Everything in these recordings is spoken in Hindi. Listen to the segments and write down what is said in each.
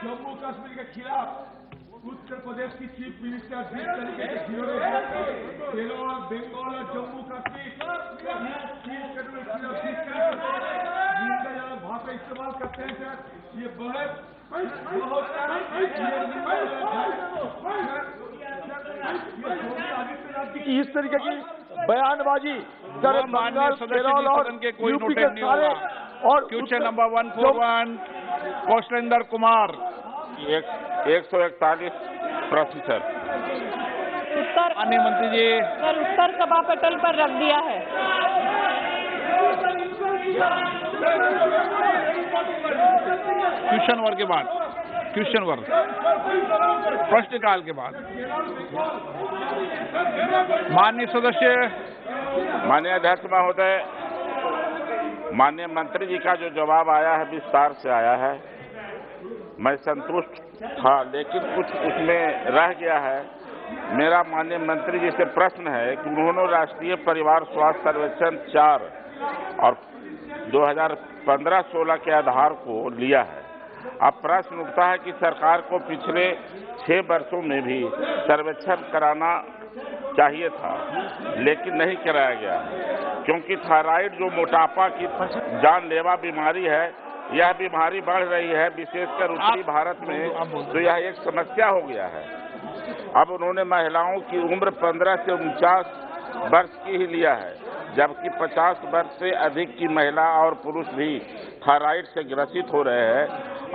जम्मू कश्मीर के खिलाफ उत्तर प्रदेश की चीफ मिनिस्टर जिस तरीके से खिलौने केरल, बंगाल और जम्मू कश्मीर वहाँ पे इस्तेमाल करते हैं सर, ये बहुत इस तरीके की बयानबाजी सर बंगाल, केरल और यूपी के सारे। और क्वेश्चन नंबर 141 कौशलेंद्र कुमार 141 प्रश्न सर। उत्तर माननीय मंत्री जी सर उत्तर सभा पटल पर रख दिया है। क्वेश्चन वर्ग के बाद क्वेश्चन वर्ग प्रश्नकाल के बाद माननीय सदस्य। माननीय अध्यक्ष महोदय, माननीय मंत्री जी का जो जवाब आया है विस्तार से आया है, मैं संतुष्ट था, लेकिन कुछ उसमें रह गया है। मेरा माननीय मंत्री जी से प्रश्न है कि उन्होंने राष्ट्रीय परिवार स्वास्थ्य सर्वेक्षण 4 और 2015-16 के आधार को लिया है। अब प्रश्न उठता है कि सरकार को पिछले 6 वर्षों में भी सर्वेक्षण कराना चाहिए था, लेकिन नहीं कराया गया, क्योंकि थायराइड जो मोटापा की जानलेवा बीमारी है, यह बीमारी बढ़ रही है, विशेषकर उत्तरी भारत में, तो यह एक समस्या हो गया है। अब उन्होंने महिलाओं की उम्र 15 से 49 वर्ष की ही लिया है, जबकि 50 वर्ष से अधिक की महिला और पुरुष भी थायराइड से ग्रसित हो रहे हैं।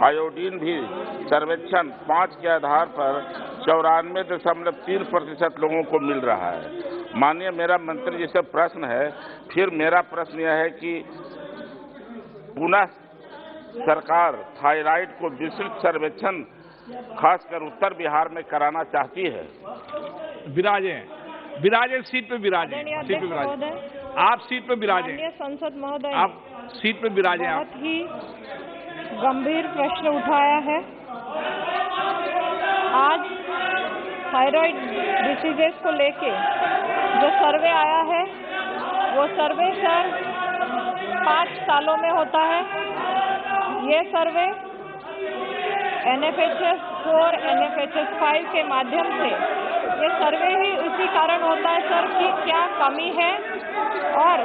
आयोडीन भी सर्वेक्षण 5 के आधार पर 94.3% लोगों को मिल रहा है। माननीय मेरा मंत्री जी से प्रश्न है, फिर मेरा प्रश्न यह है कि पुनः सरकार थायराइड को विस्तृत सर्वेक्षण खासकर उत्तर बिहार में कराना चाहती है। विराजे सीट पे विराजे, सीट पे विराजे, आप सीट पे विराजे। संसद महोदय, आप सीट पे विराजे। आप बहुत ही गंभीर प्रश्न उठाया है। आज थायराइड डिसीजेस को लेके जो सर्वे आया है, वो सर्वे सर 5 सालों में होता है। ये सर्वे NFHS 4, NFHS 5 के माध्यम से ये सर्वे ही उसी कारण होता है सर कि क्या कमी है और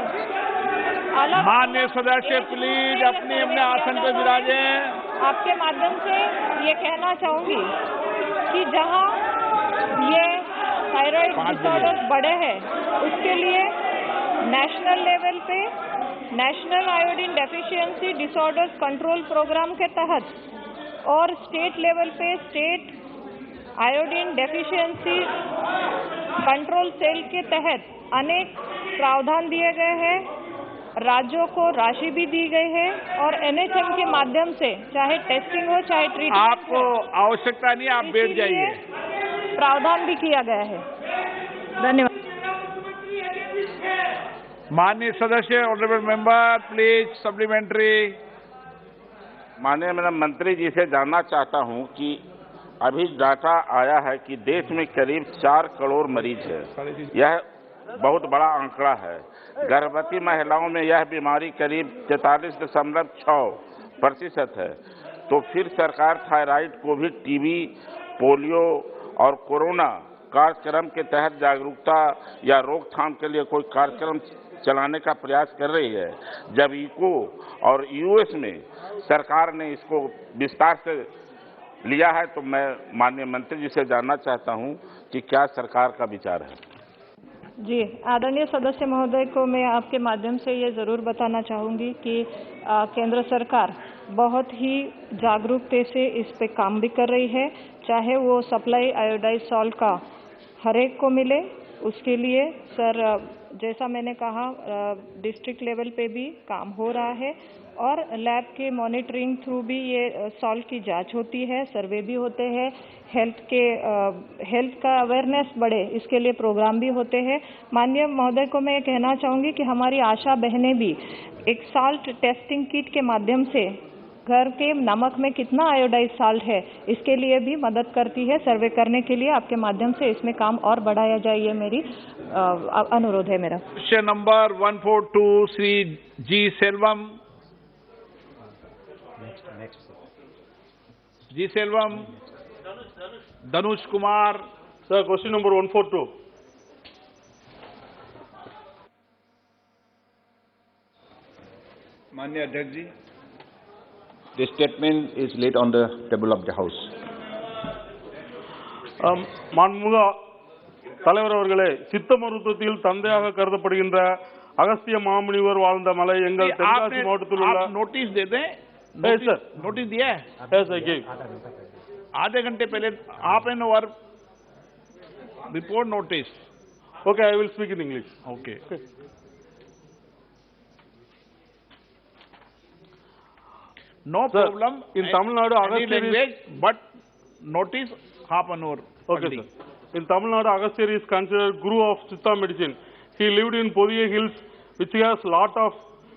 अलग। माननीय सदस्य प्लीज अपने अपने आसन पर विराजे। आपके माध्यम से ये कहना चाहूंगी कि जहां ये थायराइड डिसऑर्डर्स बढ़े हैं, उसके लिए नेशनल लेवल पे national iodine deficiency disorders control programme के तहत और स्टेट लेवल पे state iodine deficiency control cell के तहत अनेक प्रावधान दिए गए हैं। राज्यों को राशि भी दी गई है और NHM के माध्यम से चाहे टेस्टिंग हो चाहे ट्रीटमेंट, आपको आवश्यकता नहीं, आप बैठ जाइए, प्रावधान भी किया गया है। धन्यवाद। माननीय सदस्य, ऑनरेबल मेंबर, प्लीज सप्लीमेंट्री। माननीय मेरा मंत्री जी से जानना चाहता हूं कि अभी डाटा आया है कि देश में करीब 4 करोड़ मरीज है। यह बहुत बड़ा आंकड़ा है। गर्भवती महिलाओं में यह बीमारी करीब 43.6% है। तो फिर सरकार थायराइड को भी टीबी, पोलियो और कोरोना कार्यक्रम के तहत जागरूकता या रोकथाम के लिए कोई कार्यक्रम चलाने का प्रयास कर रही है, जब इको और यूएस में सरकार ने इसको विस्तार से लिया है। तो मैं माननीय मंत्री जी से जानना चाहता हूं कि क्या सरकार का विचार है। जी, आदरणीय सदस्य महोदय को मैं आपके माध्यम से ये ज़रूर बताना चाहूँगी कि केंद्र सरकार बहुत ही जागरूकता से इस पे काम भी कर रही है। चाहे वो सप्लाई आयोडाइज सॉल्ट का हर एक को मिले, उसके लिए सर जैसा मैंने कहा डिस्ट्रिक्ट लेवल पे भी काम हो रहा है और लैब के मॉनिटरिंग थ्रू भी ये सॉल्ट की जांच होती है, सर्वे भी होते हैं, हेल्थ का अवेयरनेस बढ़े इसके लिए प्रोग्राम भी होते हैं। माननीय महोदय को मैं ये कहना चाहूँगी कि हमारी आशा बहनें भी एक साल्ट टेस्टिंग किट के माध्यम से घर के नमक में कितना आयोडाइज साल्ट है इसके लिए भी मदद करती है। सर्वे करने के लिए आपके माध्यम से इसमें काम और बढ़ाया जाए, ये मेरी अनुरोध है मेरा। Question number 142 Shri G Selvam. G Selvam Dhanush Kumar. Sir, question number 142। माननीय अध्यक्ष जी, the statement is laid on the table of the house. மாண்புமிகு தலைவர் அவர்களே, சித்த மருத்துவத்தில் தந்தையாக கருதப்படுகின்ற அகஸ்திய மாமுனிவர் வாழ்ந்த மலை எங்கள் தென்காசி மாவட்டத்தில் உள்ள नोटिस दे दें। सर, नोटिस दिया है? Yes, I gave. आधे घंटे पहले आप an over report notice. Okay, I will speak in English. Okay. No Sir, problem in Tamil Nadu, any Agastya language, but notice half an hour. Okay, only. sir. In Tamil Nadu, Agastya is considered guru of Siddha medicine. He lived in Podiya Hills, which has lot of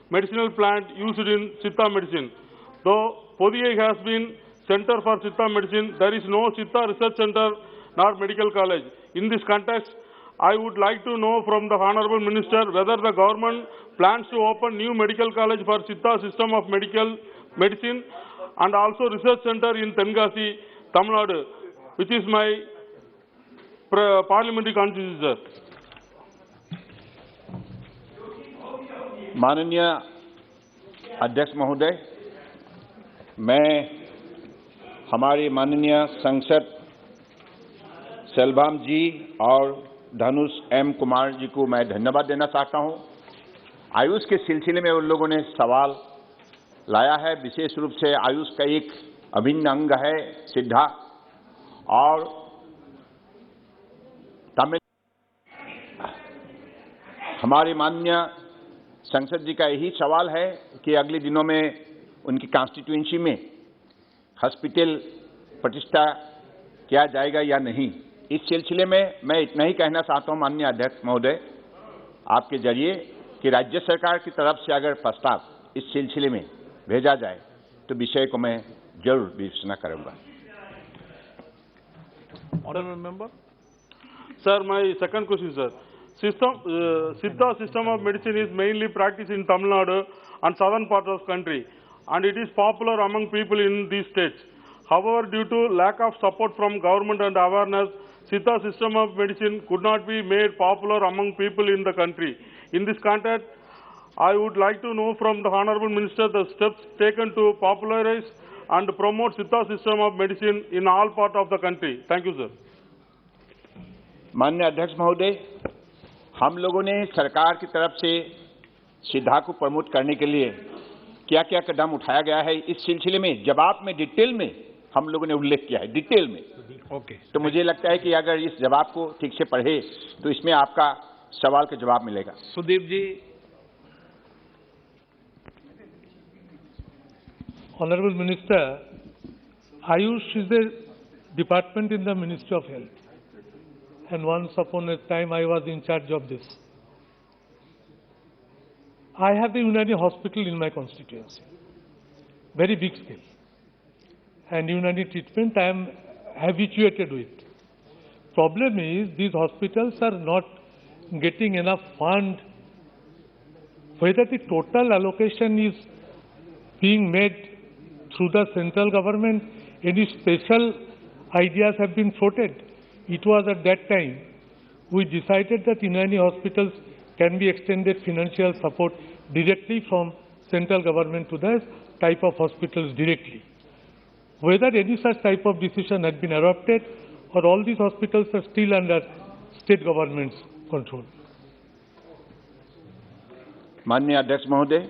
medicinal plant used in Siddha medicine. Though Podiya has been center for Siddha medicine, there is no Siddha research center nor medical college. In this context, I would like to know from the Honorable Minister whether the government plans to open new medical college for Siddha system of medicine and also research center in Tenkasi, Tamil Nadu, which is my parliamentary constituency, sir. माननीय अध्यक्ष महोदय, मैं हमारे माननीय सांसद सेल्वम जी और धनुष एम कुमार जी को मैं धन्यवाद देना चाहता हूं। आयुष के सिलसिले में उन लोगों ने सवाल लाया है। विशेष रूप से आयुष का एक अभिन्न अंग है सिद्धा, और तमिल हमारे माननीय संसद जी का यही सवाल है कि अगले दिनों में उनकी कॉन्स्टिट्यूएंसी में हॉस्पिटल प्रतिष्ठा किया जाएगा या नहीं। इस सिलसिले में मैं इतना ही कहना चाहता हूं माननीय अध्यक्ष महोदय आपके जरिए कि राज्य सरकार की तरफ से अगर प्रस्ताव इस सिलसिले में भेजा जाए तो विषय को मैं जरूर विवेचना करूंगा। Honorable member. Sir, my second question, sir. Siddha system of medicine is mainly practiced in Tamil Nadu and southern part of the country, and it is popular among people in these states. However, due to lack of support from government and awareness, Siddha system of medicine could not be made popular among people in the country. In this context, I would like to know from the Honorable Minister the steps taken to popularize and promote Siddha system of medicine in all parts of the country. Thank you, sir. माननीय अध्यक्ष महोदय, हम लोगों ने सरकार की तरफ से सिद्धा को प्रमोट करने के लिए क्या क्या कदम उठाया गया है इस सिलसिले में जवाब में डिटेल में हम लोगों ने उल्लेख किया है, डिटेल में। ओके। तो मुझे लगता है कि अगर इस जवाब को ठीक से पढ़े तो इसमें आपका सवाल का जवाब मिलेगा। सुदीप जी। Honorable Minister, Ayush is a department in the Ministry of Health, and once upon a time I was in charge of this. I have the Unani hospital in my constituency, very big scale, and Unani treatment I am habituated with. Problem is these hospitals are not getting enough fund. Whether the total allocation is being made through the central government, any special ideas have been floated. It was at that time we decided that Unani hospitals can be extended financial support directly from central government to the type of hospitals directly. Whether any such type of decision had been adopted or all these hospitals are still under state government's control. माननीय अध्यक्ष महोदय,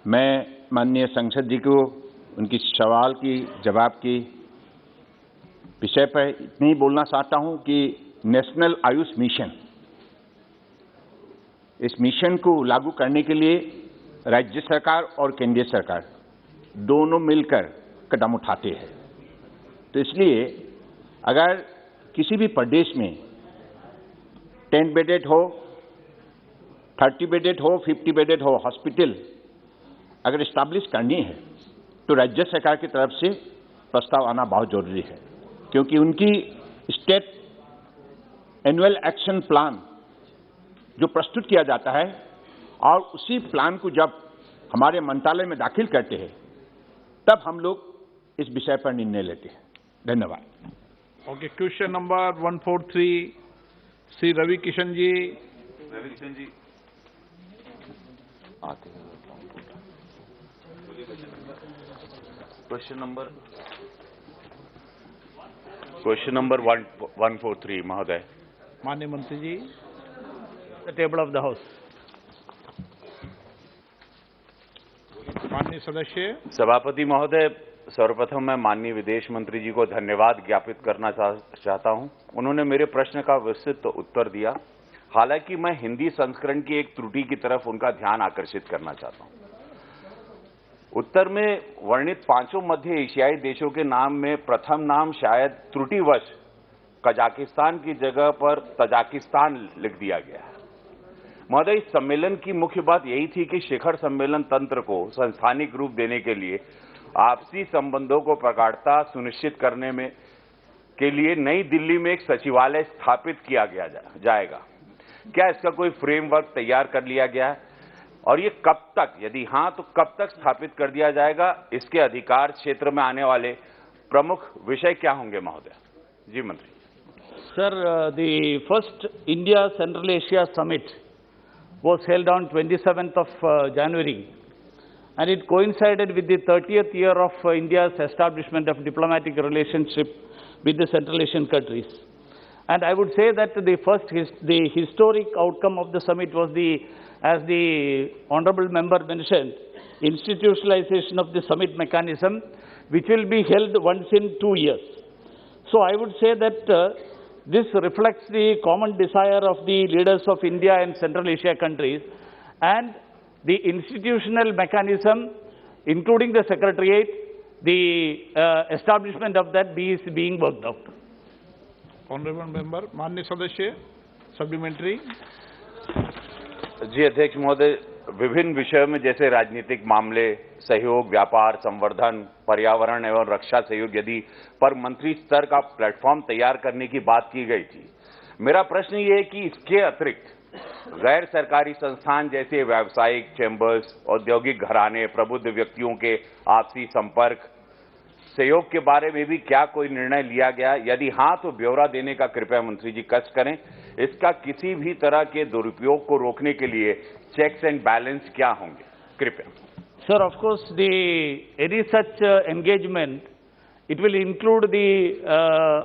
मैं माननीय संसद जी को उनकी सवाल की जवाब की विषय पर इतना ही बोलना चाहता हूं कि नेशनल आयुष मिशन, इस मिशन को लागू करने के लिए राज्य सरकार और केंद्रीय सरकार दोनों मिलकर कदम उठाते हैं। तो इसलिए अगर किसी भी प्रदेश में 10 बेडेड हो, 30 बेडेड हो, 50 बेडेड हो हॉस्पिटल अगर इस्टेब्लिश करनी है तो राज्य सरकार की तरफ से प्रस्ताव आना बहुत जरूरी है, क्योंकि उनकी स्टेट एनुअल एक्शन प्लान जो प्रस्तुत किया जाता है और उसी प्लान को जब हमारे मंत्रालय में दाखिल करते हैं तब हम लोग इस विषय पर निर्णय लेते हैं। धन्यवाद। Okay, question number 143 Shri Ravi Kishan ji. Question number 143 महोदय। माननीय मंत्री जी, the table of the house. माननीय सदस्य। सभापति महोदय, सर्वप्रथम मैं माननीय विदेश मंत्री जी को धन्यवाद ज्ञापित करना चाहता हूं। उन्होंने मेरे प्रश्न का विस्तृत उत्तर दिया। हालांकि मैं हिंदी संस्करण की एक त्रुटि की तरफ उनका ध्यान आकर्षित करना चाहता हूं। उत्तर में वर्णित 5 मध्य एशियाई देशों के नाम में प्रथम नाम शायद त्रुटिवश कजाकिस्तान की जगह पर तजाकिस्तान लिख दिया गया है। महोदय, इस सम्मेलन की मुख्य बात यही थी कि शिखर सम्मेलन तंत्र को संस्थानिक रूप देने के लिए आपसी संबंधों को प्रगाढ़ता सुनिश्चित करने में के लिए नई दिल्ली में एक सचिवालय स्थापित किया जाएगा। क्या इसका कोई फ्रेमवर्क तैयार कर लिया गया है और ये कब तक, यदि हां तो कब तक स्थापित कर दिया जाएगा? इसके अधिकार क्षेत्र में आने वाले प्रमुख विषय क्या होंगे महोदय? जी मंत्री। Sir, the first India Central Asia Summit was held on 27th of January, and it coincided with the 30th year of India's establishment of diplomatic relationship with the Central Asian countries. And I would say that the historic outcome of the summit was as the honorable member mentioned, institutionalization of the summit mechanism, which will be held once in 2 years. So I would say that this reflects the common desire of the leaders of India and Central Asia countries, and the institutional mechanism, including the secretariat, the establishment of that is being worked out. Honourable member, माननीय सदस्य सप्लीमेंट्री। जी अध्यक्ष महोदय, विभिन्न विषयों में जैसे राजनीतिक मामले, सहयोग, व्यापार, संवर्धन, पर्यावरण एवं रक्षा सहयोग यदि पर मंत्री स्तर का प्लेटफॉर्म तैयार करने की बात की गई थी। मेरा प्रश्न ये है कि इसके अतिरिक्त गैर सरकारी संस्थान जैसे व्यावसायिक चैम्बर्स, औद्योगिक घराने, प्रबुद्ध व्यक्तियों के आपसी संपर्क सहयोग के बारे में भी क्या कोई निर्णय लिया गया? यदि हां तो ब्यौरा देने का कृपया मंत्री जी कष्ट करें। इसका किसी भी तरह के दुरुपयोग को रोकने के लिए चेक्स एंड बैलेंस क्या होंगे? कृपया। Sir, of course, any such engagement, it will include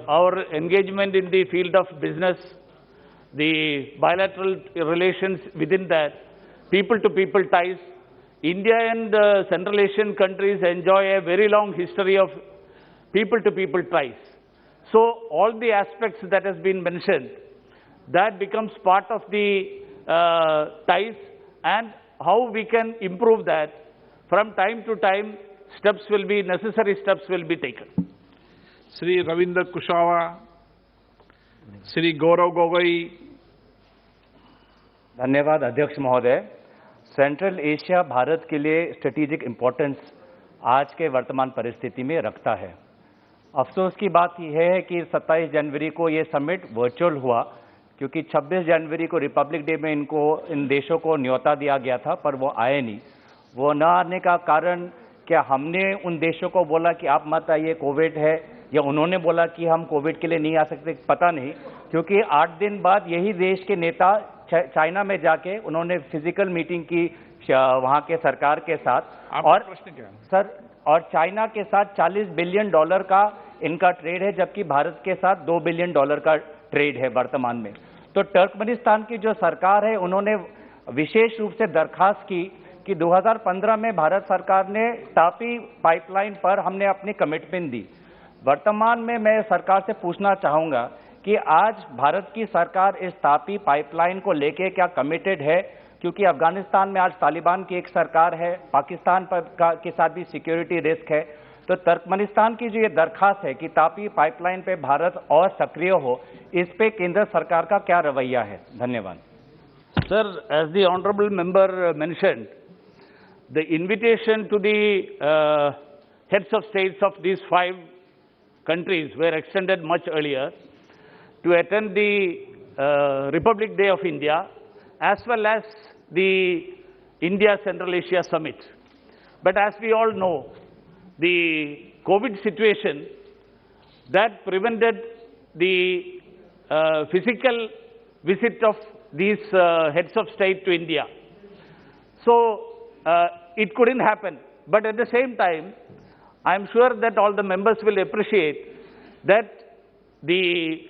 our engagement in the field of business, the bilateral relations within that, people-to-people ties. India and Central Asian countries enjoy a very long history of people-to-people ties. So all the aspects that has been mentioned, that becomes part of the ties, and how we can improve that. From time to time, necessary steps will be taken. Shri Ravindra Kushwaha, Shri Gaurav Gogoi. धन्यवाद अध्यक्ष महोदय। सेंट्रल एशिया भारत के लिए स्ट्रेटेजिक इम्पोर्टेंस आज के वर्तमान परिस्थिति में रखता है। अफसोस की बात यह है कि 27 जनवरी को ये समिट वर्चुअल हुआ, क्योंकि 26 जनवरी को रिपब्लिक डे में इन देशों को न्योता दिया गया था, पर वो आए नहीं। वो न आने का कारण क्या हमने उन देशों को बोला कि आप मत आइए, कोविड है, या उन्होंने बोला कि हम कोविड के लिए नहीं आ सकते? पता नहीं, क्योंकि 8 दिन बाद यही देश के नेता चाइना में जाके उन्होंने फिजिकल मीटिंग की वहां के सरकार के साथ। और प्रश्न क्या है सर? और चाइना के साथ $40 बिलियन का इनका ट्रेड है, जबकि भारत के साथ $2 बिलियन का ट्रेड है वर्तमान में। तो टर्कमेनिस्तान की जो सरकार है, उन्होंने विशेष रूप से दरखास्त की कि 2015 में भारत सरकार ने तापी पाइपलाइन पर हमने अपनी कमिटमेंट दी। वर्तमान में मैं सरकार से पूछना चाहूंगा कि आज भारत की सरकार इस तापी पाइपलाइन को लेके क्या कमिटेड है? क्योंकि अफगानिस्तान में आज तालिबान की एक सरकार है, पाकिस्तान के साथ भी सिक्योरिटी रिस्क है। तो तुर्कमेनिस्तान की जो ये दरखास्त है कि तापी पाइपलाइन पे भारत और सक्रिय हो, इस पे केंद्र सरकार का क्या रवैया है? धन्यवाद। Sir, as the honorable member mentioned, the invitation to the heads of states of these 5 countries were extended much earlier to attend the Republic Day of India as well as the India Central Asia Summit. But as we all know, the COVID situation that prevented the physical visit of these heads of state to India. So it couldn't happen. But at the same time, I'm sure that all the members will appreciate that the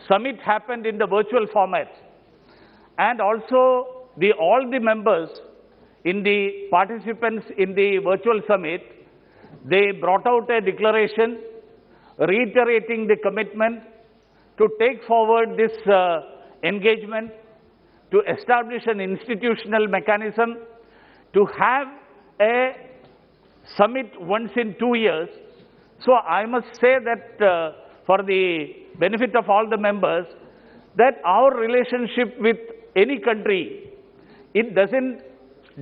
summit happened in the virtual format. And also all the members in the participants in the virtual summit, they brought out a declaration reiterating the commitment to take forward this engagement, to establish an institutional mechanism, to have a summit once in 2 years. So I must say that for the benefit of all the members, that our relationship with any country, it doesn't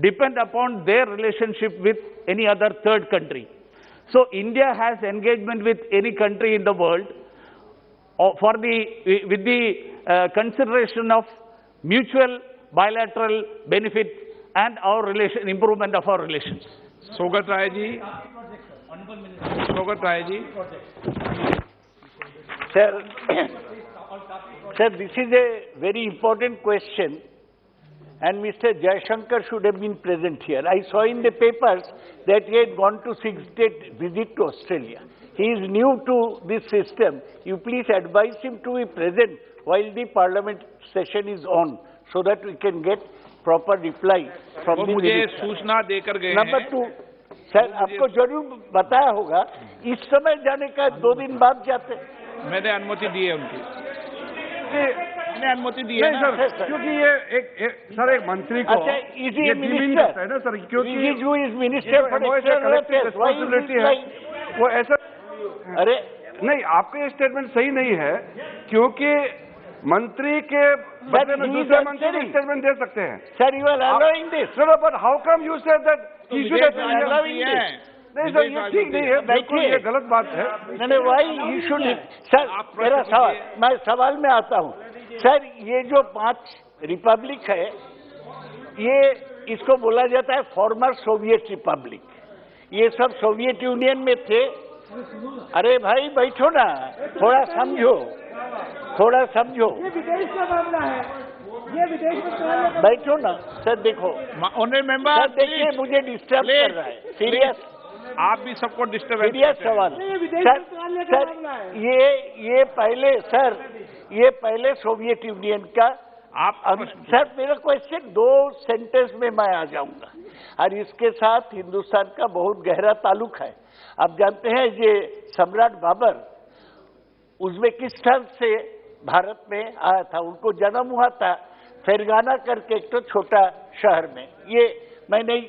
depend upon their relationship with any other third country. So India has engagement with any country in the world with the consideration of mutual bilateral benefit and our improvement of our relations. Sogat Rai ji. Sogat Rai ji. Sir, sir, this is a very important question, and Mr. Jaishankar should have been present here. I saw in the papers that he had gone to 6-day visit to Australia. He is new to this system. You please advise him to be present while the parliament session is on, so that we can get proper reply from the minister. सूचना देकर गए Number 2, सर आपको जरूर बताया होगा, इस समय जाने का 2 दिन बाद जाते। मैंने अनुमति दी है उनकी। मैंने अनुमति दी है ना सर, क्योंकि ये एक मंत्री को अच्छा, इसी मिनिस्टर है ना सर, क्योंकि जो इस मिनिस्टर फॉर एक्सटर्नल रिस्पांसिबिलिटी है, वो ऐसा अरे नहीं, आपके स्टेटमेंट सही नहीं है, क्योंकि मंत्री के बदले में दूसरे मंत्री को स्टेटमेंट दे सकते हैं। Sir, you are allowing this. No, but how come you say that he should have allowing this? नहीं सर, ये ठीक नहीं है, बिल्कुल ये गलत बात है। नहीं, व्हाई यू शुड। सर, मेरा सवाल, मैं सवाल में आता हूँ। सर, ये जो 5 रिपब्लिक है, ये इसको बोला जाता है फॉर्मर सोवियत रिपब्लिक। ये सब सोवियत यूनियन में थे। अरे भाई बैठो ना, थोड़ा समझो, थोड़ा समझो। ये विदेश का मामला है, ये विदेश में बैठो ना। सर देखो, मेंबर देखिए मुझे डिस्टर्ब कर रहा है। सीरियस, आप भी सबको डिस्टर्ब। सीरियस सवाल। सर, ये पहले सोवियत यूनियन का सर, मेरा क्वेश्चन 2 सेंटेंस में मैं आ जाऊंगा, और इसके साथ हिंदुस्तान का बहुत गहरा ताल्लुक है। आप जानते हैं, ये सम्राट बाबर उज्बेकिस्तान से भारत में आया था। उनको जन्म हुआ था फेरगाना करके एक तो छोटा शहर में। ये मैं नहीं,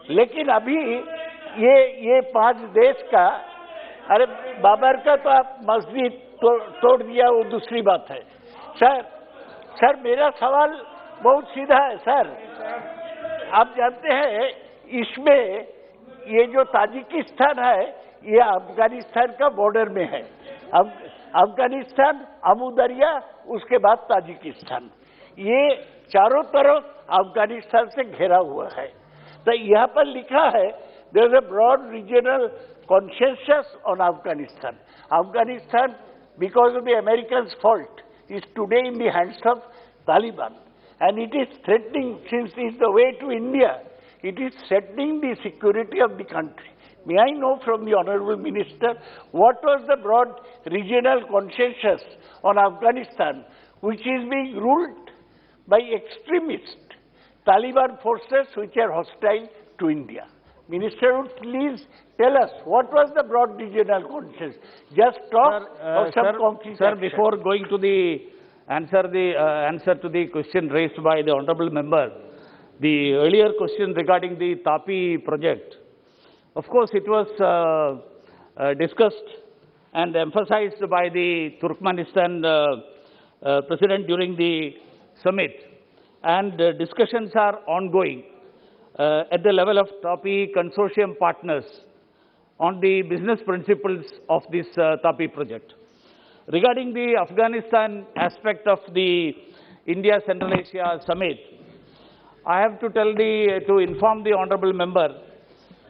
लेकिन अभी ये 5 देश का, अरे बाबर का तो आप मस्जिद तोड़ दिया, वो दूसरी बात है। सर मेरा सवाल बहुत सीधा है। सर, आप जानते हैं इसमें ये जो ताजिकिस्तान है, ये अफगानिस्तान का बॉर्डर में है। अफगानिस्तान, अमू दरिया, उसके बाद ताजिकिस्तान, ये चारों तरफ अफगानिस्तान से घिरा हुआ है। तो यहाँ पर लिखा है, there is a broad regional consensus on Afghanistan. Afghanistan, because of the Americans' fault, is today in the hands of Taliban. And it is threatening, since it is the way to India, it is threatening the security of the country. May I know from the Honorable Minister, what was the broad regional consensus on Afghanistan, which is being ruled by extremist Taliban forces which are hostile to India? Minister, would please tell us what was the broad regional consensus? Just talk or some concrete Sir, action? before going to the answer to the question raised by the honorable member, the earlier question regarding the TAPI project, of course, it was discussed and emphasized by the Turkmenistan president during the summit, and discussions are ongoing at the level of TAPI consortium partners, on the business principles of this TAPI project. Regarding the Afghanistan aspect of the India Central Asia Summit, I have to inform the honorable member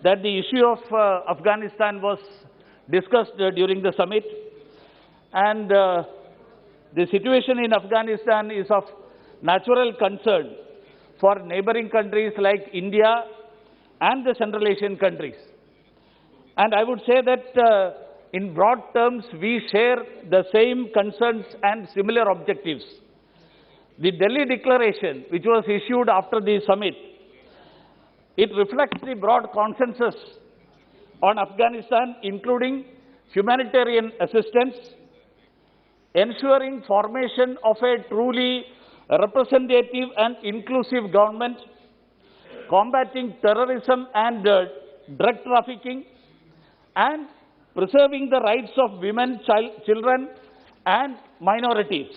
that the issue of Afghanistan was discussed during the summit, and the situation in Afghanistan is of natural concern for neighboring countries like India and the Central Asian countries. And I would say that in broad terms, we share the same concerns and similar objectives. The Delhi Declaration, which was issued after the summit, it reflects the broad consensus on Afghanistan, including humanitarian assistance, ensuring formation of a truly representative and inclusive government, combating terrorism and drug trafficking, and preserving the rights of women, children, and minorities.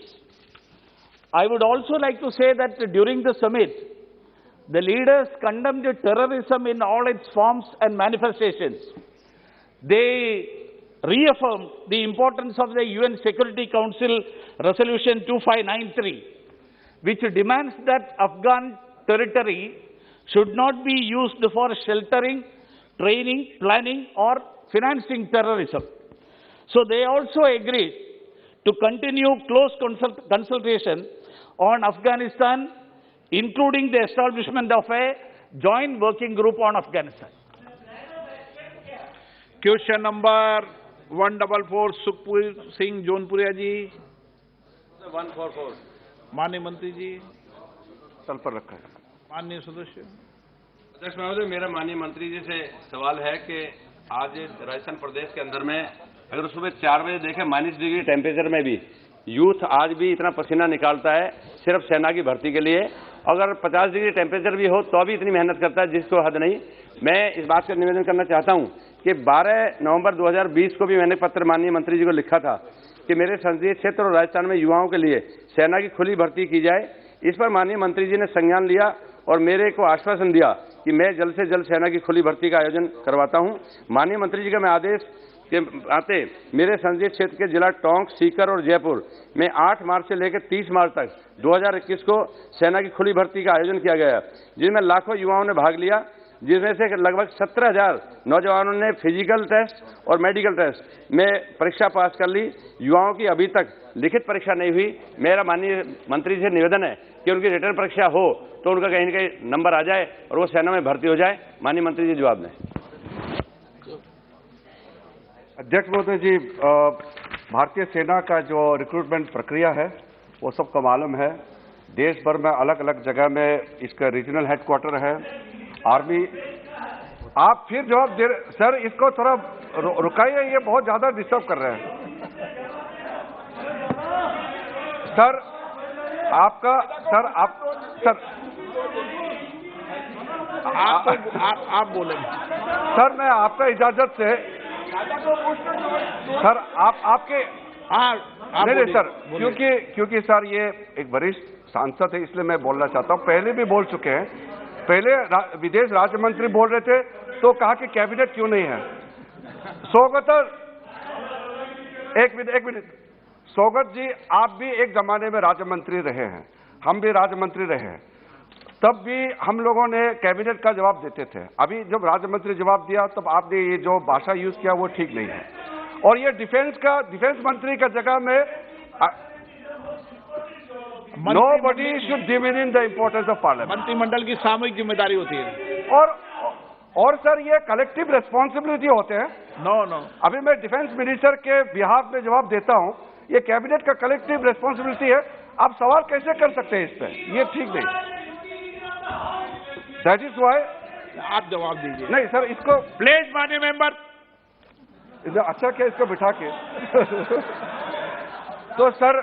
I would also like to say that during the summit, the leaders condemned terrorism in all its forms and manifestations. They reaffirmed the importance of the UN Security Council Resolution 2593, which demands that Afghan territory should not be used for sheltering, training, planning, or financing terrorism. So they also agreed to continue close consultation on Afghanistan, including the establishment of a joint working group on Afghanistan. Question number 144 Sukhpur Singh Jaunapuria ji. 144 माननीय मंत्री जी तल पर रखा है। माननीय सदस्य। अध्यक्ष महोदय, मेरा माननीय मंत्री जी से सवाल है कि आज राजस्थान प्रदेश के अंदर में अगर सुबह 4 बजे देखें -डिग्री टेम्परेचर में भी यूथ आज भी इतना पसीना निकालता है सिर्फ सेना की भर्ती के लिए। अगर 50 डिग्री टेम्परेचर भी हो तो भी इतनी मेहनत करता है जिसको हद नहीं। मैं इस बात का निवेदन करना चाहता हूं कि 12 नवंबर 2020 को भी मैंने पत्र माननीय मंत्री जी को लिखा था कि मेरे संसदीय क्षेत्र और राजस्थान में युवाओं के लिए सेना की खुली भर्ती की जाए। इस पर माननीय मंत्री जी ने संज्ञान लिया और मेरे को आश्वासन दिया कि मैं जल्द से जल्द सेना की खुली भर्ती का आयोजन करवाता हूं। माननीय मंत्री जी का मैं आदेश के आते मेरे संसदीय क्षेत्र के जिला टोंक, सीकर और जयपुर में 8 मार्च से लेकर 30 मार्च तक 2021 को सेना की खुली भर्ती का आयोजन किया गया, जिसमें लाखों युवाओं ने भाग लिया, जिसमें से लगभग 17,000 नौजवानों ने फिजिकल टेस्ट और मेडिकल टेस्ट में परीक्षा पास कर ली। युवाओं की अभी तक लिखित परीक्षा नहीं हुई। मेरा माननीय मंत्री जी से निवेदन है कि उनकी रिटर्न परीक्षा हो तो उनका कहीं न कहीं नंबर आ जाए और वो सेना में भर्ती हो जाए। माननीय मंत्री जी जवाब दें। अध्यक्ष महोदय जी, भारतीय सेना का जो रिक्रूटमेंट प्रक्रिया है वो सबको मालूम है। देश भर में अलग अलग जगह में इसका रीजनल हेडक्वार्टर है। आर्मी आप फिर जवाब दे सर, इसको थोड़ा रुकाइए, ये बहुत ज्यादा डिस्टर्ब कर रहे हैं। सर आपका सर आप बोले सर, मैं आपका इजाजत से सर आपके नहीं सर, क्योंकि सर ये एक वरिष्ठ सांसद है इसलिए मैं बोलना चाहता हूं। पहले भी बोल चुके हैं। पहले विदेश राज्य मंत्री बोल रहे थे तो कहा कि कैबिनेट क्यों नहीं है। सौगत एक मिनट सौगत जी, आप भी एक जमाने में राज्य मंत्री रहे हैं, हम भी राज्य मंत्री रहे हैं, तब भी हम लोगों ने कैबिनेट का जवाब देते थे। अभी जब राज्य मंत्री जवाब दिया तब आपने ये जो भाषा यूज किया वो ठीक नहीं है। और ये डिफेंस मंत्री का जगह में nobody should diminish the importance of parliament। मंत्रिमंडल की सामूहिक जिम्मेदारी होती है और सर ये कलेक्टिव रेस्पॉन्सिबिलिटी होते हैं। नो अभी मैं डिफेंस मिनिस्टर के बिहाफ में जवाब देता हूं, ये कैबिनेट का कलेक्टिव रेस्पॉन्सिबिलिटी है। आप सवाल कैसे कर सकते हैं इस पे, ये ठीक नहीं। दैट इज वाई आप जवाब दीजिए। नहीं सर, इसको प्लीज माननीय मेंबर। अच्छा क्या इसको बिठा के तो सर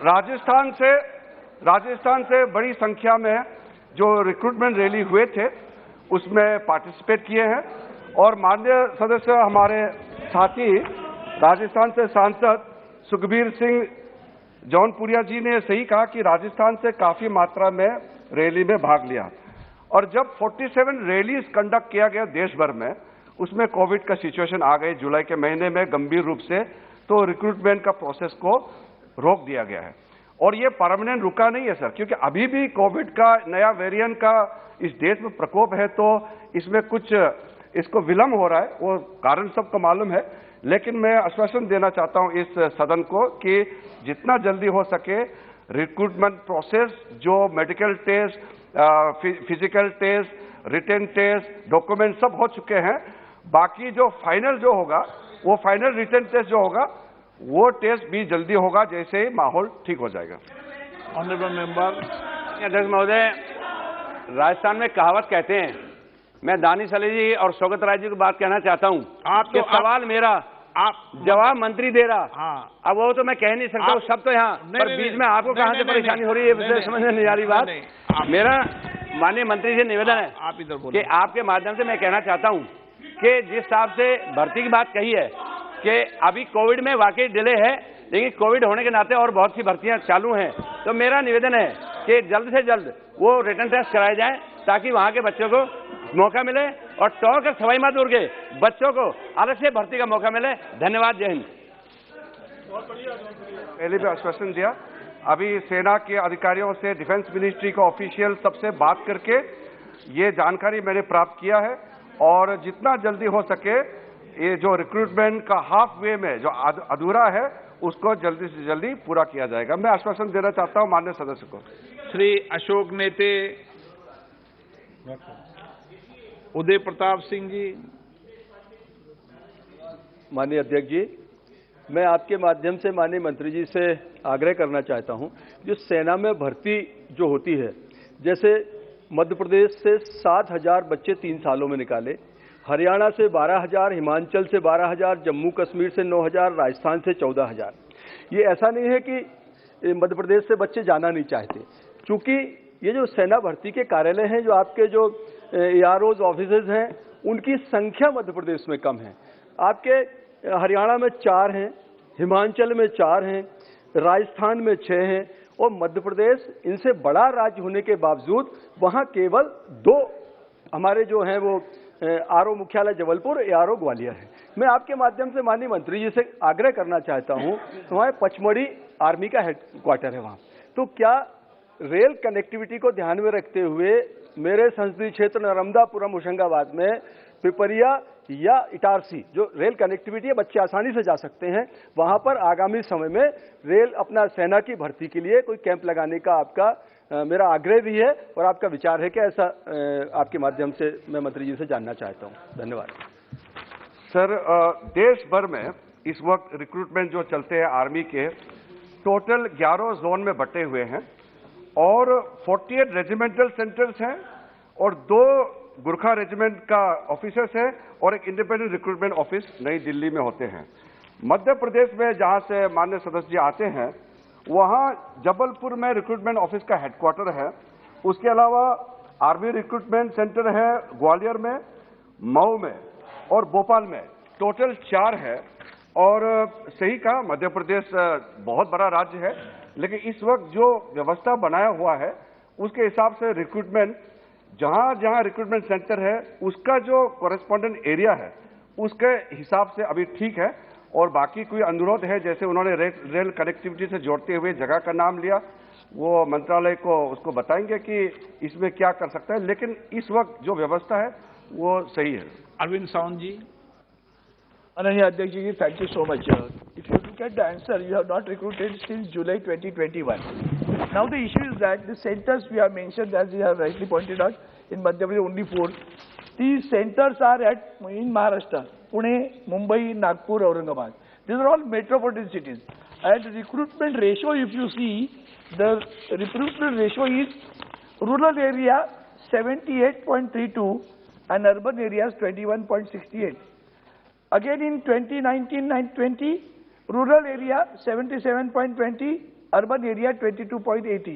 राजस्थान से बड़ी संख्या में जो रिक्रूटमेंट रैली हुए थे उसमें पार्टिसिपेट किए हैं। और माननीय सदस्य हमारे साथी राजस्थान से सांसद सुखबीर सिंह जौनपुरिया जी ने सही कहा कि राजस्थान से काफी मात्रा में रैली में भाग लिया। और जब 47 रैलीज कंडक्ट किया गया देश भर में, उसमें कोविड का सिचुएशन आ गई जुलाई के महीने में गंभीर रूप से, तो रिक्रूटमेंट का प्रोसेस को रोक दिया गया है। और ये परमानेंट रुका नहीं है सर, क्योंकि अभी भी कोविड का नया वेरिएंट का इस देश में प्रकोप है, तो इसमें कुछ इसको विलंब हो रहा है, वो कारण सबको मालूम है। लेकिन मैं आश्वासन देना चाहता हूं इस सदन को कि जितना जल्दी हो सके रिक्रूटमेंट प्रोसेस, जो medical test, physical test, written test, document सब हो चुके हैं, बाकी जो फाइनल जो होगा, वो फाइनल रिटन टेस्ट जो होगा, वो टेस्ट भी जल्दी होगा जैसे ही माहौल ठीक हो जाएगा। Honourable member. अध्यक्ष महोदय, राजस्थान में कहावत कहते हैं, मैं दानिश अली जी और शौकत राय जी की बात कहना चाहता हूं। आपके सवाल मेरा, आप जवाब मंत्री दे रहा। हाँ। अब वो तो मैं कह नहीं सकता हूँ, सब तो यहाँ, पर बीच में आपको कहाँ से परेशानी हो रही है, समझ में नहीं आ रही बात। मेरा माननीय मंत्री से निवेदन है आप इधर बोलिए कि आपके माध्यम से मैं कहना चाहता हूँ कि जिस हिसाब से भर्ती की बात कही है कि अभी कोविड में वाकई डिले है, लेकिन कोविड होने के नाते और बहुत सी भर्तियां चालू हैं, तो मेरा निवेदन है कि जल्द से जल्द वो रिटन टेस्ट कराए जाएं ताकि वहां के बच्चों को मौका मिले और टॉक और सवाई माधोपुर के बच्चों को अलग से भर्ती का मौका मिले। धन्यवाद, जय हिंद। पहले भी आश्वासन दिया, अभी सेना के अधिकारियों से, डिफेंस मिनिस्ट्री के ऑफिशियल सबसे बात करके ये जानकारी मैंने प्राप्त किया है, और जितना जल्दी हो सके ये जो रिक्रूटमेंट का हाफ वे में जो अधूरा है उसको जल्दी से जल्दी पूरा किया जाएगा। मैं आश्वासन देना चाहता हूं माननीय सदस्य को। श्री अशोक नेते, उदय प्रताप सिंह जी। माननीय अध्यक्ष जी, मैं आपके माध्यम से माननीय मंत्री जी से आग्रह करना चाहता हूं, जो सेना में भर्ती जो होती है, जैसे मध्य प्रदेश से 7,000 बच्चे 3 सालों में निकाले, हरियाणा से 12,000, हिमाचल से 12,000, जम्मू कश्मीर से 9,000, राजस्थान से 14,000। ये ऐसा नहीं है कि मध्य प्रदेश से बच्चे जाना नहीं चाहते, क्योंकि ये जो सेना भर्ती के कार्यालय हैं, जो आपके जो AROs ऑफिसेज हैं, उनकी संख्या मध्य प्रदेश में कम है। आपके हरियाणा में 4 हैं, हिमाचल में 4 हैं, राजस्थान में 6 हैं, और मध्य प्रदेश इनसे बड़ा राज्य होने के बावजूद वहाँ केवल 2 हमारे जो हैं वो ARO मुख्यालय जबलपुर, ARO ग्वालियर है। मैं आपके माध्यम से माननीय मंत्री जी से आग्रह करना चाहता हूं, हमारे पचमढ़ी आर्मी का हेडक्वार्टर है वहां, तो क्या रेल कनेक्टिविटी को ध्यान में रखते हुए मेरे संसदीय क्षेत्र नर्मदापुरम होशंगाबाद में पिपरिया या इटारसी जो रेल कनेक्टिविटी है, बच्चे आसानी से जा सकते हैं, वहां पर आगामी समय में रेल अपना सेना की भर्ती के लिए कोई कैंप लगाने का आपका मेरा आग्रह भी है, और आपका विचार है कि ऐसा आपके माध्यम से मैं मंत्री जी से जानना चाहता हूं। धन्यवाद। सर, देश भर में इस वक्त रिक्रूटमेंट जो चलते हैं आर्मी के, टोटल 11 जोन में बटे हुए हैं, और 48 रेजिमेंटल सेंटर्स हैं, और 2 गुरखा रेजिमेंट का ऑफिसर्स है, और एक इंडिपेंडेंट रिक्रूटमेंट ऑफिस नई दिल्ली में होते हैं। मध्य प्रदेश में जहां से माननीय सदस्य जी आते हैं, वहां जबलपुर में रिक्रूटमेंट ऑफिस का हेडक्वार्टर है। उसके अलावा आर्मी रिक्रूटमेंट सेंटर है ग्वालियर में, मऊ में और भोपाल में, टोटल 4 है। और सही कहा, मध्य प्रदेश बहुत बड़ा राज्य है, लेकिन इस वक्त जो व्यवस्था बनाया हुआ है उसके हिसाब से रिक्रूटमेंट जहां जहां रिक्रूटमेंट सेंटर है उसका जो कॉरेस्पॉन्डेंट एरिया है उसके हिसाब से अभी ठीक है। और बाकी कोई अनुरोध है, जैसे उन्होंने रेल कनेक्टिविटी से जोड़ते हुए जगह का नाम लिया, वो मंत्रालय को उसको बताएंगे कि इसमें क्या कर सकता है, लेकिन इस वक्त जो व्यवस्था है वो सही है। अरविंद सावंत जी। माननीय अध्यक्ष जी, thank you so much. If you look at the answer, you have not recruited since July 2021. Now the issue is that the centers we have mentioned, as you have rightly pointed out, in Madhya Pradesh only 4. These centers are in Maharashtra, Pune, Mumbai, Nagpur, Aurangabad. These are all metropolitan cities. And recruitment ratio, if you see, the recruitment ratio is rural area 78.32 and urban areas 21.68. Again in 2019 and 20, rural area 77.20, urban area 22.80।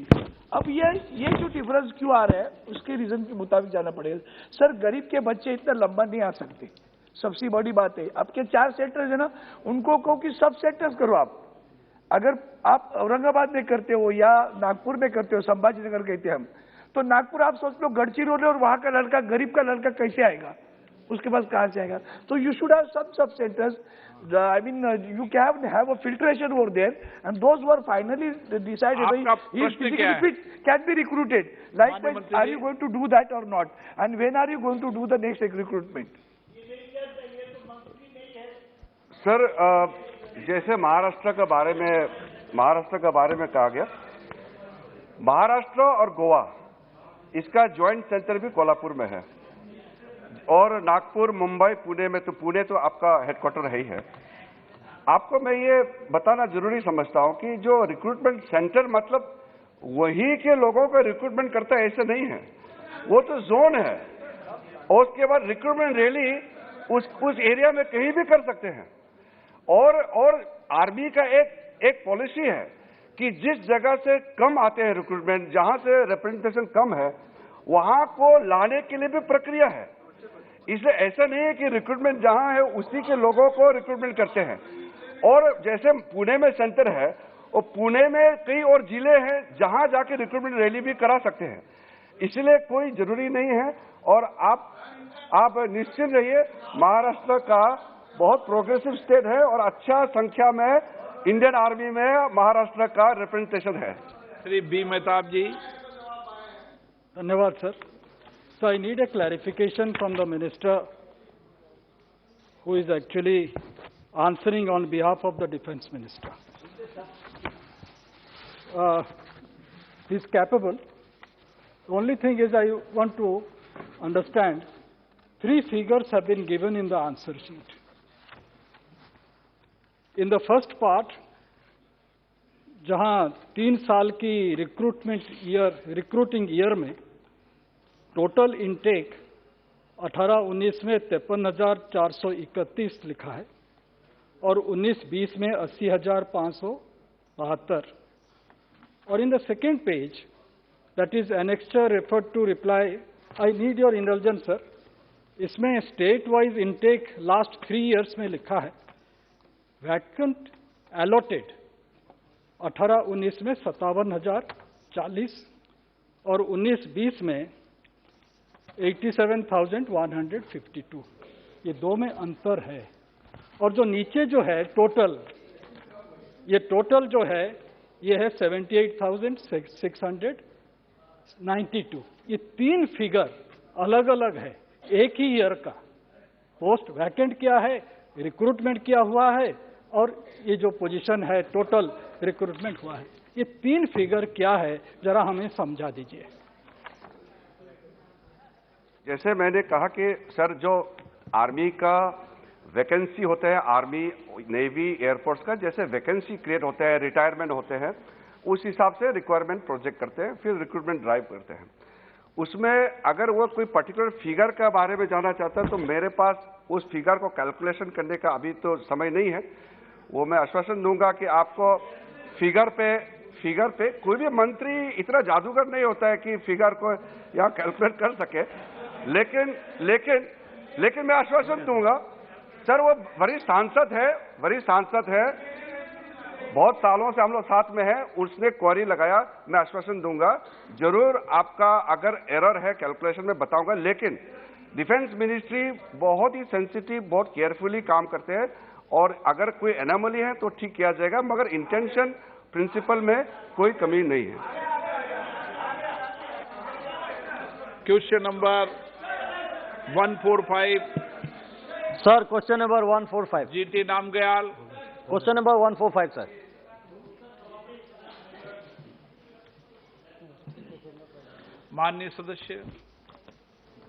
अब ये जो डिफरेंस क्यों आ रहा है उसके रीजन के मुताबिक जाना पड़ेगा। सर, गरीब के बच्चे इतना लंबा नहीं आ सकते, सबसे बड़ी बात है। आपके 4 सेक्टर्स है ना, उनको कहो कि सब सेक्टर्स करो आप। अगर आप औरंगाबाद में करते हो या नागपुर में करते हो, संभाजी नगर कहते हैं हम, तो नागपुर आप सोच लो गढ़चिरौली, और वहां का लड़का, गरीब का लड़का कैसे आएगा? उसके पास कहाँ से आएगा? So you should have some sub centers. I mean, you can have a filtration over there, and those who are finally decided आपका he is प्रश्न physically क्या है? fit can be recruited. Likewise, मंत्री are जी। you going to do that or not? And when are you going to do the next recruitment? Sir, जैसे महाराष्ट्र के बारे में कहा गया, महाराष्ट्र और गोवा इसका जॉइंट सेंटर भी कोल्हापुर में है, और नागपुर, मुंबई, पुणे में, तो पुणे तो आपका हेडक्वार्टर है ही है। आपको मैं ये बताना जरूरी समझता हूं कि जो रिक्रूटमेंट सेंटर मतलब वही के लोगों का रिक्रूटमेंट करता है ऐसे नहीं है, वो तो जोन है, और उसके बाद रिक्रूटमेंट रैली उस एरिया में कहीं भी कर सकते हैं। और आर्मी का एक पॉलिसी है कि जिस जगह से कम आते हैं रिक्रूटमेंट, जहां से रिप्रेजेंटेशन कम है, वहां को लाने के लिए भी प्रक्रिया है। इसलिए ऐसा नहीं है कि रिक्रूटमेंट जहां है उसी के लोगों को रिक्रूटमेंट करते हैं। और जैसे पुणे में सेंटर है, और पुणे में कई और जिले हैं जहां जाके रिक्रूटमेंट रैली भी करा सकते हैं। इसलिए कोई जरूरी नहीं है, और आप निश्चित रहिए, महाराष्ट्र का बहुत प्रोग्रेसिव स्टेट है और अच्छा संख्या में इंडियन आर्मी में महाराष्ट्र का रिप्रेजेंटेशन है। श्री बी मेहताब जी। धन्यवाद sir. So I need a clarification from the minister who is actually answering on behalf of the defense minister. He is capable. The only thing is I want to understand, 3 figures have been given in the answer sheet. In the first part, जहां 3 साल की रिक्रूटिंग ईयर में टोटल इनटेक 18-19 में 53,431 लिखा है, और 19-20 में 80,572। और in the second page, that is annexure referred to reply, I need your indulgence sir, इसमें state wise intake last 3 years में लिखा है, वैकेंट एलोटेड 18-19 में 57,040 और 19-20 में 87,152। ये 2 में अंतर है। और जो नीचे जो है टोटल, ये टोटल जो है ये है 78,692। ये 3 फिगर अलग अलग है एक ही ईयर का। पोस्ट वैकेंट क्या है, रिक्रूटमेंट क्या हुआ है, और ये जो पोजीशन है टोटल रिक्रूटमेंट हुआ है, ये 3 फिगर क्या है, जरा हमें समझा दीजिए। जैसे मैंने कहा कि सर, जो आर्मी का वैकेंसी होता है, आर्मी, नेवी, एयरफोर्स का जैसे वैकेंसी क्रिएट होता है, रिटायरमेंट होते हैं, उस हिसाब से रिक्वायरमेंट प्रोजेक्ट करते हैं, फिर रिक्रूटमेंट ड्राइव करते हैं। उसमें अगर वो कोई पर्टिकुलर फिगर के बारे में जानना चाहता है तो मेरे पास उस फिगर को कैलकुलेशन करने का अभी तो समय नहीं है। वो मैं आश्वासन दूंगा कि आपको फिगर पे कोई भी मंत्री इतना जादूगर नहीं होता है कि फिगर को यहाँ कैलकुलेट कर सके, लेकिन मैं आश्वासन दूंगा सर, वो वरिष्ठ सांसद है, बहुत सालों से हम लोग साथ में हैं, उसने क्वेरी लगाया, मैं आश्वासन दूंगा जरूर आपका अगर एरर है कैलकुलेशन में बताऊंगा। लेकिन डिफेंस मिनिस्ट्री बहुत ही सेंसिटिव, बहुत केयरफुली काम करते हैं, और अगर कोई एनोमली है तो ठीक किया जाएगा, मगर इंटेंशन प्रिंसिपल में कोई कमी नहीं है। Question number 145। Sir, question number 145। GT Namgyal. Question number 145 sir. माननीय सदस्य।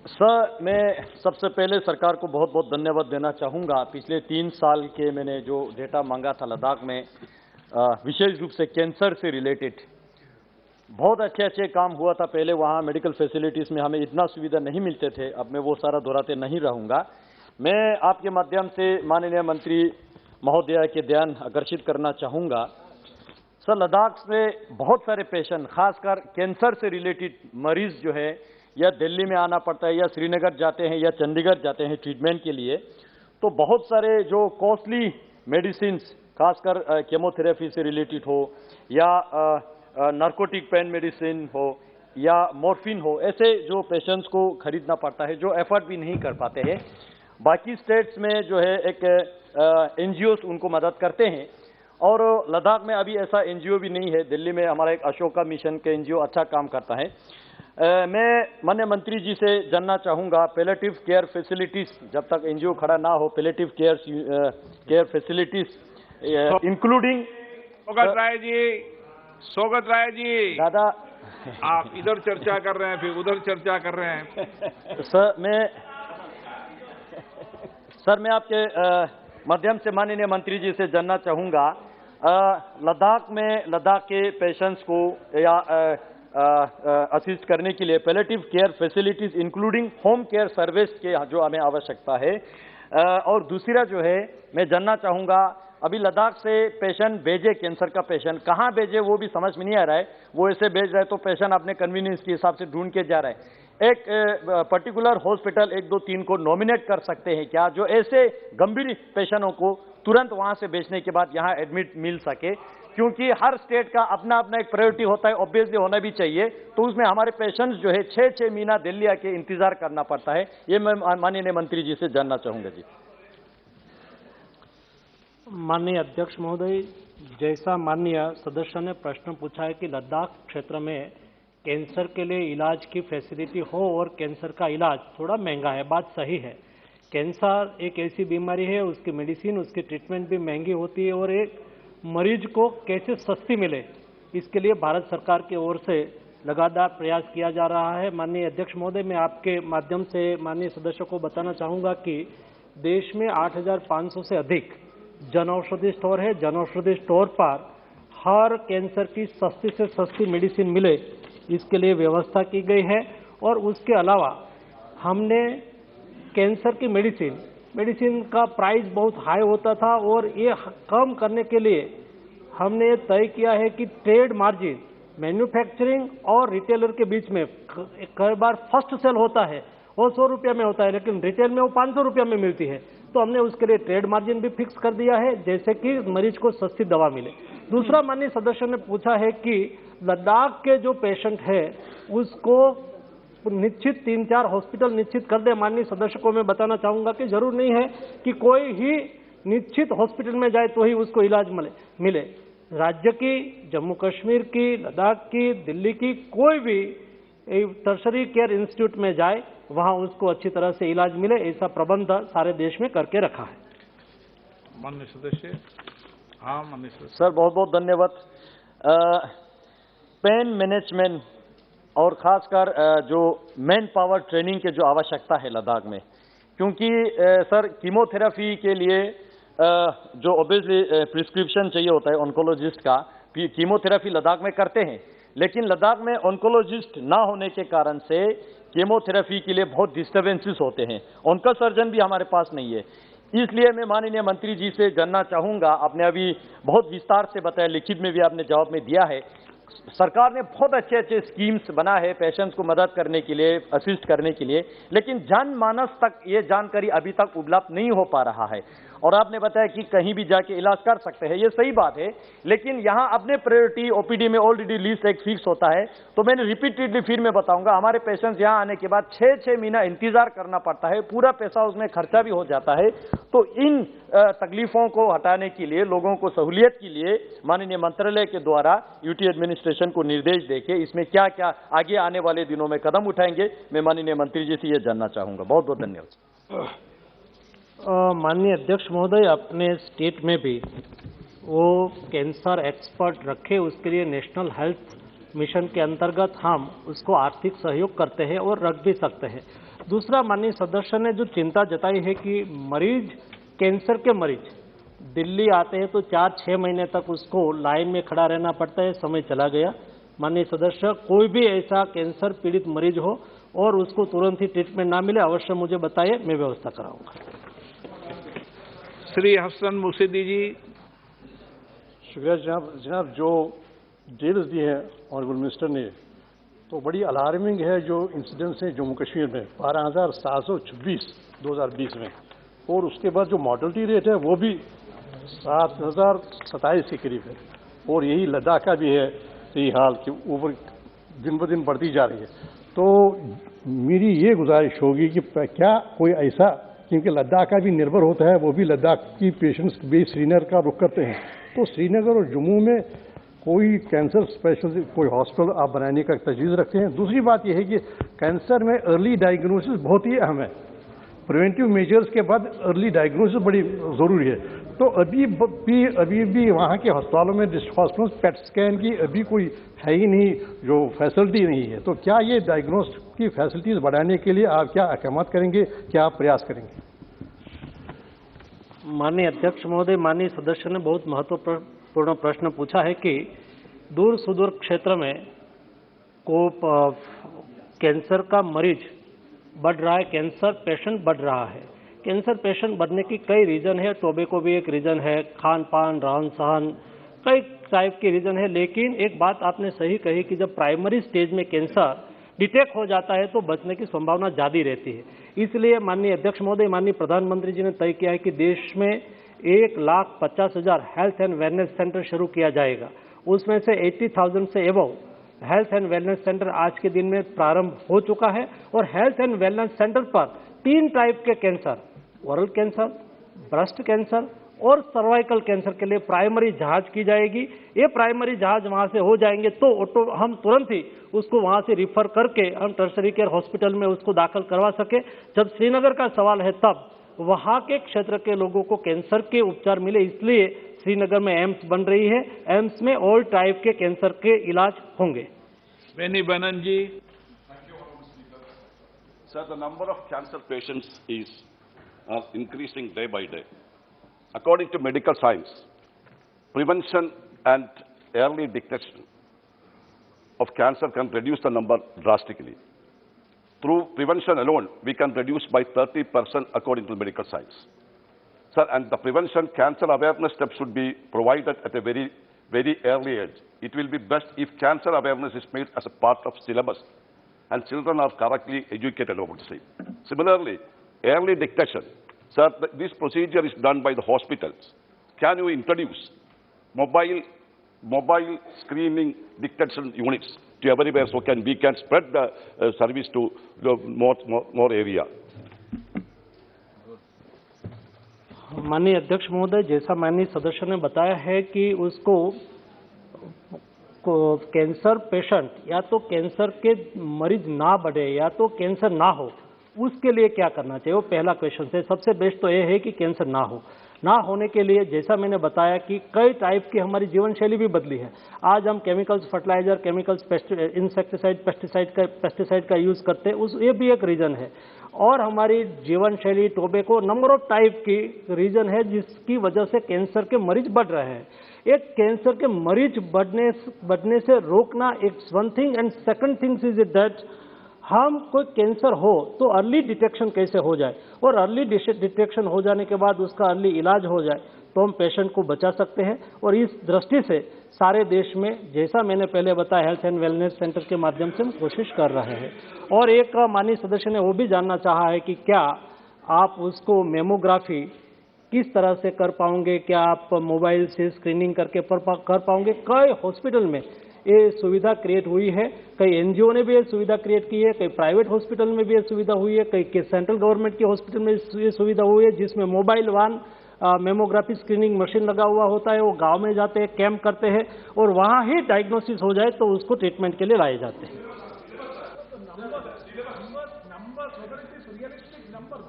सर, मैं सबसे पहले सरकार को बहुत बहुत धन्यवाद देना चाहूँगा। पिछले 3 साल के मैंने जो डेटा मांगा था लद्दाख में, विशेष रूप से कैंसर से रिलेटेड बहुत अच्छे काम हुआ था। पहले वहाँ मेडिकल फैसिलिटीज़ में हमें इतना सुविधा नहीं मिलते थे, अब मैं वो सारा दोहराते नहीं रहूँगा। मैं आपके माध्यम से माननीय मंत्री महोदया के ध्यान आकर्षित करना चाहूँगा। सर, लद्दाख से बहुत सारे पेशेंट, खासकर कैंसर से रिलेटेड मरीज जो है, या दिल्ली में आना पड़ता है, या श्रीनगर जाते हैं, या चंडीगढ़ जाते हैं ट्रीटमेंट के लिए, तो बहुत सारे जो कॉस्टली मेडिसिन्स, खासकर केमोथेरेपी से रिलेटेड हो, या नार्कोटिक पेन मेडिसिन हो, या मॉर्फिन हो, ऐसे जो पेशेंट्स को खरीदना पड़ता है, जो एफर्ट भी नहीं कर पाते हैं। बाकी स्टेट्स में जो है एक NGOs उनको मदद करते हैं, और लद्दाख में अभी ऐसा NGO भी नहीं है। दिल्ली में हमारा एक अशोका मिशन के NGO अच्छा काम करता है। मैं माननीय मंत्री जी से जानना चाहूँगा, पैलेटिव केयर फैसिलिटीज़ जब तक NGO खड़ा ना हो, palliative care facilities including Sougat Rai ji दादा, आप इधर चर्चा कर रहे हैं फिर उधर चर्चा कर रहे हैं। सर मैं आपके माध्यम से माननीय मंत्री जी से जानना चाहूँगा, लद्दाख के पेशेंट्स को या असिस्ट करने के लिए palliative care facilities including home care service के जो हमें आवश्यकता है, और दूसरा जो है मैं जानना चाहूँगा, अभी लद्दाख से पेशेंट भेजे, कैंसर का पेशेंट कहाँ भेजे वो भी समझ में नहीं आ रहा है। वो ऐसे भेज रहे तो पेशेंट अपने कन्वीनियंस के हिसाब से ढूंढ के जा रहे हैं। एक पर्टिकुलर हॉस्पिटल 1, 2, 3 को नॉमिनेट कर सकते हैं क्या, जो ऐसे गंभीर पेशेंटों को तुरंत वहां से भेजने के बाद यहाँ एडमिट मिल सके, क्योंकि हर स्टेट का अपना अपना एक प्रायोरिटी होता है, ऑब्वियसली होना भी चाहिए। तो उसमें हमारे पेशेंट्स जो है 6-6 महीना दिल्ली आके इंतजार करना पड़ता है। ये मैं माननीय मंत्री जी से जानना चाहूंगा। जी माननीय अध्यक्ष महोदय, जैसा माननीय सदस्य ने प्रश्न पूछा है कि लद्दाख क्षेत्र में कैंसर के लिए इलाज की फैसिलिटी हो और कैंसर का इलाज थोड़ा महंगा है, बात सही है। कैंसर एक ऐसी बीमारी है, उसकी मेडिसिन, उसकी ट्रीटमेंट भी महंगी होती है, और एक मरीज को कैसे सस्ती मिले, इसके लिए भारत सरकार की ओर से लगातार प्रयास किया जा रहा है। माननीय अध्यक्ष महोदय, मैं आपके माध्यम से माननीय सदस्यों को बताना चाहूँगा कि देश में 8,500 से अधिक जन औषधि स्टोर है। जन औषधि स्टोर पर हर कैंसर की सस्ती से सस्ती मेडिसिन मिले, इसके लिए व्यवस्था की गई है। और उसके अलावा हमने कैंसर की मेडिसिन का प्राइस बहुत हाई होता था, और ये कम करने के लिए हमने ये तय किया है कि ट्रेड मार्जिन मैन्युफैक्चरिंग और रिटेलर के बीच में कई बार फर्स्ट सेल होता है वो 100 रुपये में होता है, लेकिन रिटेल में वो 500 रुपये में मिलती है। तो हमने उसके लिए ट्रेड मार्जिन भी फिक्स कर दिया है, जैसे कि मरीज को सस्ती दवा मिले। दूसरा, माननीय सदस्य ने पूछा है कि लद्दाख के जो पेशेंट है उसको निश्चित 3-4 हॉस्पिटल निश्चित कर दे। माननीय सदस्य को मैं बताना चाहूँगा कि जरूर नहीं है कि कोई ही निश्चित हॉस्पिटल में जाए तो ही उसको इलाज मिले। राज्य की, जम्मू कश्मीर की, लद्दाख की, दिल्ली की कोई भी टर्शरी केयर इंस्टीट्यूट में जाए, वहाँ उसको अच्छी तरह से इलाज मिले, ऐसा प्रबंध सारे देश में करके रखा है। माननीय सदस्य। हाँ माननीय सदस्य। सर बहुत बहुत धन्यवाद। पेन मैनेजमेंट और खासकर जो मैन पावर ट्रेनिंग के जो आवश्यकता है लद्दाख में, क्योंकि सर कीमोथेरेपी के लिए जो ऑब्वियसली प्रिस्क्रिप्शन चाहिए होता है ऑन्कोलॉजिस्ट का, कीमोथेरेपी लद्दाख में करते हैं, लेकिन लद्दाख में ऑन्कोलॉजिस्ट ना होने के कारण से कीमोथेरेपी के लिए बहुत डिस्टर्बेंसेस होते हैं। ऑन्को सर्जन भी हमारे पास नहीं है। इसलिए मैं माननीय मंत्री जी से जानना चाहूँगा, आपने अभी बहुत विस्तार से बताया, लिखित में भी आपने जवाब में दिया है, सरकार ने बहुत अच्छे अच्छे स्कीम्स बना है पेशेंट्स को मदद करने के लिए, असिस्ट करने के लिए, लेकिन जनमानस तक ये जानकारी अभी तक उपलब्ध नहीं हो पा रहा है। और आपने बताया कि कहीं भी जाके इलाज कर सकते हैं, ये सही बात है, लेकिन यहाँ अपने प्रायोरिटी ओपीडी में ऑलरेडी लिस्ट एक फिक्स होता है। तो मैंने रिपीटेडली फिर मैं बताऊंगा, हमारे पेशेंट्स यहाँ आने के बाद 6-6 महीना इंतजार करना पड़ता है, पूरा पैसा उसमें खर्चा भी हो जाता है। तो इन तकलीफों को हटाने के लिए, लोगों को सहूलियत के लिए माननीय मंत्रालय के द्वारा यूटी एडमिनिस्ट्रेशन को निर्देश देके इसमें क्या क्या आगे आने वाले दिनों में कदम उठाएंगे, मैं माननीय मंत्री जी से ये जानना चाहूंगा। बहुत बहुत धन्यवाद। माननीय अध्यक्ष महोदय, अपने स्टेट में भी वो कैंसर एक्सपर्ट रखे, उसके लिए नेशनल हेल्थ मिशन के अंतर्गत हम उसको आर्थिक सहयोग करते हैं और रख भी सकते हैं। दूसरा, माननीय सदस्य ने जो चिंता जताई है कि मरीज, कैंसर के मरीज दिल्ली आते हैं तो 4-6 महीने तक उसको लाइन में खड़ा रहना पड़ता है, समय चला गया। माननीय सदस्य, कोई भी ऐसा कैंसर पीड़ित मरीज हो और उसको तुरंत ही ट्रीटमेंट ना मिले, अवश्य मुझे बताइए, मैं व्यवस्था कराऊंगा। श्री हसन मुर्शिदी जी। शुक्रिया जनाब, जो डिटेल्स दी है ऑनरेबल मिनिस्टर ने, तो बड़ी अलार्मिंग है जो इंसिडेंट्स हैं जम्मू कश्मीर में, 12,726 2020 में, और उसके बाद जो मॉर्टलिटी रेट है वो भी 7,027 के करीब है, और यही लद्दाख का भी है यही हाल कि ऊपर दिन ब दिन बढ़ती जा रही है। तो मेरी ये गुजारिश होगी कि क्या कोई ऐसा क्योंकि लद्दाख का भी निर्भर होता है, वो भी लद्दाख की पेशेंट्स भी श्रीनगर का रुख करते हैं। तो श्रीनगर और जम्मू में कोई कैंसर स्पेशल कोई हॉस्पिटल आप बनाने का तजवीज़ रखते हैं? दूसरी बात यह है कि कैंसर में अर्ली डायग्नोसिस बहुत ही अहम है। प्रिवेंटिव मेजर्स के बाद अर्ली डायग्नोसिस बड़ी ज़रूरी है। तो अभी भी वहाँ के अस्पतालों में हॉस्पिटल पेट स्कैन की अभी कोई है ही नहीं, जो फैसिलिटी नहीं है। तो क्या ये डायग्नोस्ट की फैसिलिटीज़ बढ़ाने के लिए आप क्या अहकाम करेंगे, क्या आप प्रयास करेंगे? माननीय अध्यक्ष महोदय, माननीय सदस्य ने बहुत महत्वपूर्ण प्रश्न पूछा है कि दूर सुदूर क्षेत्र में कैंसर का मरीज बढ़ रहा है, कैंसर पेशेंट बढ़ रहा है। कैंसर पेशेंट बढ़ने की कई रीज़न है, टोबैको भी एक रीज़न है, खान पान, रहन सहन, कई टाइप के रीज़न है। लेकिन एक बात आपने सही कही कि जब प्राइमरी स्टेज में कैंसर डिटेक्ट हो जाता है तो बचने की संभावना ज़्यादा रहती है। इसलिए माननीय अध्यक्ष महोदय, माननीय प्रधानमंत्री जी ने तय किया है कि देश में 1,50,000 हेल्थ एंड वेलनेस सेंटर शुरू किया जाएगा। उसमें से 80,000 से above health and wellness centre आज के दिन में प्रारंभ हो चुका है। और हेल्थ एंड वेलनेस सेंटर पर 3 टाइप के cancer, oral cancer, breast cancer और सर्वाइकल कैंसर के लिए प्राइमरी जांच की जाएगी। ये प्राइमरी जांच वहां से हो जाएंगे तो हम तुरंत ही उसको वहां से रिफर करके हम टर्शरी केयर हॉस्पिटल में उसको दाखिल करवा सके। जब श्रीनगर का सवाल है तब वहां के क्षेत्र के लोगों को कैंसर के उपचार मिले, इसलिए श्रीनगर में एम्स बन रही है। एम्स में ऑल टाइप के कैंसर के इलाज होंगे। Beni Banerjee. Sir, the number of cancer patients is increasing day by day. According to medical science, prevention and early detection of cancer can reduce the number drastically. Through prevention alone, we can reduce by 30% according to medical science. Sir, and the prevention cancer awareness steps should be provided at a very, very early age. It will be best if cancer awareness is made as a part of syllabus and children are correctly educated about the same. Similarly, early detection. Sir, this procedure is done by the hospitals. Can you introduce mobile screening detection units to everywhere so we can spread the service to the more area? माननीय अध्यक्ष महोदय, जैसा माननीय सदस्य ने बताया है कि उसको कैंसर पेशेंट या तो कैंसर के मरीज ना बढ़े या तो कैंसर ना हो, उसके लिए क्या करना चाहिए, वो पहला क्वेश्चन है। सबसे बेस्ट तो ये है कि कैंसर ना होने के लिए जैसा मैंने बताया कि कई टाइप की हमारी जीवन शैली भी बदली है। आज हम chemicals, fertiliser, chemicals, insecticide, pesticide का यूज़ करते हैं, ये भी एक रीज़न है। और हमारी जीवन शैली, टोबैको, नंबर ऑफ टाइप की रीज़न है जिसकी वजह से कैंसर के मरीज बढ़ रहे हैं। एक कैंसर के मरीज बढ़ने से रोकना एक one thing, and second things is that हम कोई कैंसर हो तो अर्ली डिटेक्शन कैसे हो जाए, और अर्ली डिटेक्शन हो जाने के बाद उसका अर्ली इलाज हो जाए तो हम पेशेंट को बचा सकते हैं। और इस दृष्टि से सारे देश में, जैसा मैंने पहले बताया, हेल्थ एंड वेलनेस सेंटर के माध्यम से हम कोशिश कर रहे हैं। और एक माननीय सदस्य ने वो भी जानना चाहा है कि क्या आप उसको मेमोग्राफी किस तरह से कर पाओगे, क्या आप मोबाइल से स्क्रीनिंग करके कर पाओगे। कई हॉस्पिटल में ये सुविधा क्रिएट हुई है, कई एनजीओ ने भी ये सुविधा क्रिएट की है, कई प्राइवेट हॉस्पिटल में भी ये सुविधा हुई है, कई सेंट्रल गवर्नमेंट के हॉस्पिटल में ये सुविधा हुई है, जिसमें मोबाइल वान मेमोग्राफी स्क्रीनिंग मशीन लगा हुआ होता है। वो गांव में जाते हैं, कैंप करते हैं और वहाँ ही डायग्नोसिस हो जाए तो उसको ट्रीटमेंट के लिए लाए जाते हैं।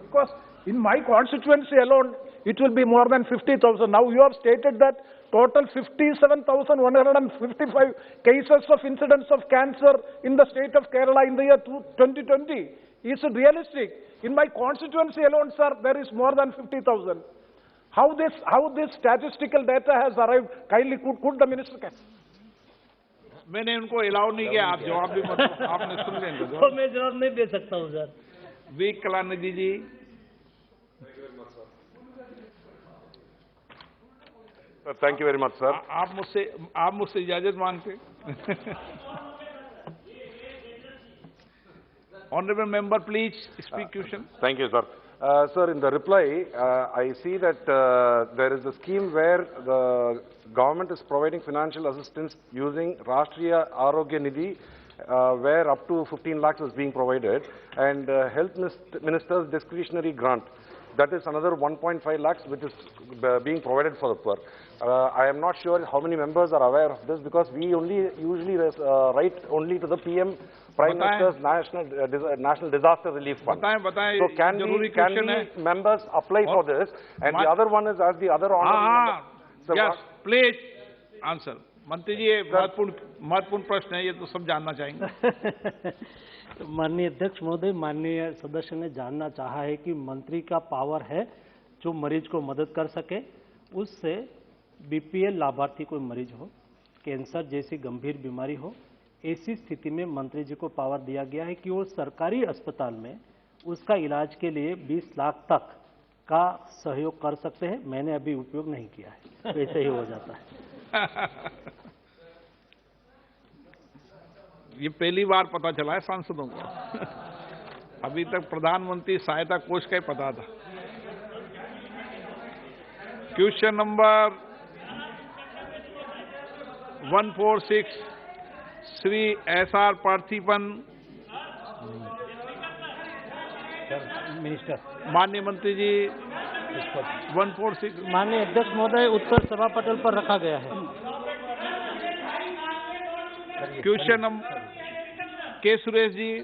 Because in my constituency alone, it will be more than 50,000. Now you have stated that total 57,155 cases of incidence of cancer in the state of Kerala in the year 2020. Is it realistic? In my constituency alone, sir, there is more than 50,000. How this statistical data has arrived? Kindly could the minister? मैंने उनको अलाउ नहीं किया, आप जवाब भी मत, आपने सुन लेंगे तो मैं जवाब नहीं दे सकता हूँ sir. V Kalanidhi ji. Thank you very much sir. आप मुझसे इजाजत मांगते। Honorable member, please speak question. Thank you, sir. Sir, in the reply, I see that there is a scheme where the government is providing financial assistance using Rashtriya Arogya Nidhi, where up to 15 lakhs is being provided, and Health Minister's discretionary grant. that is another 1.5 lakhs which is being provided for the poor. I am not sure how many members are aware of this, because we usually write only to the PM, Prime Minister's National Disaster Relief Fund. So can we members apply for this? And the other one is, as the other honorable member. Yes, please answer. मंत्री जी, ये महत्वपूर्ण प्रश्न है, ये तो सब जानना चाहेंगे। माननीय अध्यक्ष महोदय, माननीय सदस्य ने जानना चाहा है कि मंत्री का पावर है जो मरीज को मदद कर सके, उससे बीपीएल लाभार्थी कोई मरीज हो, कैंसर जैसी गंभीर बीमारी हो, ऐसी स्थिति में मंत्री जी को पावर दिया गया है कि वो सरकारी अस्पताल में उसका इलाज के लिए 20 लाख तक का सहयोग कर सकते हैं। मैंने अभी उपयोग नहीं किया है, वैसे ही हो जाता है। ये पहली बार पता चला है सांसदों को। अभी तक प्रधानमंत्री सहायता कोष का ही पता था। Question number 146 Shri SR Parthipan, minister. माननीय मंत्री जी, 146। माननीय अध्यक्ष महोदय, उत्तर सभा पटल पर रखा गया है। क्वेश्चन नंबर के सुरेश जी,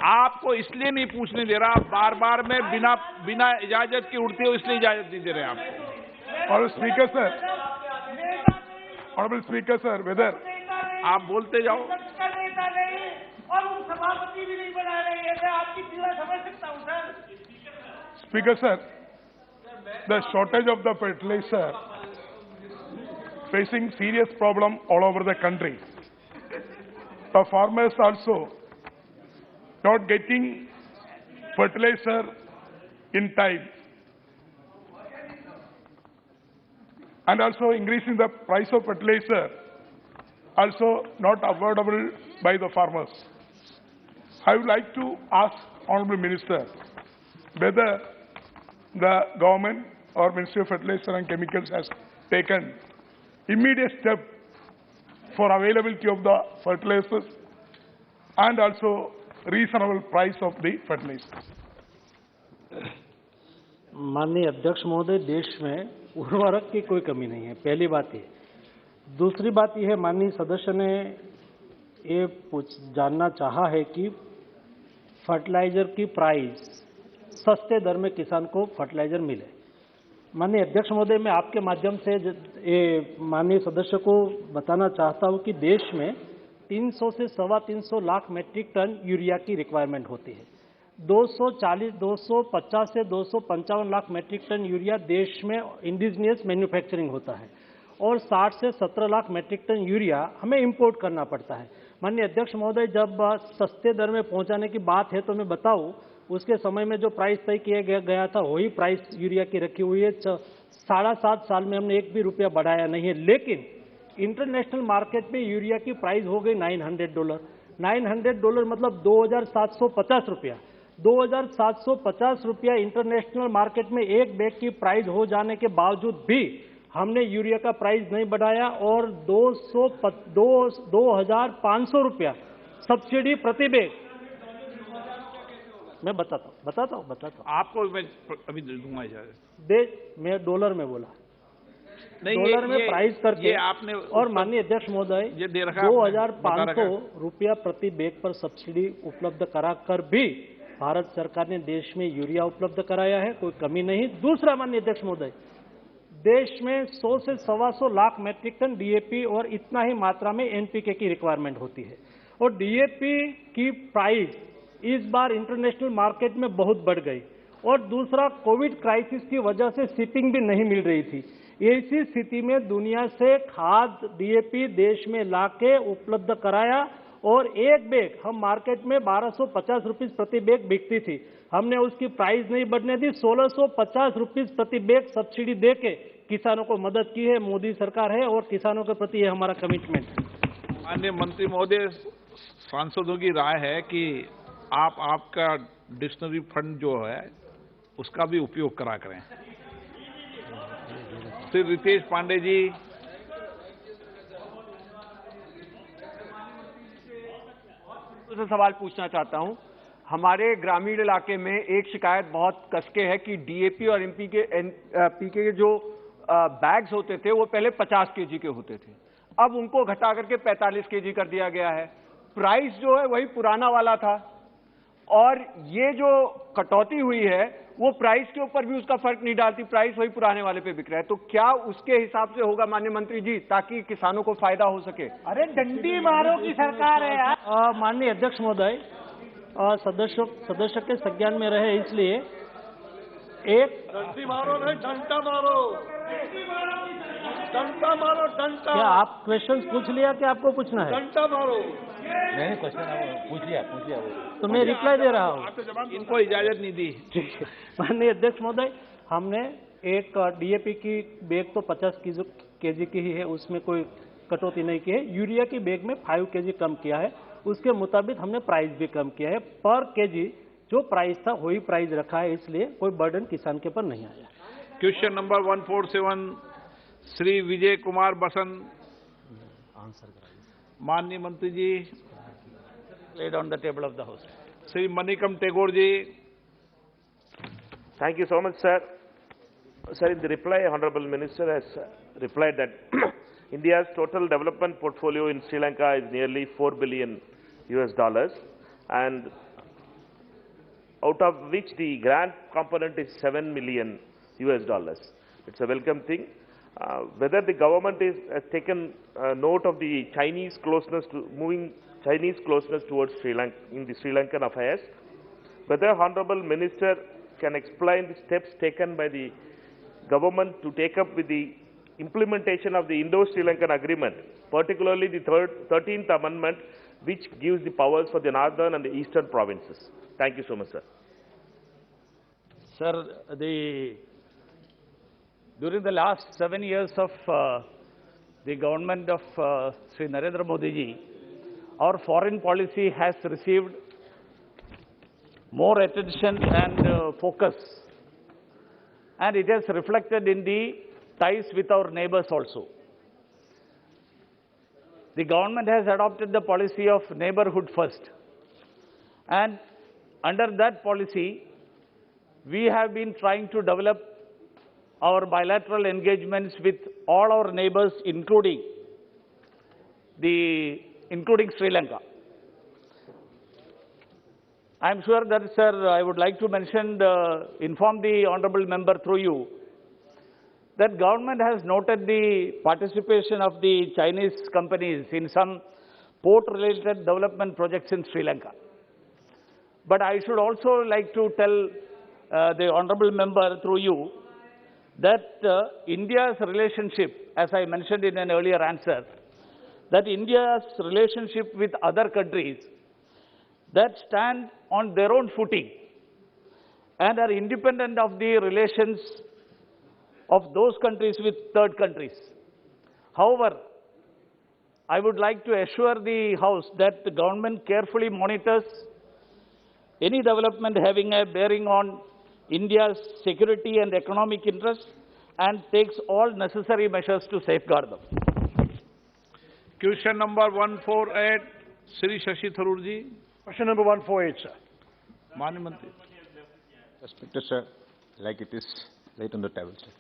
आपको इसलिए नहीं पूछने दे रहा, बार बार में बिना इजाजत की उड़ती हो, इसलिए इजाजत नहीं दे रहे आपको। और speaker sir, honourable speaker sir, whether आप बोलते जाओ। और उन सभापति भी नहीं बना रहे हैं, मैं आपकी पीड़ा समझ सकता हूं sir. Speaker sir, the shortage of the fertilizer facing serious problem all over the country. The farmers also not getting fertilizer in time, and also increasing the price of fertilizer also not affordable by the farmers. I would like to ask Honorable Minister whether the government or Ministry of Fertilizer and Chemicals has taken immediate step for availability of the fertilizers and also reasonable price of the fertilizers. माननीय अध्यक्ष महोदय, देश में उर्वरक की कोई कमी नहीं है, पहली बात ये। दूसरी बात यह है, माननीय सदस्य ने ये जानना चाहा है कि फर्टिलाइजर की प्राइस, सस्ते दर में किसान को फर्टिलाइजर मिले। माननीय अध्यक्ष महोदय, मैं आपके माध्यम से माननीय सदस्य को बताना चाहता हूं कि देश में 300 से 325 लाख मैट्रिक टन यूरिया की रिक्वायरमेंट होती है। 250 से 255 लाख मैट्रिक टन यूरिया देश में इंडिजिनियस मैन्युफैक्चरिंग होता है और 60 से 17 लाख मैट्रिक टन यूरिया हमें इंपोर्ट करना पड़ता है। माननीय अध्यक्ष महोदय, जब सस्ते दर में पहुंचाने की बात है तो मैं बताऊं, उसके समय में जो प्राइस तय किया गया था वही प्राइस यूरिया की रखी हुई है। 7.5 साल में हमने एक भी रुपया बढ़ाया नहीं है, लेकिन इंटरनेशनल मार्केट में यूरिया की प्राइस हो गई $900। $900 मतलब 2,750 रुपया। 2,750 रुपया इंटरनेशनल मार्केट में एक बैग की प्राइस हो जाने के बावजूद भी हमने यूरिया का प्राइस नहीं बढ़ाया और 2,500 रुपया सब्सिडी प्रति बैग। मैं बताता हूँ। आपको मैं अभी दूंगा इजाजत। मैं डॉलर में बोला, नहीं, डॉलर में प्राइस करके ये आपने। और माननीय अध्यक्ष महोदय, 2,500 रुपया प्रति बैग पर सब्सिडी उपलब्ध कराकर भी भारत सरकार ने देश में यूरिया उपलब्ध कराया है, कोई कमी नहीं। दूसरा, माननीय अध्यक्ष महोदय, देश में 100 से 125 लाख मैट्रिक टन डीएपी और इतना ही मात्रा में एनपीके की रिक्वायरमेंट होती है और डीएपी की प्राइस इस बार इंटरनेशनल मार्केट में बहुत बढ़ गई और दूसरा, कोविड क्राइसिस की वजह से शिपिंग भी नहीं मिल रही थी। ऐसी स्थिति में दुनिया से खाद डीएपी देश में लाके उपलब्ध कराया और एक बैग हम मार्केट में 1250 रुपीज प्रति बैग बिकती थी, हमने उसकी प्राइस नहीं बढ़ने दी। 1650 रुपीज प्रति बैग सब्सिडी देके किसानों को मदद की है मोदी सरकार है और किसानों के प्रति ये हमारा कमिटमेंट है। माननीय मंत्री महोदय, सांसदों की राय है कि आपका डिक्शनरी फंड जो है उसका भी उपयोग करा करें। श्री रितेश पांडे जी। से सवाल पूछना चाहता हूं। हमारे ग्रामीण इलाके में एक शिकायत बहुत कसके है कि डीएपी और पीके के जो बैग्स होते थे वो पहले 50 केजी के होते थे, अब उनको घटा करके 45 केजी कर दिया गया है। प्राइस जो है वही पुराना वाला था और ये जो कटौती हुई है वो प्राइस के ऊपर भी उसका फर्क नहीं डालती, प्राइस वही पुराने वाले पे बिक रहा है। तो क्या उसके हिसाब से होगा माननीय मंत्री जी, ताकि किसानों को फायदा हो सके? अरे डंडी मारो की सरकार है यार। माननीय अध्यक्ष महोदय, सदस्य के संज्ञान में रहे, इसलिए एक डंडी मारो नहीं, डंडा मारो, डंडा मारो, डंडा। क्या आप क्वेश्चन पूछ लिया कि आपको पूछना है? डंडा मारो। नहीं, क्वेश्चन पूछ लिया तो मैं रिप्लाई दे रहा हूँ। इनको इजाजत नहीं दी। माननीय अध्यक्ष महोदय, हमने एक डीएपी की बैग तो 50 केजी की ही है, उसमें कोई कटौती नहीं की है। यूरिया की बैग में 5 केजी कम किया है, उसके मुताबिक हमने प्राइस भी कम किया है। पर केजी जो प्राइस था वही प्राइस रखा है, इसलिए कोई बर्डन किसान के ऊपर नहीं आया। क्वेश्चन नंबर 147 श्री विजय कुमार बसन। माननीय मंत्री जी, laid on the table of the House. Shri Manickam Tagore ji. Thank you so much, sir. Sir, in the reply, Honorable Minister has replied that India's total development portfolio in Sri Lanka is nearly $4 billion, and out of which the grant component is $7 million. It's a welcome thing. Whether the government has taken note of the Chinese closeness to moving Chinese closeness towards Sri Lanka in the Sri Lankan affairs, whether Honorable Minister can explain the steps taken by the government to take up with the implementation of the Indo-Sri Lankan agreement, particularly the 13th Amendment, which gives the powers for the northern and the eastern provinces. Thank you so much, sir. Sir, during the last 7 years of the government of Sri Narendra Modi ji, our foreign policy has received more attention and focus, and it has reflected in the ties with our neighbors also. The government has adopted the policy of neighborhood first, and under that policy, we have been trying to develop our bilateral engagements with all our neighbors, including Sri Lanka. I am sure that, sir, I would like to inform the honorable member through you that government has noted the participation of the Chinese companies in some port-related development projects in Sri Lanka. But I should also like to tell the honorable member through you that India's relationship, as I mentioned in an earlier answer, that India's relationship with other countries that stand on their own footing and are independent of the relations of those countries with third countries. However, I would like to assure the House that the government carefully monitors any development having a bearing on India's security and economic interests and takes all necessary measures to safeguard them. Question number 148, Shri Shashi Tharoor ji. Question number 148, sir. Manya Mantri. Respected sir, like it is laid on the table, sir.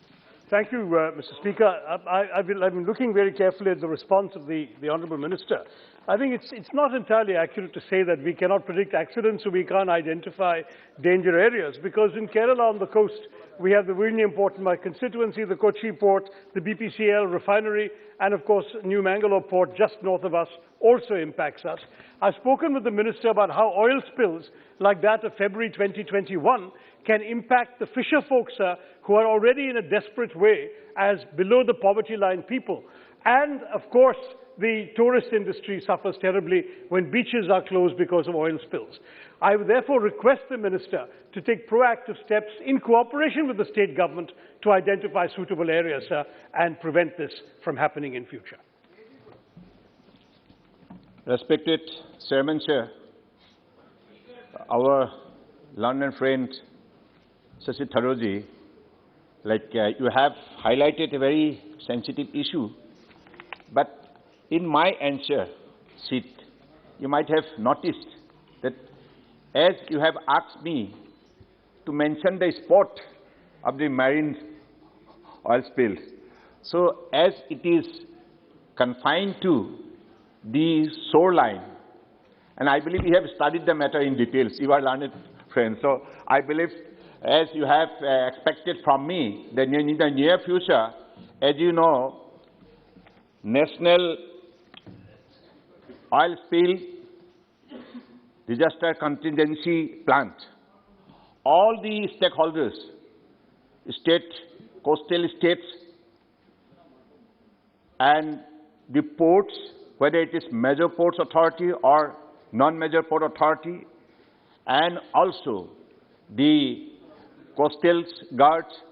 Thank you, Mr. Speaker. I've been looking very carefully at the response of the Honourable Minister. I think it's not entirely accurate to say that we cannot predict accidents or we can't identify danger areas, because in Kerala on the coast, we have the really important my constituency, the Kochi port, the BPCL refinery, and of course, New Mangalore port just north of us also impacts us. I've spoken with the Minister about how oil spills like that of February 2021 can impact the fisher folks who are already in a desperate way as below the poverty line people. And of course, the tourist industry suffers terribly when beaches are closed because of oil spills. I would therefore request the Minister to take proactive steps in cooperation with the state government to identify suitable areas and prevent this from happening in future. Respected Chairman, sir, our learned friend Shashi Tharoor ji, you have highlighted a very sensitive issue, but in my answer sheet, you might have noticed that as you have asked me to mention the spot of the marine oil spill, so as it is confined to the shoreline, and I believe you have studied the matter in details, you are learned friends, so I believe as you have expected from me, that in the near future, as you know, National Oil Spill Disaster Contingency Plant, all the stakeholders, state, coastal states, and the ports, whether it is major ports authority or non-major port authority, and also the coastal guards,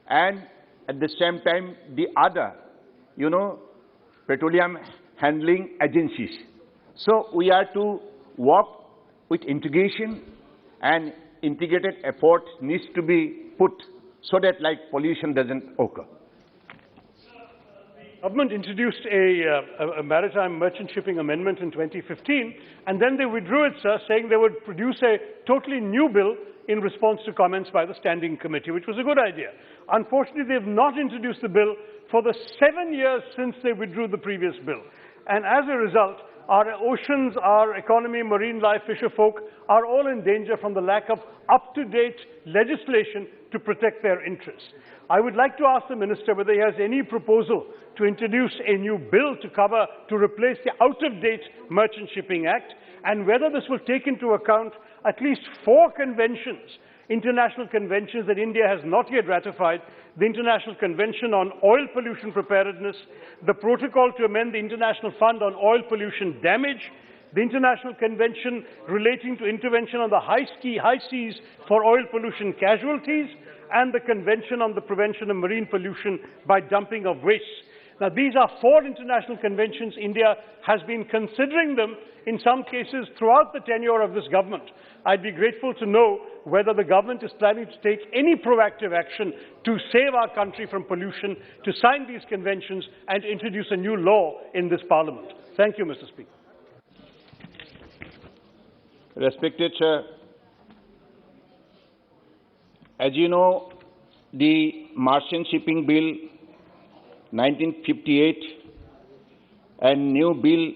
and at the same time the other, petroleum handling agencies. So we are to work with integration, and integrated effort needs to be put so that pollution doesn't occur. Government introduced a maritime merchant shipping amendment in 2015, and then they withdrew it, sir, saying they would produce a totally new bill in response to comments by the Standing Committee, which was a good idea. Unfortunately, they have not introduced the bill for the 7 years since they withdrew the previous bill. And as a result, our oceans, our economy, marine life, fisher folk are all in danger from the lack of up-to-date legislation to protect their interests. I would like to ask the Minister whether he has any proposal to introduce a new bill to replace the out-of-date Merchant Shipping Act, and whether this will take into account at least 4 conventions, international conventions that India has not yet ratified: the International Convention on Oil Pollution Preparedness, the Protocol to amend the International Fund on Oil Pollution Damage, the International Convention relating to intervention on the high seas for oil pollution casualties, and the Convention on the Prevention of Marine Pollution by Dumping of Waste. Now, these are 4 international conventions. India has been considering them in some cases throughout the tenure of this government. I'd be grateful to know whether the government is planning to take any proactive action to save our country from pollution, to sign these conventions and introduce a new law in this Parliament. Thank you, Mr. Speaker. Respected Chair, as you know, the Merchant Shipping Bill 1958 and new bill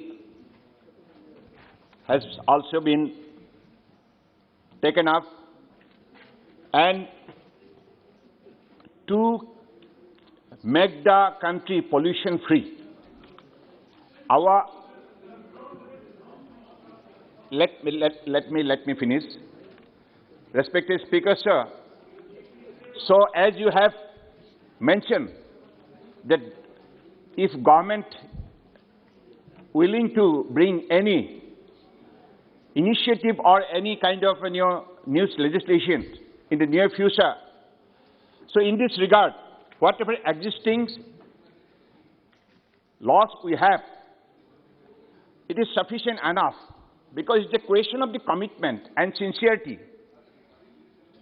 has also been taken up, and to make the country pollution free. Let me finish. Respected Speaker, sir. So as you have mentioned that if government willing to bring any initiative or any kind of new legislation in the near future, so in this regard, whatever existing laws we have, it is sufficient enough, because it's a question of the commitment and sincerity.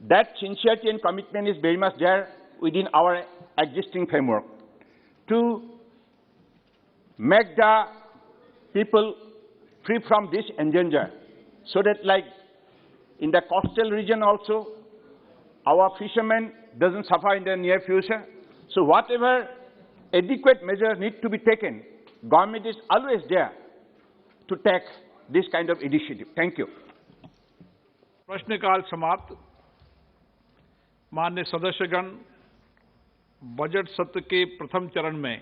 That sincerity and commitment is very much there within our existing framework to make the people free from this danger, so that in the coastal region also, our fishermen doesn't suffer in the near future. So whatever adequate measures need to be taken, government is always there to take this kind of initiative. Thank you. प्रश्नकाल समाप्त। माननीय सदस्यगण, बजट सत्र के प्रथम चरण में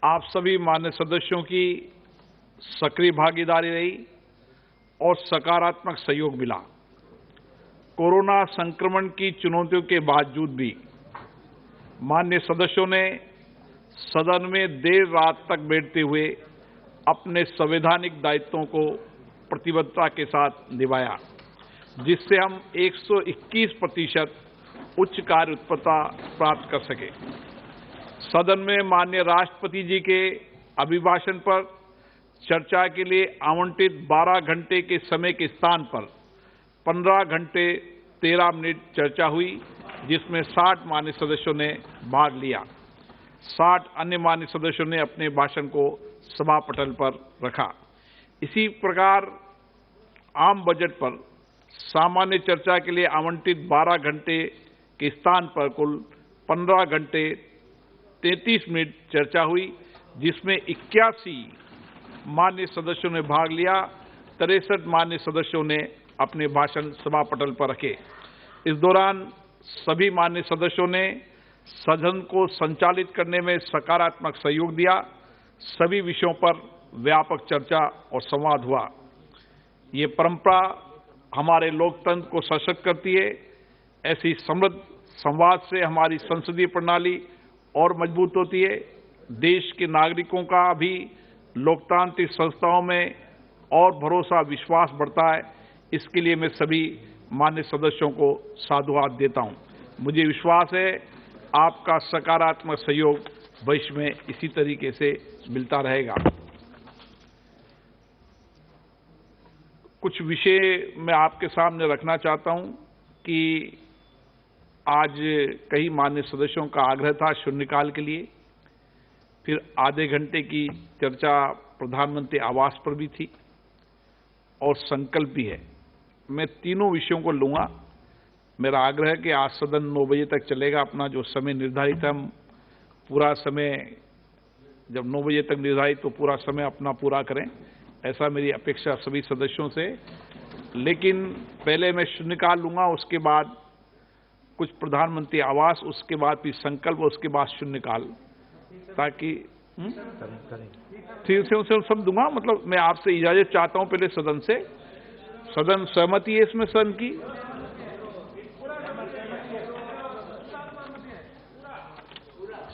आप सभी माननीय सदस्यों की सक्रिय भागीदारी रही और सकारात्मक सहयोग मिला। कोरोना संक्रमण की चुनौतियों के बावजूद भी माननीय सदस्यों ने सदन में देर रात तक बैठते हुए अपने संवैधानिक दायित्वों को प्रतिबद्धता के साथ निभाया, जिससे हम 121% उच्च कार्य उत्पादकता प्राप्त कर सके। सदन में माननीय राष्ट्रपति जी के अभिभाषण पर चर्चा के लिए आवंटित 12 घंटे के समय के स्थान पर 15 घंटे 13 मिनट चर्चा हुई, जिसमें 60 माननीय सदस्यों ने भाग लिया। 60 अन्य माननीय सदस्यों ने अपने भाषण को सभा पटल पर रखा। इसी प्रकार आम बजट पर सामान्य चर्चा के लिए आवंटित 12 घंटे के स्थान पर कुल 15 घंटे 33 मिनट चर्चा हुई, जिसमें 81 मान्य सदस्यों ने भाग लिया। 63 मान्य सदस्यों ने अपने भाषण सभा पटल पर रखे। इस दौरान सभी मान्य सदस्यों ने सदन को संचालित करने में सकारात्मक सहयोग दिया। सभी विषयों पर व्यापक चर्चा और संवाद हुआ। ये परंपरा हमारे लोकतंत्र को सशक्त करती है। ऐसी समृद्ध संवाद से हमारी संसदीय प्रणाली और मजबूत होती है। देश के नागरिकों का भी लोकतांत्रिक संस्थाओं में और भरोसा विश्वास बढ़ता है। इसके लिए मैं सभी मान्य सदस्यों को साधुवाद देता हूं। मुझे विश्वास है आपका सकारात्मक सहयोग भविष्य में इसी तरीके से मिलता रहेगा। कुछ विषय मैं आपके सामने रखना चाहता हूं कि आज कई मान्य सदस्यों का आग्रह था शून्यकाल के लिए, फिर आधे घंटे की चर्चा प्रधानमंत्री आवास पर भी थी और संकल्प भी है। मैं तीनों विषयों को लूंगा। मेरा आग्रह है कि आज सदन 9 बजे तक चलेगा। अपना जो समय निर्धारित है, हम पूरा समय, जब 9 बजे तक निर्धारित तो पूरा समय अपना पूरा करें, ऐसा मेरी अपेक्षा सभी सदस्यों से। लेकिन पहले मैं शून्यकाल लूंगा, उसके बाद कुछ प्रधानमंत्री आवास, उसके बाद फिर संकल्प, उसके बाद शून्यकाल, ताकि ठीक से सब दूंगा। मतलब मैं आपसे इजाजत चाहता हूं पहले सदन से। सदन सहमति है इसमें? सदन की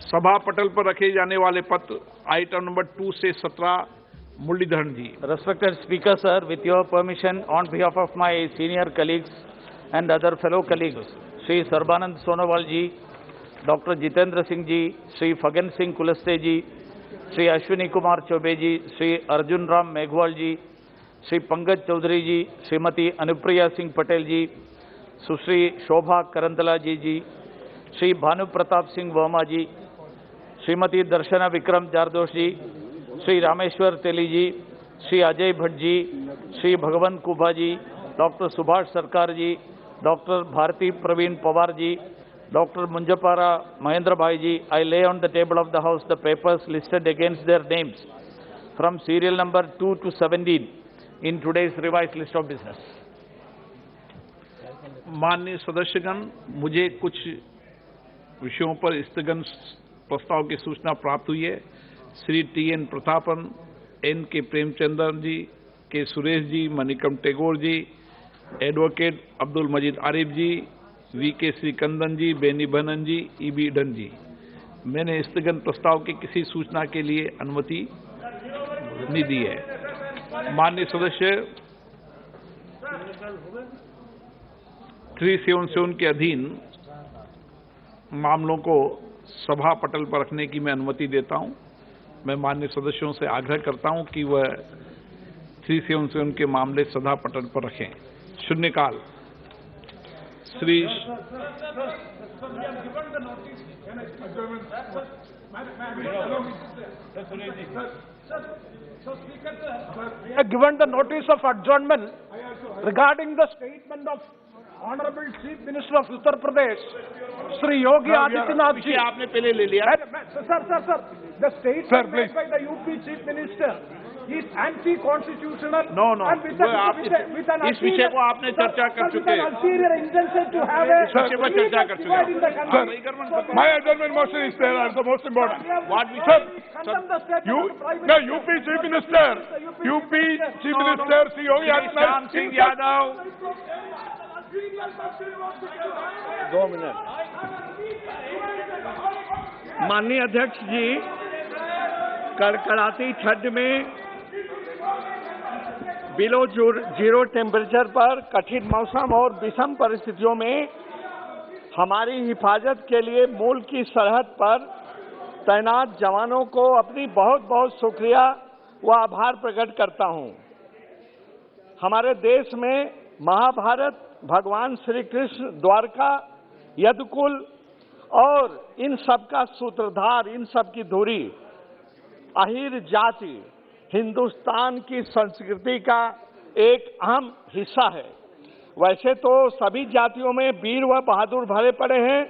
सभा पटल पर रखे जाने वाले पत्र आइटम नंबर 2 से 17, मुरलीधरन जी। Respected Speaker, sir, with your permission, on behalf of my senior colleagues and other fellow colleagues, Shri Sarbanand Sonowal ji, Dr. Jitendra Singh ji, Shri Fagan Singh Kulaste ji, Shri Ashwini Kumar Chobe ji, Shri Arjun Ram Meghwal ji, Shri Pankaj Chaudhary ji, Srimati Anupriya Singh Patel ji, Sushri Shobha Karandala ji, Shri Bhanu Pratap Singh Verma ji, Shrimati Darshana Vikram Jardosh ji, Shri Rameshwar Teli ji, Shri Ajay Bhatt ji, Shri Bhagwant Khuba ji, doctor Subhash Sarkar ji, doctor Bharati Pravin Pawar ji, doctor Munjpara Mahendra Bhai ji, I lay on the table of the House the papers listed against their names from serial number 2 to 17 in today's revised list of business. माननीय सदस्यगण, मुझे कुछ विषयों पर स्थगन प्रस्ताव की सूचना प्राप्त हुई है। श्री टी.एन. प्रतापन, N.K. प्रेमचंद्रन जी, के सुरेश जी, मणिकम टैगोर जी, एडवोकेट अब्दुल मजीद आरिफ जी, V.K. श्रीकंदन जी, बेनी बनन जी, E.B. डन जी। मैंने स्थगन प्रस्ताव की किसी सूचना के लिए अनुमति नहीं दी है। माननीय सदस्य 377 के अधीन मामलों को सभा पटल पर रखने की मैं अनुमति देता हूं। मैं माननीय सदस्यों से आग्रह करता हूं कि वह 377 के मामले सभा पटल पर रखें। शून्यकाल Shri given the notice of adjournment regarding the statement of Honorable Chief Minister of Uttar Pradesh, Shri Yogi Adityanath ji. आपने पहले ले लिया। Sir, the statement made by the UP Chief Minister is anti-constitutional. No. And with an इस विषय को आपने चर्चा कर चुके हैं। ulterior intention to have a विषय पर चर्चा कर चुके divide in the country. My adjournment motion is there as the most important. What we UP Chief Minister, Chief Minister Shri Yogi Adityanath Singh Yadav, 2 minute. माननीय अध्यक्ष जी, कड़कड़ाती ठंड में बिलो जीरो टेम्परेचर पर कठिन मौसम और विषम परिस्थितियों में हमारी हिफाजत के लिए मुल्क की सरहद पर तैनात जवानों को अपनी बहुत बहुत शुक्रिया व आभार प्रकट करता हूं। हमारे देश में महाभारत, भगवान श्री कृष्ण, द्वारका, यदुकुल और इन सब का सूत्रधार, इन सब की धुरी अहीर जाति हिंदुस्तान की संस्कृति का एक अहम हिस्सा है। वैसे तो सभी जातियों में वीर व बहादुर भरे पड़े हैं,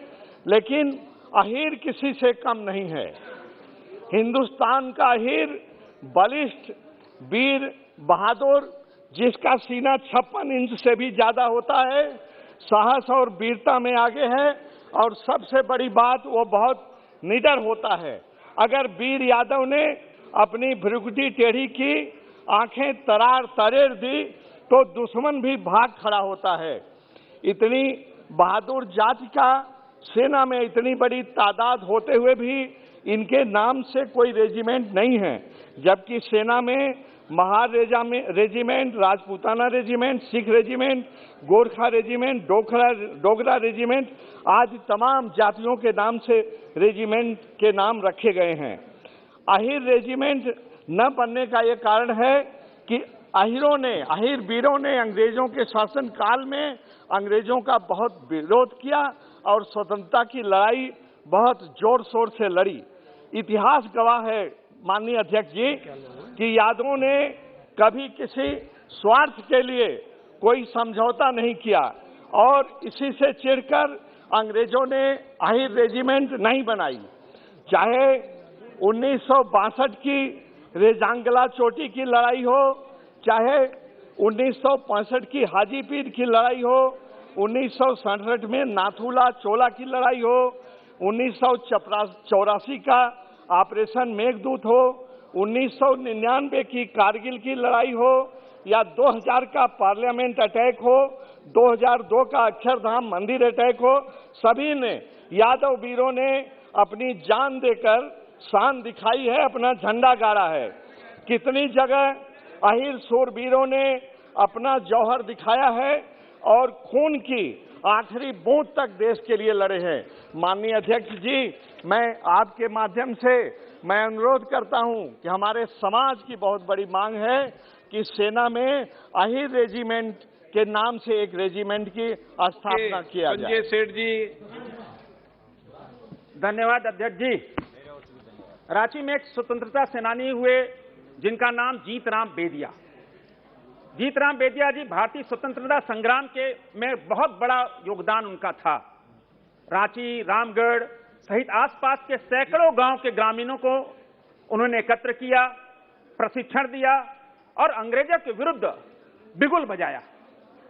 लेकिन अहीर किसी से कम नहीं है। हिंदुस्तान का अहीर बलिष्ठ, वीर, बहादुर, जिसका सीना 56 इंच से भी ज्यादा होता है, साहस और वीरता में आगे है, और सबसे बड़ी बात वो बहुत निडर होता है। अगर वीर यादव ने अपनी भ्रुकुटी टेढ़ी की, आंखें तरेर दी, तो दुश्मन भी भाग खड़ा होता है। इतनी बहादुर जाति का सेना में इतनी बड़ी तादाद होते हुए भी इनके नाम से कोई रेजिमेंट नहीं है, जबकि सेना में Mahar regiment, Rajputana regiment, Sikh regiment, Gorkha regiment, Dogra regiment आदि तमाम जातियों के नाम से रेजिमेंट के नाम रखे गए हैं। अहीर रेजिमेंट न बनने का ये कारण है कि अहीर वीरों ने अंग्रेजों के शासन काल में अंग्रेजों का बहुत विरोध किया और स्वतंत्रता की लड़ाई बहुत जोर शोर से लड़ी। इतिहास गवाह है माननीय अध्यक्ष जी कि यादवों ने कभी किसी स्वार्थ के लिए कोई समझौता नहीं किया, और इसी से चिढ़कर अंग्रेजों ने अहीर रेजिमेंट नहीं बनाई। चाहे 1962 की रेजांगला चोटी की लड़ाई हो, चाहे 1965 की हाजीपीर की लड़ाई हो, 1967 में नाथुला चोला की लड़ाई हो, 1984 का ऑपरेशन मेघदूत हो, 1999 की कारगिल की लड़ाई हो, या 2000 का पार्लियामेंट अटैक हो, 2002 का अक्षरधाम मंदिर अटैक हो, सभी ने यादव वीरों ने अपनी जान देकर शान दिखाई है, अपना झंडा गाड़ा है। कितनी जगह अहीर शूरवीरों ने अपना जौहर दिखाया है और खून की आखिरी बूंद तक देश के लिए लड़े हैं। माननीय अध्यक्ष जी, मैं आपके माध्यम से मैं अनुरोध करता हूं कि हमारे समाज की बहुत बड़ी मांग है कि सेना में अहीर रेजिमेंट के नाम से एक रेजिमेंट की स्थापना किया जाए। संजय सेठ जी। धन्यवाद अध्यक्ष जी। रांची में एक स्वतंत्रता सेनानी हुए जिनका नाम जीतराम बेदिया। जीतराम बेदिया जी भारतीय स्वतंत्रता संग्राम के में बहुत बड़ा योगदान उनका था। रांची, रामगढ़ सहित आसपास के सैकड़ों गांव के ग्रामीणों को उन्होंने एकत्र किया, प्रशिक्षण दिया और अंग्रेजों के विरुद्ध बिगुल बजाया।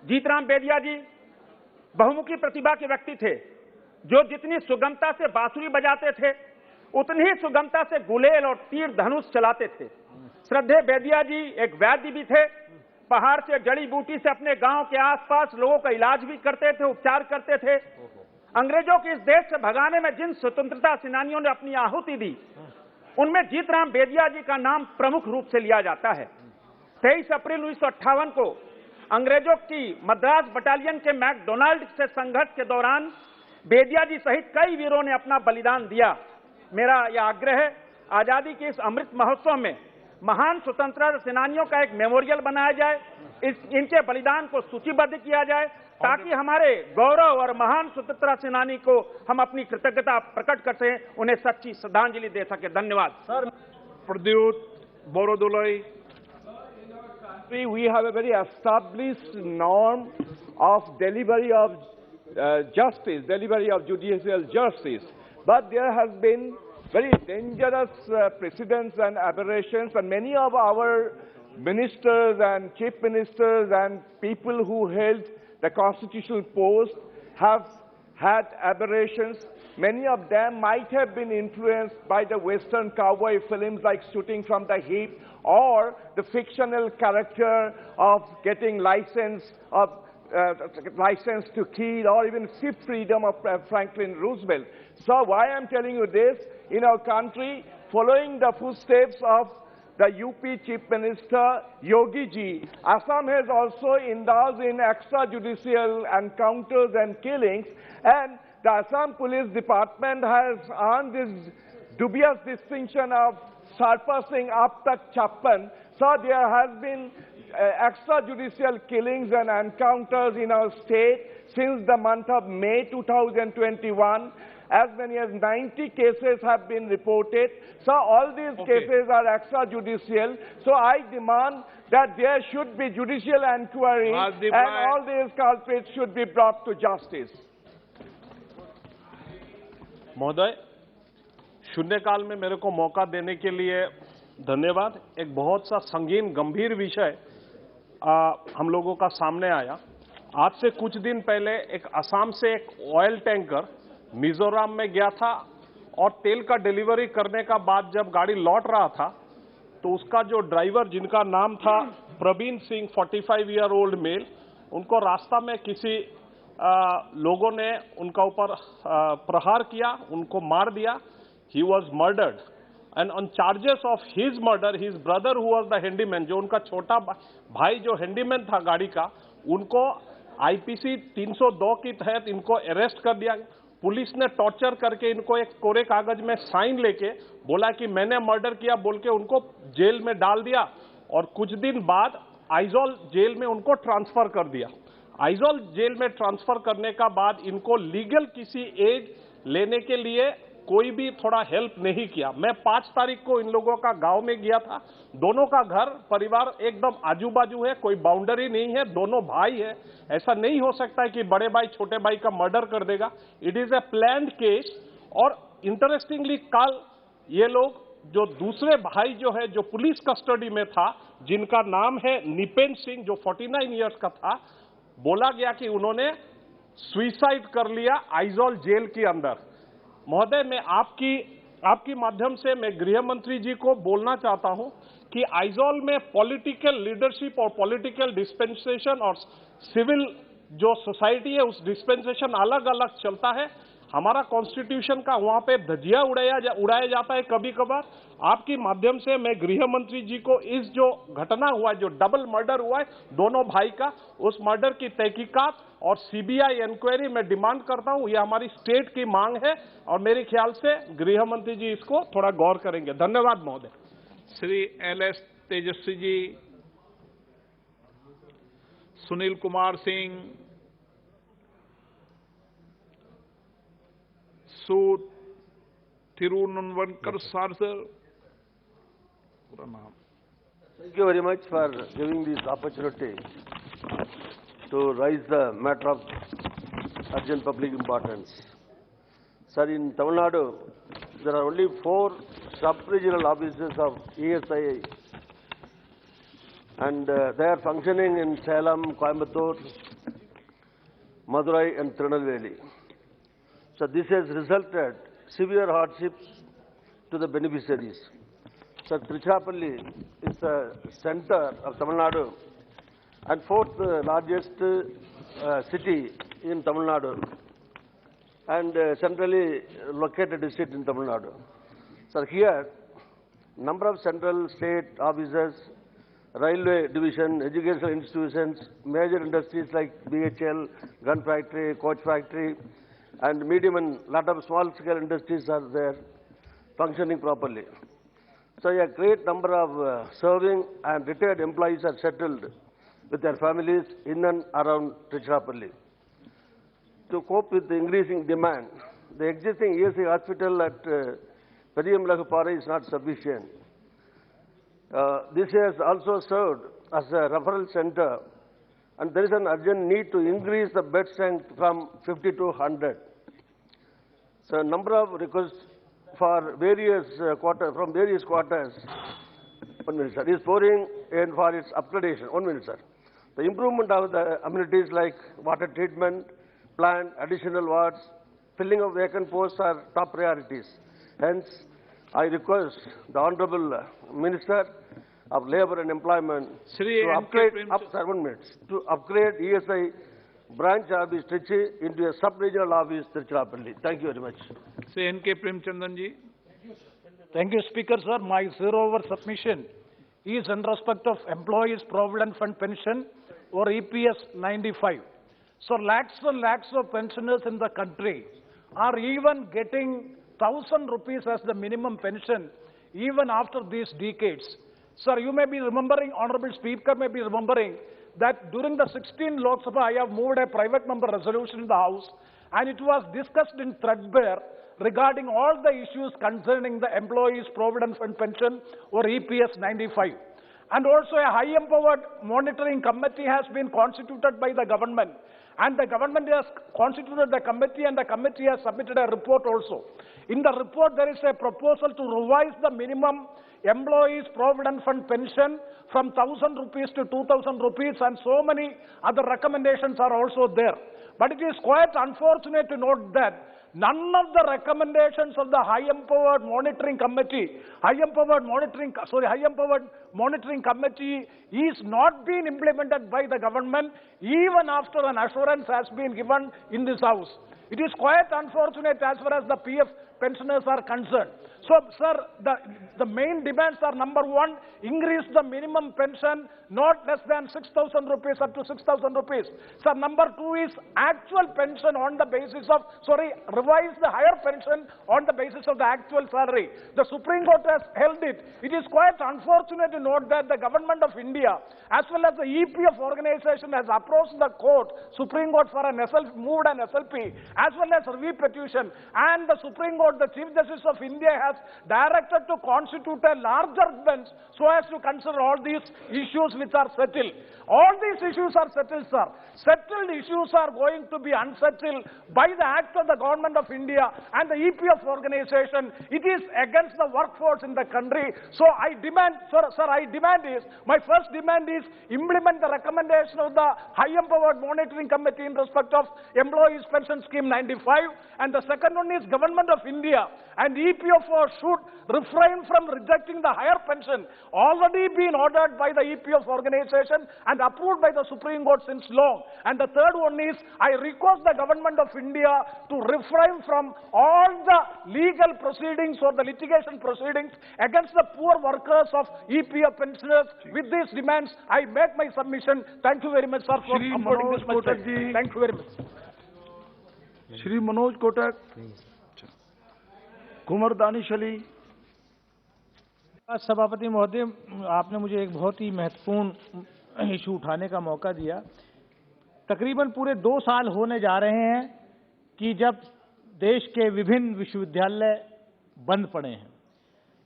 जीतराम बेदिया जी बहुमुखी प्रतिभा के व्यक्ति थे, जो जितनी सुगमता से बांसुरी बजाते थे, उतनी ही सुगमता से गुलेल और तीर धनुष चलाते थे। श्रद्धेय बेदिया जी एक वैद्य भी थे। पहाड़ से जड़ी बूटी से अपने गांव के आसपास लोगों का इलाज भी करते थे, उपचार करते थे। अंग्रेजों को इस देश से भगाने में जिन स्वतंत्रता सेनानियों ने अपनी आहुति दी, उनमें जीतराम बेदिया जी का नाम प्रमुख रूप से लिया जाता है। 23 अप्रैल 1958 को अंग्रेजों की मद्रास बटालियन के मैकडोनाल्ड से संघर्ष के दौरान बेदिया जी सहित कई वीरों ने अपना बलिदान दिया। मेरा यह आग्रह है, आजादी के इस अमृत महोत्सव में महान स्वतंत्रता सेनानियों का एक मेमोरियल बनाया जाए, इनके बलिदान को सूचीबद्ध किया जाए, ताकि हमारे गौरव और महान स्वतंत्रता सेनानी को हम अपनी कृतज्ञता प्रकट कर सकें, उन्हें सच्ची श्रद्धांजलि दे सके। धन्यवाद। Sir Pradyut Bordoloi. We have a very established norm of delivery of justice, delivery of judicial justice, but there has been very dangerous precedents and aberrations, and many of our ministers and chief ministers and people who held the constitutional post have had aberrations. Many of them might have been influenced by the Western cowboy films like Shooting from the Hip, or the fictional character of getting license to kill, or even fifth freedom of Franklin Roosevelt. So why I'm telling you this, in our country, following the footsteps of the UP Chief Minister Yogi Ji, Assam has also indulged in extrajudicial encounters and killings, and the Assam Police Department has earned this dubious distinction of surpassing up tak Chappan. So there has been extrajudicial killings and encounters in our state since the month of May 2021. As many as 90 cases have been reported. So all these cases are extrajudicial. So I demand that there should be judicial inquiry Rajdeep and Rai. all these culprits should be brought to justice. महोदय, शून्यकाल में मेरे को मौका देने के लिए धन्यवाद। एक बहुत सा संगीन गंभीर विषय हम लोगों का सामने आया। आज से कुछ दिन पहले एक असम से एक ऑयल टैंकर मिजोरम में गया था और तेल का डिलीवरी करने का बाद जब गाड़ी लौट रहा था तो उसका जो ड्राइवर, जिनका नाम था Praveen Singh, 45 year old male, उनको रास्ता में किसी लोगों ने उनका ऊपर प्रहार किया, उनको मार दिया। He was murdered and on charges of his murder his brother who was the handyman, जो उनका छोटा भाई जो हैंडीमैन था गाड़ी का, उनको आईपीसी 302 के तहत इनको अरेस्ट कर दिया। पुलिस ने टॉर्चर करके इनको एक कोरे कागज में साइन लेके बोला कि मैंने मर्डर किया बोल के उनको जेल में डाल दिया और कुछ दिन बाद आइजॉल जेल में उनको ट्रांसफर कर दिया। आइजॉल जेल में ट्रांसफर करने का बाद इनको लीगल किसी एज लेने के लिए कोई भी थोड़ा हेल्प नहीं किया। मैं 5 तारीख को इन लोगों का गांव में गया था। दोनों का घर परिवार एकदम आजू बाजू है, कोई बाउंड्री नहीं है, दोनों भाई है। ऐसा नहीं हो सकता है कि बड़े भाई छोटे भाई का मर्डर कर देगा। It is a planned case. और इंटरेस्टिंगली कल ये लोग जो दूसरे भाई जो है जो पुलिस कस्टडी में था, जिनका नाम है निपेन सिंह, जो 49 ईयर्स का था, बोला गया कि उन्होंने सुइसाइड कर लिया आइजॉल जेल के अंदर। महोदय, मैं आपकी माध्यम से मैं गृह मंत्री जी को बोलना चाहता हूं कि आइजॉल में पॉलिटिकल लीडरशिप और पॉलिटिकल डिस्पेंसेशन और सिविल जो सोसाइटी है उस डिस्पेंसेशन अलग अलग चलता है। हमारा कॉन्स्टिट्यूशन का वहां पे धजिया उड़ाया जाता है कभी कभार। आपकी माध्यम से मैं गृह मंत्री जी को इस जो घटना हुआ है, जो डबल मर्डर हुआ है दोनों भाई का, उस मर्डर की तहकीकात और सीबीआई इंक्वायरी में डिमांड करता हूं। यह हमारी स्टेट की मांग है और मेरे ख्याल से गृह मंत्री जी इसको थोड़ा गौर करेंगे। धन्यवाद महोदय। श्री एल.एस. तेजस्वी जी, सुनील कुमार सिंह, सु थिरुवनंतपुरम सर, पूरा नाम। Thank you very much for giving this opportunity to raise the matter of urgent public importance. Sir, in Tamil Nadu, there are only 4 sub-regional offices of ESI, and they are functioning in Salem, Coimbatore, Madurai and Tirunelveli. So this has resulted severe hardships to the beneficiaries. So Tiruchirappalli is the center of Tamil Nadu and 4th largest city in Tamil Nadu and centrally located district in Tamil Nadu. So here, number of central state offices, railway division, educational institutions, major industries like BHL, gun factory, coach factory, and medium and lot of small scale industries are there functioning properly. So a great number of serving and retired employees are settled with their families in and around Tiruchirappalli. To cope with the increasing demand, the existing ESI hospital at Periyamlagupara is not sufficient. This has also served as a referral center, and there is an urgent need to increase the bed strength from 50 to 100. So, number of requests for various from various quarters. 1 minute, sir. Is pouring in for its upgradation. 1 minute, sir. The improvement of the amenities like water treatment plant, additional wards, filling of vacant posts are top priorities. Hence, I request the Honorable Minister of Labour and Employment to upgrade, sir, 1 minute, to upgrade ESI branch office Trichy into a sub-regional office Tiruchirappalli. Thank you very much. Sri N.K. Premchandan ji. Thank you, Speaker, sir. My zero-hour submission is in respect of Employees Provident Fund Pension or EPS 95. So lakhs and lakhs of pensioners in the country are even getting 1,000 rupees as the minimum pension even after these decades. Sir, you may be remembering, Honorable Speaker may be remembering, that during the 16th Loksabha, I have moved a private member resolution in the House, and it was discussed in threadbare regarding all the issues concerning the Employees Provident Fund Pension or EPS 95. And also a high-empowered monitoring committee has been constituted by the government. And the government has constituted the committee, and the committee has submitted a report also. In the report, there is a proposal to revise the minimum employees' provident fund pension from 1,000 rupees to 2,000 rupees, and so many other recommendations are also there. But it is quite unfortunate to note that none of the recommendations of the high-empowered monitoring committee, high-empowered monitoring committee is not being implemented by the government even after an assurance has been given in this house. It is quite unfortunate as far as the PF pensioners are concerned. So, sir, the main demands are: number one, increase the minimum pension not less than 6,000 rupees up to 6,000 rupees. Sir, number two is actual pension on the basis of, revise the higher pension on the basis of the actual salary. The Supreme Court has held it. It is quite unfortunate to note that the government of India, as well as the EPF organization, has approached the court, Supreme Court, for moved an SLP, as well as review petition, and the Supreme Court, the Chief Justice of India, has directed to constitute a larger bench so as to consider all these issues which are settled. All these issues are settled, sir. Settled issues are going to be unsettled by the act of the government of India and the EPF organization. It is against the workforce in the country. So I demand, my first demand is implement the recommendation of the high-empowered monitoring committee in respect of Employees Pension Scheme 95. And the second one is Government of India and EPF should refrain from rejecting the higher pension already been ordered by the EPF organization and approved by the Supreme Court since long. And the third one is, I request the government of India to refrain from all the legal proceedings or the litigation proceedings against the poor workers of EPF pensioners. With these demands, I make my submission. Thank you very much, sir, for affording this much time. Thank you very much. Shri Manoj Kotak, Kunwar Danish Ali. सभापति महोदय, आपने मुझे एक बहुत ही महत्वपूर्ण इशू उठाने का मौका दिया। तकरीबन पूरे 2 साल होने जा रहे हैं कि जब देश के विभिन्न विश्वविद्यालय बंद पड़े हैं,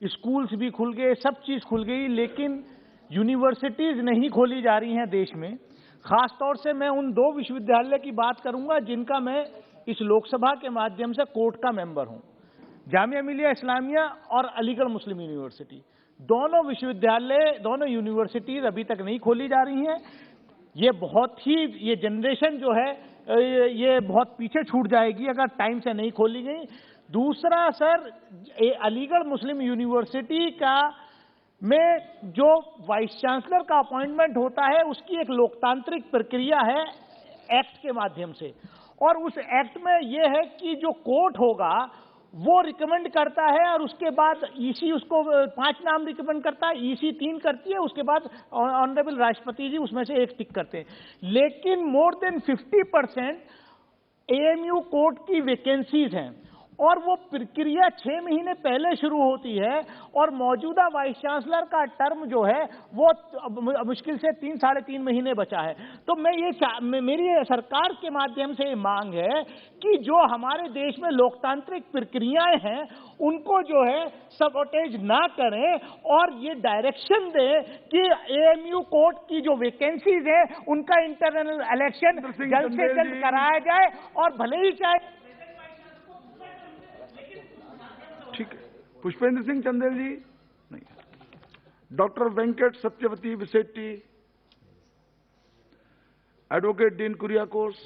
स्कूल्स भी खुल गए, सब चीज खुल गई, लेकिन यूनिवर्सिटीज नहीं खोली जा रही हैं देश में। खास तौर से मैं उन 2 विश्वविद्यालय की बात करूंगा जिनका मैं इस लोकसभा के माध्यम से कोर्ट का मेंबर हूं, जामिया मिलिया इस्लामिया और अलीगढ़ मुस्लिम यूनिवर्सिटी। दोनों विश्वविद्यालय, दोनों यूनिवर्सिटीज अभी तक नहीं खोली जा रही हैं। ये जनरेशन जो है ये बहुत पीछे छूट जाएगी अगर टाइम से नहीं खोली गई। दूसरा सर, अलीगढ़ मुस्लिम यूनिवर्सिटी का में जो वाइस चांसलर का अपॉइंटमेंट होता है उसकी एक लोकतांत्रिक प्रक्रिया है एक्ट के माध्यम से, और उस एक्ट में यह है कि जो कोर्ट होगा वो रिकमेंड करता है और उसके बाद ईसी उसको 5 नाम रिकमेंड करता है, ईसी 3 करती है, उसके बाद ऑनरेबल राष्ट्रपति जी उसमें से 1 टिक करते हैं। लेकिन मोर देन 50% एएमयू कोर्ट की वैकेंसीज हैं और वो प्रक्रिया 6 महीने पहले शुरू होती है और मौजूदा वाइस चांसलर का टर्म जो है वो मुश्किल से 3 साढ़े 3 महीने बचा है। तो मेरी सरकार के माध्यम से ये मांग है कि जो हमारे देश में लोकतांत्रिक प्रक्रियाएं हैं उनको जो है सबोटेज ना करें और ये डायरेक्शन दें कि एएमयू कोर्ट की जो वैकेंसीज हैं उनका इंटरनल इलेक्शन जल्द से जल्द कराया जाए, और भले ही चाहे। ठीक है, पुष्पेंद्र सिंह चंदेल जी नहीं, doctor Venkat Satyavathi Visetti, advocate Dean Kuriakose.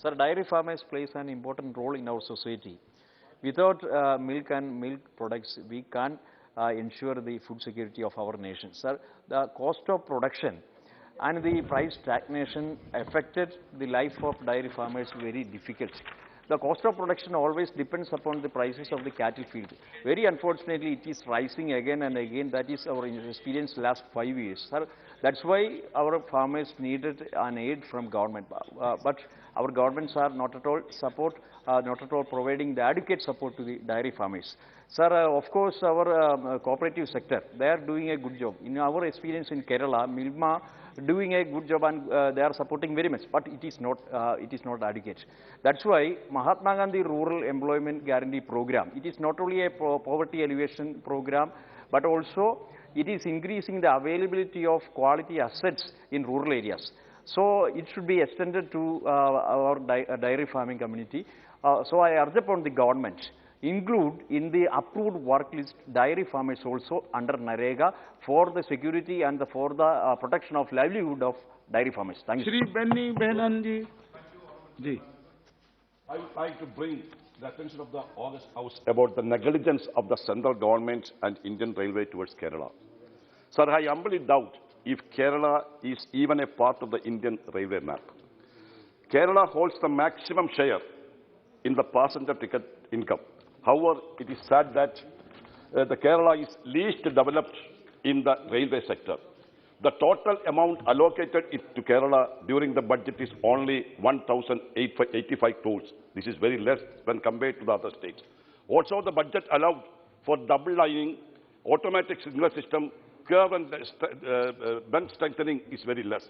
Sir, dairy farmers plays an important role in our society. Without milk and milk products, we can't ensure the food security of our nation. Sir, the cost of production and the price stagnation affected the life of dairy farmers very difficult. The cost of production always depends upon the prices of the cattle feed. Very unfortunately, it is rising again and again. That is our experience last 5 years, sir. That's why our farmers needed an aid from government. But our governments are not at all providing the adequate support to the dairy farmers. Sir, of course, our cooperative sector, they are doing a good job. In our experience in Kerala, Milma doing a good job and they are supporting very much, but it is not adequate. That's why Mahatma Gandhi Rural Employment Guarantee Program, it is not only a poverty alleviation program, but also it is increasing the availability of quality assets in rural areas. So it should be extended to our dairy farming community. So I urge upon the government, include in the approved work list dairy farmers also under NREGA for the security and for the protection of livelihood of dairy farmers. Thank you. Shri Benny Benan ji. I would like to bring the attention of the August House about the negligence of the central government and Indian Railway towards Kerala. Sir, I humbly doubt if Kerala is even a part of the Indian Railway map. Kerala holds the maximum share in the passenger ticket income. However, it is sad that the Kerala is least developed in the railway sector. The total amount allocated to Kerala during the budget is only 1,085 crores. This is very less when compared to the other states. Also, the budget allowed for double lining, automatic signal system, curve and bend strengthening is very less.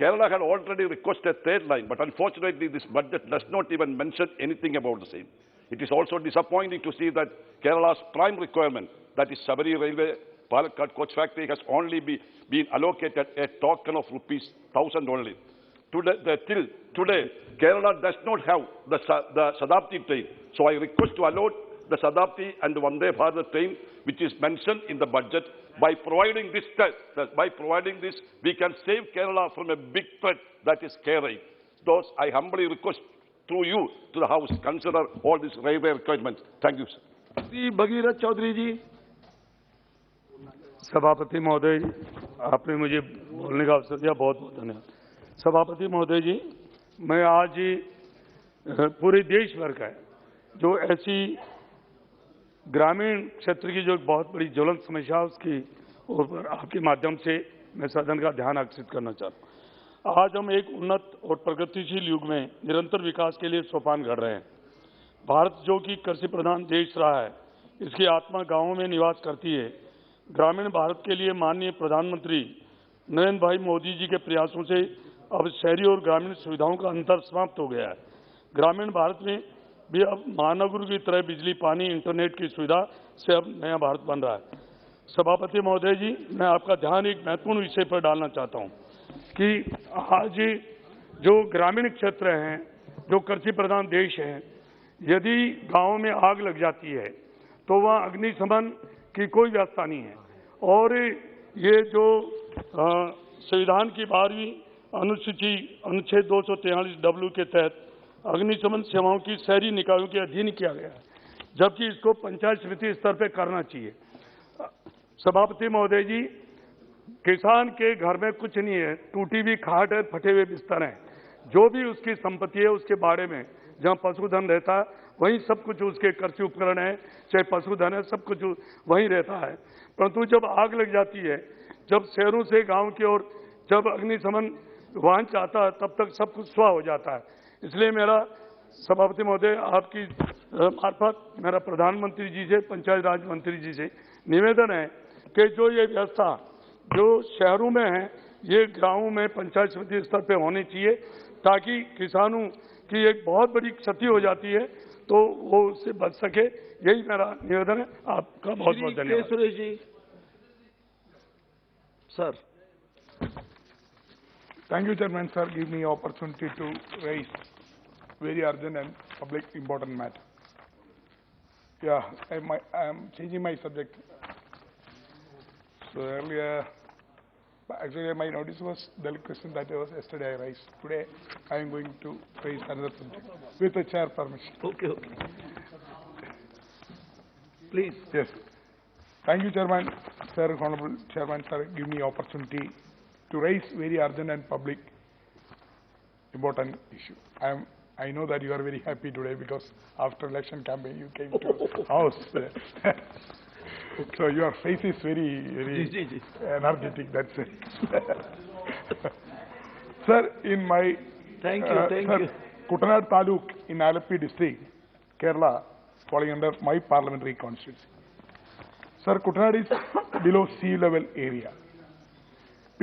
Kerala had already requested a third line, but unfortunately this budget does not even mention anything about the same. It is also disappointing to see that Kerala's prime requirement, that is Sabari Railway, Palakkad Coach Factory, has only been allocated a token of ₹1,000 only. Till today, Kerala does not have the Shatabdi train. So I request to allot the Shatabdi and the Vande Bharat train, which is mentioned in the budget. By providing this, we can save Kerala from a big threat, that is Kerala. Thus, I humbly request through you to the House, consider all these railway requirements. Thank you, sir. Shri Bhagirath Chaudhary ji. सभापति महोदय, आपने मुझे बोलने का अवसर दिया, बहुत बहुत धन्यवाद। सभापति महोदय जी, मैं आज पूरे देश भर का जो ऐसी ग्रामीण क्षेत्र की जो बहुत बड़ी ज्वलंत समस्या है उसकी ऊपर आपके माध्यम से मैं सदन का ध्यान आकर्षित करना चाहता हूँ। आज हम एक उन्नत और प्रगतिशील युग में निरंतर विकास के लिए सोपान कर रहे हैं। भारत जो कि कृषि प्रधान देश रहा है, इसकी आत्मा गांवों में निवास करती है। ग्रामीण भारत के लिए माननीय प्रधानमंत्री नरेंद्र भाई मोदी जी के प्रयासों से अब शहरी और ग्रामीण सुविधाओं का अंतर समाप्त हो गया है। ग्रामीण भारत में भी अब महानगरों की तरह बिजली, पानी, इंटरनेट की सुविधा से अब नया भारत बन रहा है। सभापति महोदय जी, मैं आपका ध्यान एक महत्वपूर्ण विषय पर डालना चाहता हूं कि आज जो ग्रामीण क्षेत्र हैं, जो कृषि प्रधान देश हैं, यदि गांव में आग लग जाती है तो वहाँ अग्निशमन की कोई व्यवस्था नहीं है। और ये जो संविधान की 12वीं अनुच्छेद 243W के तहत अग्निशमन सेवाओं की शहरी निकायों के अधीन किया गया है, जबकि इसको पंचायत समिति स्तर पर करना चाहिए। सभापति महोदय जी, किसान के घर में कुछ नहीं है, टूटी हुई खाट है, फटे हुए बिस्तर हैं, जो भी उसकी संपत्ति है उसके बारे में जहाँ पशुधन रहता है वहीं सब कुछ उसके कृषि उपकरण है, चाहे पशुधन है, सब कुछ वहीं रहता है। परंतु जब आग लग जाती है, जब शहरों से गांव की ओर जब अग्निशमन वाहन चाहता है, तब तक सब कुछ स्वाह हो जाता है। इसलिए मेरा सभापति महोदय आपकी मार्फत मेरा प्रधानमंत्री जी से, पंचायत राज मंत्री जी से निवेदन है कि जो ये व्यवस्था जो शहरों में है, ये गांवों में पंचायत समिति स्तर पे होनी चाहिए, ताकि किसानों की एक बहुत बड़ी क्षति हो जाती है तो वो उससे बच सके। यही मेरा निवेदन है। आपका बहुत बहुत धन्यवाद। Suresh ji, sir. Thank you, Chairman, sir. Give me opportunity to raise very urgent and public important matter. Yeah, I am changing my subject. So earlier, actually my notice was the question that was yesterday I raised. Today I am going to raise another subject with the chair permission. Okay. Please. Yes. Thank you, Chairman. Sir, Honorable Chairman, sir, give me opportunity to raise very urgent and public important issue. I know that you are very happy today because after election campaign you came to house. So your face is very energetic. That's it. Sir, in my thank you. Kuttanad Taluk in Alapi district, Kerala, falling under my parliamentary constituency. Sir, Kuttanad is below sea level area.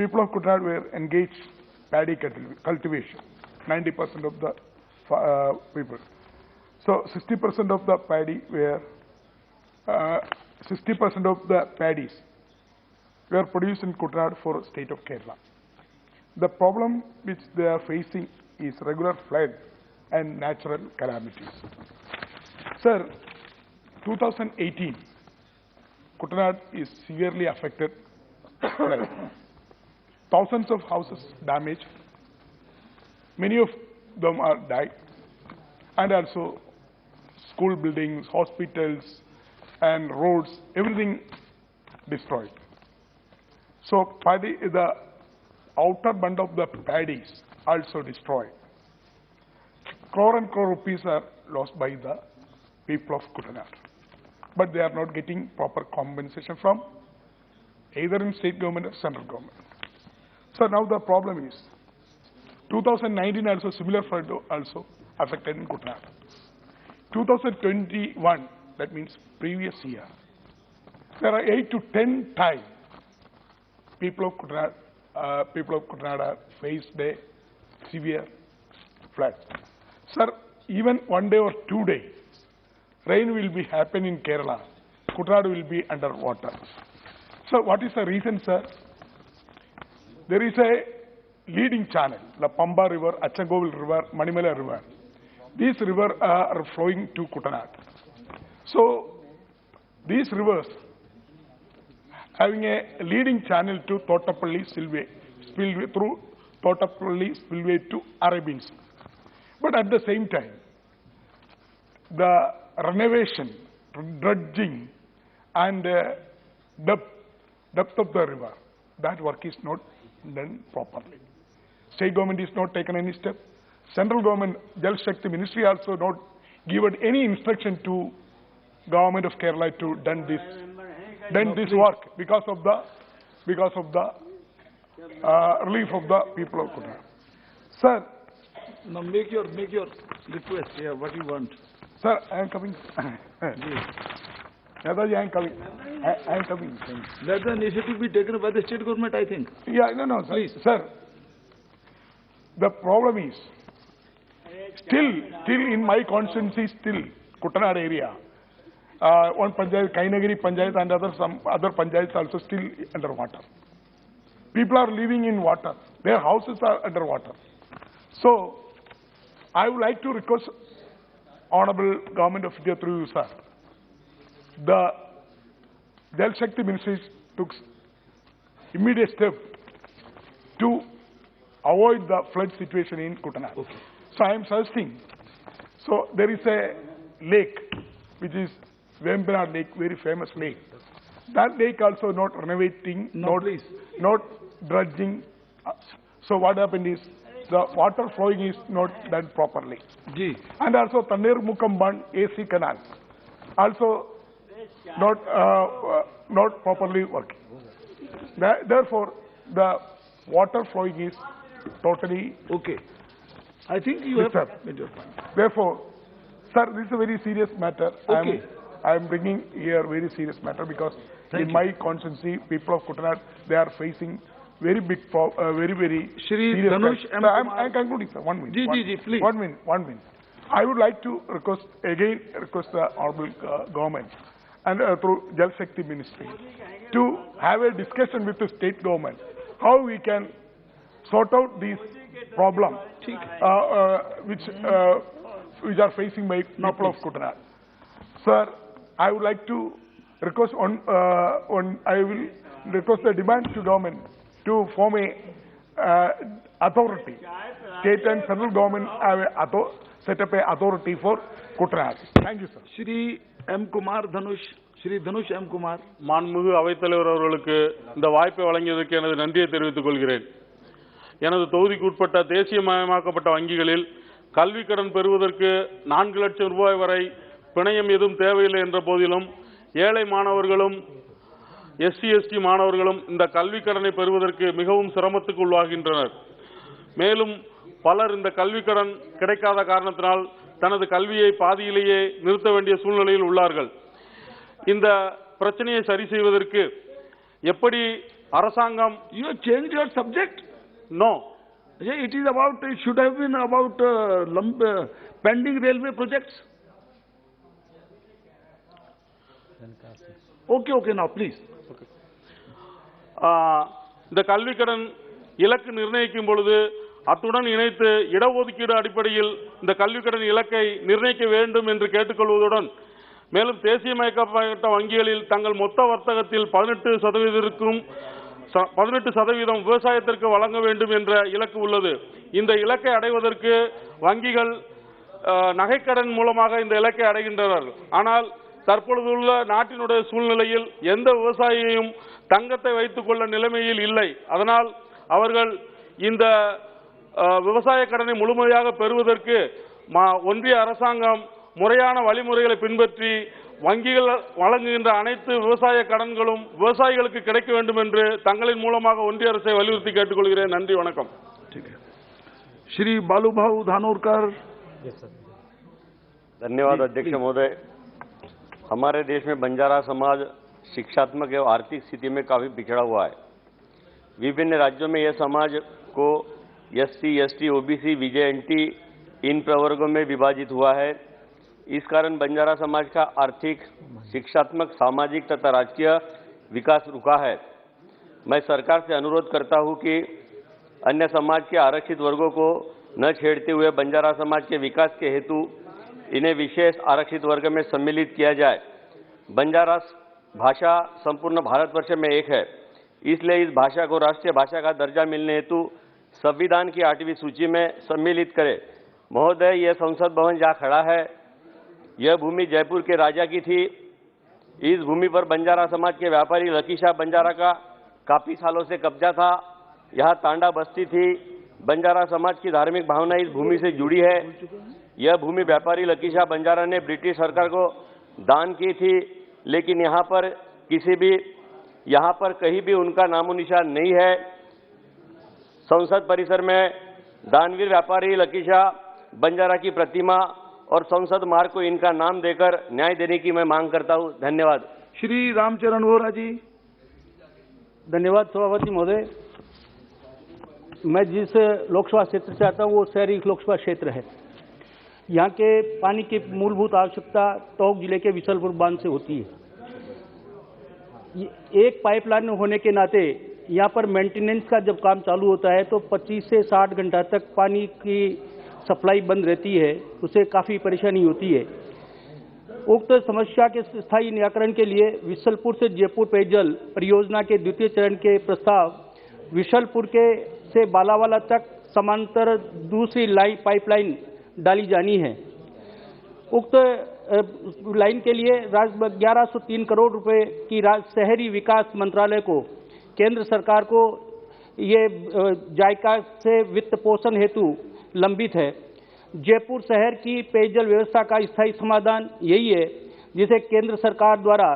people of Kutanad were engaged paddy cultivation, 90% of the people. So 60% of the paddy were, 60% of the paddies were produced in Kutanad for state of Kerala. The problem which they are facing is regular flood and natural calamities. Sir, 2018, Kutanad is severely affected. Thousands of houses damaged. Many of them are died. And also school buildings, hospitals, and roads, everything destroyed. So paddy, the outer band of the paddies also destroyed. Crore and crore rupees are lost by the people of Kutanad. But they are not getting proper compensation from either in state government or central government. So now the problem is, 2019 also similar flood also affected in Kutanad. 2021, that means previous year, there are 8 to 10 times people of Kutanad faced a severe flood. Sir, even 1 day or 2 days, rain will be happening in Kerala. Kutanad will be underwater. So what is the reason, sir? There is a leading channel, the Pamba River, Achangovil River, Manimala River. These rivers are flowing to Kutanad. So these rivers having a leading channel to Thottapalli spillway through Thottapalli spillway to Arabian Sea. But at the same time, the renovation, dredging, and depth of the river, that work is not done properly. State government is not taken any step. Central government, Jal Shakti Ministry also not given any instruction to government of Kerala to done this work because of the relief of the people of Kutanad. Sir, now make your request here. What you want? Sir, I am coming. Netaji, I am coming. I am coming. Let the initiative be taken by the state government, I think. Yeah, no, sir. Please. Sir, the problem is, still in my constituency, still Kutanad area, one panchayat, Kainagiri panchayat, and some other panchayats also still underwater. People are living in water. Their houses are underwater. So, I would like to request Honorable Government of India through you, sir. The Jal Shakti Ministry took immediate step to avoid the flood situation in Kutanad. Okay. So I am suggesting, so there is a lake, which is Vembanad Lake, very famous lake. That lake also not renovating, not dredging. So what happened is, the water flowing is not done properly. Ji. And also Tanir Mukamban AC canal, also not properly working. Therefore, the water flowing is totally okay. I think you have made your point. Therefore, sir, this is a very serious matter. Okay. I am bringing here very serious matter because in my constituency, people of Kutanad, they are facing very big, very Shri serious. Dhanush M. I am concluding, sir. 1 minute. Please. 1 minute. I would like to request the Honorable Government and through Jal Shakti Ministry to have a discussion with the state government how we can sort out these problems which are facing by people of Kutanad. Sir, I would like to request I will request the demand to government to form a authority. State and central government set up a authority for Kutanad. Thank you, sir. Shri M. Kumar Dhanush. Shri Dhanush M. Kumar. மாண்புமிகு அவைத்தலைவர் அவர்களுக்கு இந்த வாய்ப்பை வழங்கியதற்கு எனது நன்றியை தெரிவித்துக் கொள்கிறேன். எனது தொகுதிக்கு உட்பட்ட தேசியமயமாக்கப்பட்ட வங்கிகளில் கல்வி கடன் பெறுவதற்கு 4 லட்சம் ரூபாய் வரை பிணையம் எதுவும் தேவையில்லை என்ற போதிலும் ஏழை மாணவர்களும் SC/ST மாணவர்களும் இந்த கல்வி கடனை பெறுவதற்கு மிகவும் சிரமத்துக்கு உள்ளாகின்றனர். மேலும் பலர் இந்த கல்வி கடன் கிடைக்காத காரணத்தினால் தனது கல்வியை பாதியிலேயே நிறுத்த வேண்டிய சூழ்நிலையில் உள்ளார்கள். இந்த பிரச்சனையை சரி செய்வதற்கு எப்படி அரசாங்கம் You have changed your subject? No. Yeah, it is about, it should have been about pending railway projects. Okay, now please. இந்த கல்விக்கடன் இலக்கு நிர்ணயிக்கும் பொழுது அத்துடன் இணைத்து இடஒதுக்கீடு அடிப்படையில் இந்த கல்விக்கடன் இலக்கை நிர்ணயிக்க வேண்டும் என்று கேட்டுக்கொள்வதுடன் மேலும் தேசியமயக்கப்பட்ட வங்கிகளில் தங்கள் மொத்த வர்த்தகத்தில் 18% விவசாயத்திற்கு வழங்க வேண்டும் என்ற இலக்கு உள்ளது. இந்த இலக்கை அடைவதற்கு வங்கிகள் நகைக்கடன் மூலமாக இந்த இலக்கை அடைகின்றனர். ஆனால் தற்பொழுதுள்ள நாட்டினுடைய சூழ்நிலையில் எந்த விவசாயியும் தங்கத்தை வைத்துக் கொள்ள நிலைமையில் இல்லை. அதனால் அவர்கள் இந்த விவசாய கடனை முழுமையாக பெறுவதற்கு ஒன்றிய அரசாங்கம் முறையான வழிமுறைகளை பின்பற்றி வங்கிகள் வழங்குகின்ற அனைத்து விவசாய கடன்களும் விவசாயிகளுக்கு கிடைக்க வேண்டும் என்று தங்களின் மூலமாக ஒன்றிய அரசை வலியுறுத்தி கேட்டுக்கொள்கிறேன். நன்றி, வணக்கம். श्री बालूभाऊ धानोरकर. धन्यवाद अध्यक्ष महोदय। हमारे देश में बंजारा समाज शिक्षात्मक एवं आर्थिक स्थिति में काफी पिछड़ा हुआ है। विभिन्न राज्यों में यह समाज को एससी, एसटी, ओबीसी, वीजेएनटी इन प्रवर्गों में विभाजित हुआ है। इस कारण बंजारा समाज का आर्थिक, शिक्षात्मक, सामाजिक तथा राजकीय विकास रुका है। मैं सरकार से अनुरोध करता हूं कि अन्य समाज के आरक्षित वर्गों को न छेड़ते हुए बंजारा समाज के विकास के हेतु इन्हें विशेष आरक्षित वर्ग में सम्मिलित किया जाए। बंजारा भाषा संपूर्ण भारतवर्ष में एक है, इसलिए इस भाषा को राष्ट्रीय भाषा का दर्जा मिलने हेतु संविधान की 8वीं सूची में सम्मिलित करें। महोदय, यह संसद भवन जहाँ खड़ा है, यह भूमि जयपुर के राजा की थी। इस भूमि पर बंजारा समाज के व्यापारी लकीशाह बंजारा का काफी सालों से कब्जा था। यहाँ तांडा बस्ती थी। बंजारा समाज की धार्मिक भावना इस भूमि से जुड़ी है। यह भूमि व्यापारी लकीशाह बंजारा ने ब्रिटिश सरकार को दान की थी, लेकिन यहाँ पर कहीं भी उनका नामो निशान नहीं है। संसद परिसर में दानवीर व्यापारी लकीशाह बंजारा की प्रतिमा और संसद मार्ग को इनका नाम देकर न्याय देने की मैं मांग करता हूं। धन्यवाद। श्री रामचरण वोरा जी. धन्यवाद सभापति महोदय। मैं जिस लोकसभा क्षेत्र से आता हूँ वो शहरी लोकसभा क्षेत्र है। यहाँ के पानी की मूलभूत आवश्यकता टोंक जिले के विशलपुर बांध से होती है। एक पाइपलाइन होने के नाते यहाँ पर मेंटेनेंस का जब काम चालू होता है तो 25 से 60 घंटा तक पानी की सप्लाई बंद रहती है, उसे काफ़ी परेशानी होती है। उक्त समस्या के स्थायी निराकरण के लिए विशलपुर से जयपुर पेयजल परियोजना के द्वितीय चरण के प्रस्ताव विशलपुर से बालावाला तक समांतर दूसरी पाइपलाइन डाली जानी है। उक्त लाइन के लिए 1103 करोड़ रुपए की शहरी विकास मंत्रालय को केंद्र सरकार को ये जायका से वित्त पोषण हेतु लंबित है। जयपुर शहर की पेयजल व्यवस्था का स्थायी समाधान यही है, जिसे केंद्र सरकार द्वारा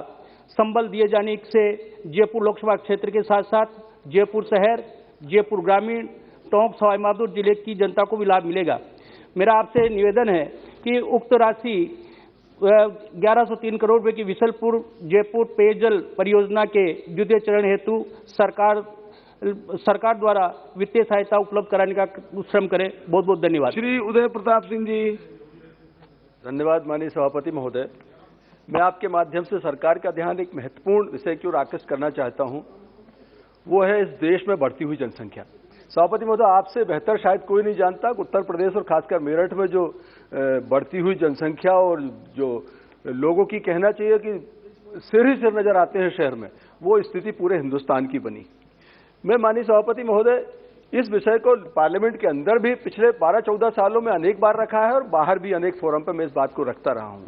संबल दिए जाने से जयपुर लोकसभा क्षेत्र के साथ साथ जयपुर शहर, जयपुर ग्रामीण, टोंक सवाईमाधोपुर जिले की जनता को भी लाभ मिलेगा। मेरा आपसे निवेदन है कि उक्त राशि 1103 करोड़ रुपए की विशलपुर जयपुर पेयजल परियोजना के द्वितीय चरण हेतु सरकार द्वारा वित्तीय सहायता उपलब्ध कराने का श्रम करें। बहुत बहुत धन्यवाद। श्री उदय प्रताप सिंह जी. धन्यवाद माननीय सभापति महोदय। मैं आपके माध्यम से सरकार का ध्यान एक महत्वपूर्ण विषय की ओर आकर्षित करना चाहता हूं, वो है इस देश में बढ़ती हुई जनसंख्या। सभापति महोदय, आपसे बेहतर शायद कोई नहीं जानता कि उत्तर प्रदेश और खासकर मेरठ में जो बढ़ती हुई जनसंख्या और जो लोगों की कहना चाहिए कि सिर ही सिर नजर आते हैं शहर में, वो स्थिति पूरे हिंदुस्तान की बनी। मैं माननीय सभापति महोदय इस विषय को पार्लियामेंट के अंदर भी पिछले 12-14 सालों में अनेक बार रखा है और बाहर भी अनेक फोरम पर मैं इस बात को रखता रहा हूं।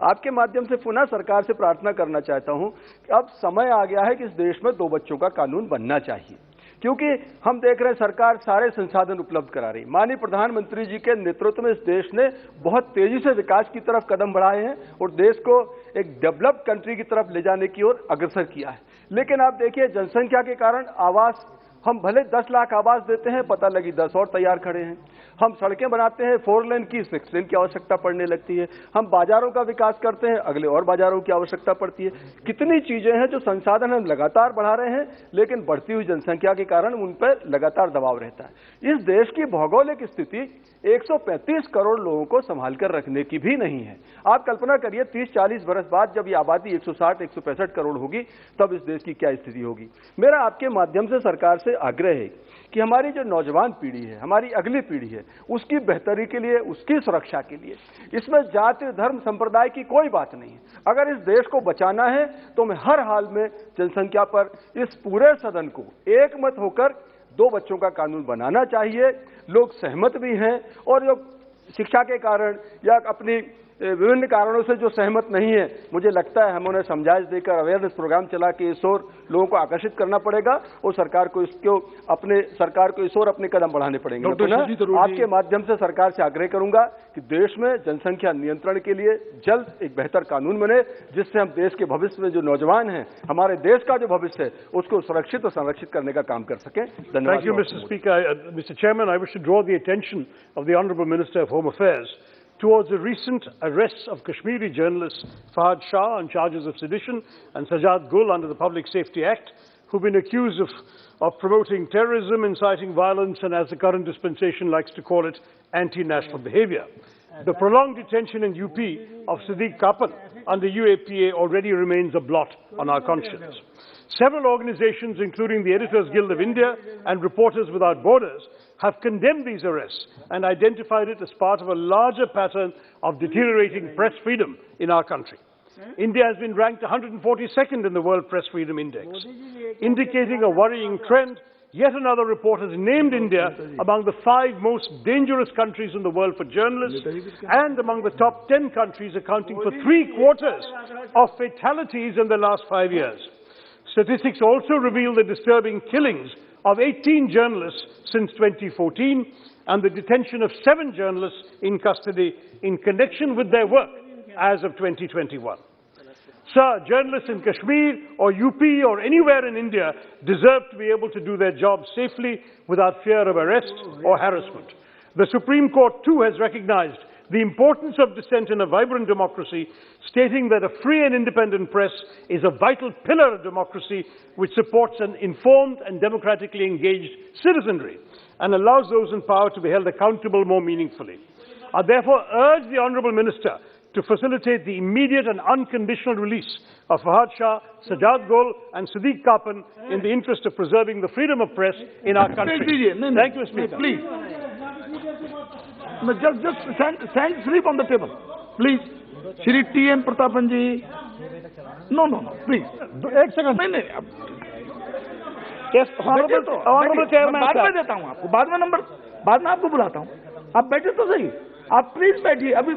आपके माध्यम से पुनः सरकार से प्रार्थना करना चाहता हूं कि अब समय आ गया है कि इस देश में 2 बच्चों का कानून बनना चाहिए, क्योंकि हम देख रहे हैं सरकार सारे संसाधन उपलब्ध करा रही। माननीय प्रधानमंत्री जी के नेतृत्व में इस देश ने बहुत तेजी से विकास की तरफ कदम बढ़ाए हैं और देश को एक डेवलप्ड कंट्री की तरफ ले जाने की ओर अग्रसर किया है। लेकिन आप देखिए, जनसंख्या के कारण आवास हम भले 10 लाख आवास देते हैं, पता लगी 10 और तैयार खड़े हैं। हम सड़कें बनाते हैं, 4 लेन की 6 लेन की आवश्यकता पड़ने लगती है। हम बाजारों का विकास करते हैं, अगले और बाजारों की आवश्यकता पड़ती है। कितनी चीजें हैं जो संसाधन हम लगातार बढ़ा रहे हैं, लेकिन बढ़ती हुई जनसंख्या के कारण उन पर लगातार दबाव रहता है। इस देश की भौगोलिक स्थिति 135 करोड़ लोगों को संभाल कर रखने की भी नहीं है। आप कल्पना करिए 30-40 बरस बाद जब ये आबादी 160-165 करोड़ होगी, तब इस देश की क्या स्थिति होगी। मेरा आपके माध्यम से सरकार से आग्रह है कि हमारी जो नौजवान पीढ़ी है, हमारी अगली पीढ़ी है, उसकी बेहतरी के लिए, उसकी सुरक्षा के लिए, इसमें जाति धर्म संप्रदाय की कोई बात नहीं है। अगर इस देश को बचाना है तो हमें हर हाल में जनसंख्या पर इस पूरे सदन को एकमत होकर 2 बच्चों का कानून बनाना चाहिए। लोग सहमत भी हैं, और जो शिक्षा के कारण या अपनी विभिन्न कारणों से जो सहमत नहीं है, मुझे लगता है हम उन्हें समझाइश देकर अवेयरनेस प्रोग्राम चला के इस ओर लोगों को आकर्षित करना पड़ेगा, और सरकार को इस ओर अपने कदम बढ़ाने पड़ेंगे। आपके माध्यम से सरकार से आग्रह करूंगा कि देश में जनसंख्या नियंत्रण के लिए जल्द एक बेहतर कानून बने, जिससे हम देश के भविष्य में जो नौजवान हैं, हमारे देश का जो भविष्य है, उसको सुरक्षित और संरक्षित करने का काम कर सकें। धन्यवाद। Thank you, Mr. Speaker. Mr. Chairman, I wish to draw the attention of the Honourable Minister of Home Affairs towards the recent arrests of Kashmiri journalists Fahad Shah on charges of sedition and Sajjad Gul under the Public Safety Act, who've been accused of promoting terrorism, inciting violence, and as the current dispensation likes to call it, anti-national behavior. The prolonged detention in UP of Siddique Kapan under UAPA already remains a blot on our conscience. Several organizations, including the Editors Guild of India and Reporters Without Borders, have condemned these arrests and identified it as part of a larger pattern of deteriorating press freedom in our country. India has been ranked 142nd in the World Press Freedom Index. Indicating a worrying trend, yet another report has named India among the 5 most dangerous countries in the world for journalists and among the top 10 countries accounting for 3/4 of fatalities in the last 5 years. Statistics also reveal the disturbing killings of 18 journalists since 2014 and the detention of 7 journalists in custody in connection with their work as of 2021. Sir, journalists in Kashmir or UP or anywhere in India deserve to be able to do their job safely without fear of arrest or harassment. The Supreme Court too has recognized the importance of dissent in a vibrant democracy, stating that a free and independent press is a vital pillar of democracy which supports an informed and democratically engaged citizenry and allows those in power to be held accountable more meaningfully. I therefore urge the Honourable Minister to facilitate the immediate and unconditional release of Fahad Shah, Sajjad Gul and Siddique Kapan in the interest of preserving the freedom of press in our country. Thank you, Speaker. Please. No, just stand sleep on the table. Please. Shri T.N. Pratapan ji. No, please. एक सेकंड नहीं Honorable Chairman बाद में देता हूँ आपको, बाद में आपको बुलाता हूँ, आप बैठे तो सही, आप प्लीज बैठिए, अभी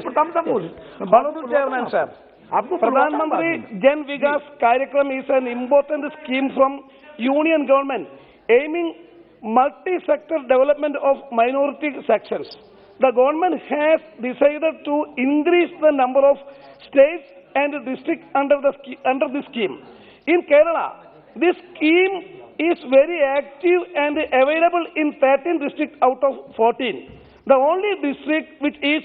प्रताप बोले। Honorable Chairman, sir. Pradhan Mantri Jan Vikas Karyakram is an important scheme from Union government aiming multi-sector development of minority sections. The government has decided to increase the number of states and districts under the scheme. In Kerala, this scheme is very active and available in 13 districts out of 14. The only district which is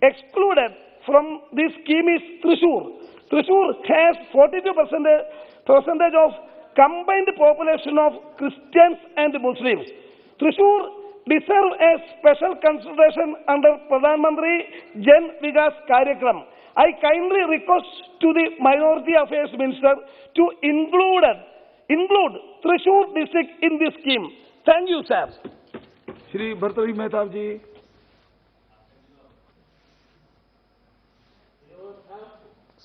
excluded from this scheme is Thrissur. Thrissur has 42% of combined population of Christians and Muslims. Thrissur deserves a special consideration under Pradhan Mantri Jan Vikas Karyakram. I kindly request to the Minority Affairs Minister to include Thrissur district in this scheme. Thank you, sir. Shri Bhartavi Mehtab ji.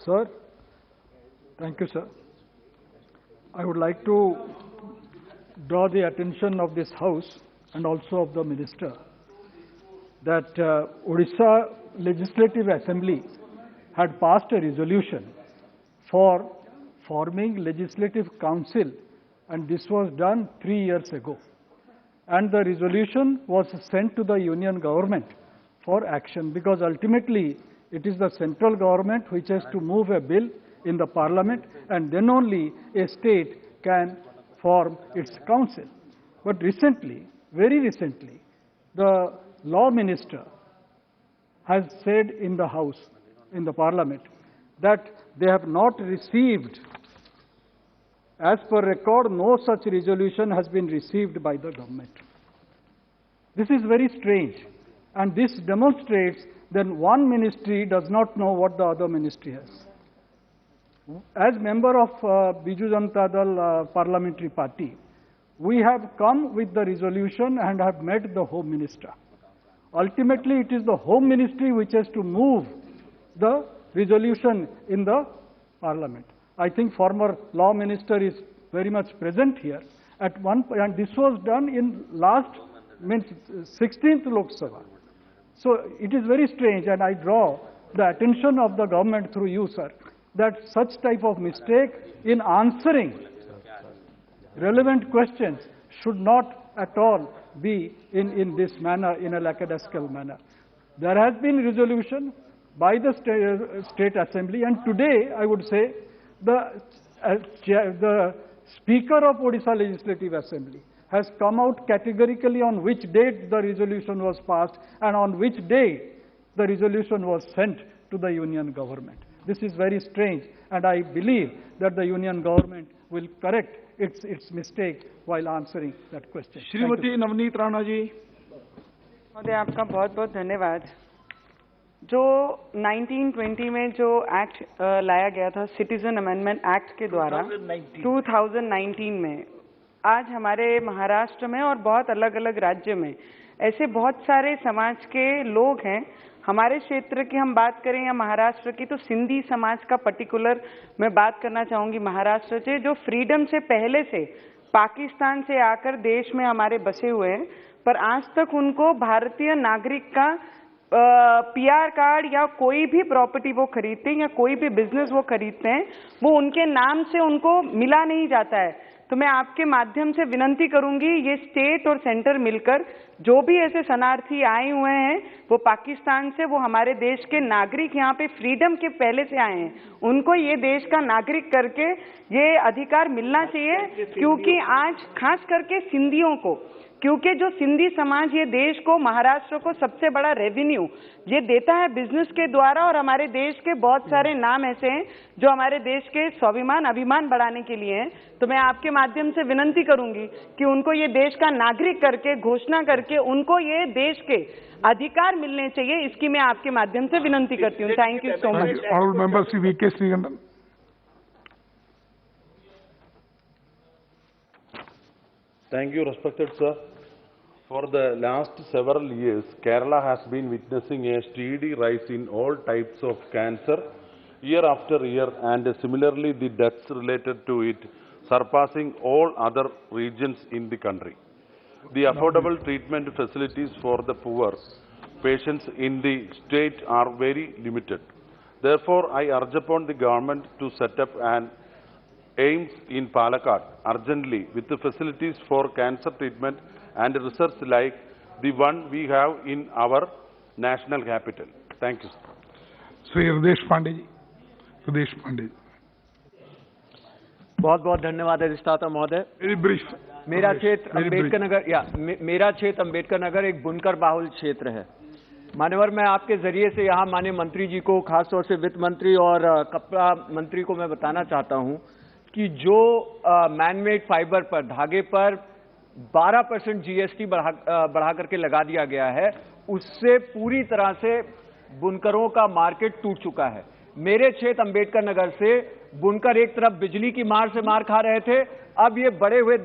Sir, thank you, sir. I would like to draw the attention of this House and also of the Minister that Odisha Legislative Assembly had passed a resolution for forming Legislative Council, and this was done 3 years ago. And the resolution was sent to the Union Government for action, because ultimately it is the central government which has to move a bill in the Parliament, and then only a state can form its council. But recently, very recently, the law minister has said in the House, in the Parliament, that they have not received, as per record, no such resolution has been received by the government. This is very strange, and this demonstrates that one ministry does not know what the other ministry has. As member of Biju Janata Dal parliamentary party, we have come with the resolution and have met the Home Minister. Ultimately, it is the Home Ministry which has to move the resolution in the Parliament. I think former Law Minister is very much present here. At one point, and this was done in last 16th Lok Sabha. So it is very strange, and I draw the attention of the government through you, sir, that such type of mistake in answering relevant questions should not at all be in this manner, in a lackadaisical manner. There has been resolution by the State Assembly, and today I would say the Speaker of Odisha Legislative Assembly has come out categorically on which date the resolution was passed and on which day the resolution was sent to the Union government. This is very strange, and I believe that the Union government will correct its mistake while answering that question. Shrimati Navneet Rana ji. महोदय, आपका बहुत बहुत धन्यवाद। जो 1920 में जो एक्ट लाया गया था, सिटीजन अमेंडमेंट एक्ट के द्वारा 2019 में, आज हमारे महाराष्ट्र में और बहुत अलग अलग राज्य में ऐसे बहुत सारे समाज के लोग हैं। हमारे क्षेत्र की हम बात करें या महाराष्ट्र की, तो सिंधी समाज का पर्टिकुलर मैं बात करना चाहूँगी महाराष्ट्र से, जो फ्रीडम से पहले से पाकिस्तान से आकर देश में हमारे बसे हुए हैं, पर आज तक उनको भारतीय नागरिक का पीआर कार्ड या कोई भी प्रॉपर्टी वो खरीदते हैं या कोई भी बिजनेस वो खरीदते हैं, वो उनके नाम से उनको मिला नहीं जाता है। तो मैं आपके माध्यम से विनंती करूंगी, ये स्टेट और सेंटर मिलकर जो भी ऐसे शरणार्थी आए हुए हैं वो पाकिस्तान से, वो हमारे देश के नागरिक यहाँ पे फ्रीडम के पहले से आए हैं, उनको ये देश का नागरिक करके ये अधिकार मिलना चाहिए। क्योंकि आज खास करके सिंधियों को, क्योंकि जो सिंधी समाज ये देश को, महाराष्ट्र को सबसे बड़ा रेवेन्यू ये देता है बिजनेस के द्वारा, और हमारे देश के बहुत सारे नाम ऐसे हैं जो हमारे देश के स्वाभिमान अभिमान बढ़ाने के लिए हैं। तो मैं आपके माध्यम से विनंती करूंगी कि उनको ये देश का नागरिक करके घोषणा करके उनको ये देश के अधिकार मिलने चाहिए, इसकी मैं आपके माध्यम से विनंती करती हूँ। Thank you so much. Honourable member Shri V K Sreekandan. Thank you, respected sir. For the last several years, Kerala has been witnessing a steady rise in all types of cancer year after year, and similarly the deaths related to it surpassing all other regions in the country. The affordable treatment facilities for the poor patients in the state are very limited. Therefore, I urge upon the government to set up an AIMS in Palakkad urgently with the facilities for cancer treatment and research like the one we have in our national capital. Thank you. Shri Hridesh Pandey ji. Hridesh Pandey ji. बहुत बहुत धन्यवाद अधिष्ठाता महोदय। Very brief. मेरा क्षेत्र अम्बेडकर नगर, मेरा क्षेत्र अम्बेडकर नगर एक बुनकर बाहुल क्षेत्र है। मान्यवर, मैं आपके जरिए से यहाँ माननीय मंत्री जी को, खासतौर से वित्त मंत्री और कपड़ा मंत्री को मैं बताना चाहता हूँ कि जो मैनमेड फाइबर पर, धागे पर 12% जीएसटी बढ़ा करके लगा दिया गया है, उससे पूरी तरह से बुनकरों का मार्केट टूट चुका है। मेरे क्षेत्र अम्बेडकर नगर से बुनकर एक तरफ बिजली की मार से मार खा रहे थे, अब ये बड़े हुए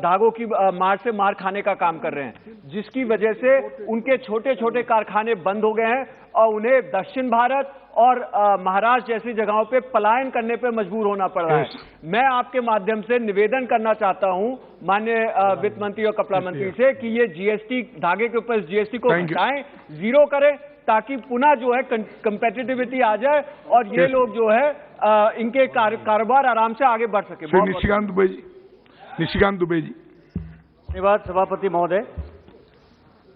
धागों की मार से मार खाने का काम कर रहे हैं, जिसकी वजह से उनके छोटे छोटे कारखाने बंद हो गए हैं और उन्हें दक्षिण भारत और महाराष्ट्र जैसी जगहों पे पलायन करने पे मजबूर होना पड़ रहा है। मैं आपके माध्यम से निवेदन करना चाहता हूं माननीय वित्त मंत्री और कपड़ा मंत्री से कि ये जीएसटी, धागे के ऊपर जीएसटी को हटाएं, जीरो करें, ताकि पुनः जो है कंपेटिटिविटी आ जाए और ये लोग जो है इनके कारोबार आराम से आगे बढ़ सके। निशिकांत दुबे जी। निशिकांत दुबे जी। धन्यवाद सभापति महोदय।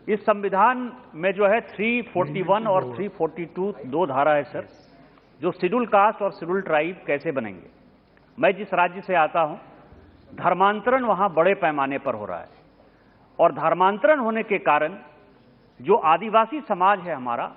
इस संविधान में जो है 341 और 342 दो धारा है सर, जो शेड्यूल कास्ट और शेड्यूल ट्राइब कैसे बनेंगे। मैं जिस राज्य से आता हूं, धर्मांतरण वहां बड़े पैमाने पर हो रहा है और धर्मांतरण होने के कारण जो आदिवासी समाज है हमारा,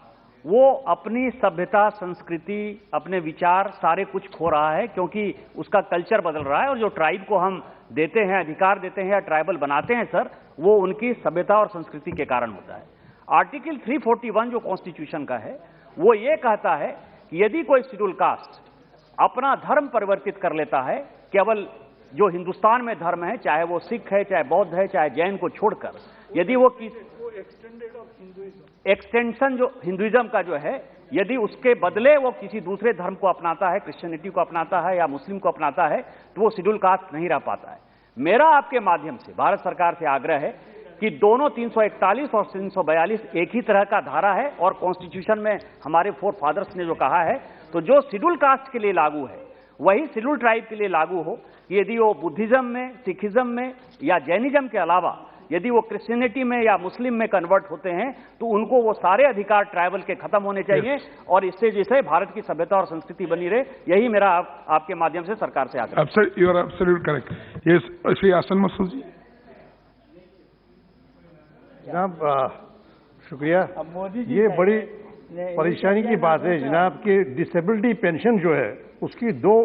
वो अपनी सभ्यता, संस्कृति, अपने विचार सारे कुछ खो रहा है, क्योंकि उसका कल्चर बदल रहा है। और जो ट्राइब को हम देते हैं, अधिकार देते हैं या ट्राइबल बनाते हैं सर, वो उनकी सभ्यता और संस्कृति के कारण होता है। आर्टिकल 341 जो कॉन्स्टिट्यूशन का है, वो ये कहता है कि यदि कोई शेड्यूल कास्ट अपना धर्म परिवर्तित कर लेता है, केवल जो हिंदुस्तान में धर्म है, चाहे वो सिख है, चाहे बौद्ध है, चाहे जैन को छोड़कर, यदि वो एक्सटेंशन जो हिंदुइज्म का जो है, यदि उसके बदले वो किसी दूसरे धर्म को अपनाता है, क्रिश्चियनिटी को अपनाता है या मुस्लिम को अपनाता है, तो वो शेड्यूल कास्ट नहीं रह पाता है। मेरा आपके माध्यम से भारत सरकार से आग्रह है कि दोनों 341 और 342 एक ही तरह का धारा है और कॉन्स्टिट्यूशन में हमारे फोर फादर्स ने जो कहा है, तो जो शेड्यूल कास्ट के लिए लागू है वही शेड्यूल ट्राइब के लिए लागू हो। यदि वो बुद्धिज्म में, सिखिज्म में या जैनिज्म के अलावा यदि वो क्रिश्चियनिटी में या मुस्लिम में कन्वर्ट होते हैं, तो उनको वो सारे अधिकार ट्राइबल के खत्म होने चाहिए और इससे जैसे भारत की सभ्यता और संस्कृति बनी रहे। यही मेरा आपके माध्यम से सरकार से आग्रह है। You are absolute correct. Yes, Shri Hasan Masood ji. जनाब शुक्रिया। ये बड़ी परेशानी की बात है जनाब कि डिसेबिलिटी पेंशन जो है उसकी दो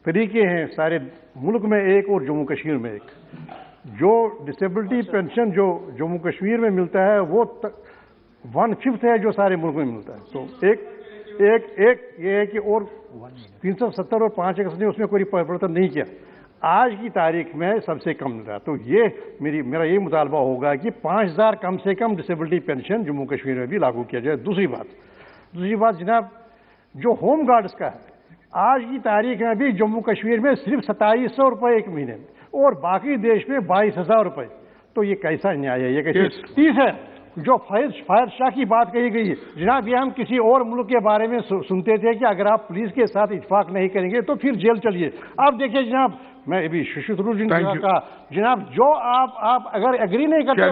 तरीके हैं सारे मुल्क में, एक और जम्मू कश्मीर में एक। जो डिसेबिलिटी पेंशन जो जम्मू कश्मीर में मिलता है वो 1/5 है जो सारे मुल्क में मिलता है। तो एक ये है कि और 370 और 5 अगस्त ने उसमें कोई परिवर्तन नहीं किया। आज की तारीख में सबसे कम मिल रहा है। तो ये मेरा ये मुतालबा होगा कि 5000 कम से कम डिसेबिलिटी पेंशन जम्मू कश्मीर में भी लागू किया जाए। दूसरी बात जनाब, जो होम गार्ड्स का है, आज की तारीख में भी जम्मू कश्मीर में सिर्फ 2700 रुपये एक महीने में और बाकी देश में 22,000 रुपये। तो ये कैसा न्याय है? ये कैसे? तीसरा, जो फायर शाह की बात कही गई है जनाब, ये हम किसी और मुल्क के बारे में सुनते थे कि अगर आप पुलिस के साथ इत्तेफाक नहीं करेंगे तो फिर जेल चलिए। अब देखिए जनाब, मैं अभी शुरू का जनाब, जो आप अगर एग्री नहीं करते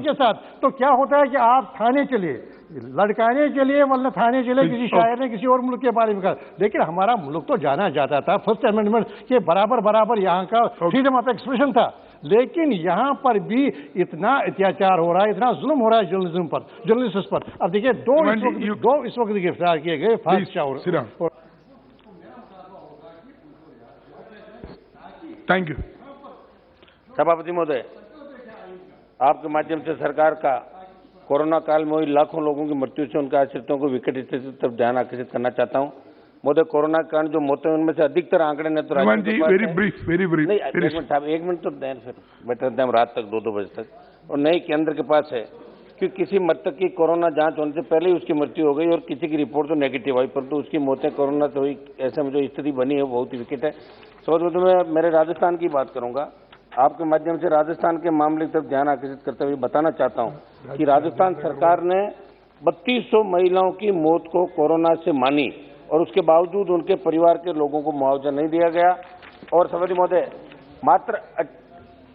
के साथ, तो क्या होता है कि आप थाने चलिए, लड़काने के लिए, वरना थाने चले, किसी शायर ने किसी और मुल्क के बारे में कहा। लेकिन हमारा मुल्क तो जाना जाता था फर्स्ट अमेंडमेंट के बराबर यहाँ का फ्रीडम ऑफ एक्सप्रेशन था। लेकिन यहाँ पर भी इतना अत्याचार हो रहा है, इतना जुल्म हो रहा है जर्नलिस्ट पर। अब देखिए दो इस वक्त गिरफ्तार किए गए, थैंक यू। सभापति महोदय, आपके माध्यम से सरकार का कोरोना काल में हुई लाखों लोगों की मृत्यु से उनके आश्रितों को विकट स्थिति की तरफ ध्यान आकर्षित करना चाहता हूं। महोदय, कोरोना के कारण जो मौतें उनमें से अधिकतर आंकड़े ने तो वेरी ब्रीफ नहीं, एक मिनट तो दें, फिर बैठे रहते हैं रात तक 2-2 बजे तक। और नई केंद्र के पास है कि किसी मृतक की कोरोना जांच होने से पहले ही उसकी मृत्यु हो गई और किसी की रिपोर्ट तो नेगेटिव आई, परंतु उसकी मौतें कोरोना से हुई, ऐसे में जो स्थिति बनी है वो बहुत ही विकट है। तो मैं मेरे राजस्थान की बात करूंगा। आपके माध्यम से राजस्थान के मामले की तरफ ध्यान आकर्षित करते हुए बताना चाहता हूं कि राजस्थान सरकार ने 3200 महिलाओं की मौत को कोरोना से मानी और उसके बावजूद उनके परिवार के लोगों को मुआवजा नहीं दिया गया। और सभापति महोदय, मात्र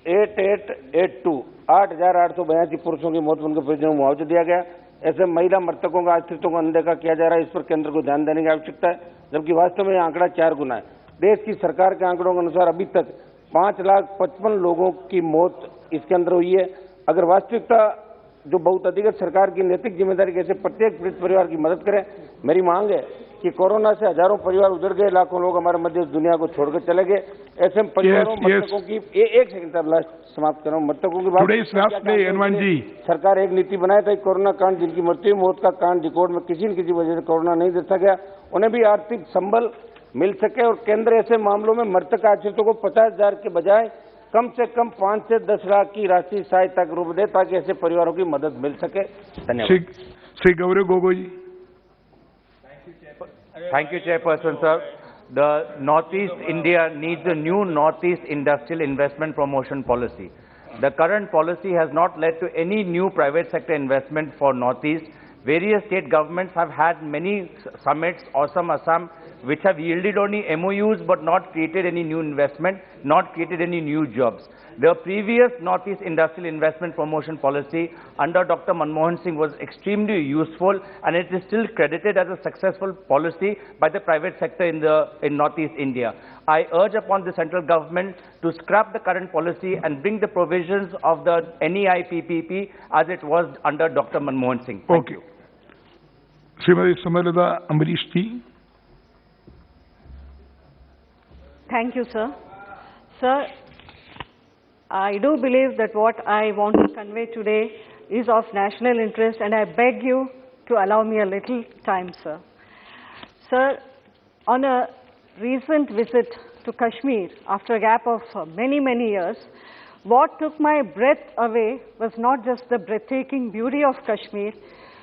8,882 पुरुषों की मौत उनके परिजनों को मुआवजा दिया गया। ऐसे महिला मृतकों का आश्रितों को अनदेखा किया जा रहा है। इस पर केंद्र को ध्यान देने की आवश्यकता है, जबकि वास्तव में यह आंकड़ा 4 गुना है। देश की सरकार के आंकड़ों के अनुसार अभी तक 5,55,000 लोगों की मौत इसके अंदर हुई है। अगर वास्तविकता जो बहुत अधिक सरकार की नैतिक जिम्मेदारी कैसे प्रत्येक पीड़ित परिवार की मदद करें। मेरी मांग है कि कोरोना से हजारों परिवार उजड़ गए, लाखों लोग हमारे मध्य दुनिया को छोड़कर चले गए। ऐसे परिवारों मृतकों की एक सेकंड तक लास्ट समाप्त कर रहा हूं। मृतकों की बात, सरकार एक नीति बनाए था कोरोना कांड जिनकी मृत्यु मौत का कांड रिकॉर्ड में किसी न किसी वजह से कोरोना नहीं दर्शा गया, उन्हें भी आर्थिक संबल मिल सके और केंद्र ऐसे मामलों में मृतक आश्रितों को 50,000 के बजाय कम से कम 5 से 10 लाख की राशि सहायता के रूप दे, ताकि ऐसे परिवारों की मदद मिल सके। धन्यवाद। श्री गौरव गोगोई जी। Thank you, Chairperson, sir. The Northeast India needs a new Northeast Industrial Investment Promotion Policy. The current policy has not led to any new private sector investment for Northeast. Various state governments have had many summits. Awesome Assam which have yielded only MOUs but not created any new investment, not created any new jobs. The previous Northeast Industrial Investment Promotion Policy under Dr. Manmohan Singh was extremely useful, and it is still credited as a successful policy by the private sector in Northeast India. I urge upon the central government to scrap the current policy and bring the provisions of the NEI-PPP as it was under Dr. Manmohan Singh. Thank you. Srimati Samarada Amrish Ji. Thank you, sir. Sir, I do believe that what I want to convey today is of national interest, and I beg you to allow me a little time, sir. Sir, on a recent visit to Kashmir, after a gap of many, many years, what took my breath away was not just the breathtaking beauty of Kashmir,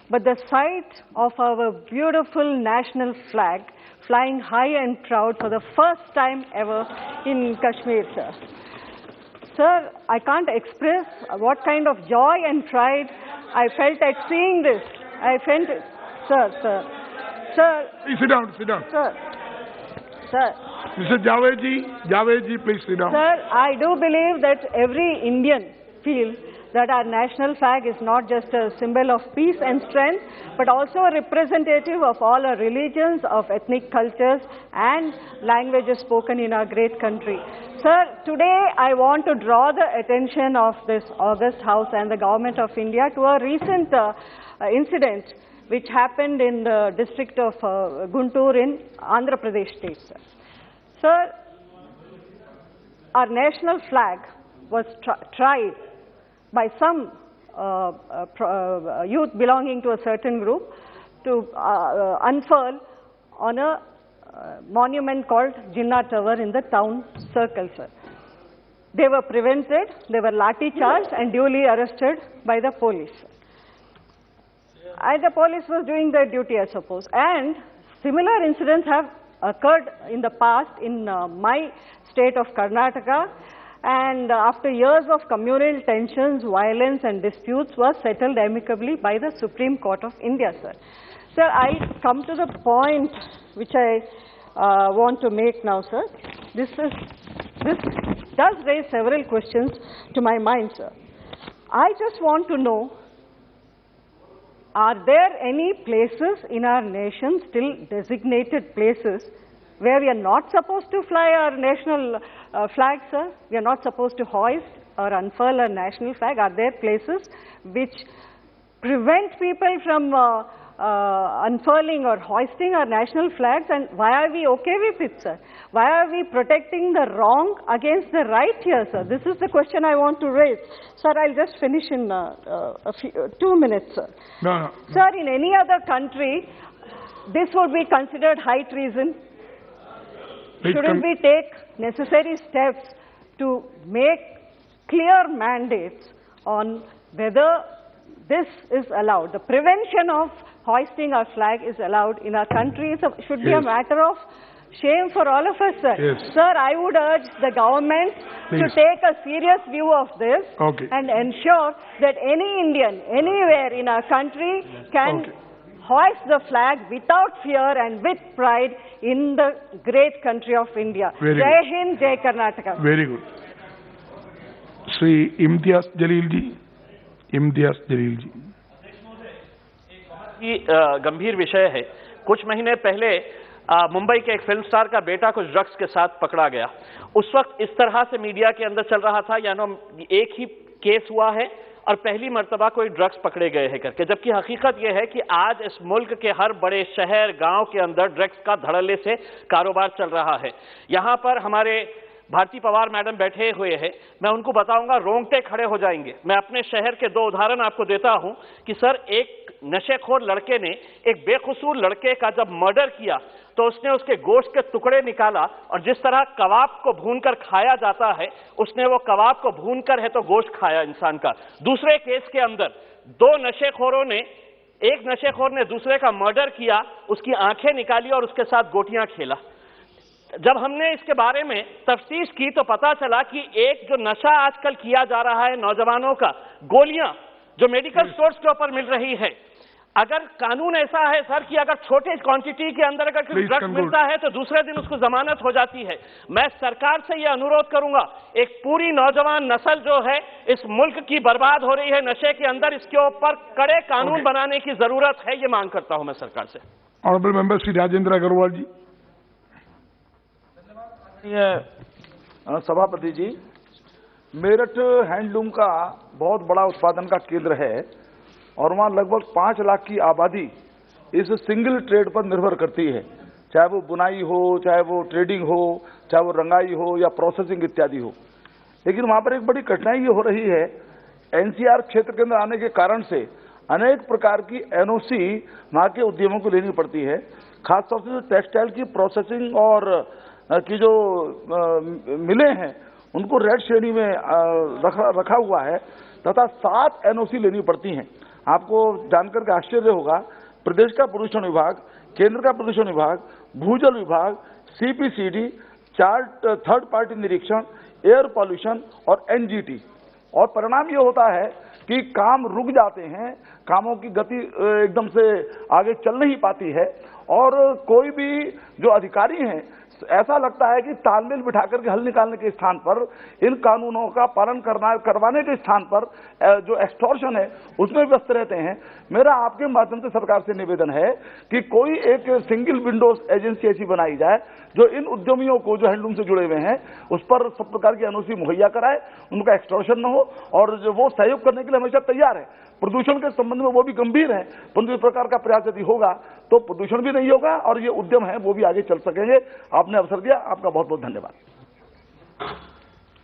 but the sight of our beautiful national flag flying high and proud for the first time ever in Kashmir, sir. Sir, I can't express what kind of joy and pride I felt at seeing this. I felt it. Sir. Please sit down, sit down. Sir. Mr. Javed Ji, please sit down. Sir, I do believe that every Indian feels that our national flag is not just a symbol of peace and strength, but also a representative of all our religions, of ethnic cultures and languages spoken in our great country. Sir, today I want to draw the attention of this august House and the Government of India to a recent incident which happened in the district of Guntur in Andhra Pradesh state. Sir, our national flag was tried by some youth belonging to a certain group to unfurl on a monument called Jinnah Tower in the town circle, sir. They were prevented, they were lathi charged and duly arrested by the police. And the police was doing their duty, I suppose. And similar incidents have occurred in the past in my state of Karnataka, and after years of communal tensions, violence and disputes were settled amicably by the Supreme Court of India, sir. Sir, I'll come to the point which I want to make now, sir. This does raise several questions to my mind, sir. I just want to know, are there any places in our nation, still designated places, where we are not supposed to fly our national flag, sir? We are not supposed to hoist or unfurl our national flag. Are there places which prevent people from unfurling or hoisting our national flags, and why are we okay with it, sir? Why are we protecting the wrong against the right here, sir? This is the question I want to raise. Sir, I'll just finish in 2 minutes, sir. No. Sir, in any other country, this would be considered high treason. Shouldn't we take necessary steps to make clear mandates on whether this is allowed? The prevention of hoisting our flag is allowed in our country. Should be a matter of shame for all of us, sir. Yes. Sir, I would urge the government to take a serious view of this and ensure that any Indian, anywhere in our country can hoist the flag without fear and with pride in the great country of India. Jai Hind, Jai Karnataka. Very good. Sri Imtiaz Jalil Ji. गंभीर विषय है। कुछ महीने पहले मुंबई के एक फिल्म स्टार का बेटा कुछ ड्रग्स के साथ पकड़ा गया। उस वक्त इस तरह से मीडिया के अंदर चल रहा था, यानी एक ही केस हुआ है और पहली मर्तबा कोई ड्रग्स पकड़े गए हैं करके, जबकि हकीकत यह है कि आज इस मुल्क के हर बड़े शहर गांव के अंदर ड्रग्स का धड़ल्ले से कारोबार चल रहा है। यहां पर हमारे भारती पवार मैडम बैठे हुए हैं, मैं उनको बताऊंगा, रोंगटे खड़े हो जाएंगे। मैं अपने शहर के 2 उदाहरण आपको देता हूं कि सर, एक नशेखोर लड़के ने एक बेकसूर लड़के का जब मर्डर किया तो उसने उसके गोश्त के टुकड़े निकाला और जिस तरह कबाब को भूनकर खाया जाता है, उसने वो कबाब को भूनकर है तो गोश्त खाया इंसान का। दूसरे केस के अंदर 2 नशेखोरों ने, एक नशेखोर ने दूसरे का मर्डर किया, उसकी आंखें निकाली और उसके साथ गोटियां खेला। जब हमने इसके बारे में तफ्तीश की तो पता चला कि एक जो नशा आजकल किया जा रहा है नौजवानों का, गोलियां जो मेडिकल स्टोर्स के ऊपर मिल रही है, अगर कानून ऐसा है सर कि अगर छोटे क्वांटिटी के अंदर अगर कोई ड्रग्स मिलता है तो दूसरे दिन उसको जमानत हो जाती है। मैं सरकार से यह अनुरोध करूंगा, एक पूरी नौजवान नस्ल जो है इस मुल्क की बर्बाद हो रही है नशे के अंदर, इसके ऊपर कड़े कानून बनाने की जरूरत है, ये मांग करता हूं मैं सरकार से। ऑनरेबल मेंबर श्री राजेंद्र अग्रवाल जी। सभापति जी, मेरठ हैंडलूम का बहुत बड़ा उत्पादन का केंद्र है और वहाँ लगभग 5 लाख की आबादी इस सिंगल ट्रेड पर निर्भर करती है, चाहे वो बुनाई हो, चाहे वो ट्रेडिंग हो, चाहे वो रंगाई हो या प्रोसेसिंग इत्यादि हो। लेकिन वहाँ पर एक बड़ी कठिनाई ये हो रही है, एनसीआर क्षेत्र के अंदर आने के कारण से अनेक प्रकार की एनओसी वहाँ के उद्यमों को लेनी पड़ती है। खासतौर से जो टेक्सटाइल की प्रोसेसिंग और की जो मिले हैं उनको रेड श्रेणी में रखा हुआ है तथा 7 एनओसी लेनी पड़ती हैं। आपको जानकर के आश्चर्य होगा, प्रदेश का प्रदूषण विभाग, केंद्र का प्रदूषण विभाग, भूजल विभाग, सीपीसीडी, थर्ड पार्टी निरीक्षण, एयर पॉल्यूशन और एनजीटी, और परिणाम ये होता है कि काम रुक जाते हैं, कामों की गति एकदम से आगे चल नहीं पाती है और कोई भी जो अधिकारी हैं ऐसा लगता है कि तालमेल बिठा करके हल निकालने के स्थान पर इन कानूनों का पालन करवाने के स्थान पर जो एक्सटॉर्शन है उसमें व्यस्त रहते हैं। मेरा आपके माध्यम से सरकार से निवेदन है कि कोई एक सिंगल विंडोज एजेंसी ऐसी बनाई जाए जो इन उद्यमियों को जो हैंडलूम से जुड़े हुए हैं उस पर सब प्रकार की एनओसी मुहैया कराए, उनका एक्सटॉर्शन न हो और जो वो सहयोग करने के लिए हमेशा तैयार है। प्रदूषण के संबंध में वो भी गंभीर है, परंतु इस प्रकार का प्रयास यदि होगा तो प्रदूषण भी नहीं होगा और ये उद्यम है वो भी आगे चल सकेंगे। आपने अवसर दिया, आपका बहुत बहुत धन्यवाद।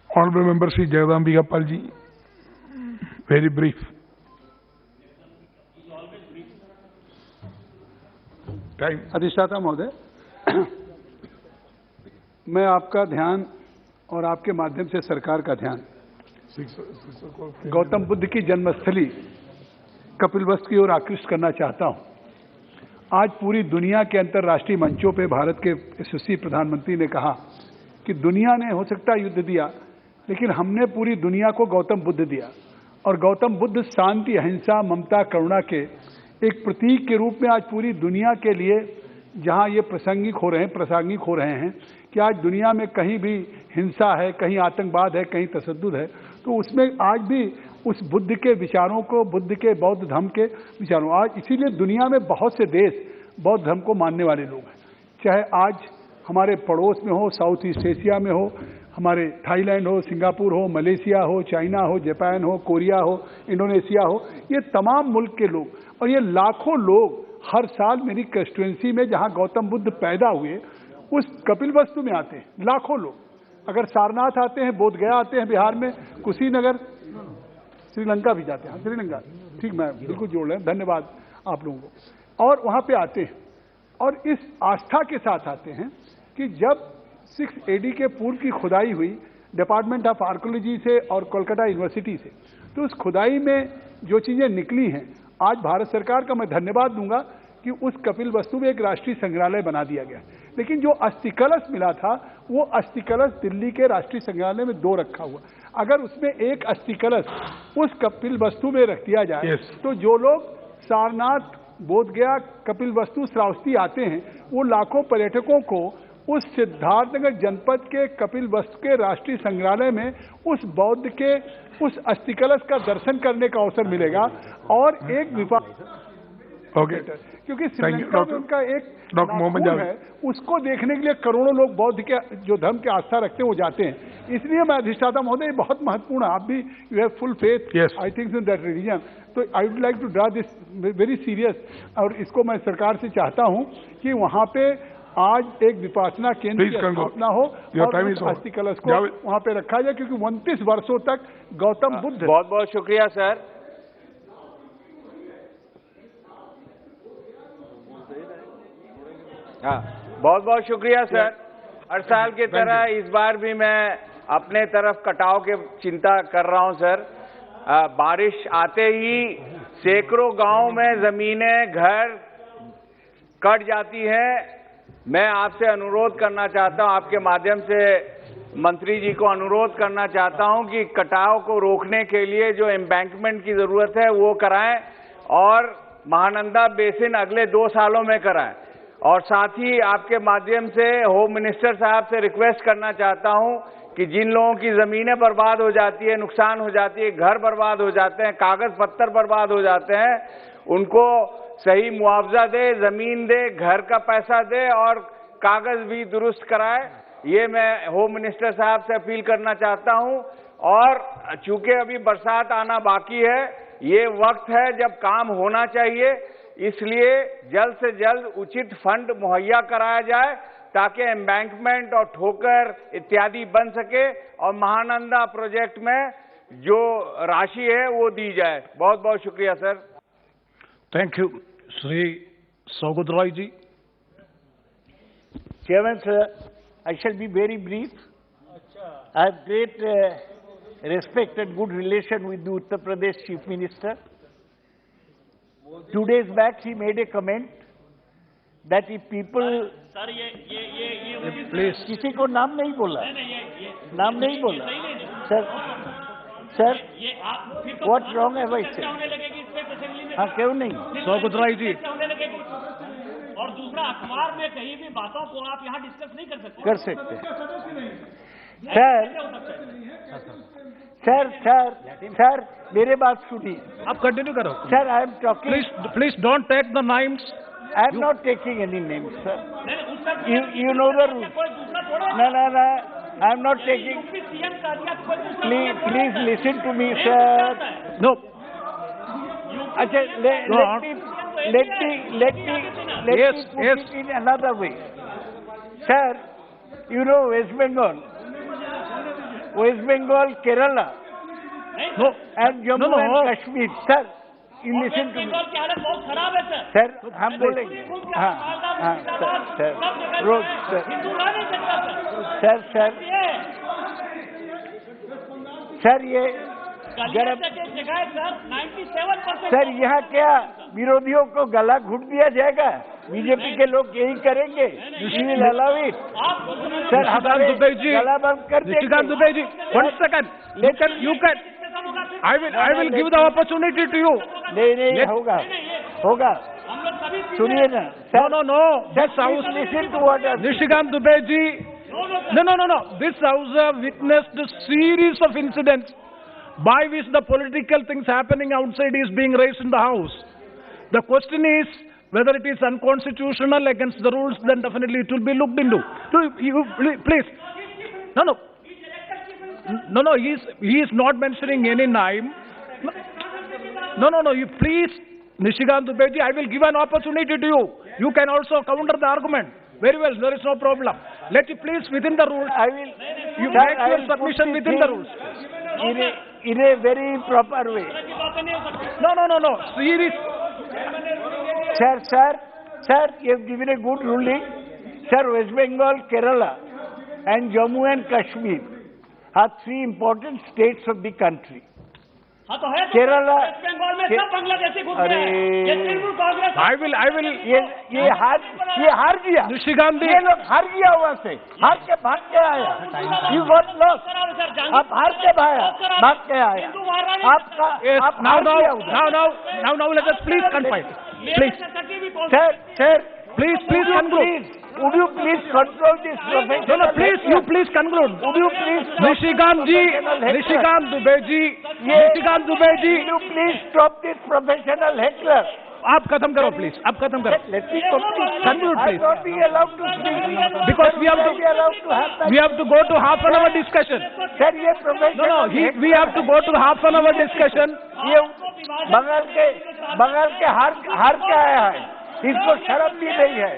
Honourable member Shri Jagdambika Pal ji, very brief. अधिष्ठाता महोदय, मैं आपका ध्यान और आपके माध्यम से सरकार का ध्यान गौतम बुद्ध की जन्मस्थली कपिलवस्तु की ओर आकृष्ट करना चाहता हूं। आज पूरी दुनिया के अंतर्राष्ट्रीय मंचों पे भारत के यशस्वी प्रधानमंत्री ने कहा कि दुनिया ने हो सकता युद्ध दिया, लेकिन हमने पूरी दुनिया को गौतम बुद्ध दिया और गौतम बुद्ध शांति, अहिंसा, ममता, करुणा के एक प्रतीक के रूप में आज पूरी दुनिया के लिए जहां ये प्रासंगिक हो रहे हैं कि आज दुनिया में कहीं भी हिंसा है, कहीं आतंकवाद है, कहीं तशद्दुद है, तो उसमें आज भी उस बुद्ध के विचारों को, बुद्ध के बौद्ध धर्म के विचारों, आज इसीलिए दुनिया में बहुत से देश बौद्ध धर्म को मानने वाले लोग हैं। चाहे आज हमारे पड़ोस में हो, साउथ ईस्ट एशिया में हो, हमारे थाईलैंड हो, सिंगापुर हो, मलेशिया हो, चाइना हो, जापान हो, कोरिया हो, इंडोनेशिया हो, ये तमाम मुल्क के लोग और ये लाखों लोग हर साल मेरी कंस्टिट्यूएंसी में जहां गौतम बुद्ध पैदा हुए उस कपिलवस्तु में आते हैं लाखों लोग। अगर सारनाथ आते हैं, बोध गया आते हैं बिहार में, कुशीनगर, श्रीलंका भी जाते हैं, श्रीलंका, ठीक, मैं बिल्कुल जोड़ रहे हैं, धन्यवाद आप लोगों को। और वहां पे आते हैं और इस आस्था के साथ आते हैं कि जब 6 AD के पूर्व की खुदाई हुई डिपार्टमेंट ऑफ आर्कोलॉजी से और कोलकाता यूनिवर्सिटी से, तो उस खुदाई में जो चीजें निकली हैं, आज भारत सरकार का मैं धन्यवाद दूंगा कि उस कपिलवस्तु में एक राष्ट्रीय संग्रहालय बना दिया गया। लेकिन जो अस्थि कलश मिला था वो अस्थि कलश दिल्ली के राष्ट्रीय संग्रहालय में 2 रखा हुआ। अगर उसमें एक अस्थि कलश उस कपिलवस्तु में रख दिया जाए तो जो लोग सारनाथ, बोध गया, कपिलवस्तु, श्रावस्ती आते हैं वो लाखों पर्यटकों को उस सिद्धार्थनगर जनपद के कपिलवस्तु के राष्ट्रीय संग्रहालय में उस बौद्ध के उस अस्थि कलश का दर्शन करने का अवसर मिलेगा। और एक क्योंकि श्रीलंका में उनका एक नाखून है, उसको देखने के लिए करोड़ों लोग बौद्ध के जो धर्म के आस्था रखते हैं वो जाते हैं। इसलिए मैं अधिष्ठाता महोदय, बहुत महत्वपूर्ण, आप भी you have full faith I think in that religion, तो I would like to draw this very serious. और इसको मैं सरकार से चाहता हूँ कि वहाँ पे आज एक विपासना केंद्र की स्थापना हो और अस्थि कलश को वहाँ पे रखा जाए, क्योंकि 29 वर्षों तक गौतम बुद्ध। बहुत बहुत शुक्रिया सर। हाँ, बहुत बहुत शुक्रिया सर। हर साल की तरह इस बार भी मैं अपने तरफ कटाव की चिंता कर रहा हूं सर। बारिश आते ही सैकड़ों गांव में जमीनें, घर कट जाती हैं। मैं आपसे अनुरोध करना चाहता हूं, आपके माध्यम से मंत्री जी को अनुरोध करना चाहता हूं कि कटाव को रोकने के लिए जो एम्बैंकमेंट की जरूरत है वो कराएं और महानंदा बेसिन अगले 2 सालों में कराएं। और साथ ही आपके माध्यम से होम मिनिस्टर साहब से रिक्वेस्ट करना चाहता हूं कि जिन लोगों की जमीनें बर्बाद हो जाती है, नुकसान हो जाती है, घर बर्बाद हो जाते हैं, कागज पत्तर बर्बाद हो जाते हैं, उनको सही मुआवजा दे, जमीन दे, घर का पैसा दे और कागज भी दुरुस्त कराए। ये मैं होम मिनिस्टर साहब से अपील करना चाहता हूं। और चूंकि अभी बरसात आना बाकी है, ये वक्त है जब काम होना चाहिए, इसलिए जल्द से जल्द उचित फंड मुहैया कराया जाए ताकि एम्बैंकमेंट और ठोकर इत्यादि बन सके और महानंदा प्रोजेक्ट में जो राशि है वो दी जाए। बहुत बहुत शुक्रिया sir. Thank you. Shri Saugata Roy ji. Chairman, sir, I shall be very brief. I have great respect and good relation with the Uttar Pradesh Chief Minister. 2 days back, he made a comment that if people... Please. किसी को नाम नहीं बोला, नाम नहीं बोला, sir, what wrong have I said? हाँ, क्यों नहीं? सौगत रॉय जी। और दूसरा, अखबार में कहीं भी बातों को आप यहाँ डिस्कस नहीं कर सकते। कर सकते। सर, मेरे बात सुनिए। आप कंटिन्यू करो। Sir, I am talking. Please don't take the names. I am not taking any names, sir. You know the rules. No. I am not taking. Please listen to me, sir. No. Okay, let me put it in another way. Sir, you know West Bengal, Kerala, and Jammu and Kashmir. Sir, you listen to me. की हालत बहुत खराब है सर। सर, हम बोलेंगे। हाँ, सर, रोज सर, ये सर, यहाँ क्या विरोधियों को गला घुट दिया जाएगा? बीजेपी के लोग यही करेंगे। सर, हमारे गला बंद कर देंगे। Nishikant Dubey ji, 1 second. You can. I will give the opportunity to you. नहीं, होगा। सुनिए ना। No. This house. Listen to what I'm saying. Nishikant Dubey ji. No. This house have witnessed a series of incidents by which the political things happening outside is being raised in the house. The question is whether it is unconstitutional against the rules, then definitely it will be looked into. You, please. No, he is not mentioning any name. No, you please, Nishikant Dubey ji, I will give an opportunity to you. You can also counter the argument. Very well, there is no problem. Let you please within the rules. I will. You make your submission within the rules. In a very proper way. No. Serious. Sir, you have given a good ruling. Sir, West Bengal, Kerala, and Jammu and Kashmir are 3 important states of the country. Kerala, I will. ये हार गया। निशिकांत जी, ये लोग हार गया वहाँ से, हार के भाग के आया। You got lost. आप हार के भाग के आया। आप now let us please confine. Please. Sir, please conclude. Would you please control this profession? No, please conclude. Would you please Nishikant Dubey ji. Will you please stop this professional heckler? आप खत्म करो please. आप खत्म करो. Let me complete. Conclude please. I won't be allowed to speak. Because we have to go to half an hour discussion. Sir, ये professional. No. We have to go to half an hour discussion. ये बंगाल के हार के आया है। इसको शर्म भी नहीं है।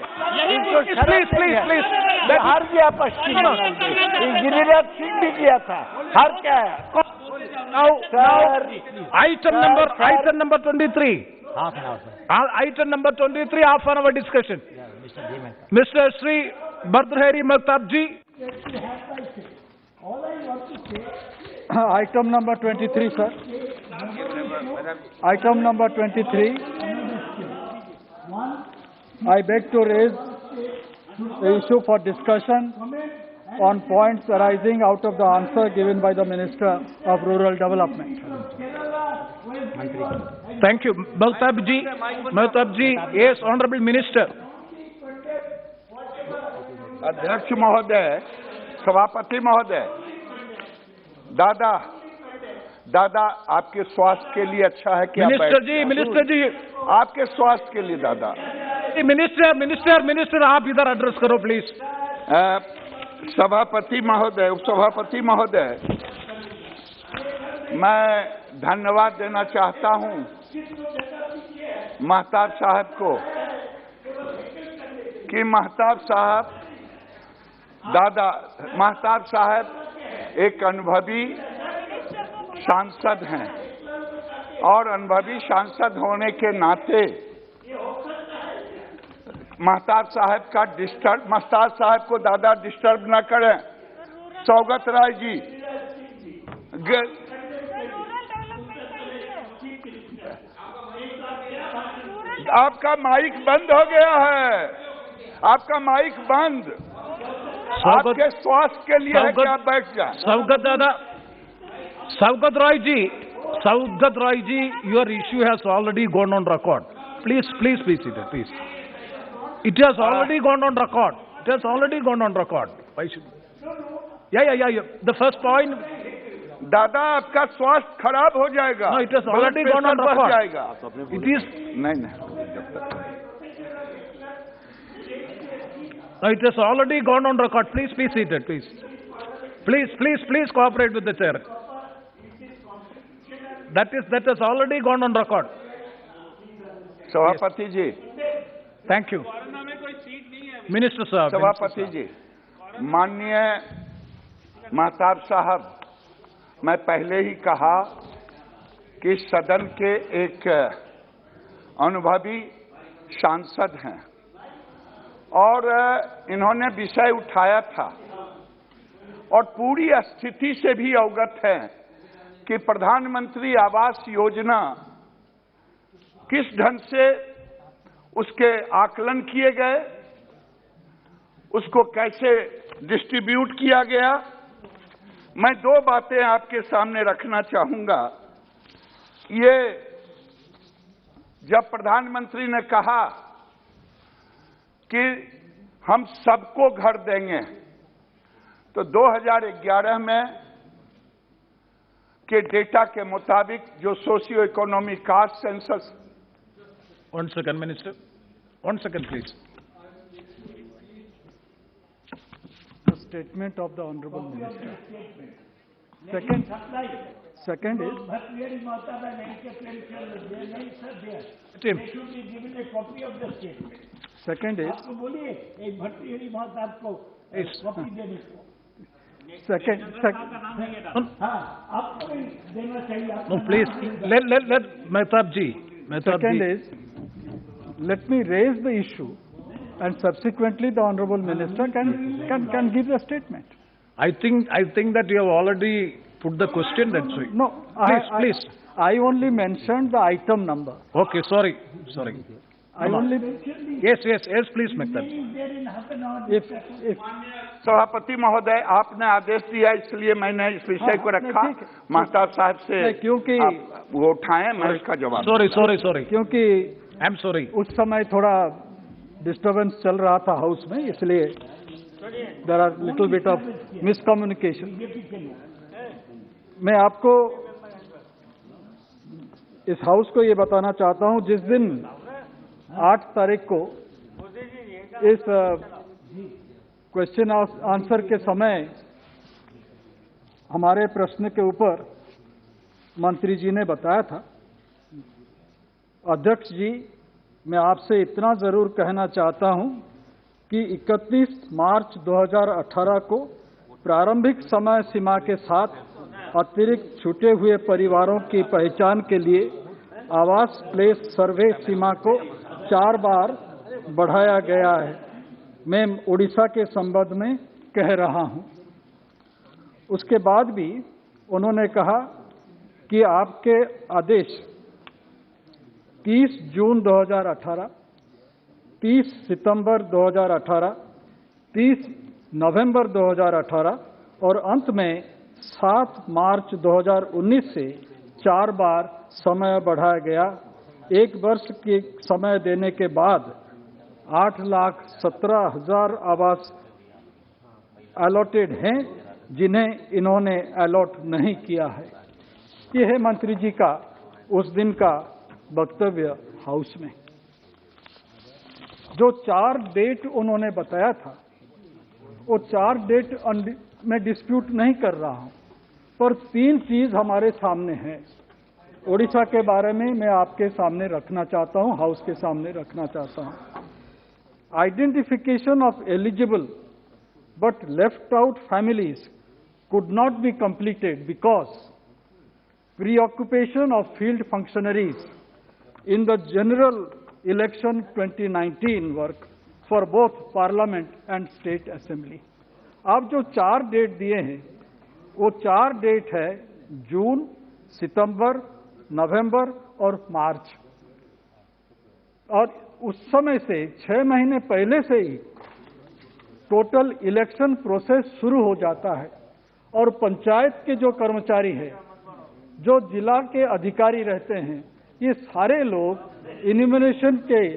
Please. हार गया पश्चिम बंगाल में। गिरिराज सिंह भी किया था। हार के आया। Now, item number 23. Half an hour, sir. Item number 23, half an hour discussion. Mr. Sri Bardhari Maktab ji. Item number 23, sir. Item number 23. I beg to raise the issue for discussion on points arising out of the answer given by the Minister of Rural Development. Thank you. Mahtab ji, yes, Honorable Minister. अध्यक्ष महोदय, सभापति महोदय, दादा आपके स्वास्थ्य के लिए अच्छा है कि मिनिस्टर जी आपके स्वास्थ्य के लिए दादा। मिनिस्टर आप इधर एड्रेस करो प्लीज। सभापति महोदय, उपसभापति महोदय, मैं धन्यवाद देना चाहता हूं महताब साहब को कि महताब साहब एक अनुभवी सांसद हैं और अनुभवी सांसद होने के नाते महताब साहब को दादा डिस्टर्ब न करें। सौगत राय जी, आपका माइक बंद हो गया है, आपका माइक बंद। आपके स्वास्थ्य के लिए है कि आप बैठ जाए। Saugata Roy ji, your issue has already gone on record. Please be seated, please. It has already gone on record. Why should? Yeah. The first point. दादा आपका स्वास्थ्य खराब हो जाएगा। No, it has already gone on record. It is नहीं। No, it has already gone on record. Please be seated, please. Please cooperate with the chair. That has already gone on record. सभापति जी, Thank you. Minister साहब। सभापति जी, माननीय महताब साहब, मैं पहले ही कहा कि सदन के एक अनुभवी सांसद हैं और इन्होंने विषय उठाया था और पूरी स्थिति से भी अवगत है कि प्रधानमंत्री आवास योजना किस ढंग से उसके आकलन किए गए, उसको कैसे डिस्ट्रीब्यूट किया गया। मैं दो बातें आपके सामने रखना चाहूंगा। ये जब प्रधानमंत्री ने कहा कि हम सबको घर देंगे, तो 2011 में के डेटा के मुताबिक जो socio economic caste census. 1 second, Minister. 1 second, please. The statement of the Honorable Minister. Second is, Tim. Second is, No, please. Let Mehtab ji. Second is, let me raise the issue and subsequently the Honorable Minister can give the statement. I think that you have already put the question, that's why. No, Please. I only mentioned the item number. Okay, sorry. I only... Yes, please, Mehtab. If सभापति महोदय, आपने आदेश दिया इसलिए मैंने इस विषय को रखा। महताब साहब से क्योंकि वो उठाएं, मैं इसका जवाब। Sorry. क्योंकि I'm sorry. उस समय थोड़ा डिस्टर्बेंस चल रहा था हाउस में, इसलिए there are little bit of miscommunication. मैं आपको इस हाउस को ये बताना चाहता हूं, जिस दिन 8 तारीख को इस क्वेश्चन आंसर के समय हमारे प्रश्न के ऊपर मंत्री जी ने बताया था, अध्यक्ष जी, मैं आपसे इतना जरूर कहना चाहता हूं कि 31 मार्च 2018 को प्रारंभिक समय सीमा के साथ अतिरिक्त छूटे हुए परिवारों की पहचान के लिए आवास प्लेस सर्वे सीमा को 4 बार बढ़ाया गया है। मैं उड़ीसा के संबंध में कह रहा हूं। उसके बाद भी उन्होंने कहा कि आपके आदेश 30 जून 2018, 30 सितंबर 2018, 30 नवंबर 2018 और अंत में 7 मार्च 2019 से 4 बार समय बढ़ाया गया। 1 वर्ष के समय देने के बाद 8,17,000 आवास अलॉटेड हैं, जिन्हें इन्होंने अलॉट नहीं किया है। ये है मंत्री जी का उस दिन का वक्तव्य हाउस में। जो 4 डेट उन्होंने बताया था, वो 4 डेट मैं डिस्प्यूट नहीं कर रहा हूं, पर 3 चीज हमारे सामने है। ओडिशा के बारे में मैं आपके सामने रखना चाहता हूं, हाउस के सामने रखना चाहता हूं। Identification of eligible but left out families could not be completed because preoccupation of field functionaries in the general election 2019 work for both parliament and state assembly। आप जो 4 डेट दिए हैं, वो 4 डेट है जून, सितंबर, नवंबर और मार्च, और उस समय से 6 महीने पहले से ही टोटल इलेक्शन प्रोसेस शुरू हो जाता है, और पंचायत के जो कर्मचारी हैं, जो जिला के अधिकारी रहते हैं, ये सारे लोग इन्यूमरेशन के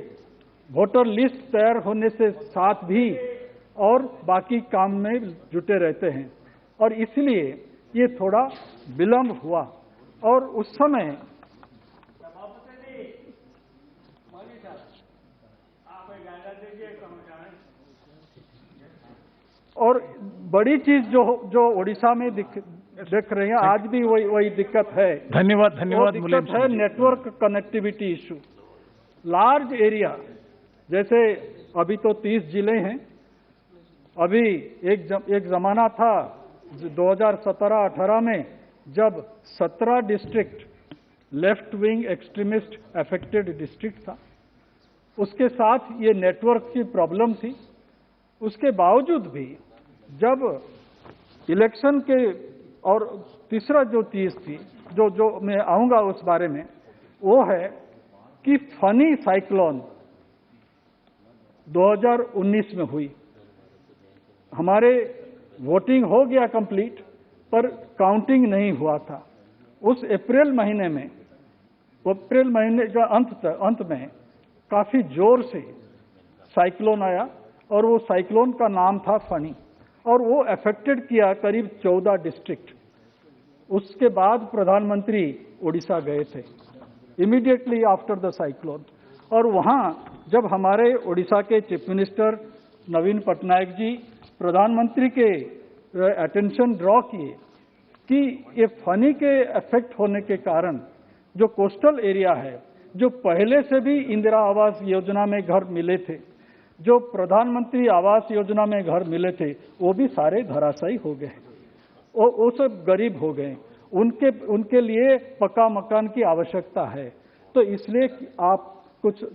वोटर लिस्ट तैयार होने से साथ भी और बाकी काम में जुटे रहते हैं, और इसलिए ये थोड़ा विलंब हुआ। और उस समय और बड़ी चीज जो ओडिशा में देख रहे हैं, आज भी वही दिक्कत है। धन्यवाद दिक्कत है network connectivity issue. Large area, जैसे अभी तो 30 जिले हैं, अभी एक जमाना था 2017-18 में जब 17 district left wing extremist affected district था। उसके साथ ये नेटवर्क की प्रॉब्लम थी। उसके बावजूद भी जब इलेक्शन के, और तीसरा जो चीज थी जो मैं आऊंगा उस बारे में, वो है कि फनी साइक्लोन 2019 में हुई। हमारे वोटिंग हो गया कंप्लीट, पर काउंटिंग नहीं हुआ था। उस अप्रैल महीने का अंत में काफी जोर से साइक्लोन आया, और वो साइक्लोन का नाम था फनी, और वो अफेक्टेड किया करीब 14 डिस्ट्रिक्ट। उसके बाद प्रधानमंत्री उड़ीसा गए थे इमीडिएटली आफ्टर द साइक्लोन, और वहां जब हमारे उड़ीसा के चीफ मिनिस्टर नवीन पटनायक जी प्रधानमंत्री के अटेंशन ड्रॉ किए कि ये फनी के इफेक्ट होने के कारण जो कोस्टल एरिया है, जो पहले से भी इंदिरा आवास योजना में घर मिले थे, जो प्रधानमंत्री आवास योजना में घर मिले थे, वो भी सारे धराशायी हो गए, वो सब गरीब हो गए। उनके लिए पक्का मकान की आवश्यकता है, तो इसलिए आप कुछ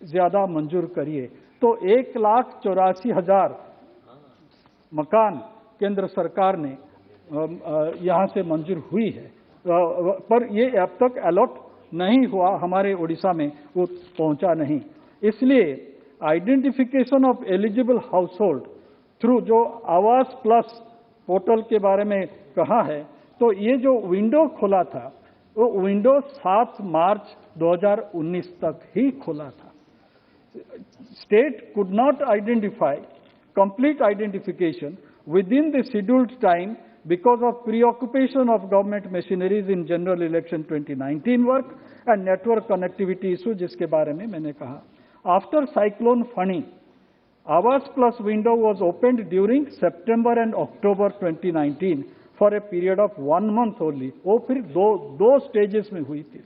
ज्यादा मंजूर करिए। तो 1,84,000 मकान केंद्र सरकार ने यहाँ से मंजूर हुई है, पर ये अब तक अलॉट नहीं हुआ हमारे उड़ीसा में, वो पहुंचा नहीं। इसलिए identification of eligible house hold through जो आवास प्लस पोर्टल के बारे में कहा है, तो ये जो विंडो खोला था, वो विंडो 7 मार्च 2019 तक ही खोला था। State could not identify complete identification within the scheduled time because of preoccupation of government machineries in general election 2019 work and network connectivity issue, जिसके बारे में मैंने कहा। After cyclone Fani, Awas Plus window was opened during September and October 2019 for a period of 1 month only। वो फिर दो स्टेजेस में हुई थी।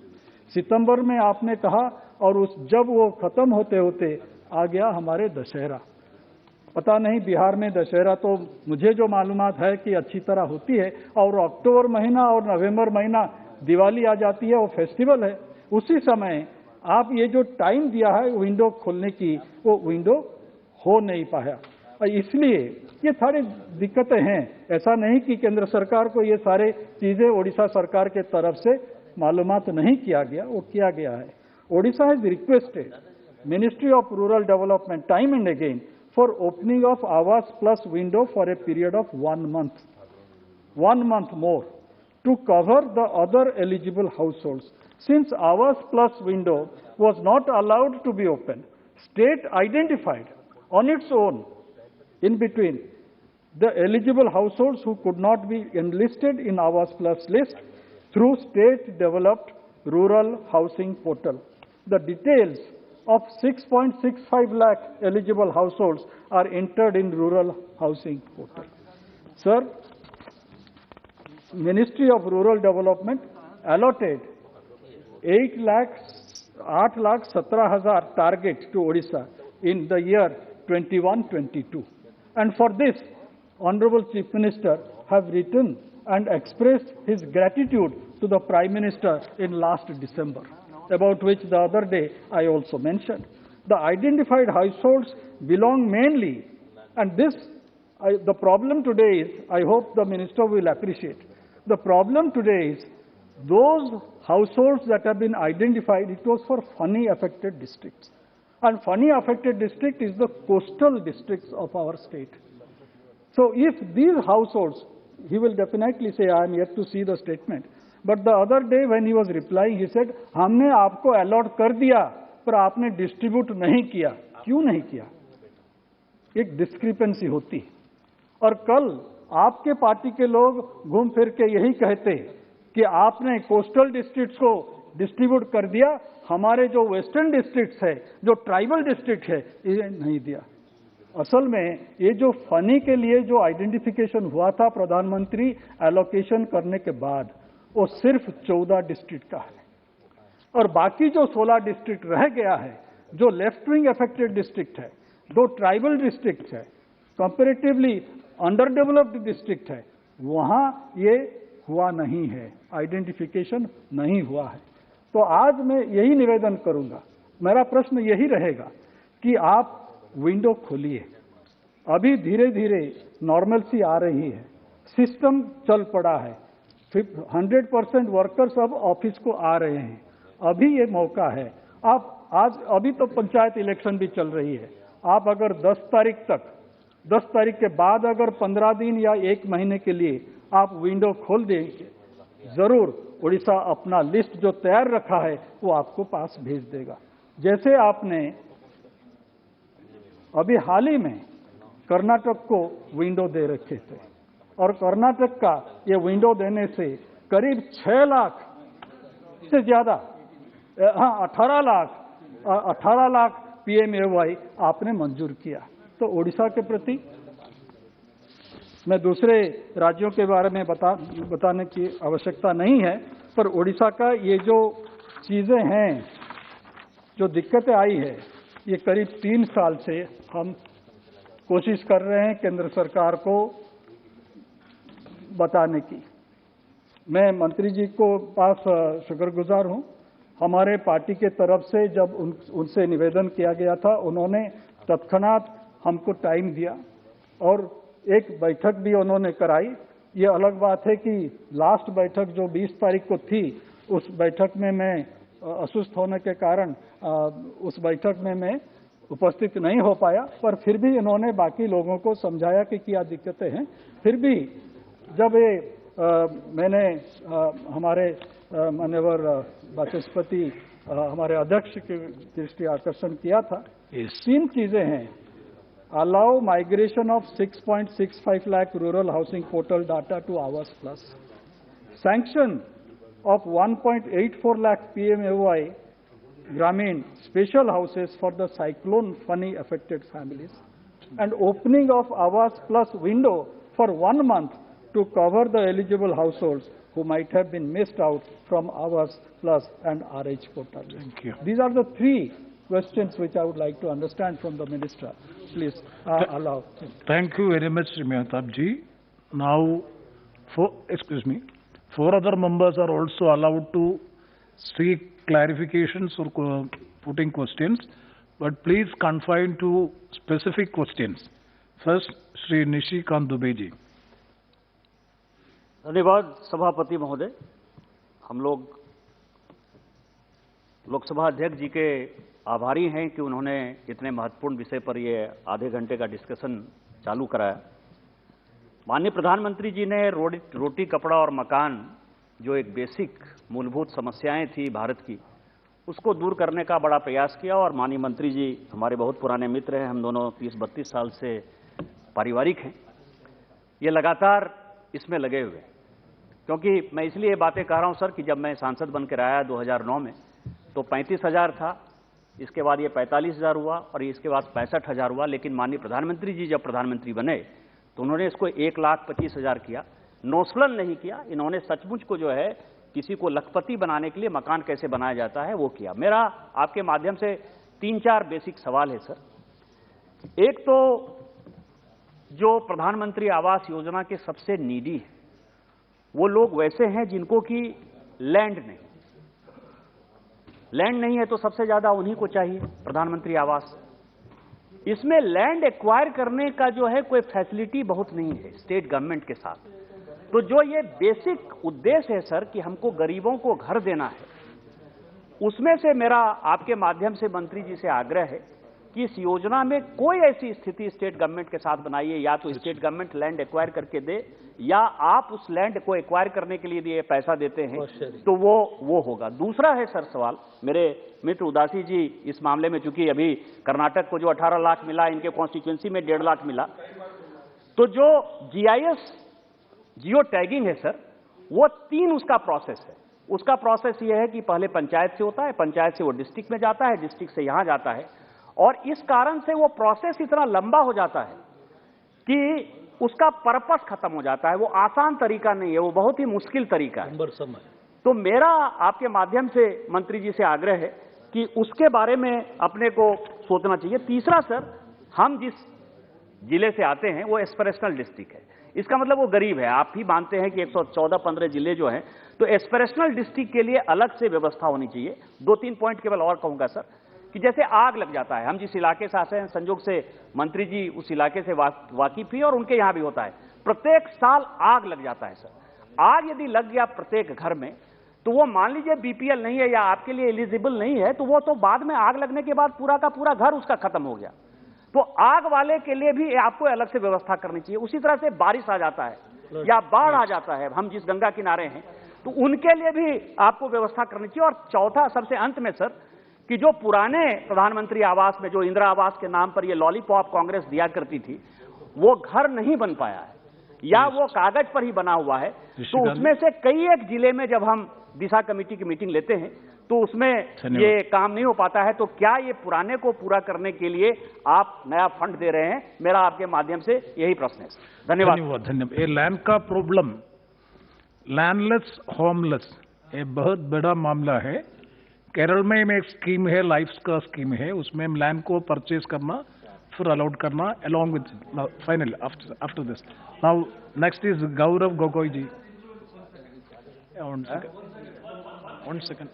सितंबर में आपने कहा, और जब वो खत्म होते होते आ गया हमारे दशहरा। पता नहीं बिहार में दशहरा तो मुझे जो मालूमात है कि अच्छी तरह होती है, और अक्टूबर महीना और नवंबर महीना दिवाली आ जाती है, वो फेस्टिवल है। उसी समय आप ये जो टाइम दिया है विंडो खोलने की, वो विंडो हो नहीं पाया, और इसलिए ये सारी दिक्कतें हैं। ऐसा नहीं कि केंद्र सरकार को ये सारे चीजें उड़ीसा सरकार के तरफ से मालूमात नहीं किया गया, वो किया गया है। Odisha has requested ministry of rural development time and again for opening of Awas Plus window for a period of 1 month more, to cover the other eligible households. Since Awas Plus window was not allowed to be open, state identified on its own in between the eligible households who could not be enlisted in Awas Plus list through state-developed rural housing portal. The details of 6.65 lakh eligible households are entered in rural housing portal. Sir, Ministry of Rural Development allotted 8,17,000 target to Odisha in the year 21-22. And for this, Honorable Chief Minister have written and expressed his gratitude to the Prime Minister in last December, about which the other day I also mentioned. The identified households belong mainly, and the problem today is, I hope the Minister will appreciate, the problem today is those households that have been identified, it was for Fani affected districts. And Fani affected district is the coastal districts of our state. So if these households, he will definitely say, I am yet to see the statement. But the other day when he was replying, he said, हमने आपको allot कर दिया, पर आपने distribute नहीं किया. क्यों नहीं किया? एक discrepancy होती. और कल आपके पार्टी के लोग घूम फिर के यही कहते कि आपने कोस्टल डिस्ट्रिक्ट्स को डिस्ट्रीब्यूट कर दिया, हमारे जो वेस्टर्न डिस्ट्रिक्ट्स है, जो ट्राइबल डिस्ट्रिक्ट है, ये नहीं दिया. असल में ये जो फनी के लिए जो आइडेंटिफिकेशन हुआ था प्रधानमंत्री एलोकेशन करने के बाद, वो सिर्फ 14 डिस्ट्रिक्ट का है. और बाकी जो 16 डिस्ट्रिक्ट रह गया है, जो लेफ्ट विंग अफेक्टेड डिस्ट्रिक्ट है, 2 ट्राइबल डिस्ट्रिक्ट है, कंपैरेटिवली अंडर डेवलप्ड डिस्ट्रिक्ट है, वहां ये हुआ नहीं है, आइडेंटिफिकेशन नहीं हुआ है. तो आज मैं यही निवेदन करूंगा, मेरा प्रश्न यही रहेगा कि आप विंडो खोलिए. अभी धीरे धीरे नॉर्मलसी आ रही है, सिस्टम चल पड़ा है, 100% वर्कर्स अब ऑफिस को आ रहे हैं. अभी ये मौका है. आप आज अभी तो पंचायत इलेक्शन भी चल रही है, आप अगर 10 तारीख के बाद अगर 15 दिन या 1 महीने के लिए आप विंडो खोल देंगे, जरूर उड़ीसा अपना लिस्ट जो तैयार रखा है वो आपको पास भेज देगा. जैसे आपने अभी हाल ही में कर्नाटक को विंडो दे रखे थे, और कर्नाटक का ये विंडो देने से करीब 6 लाख से ज्यादा, 18 लाख PMAY आपने मंजूर किया. तो ओडिशा के प्रति मैं दूसरे राज्यों के बारे में बताने की आवश्यकता नहीं है, पर ओडिशा का ये जो चीजें हैं, जो दिक्कतें आई है, ये करीब 3 साल से हम कोशिश कर रहे हैं केंद्र सरकार को बताने की. मैं मंत्री जी को पास शुक्रगुजार हूं. हमारे पार्टी के तरफ से जब उनसे निवेदन किया गया था, उन्होंने तत्क्षणात हमको टाइम दिया और एक बैठक भी उन्होंने कराई. ये अलग बात है कि लास्ट बैठक जो 20 तारीख को थी, उस बैठक में मैं असुस्थ होने के कारण उस बैठक में मैं उपस्थित नहीं हो पाया, पर फिर भी इन्होंने बाकी लोगों को समझाया कि क्या दिक्कतें हैं. फिर भी जब मैंने हमारे माननीय वाचस्पति हमारे अध्यक्ष की दृष्टि आकर्षण किया था, 3 चीजें हैं. Allow migration of 6.65 lakh rural housing portal data to Awas Plus. Sanction of 1.84 lakh PMAY Gramin special houses for the cyclone Fani affected families. And opening of Awas Plus window for 1 month to cover the eligible households who might have been missed out from Awas Plus and RH portal. Thank you. These are the 3 questions which I would like to understand from the Minister. Please allow. Thank you very much, Shri Mehtab ji. Now, 4 other members are also allowed to seek clarifications or putting questions, but please confine to specific questions. First, Shri Nishikant Dubey ji. धन्यवाद सभापति महोदय. हम लोग लोकसभा अध्यक्ष जी के आभारी हैं कि उन्होंने इतने महत्वपूर्ण विषय पर ये आधे घंटे का डिस्कशन चालू कराया. माननीय प्रधानमंत्री जी ने रोटी कपड़ा और मकान जो एक बेसिक मूलभूत समस्याएं थी भारत की, उसको दूर करने का बड़ा प्रयास किया। और माननीय मंत्री जी हमारे बहुत पुराने मित्र हैं, हम दोनों 30-32 साल से पारिवारिक हैं। ये लगातार इसमें लगे हुए, क्योंकि मैं इसलिए बातें कह रहा हूं सर कि जब मैं सांसद बनकर आया 2009 में तो 35,000 था, इसके बाद ये 45,000 हुआ और इसके बाद 65,000 हुआ। लेकिन माननीय प्रधानमंत्री जी जब प्रधानमंत्री बने तो उन्होंने इसको 1,25,000 किया। नोस्लन नहीं किया, इन्होंने सचमुच को जो है किसी को लखपति बनाने के लिए मकान कैसे बनाया जाता है वो किया। मेरा आपके माध्यम से 3-4 बेसिक सवाल है सर। एक तो जो प्रधानमंत्री आवास योजना के सबसे नीडी है वो लोग वैसे हैं जिनको कि लैंड नहीं है, तो सबसे ज्यादा उन्हीं को चाहिए प्रधानमंत्री आवास। इसमें लैंड एक्वायर करने का जो है कोई फैसिलिटी बहुत नहीं है स्टेट गवर्नमेंट के साथ। तो जो ये बेसिक उद्देश्य है सर कि हमको गरीबों को घर देना है, उसमें से मेरा आपके माध्यम से मंत्री जी से आग्रह है कि इस योजना में कोई ऐसी स्थिति स्टेट गवर्नमेंट के साथ बनाइए, या तो स्टेट गवर्नमेंट लैंड एक्वायर करके दे या आप उस लैंड को एक्वायर करने के लिए दिए पैसा देते हैं तो वो होगा। दूसरा है सर सवाल, मेरे मित्र उदासी जी इस मामले में, चूंकि अभी कर्नाटक को जो 18 लाख मिला, इनके कॉन्स्टिट्यूंसी में 1.5 लाख मिला, तो जो GIS जियो टैगिंग है सर, वो 3 उसका प्रोसेस है। उसका प्रोसेस ये है कि पहले पंचायत से होता है, पंचायत से वो डिस्ट्रिक्ट में जाता है, डिस्ट्रिक्ट से यहां जाता है, और इस कारण से वो प्रोसेस इतना लंबा हो जाता है कि उसका पर्पस खत्म हो जाता है। वो आसान तरीका नहीं है, वो बहुत ही मुश्किल तरीका है। तो मेरा आपके माध्यम से मंत्री जी से आग्रह है कि उसके बारे में अपने को सोचना चाहिए। तीसरा सर, हम जिस जिले से आते हैं वो एस्पिरेशनल डिस्ट्रिक्ट है, इसका मतलब वो गरीब है। आप भी मानते हैं कि 114-15 जिले जो हैं, तो एस्पिरेशनल डिस्ट्रिक्ट के लिए अलग से व्यवस्था होनी चाहिए। 2-3 पॉइंट केवल और कहूंगा सर, कि जैसे आग लग जाता है, हम जिस इलाके से आते हैं, संयोग से मंत्री जी उस इलाके से वाकिफ ही, और उनके यहां भी होता है, प्रत्येक साल आग लग जाता है सर। आग यदि लग गया प्रत्येक घर में, तो वो मान लीजिए BPL नहीं है या आपके लिए एलिजिबल नहीं है, तो वो तो बाद में आग लगने के बाद पूरा का पूरा घर उसका खत्म हो गया। तो आग वाले के लिए भी आपको अलग से व्यवस्था करनी चाहिए। उसी तरह से बारिश आ जाता है या बाढ़ आ जाता है, हम जिस गंगा किनारे हैं, तो उनके लिए भी आपको व्यवस्था करनी चाहिए। और चौथा सबसे अंत में सर, कि जो पुराने प्रधानमंत्री आवास में जो इंदिरा आवास के नाम पर ये लॉलीपॉप कांग्रेस दिया करती थी, वो घर नहीं बन पाया है या वो कागज पर ही बना हुआ है। तो उसमें से कई एक जिले में जब हम दिशा कमेटी की मीटिंग लेते हैं तो उसमें ये काम नहीं हो पाता है। तो क्या ये पुराने को पूरा करने के लिए आप नया फंड दे रहे हैं? मेरा आपके माध्यम से यही प्रश्न है। धन्यवाद। ये लैंड का प्रॉब्लम, लैंडलेस होमलेस, ये बहुत बड़ा मामला है। केरल में एक स्कीम है, लाइफ का स्कीम है, उसमें लैंड को परचेज करना फिर अलाउड करना along with finally after this. Now next is Gaurav Gogoi ji. One second.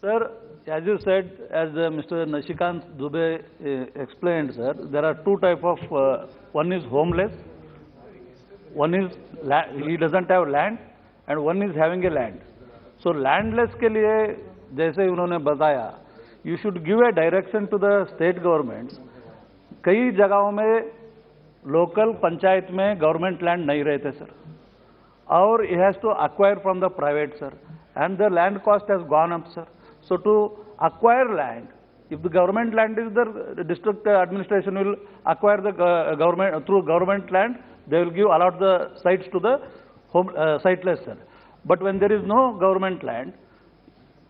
Sir, as you said, as Mr. Nashikant Dubey explained, sir, there are two type of, one is homeless, one is he doesn't have land, and one is having a land. So landless के लिए जैसे उन्होंने बताया, you should give a direction to the state governments. कई जगहों में लोकल पंचायत में गवर्नमेंट लैंड नहीं रहते सर, और it has to acquire from the private sir, and the land cost has gone up sir. So to acquire land, if the government land is there, the district administration will acquire the government through government land, they will give allot the sites to the siteless sir. But when there is no government land,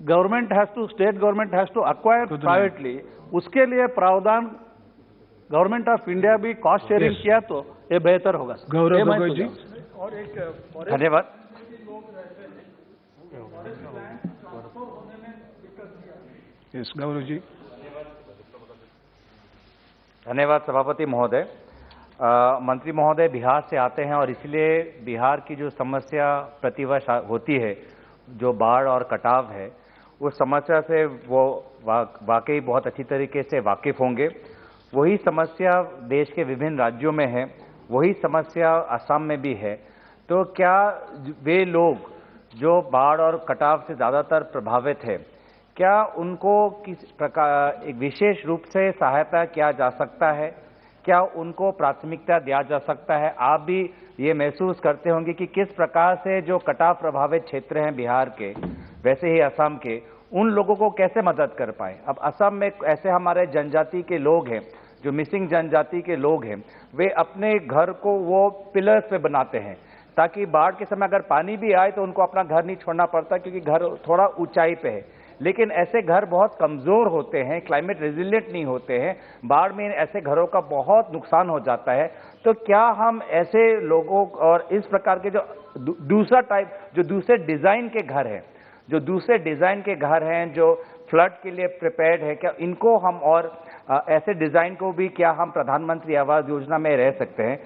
state government has to acquire privately. उसके लिए प्रावधान गवर्नमेंट ऑफ इंडिया भी कॉस्ट शेयरिंग किया तो ये बेहतर होगा। गौरव गोगोई जी। और एक धन्यवाद। यस गौरव जी। धन्यवाद सभापति महोदय। मंत्री महोदय बिहार से आते हैं और इसलिए बिहार की जो समस्या प्रतिवर्ष होती है, जो बाढ़ और कटाव है, उस समस्या से वो वाकई बहुत अच्छी तरीके से वाकिफ होंगे। वही समस्या देश के विभिन्न राज्यों में है, वही समस्या असम में भी है। तो क्या वे लोग जो बाढ़ और कटाव से ज़्यादातर प्रभावित है, क्या उनको किस प्रकार एक विशेष रूप से सहायता किया जा सकता है? क्या उनको प्राथमिकता दिया जा सकता है? आप भी ये महसूस करते होंगे कि किस प्रकार से जो कटाव प्रभावित क्षेत्र हैं बिहार के, वैसे ही असम के, उन लोगों को कैसे मदद कर पाए। अब असम में ऐसे हमारे जनजाति के लोग हैं, जो मिसिंग जनजाति के लोग हैं, वे अपने घर को वो पिलर्स पे बनाते हैं ताकि बाढ़ के समय अगर पानी भी आए तो उनको अपना घर नहीं छोड़ना पड़ता, क्योंकि घर थोड़ा ऊंचाई पे है। लेकिन ऐसे घर बहुत कमजोर होते हैं, क्लाइमेट रेजिलिएंट नहीं होते हैं, बाढ़ में ऐसे घरों का बहुत नुकसान हो जाता है। तो क्या हम ऐसे लोगों और इस प्रकार के जो दूसरा टाइप, जो दूसरे डिजाइन के घर हैं, जो फ्लड के लिए प्रिपेयर्ड है, क्या इनको हम और ऐसे डिजाइन को भी क्या हम प्रधानमंत्री आवास योजना में रह सकते हैं?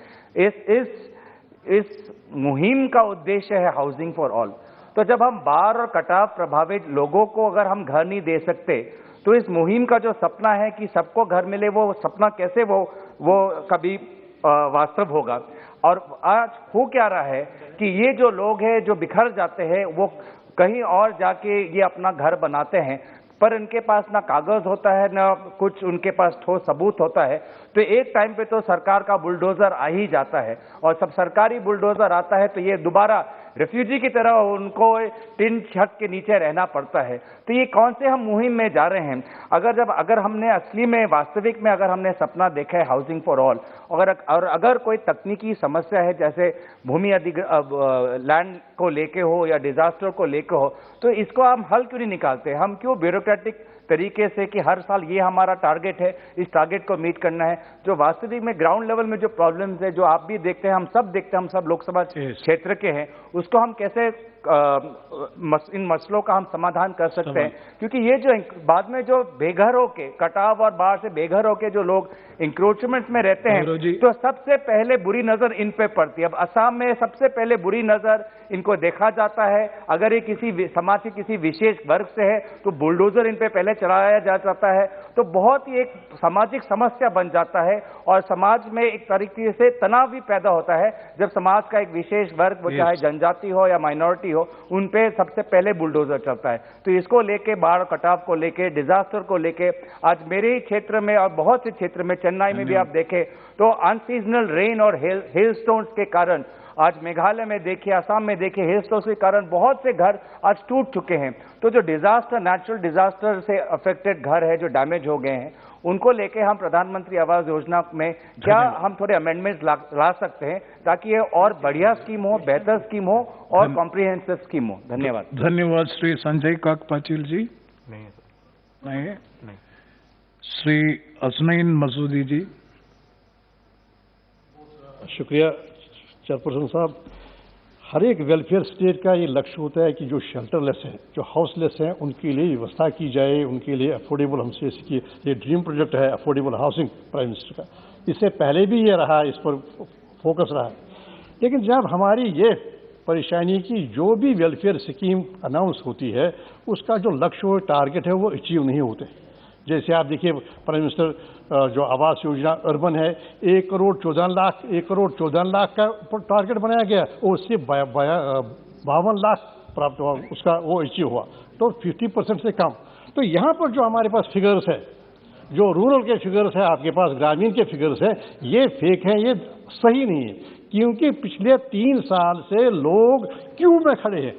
इस मुहिम का उद्देश्य है हाउसिंग फॉर ऑल। तो जब हम बाढ़ और कटाव प्रभावित लोगों को अगर हम घर नहीं दे सकते, तो इस मुहिम का जो सपना है कि सबको घर मिले, वो सपना कैसे वो कभी वास्तव होगा? और आज हो क्या रहा है कि ये जो लोग हैं जो बिखर जाते हैं, वो कहीं और जाके ये अपना घर बनाते हैं, पर इनके पास ना कागज होता है, ना कुछ उनके पास ठोस सबूत होता है। तो एक टाइम पे तो सरकार का बुलडोजर आ ही जाता है, और सब सरकारी बुलडोजर आता है तो ये दोबारा रेफ्यूजी की तरह उनको टिन छत के नीचे रहना पड़ता है। तो ये कौन से हम मुहिम में जा रहे हैं? अगर हमने असली में, वास्तविक में अगर हमने सपना देखा है हाउसिंग फॉर ऑल, और अगर कोई तकनीकी समस्या है, जैसे भूमि लैंड को लेके हो या डिजास्टर को लेके हो, तो इसको हम हल क्यों नहीं निकालते? हम क्यों ब्यूरोक्रेटिक तरीके से कि हर साल ये हमारा टारगेट है, इस टारगेट को मीट करना है? जो वास्तविक में ग्राउंड लेवल में जो प्रॉब्लम्स है, जो आप भी देखते हैं, हम सब देखते हैं, हम सब लोकसभा क्षेत्र के हैं, उसको हम कैसे इन मसलों का हम समाधान कर सकते हैं? क्योंकि ये जो बाद में जो बेघर होके, कटाव और बाढ़ से बेघर होके जो लोग इंक्रोचमेंट में रहते हैं, तो सबसे पहले बुरी नजर इन पे पड़ती है। अब असम में सबसे पहले बुरी नजर इनको देखा जाता है। अगर ये किसी समाज के किसी विशेष वर्ग से है तो बुलडोजर इन पे पहले चलाया जाता है। तो बहुत ही एक सामाजिक समस्या बन जाता है, और समाज में एक तरीके से तनाव भी पैदा होता है जब समाज का एक विशेष वर्ग, वो चाहे जनजाति हो या माइनॉरिटी हो, उन पे सबसे पहले बुलडोजर चलता है। तो इसको लेके, बाढ़ कटाव को लेके, डिजास्टर को लेके, आज मेरे ही क्षेत्र में और बहुत से क्षेत्र में, चेन्नई में भी आप देखें तो अनसीजनल रेन और हेलस्टोन्स के कारण, आज मेघालय में देखिए, असम में देखिए, हेलस्टोन्स के कारण बहुत से घर आज टूट चुके हैं। तो जो डिजास्टर, नेचुरल डिजास्टर से अफेक्टेड घर है, जो डैमेज हो गए हैं, उनको लेके हम प्रधानमंत्री आवास योजना में क्या हम थोड़े अमेंडमेंट्स ला सकते हैं, ताकि ये और बढ़िया स्कीम हो, बेहतर स्कीम हो और कॉम्प्रिहेंसिव स्कीम हो? धन्यवाद। धन्यवाद। श्री संजय काक पाटिल जी। नहीं है। श्री असनैन मसूदी जी। शुक्रिया चेयरपर्सन साहब। हर एक वेलफेयर स्टेट का ये लक्ष्य होता है कि जो शेल्टरलेस हैं, जो हाउसलेस हैं, उनके लिए व्यवस्था की जाए, उनके लिए अफोर्डेबल, हमसे इसकी ये ड्रीम प्रोजेक्ट है अफोर्डेबल हाउसिंग प्राइम मिनिस्टर का। इससे पहले भी ये रहा, इस पर फोकस रहा। लेकिन जब हमारी ये परेशानी की जो भी वेलफेयर स्कीम अनाउंस होती है, उसका जो लक्ष्य हो, टारगेट है, वो अचीव नहीं होते। जैसे आप देखिए, प्राइम मिनिस्टर जो आवास योजना अर्बन है, 1 करोड़ 14 लाख का टारगेट बनाया गया, और उससे 52 लाख प्राप्त हुआ, उसका वो अचीव हुआ, तो 50% से कम। तो यहाँ पर जो हमारे पास फिगर्स है, जो रूरल के फिगर्स है, आपके पास ग्रामीण के फिगर्स है, ये फेक है, ये सही नहीं है। क्योंकि पिछले 3 साल से लोग क्यू में खड़े हैं,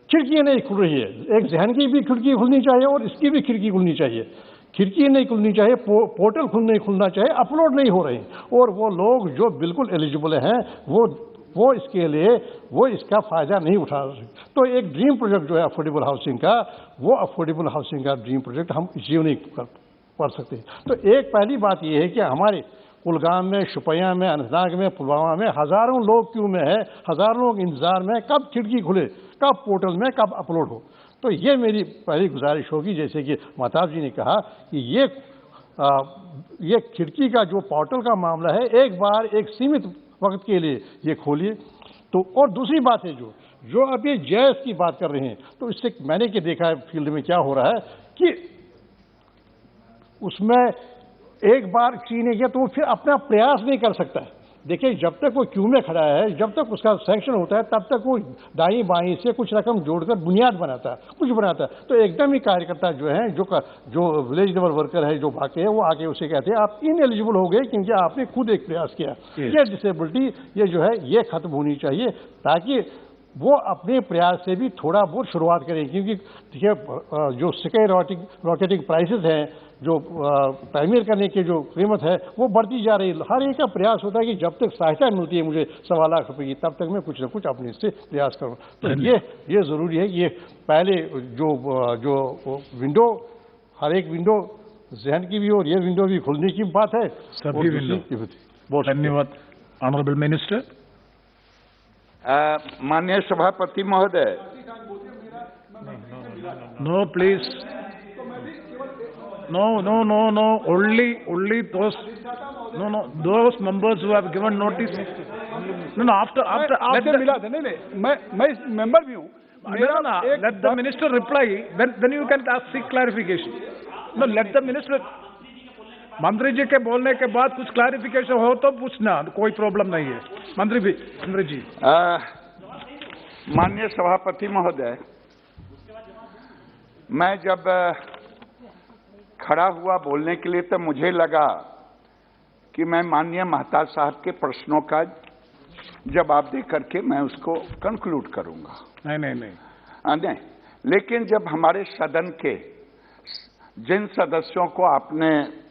खिड़कियां नहीं खुल रही है। एक जहन की भी खिड़की खुलनी चाहिए और इसकी भी खिड़की खुलनी चाहिए। खिड़की नहीं खुलनी चाहिए, पोर्टल खुलना चाहिए, अपलोड नहीं हो रहे हैं, और वो लोग जो बिल्कुल एलिजिबल हैं, वो इसके लिए वो इसका फायदा नहीं उठा रहे। तो एक ड्रीम प्रोजेक्ट जो है अफोर्डेबल हाउसिंग का, वो अफोर्डेबल हाउसिंग का ड्रीम प्रोजेक्ट हम अचीव नहीं कर सकते। तो एक पहली बात ये है कि हमारे कुलगाम में, शुपिया में, अनंतनाग में, पुलवामा में हजारों लोग क्यू में है, हजारों लोग इंतजार में, कब खिड़की खुले, कब पोर्टल में, कब अपलोड हो। तो ये मेरी पहली गुजारिश होगी, जैसे कि महताब जी ने कहा कि ये खिड़की का जो पोर्टल का मामला है, एक बार एक सीमित वक्त के लिए ये खोलिए। तो और दूसरी बात है, जो अब ये जैस की बात कर रहे हैं, तो इससे मैंने क्या देखा है फील्ड में क्या हो रहा है कि उसमें एक बार चीन ने किया तो वो फिर अपना प्रयास नहीं कर सकता है। देखिए जब तक वो क्यू में खड़ा है, जब तक उसका सैंक्शन होता है, तब तक वो दाई बाई से कुछ रकम जोड़कर बुनियाद बनाता है, कुछ बनाता है। तो एकदम ही कार्यकर्ता जो है, जो विलेज लेवल वर्कर है, जो भागे हैं, वो आके उसे कहते हैं आप इनएलिजिबल हो गए क्योंकि आपने खुद एक प्रयास किया। ये डिसेबिलिटी ये जो है ये खत्म होनी चाहिए, ताकि वो अपने प्रयास से भी थोड़ा बहुत शुरुआत करें। क्योंकि देखिए जो स्काई रॉकेटिंग प्राइसेस हैं, जो प्राइमरी करने की जो कीमत है वो बढ़ती जा रही है। हर एक का प्रयास होता है कि जब तक सहायता मिलती है मुझे 1.25 लाख रुपए की, तब तक मैं कुछ न कुछ अपने से प्रयास करूँ। तो ये ज़रूरी है। ये पहले जो विंडो, हर एक विंडो जहन की भी और ये विंडो भी खुलने की बात है। सभी विंडो। बहुत धन्यवाद। Honourable minister. माननीय सभापति महोदय। No please, no, only those members who have given notice. No, after नहीं, मैं मेंबर भी हूँ। Let the minister reply, then you can seek clarification. No, let the minister. मंत्री जी के बोलने के बाद कुछ क्लैरिफिकेशन हो तो पूछना, कोई प्रॉब्लम नहीं है। मंत्री जी। माननीय सभापति महोदय, मैं जब खड़ा हुआ बोलने के लिए तो मुझे लगा कि मैं माननीय महता साहब के प्रश्नों का जवाब दे करके मैं उसको कंक्लूड करूंगा। नहीं, लेकिन जब हमारे सदन के जिन सदस्यों को आपने,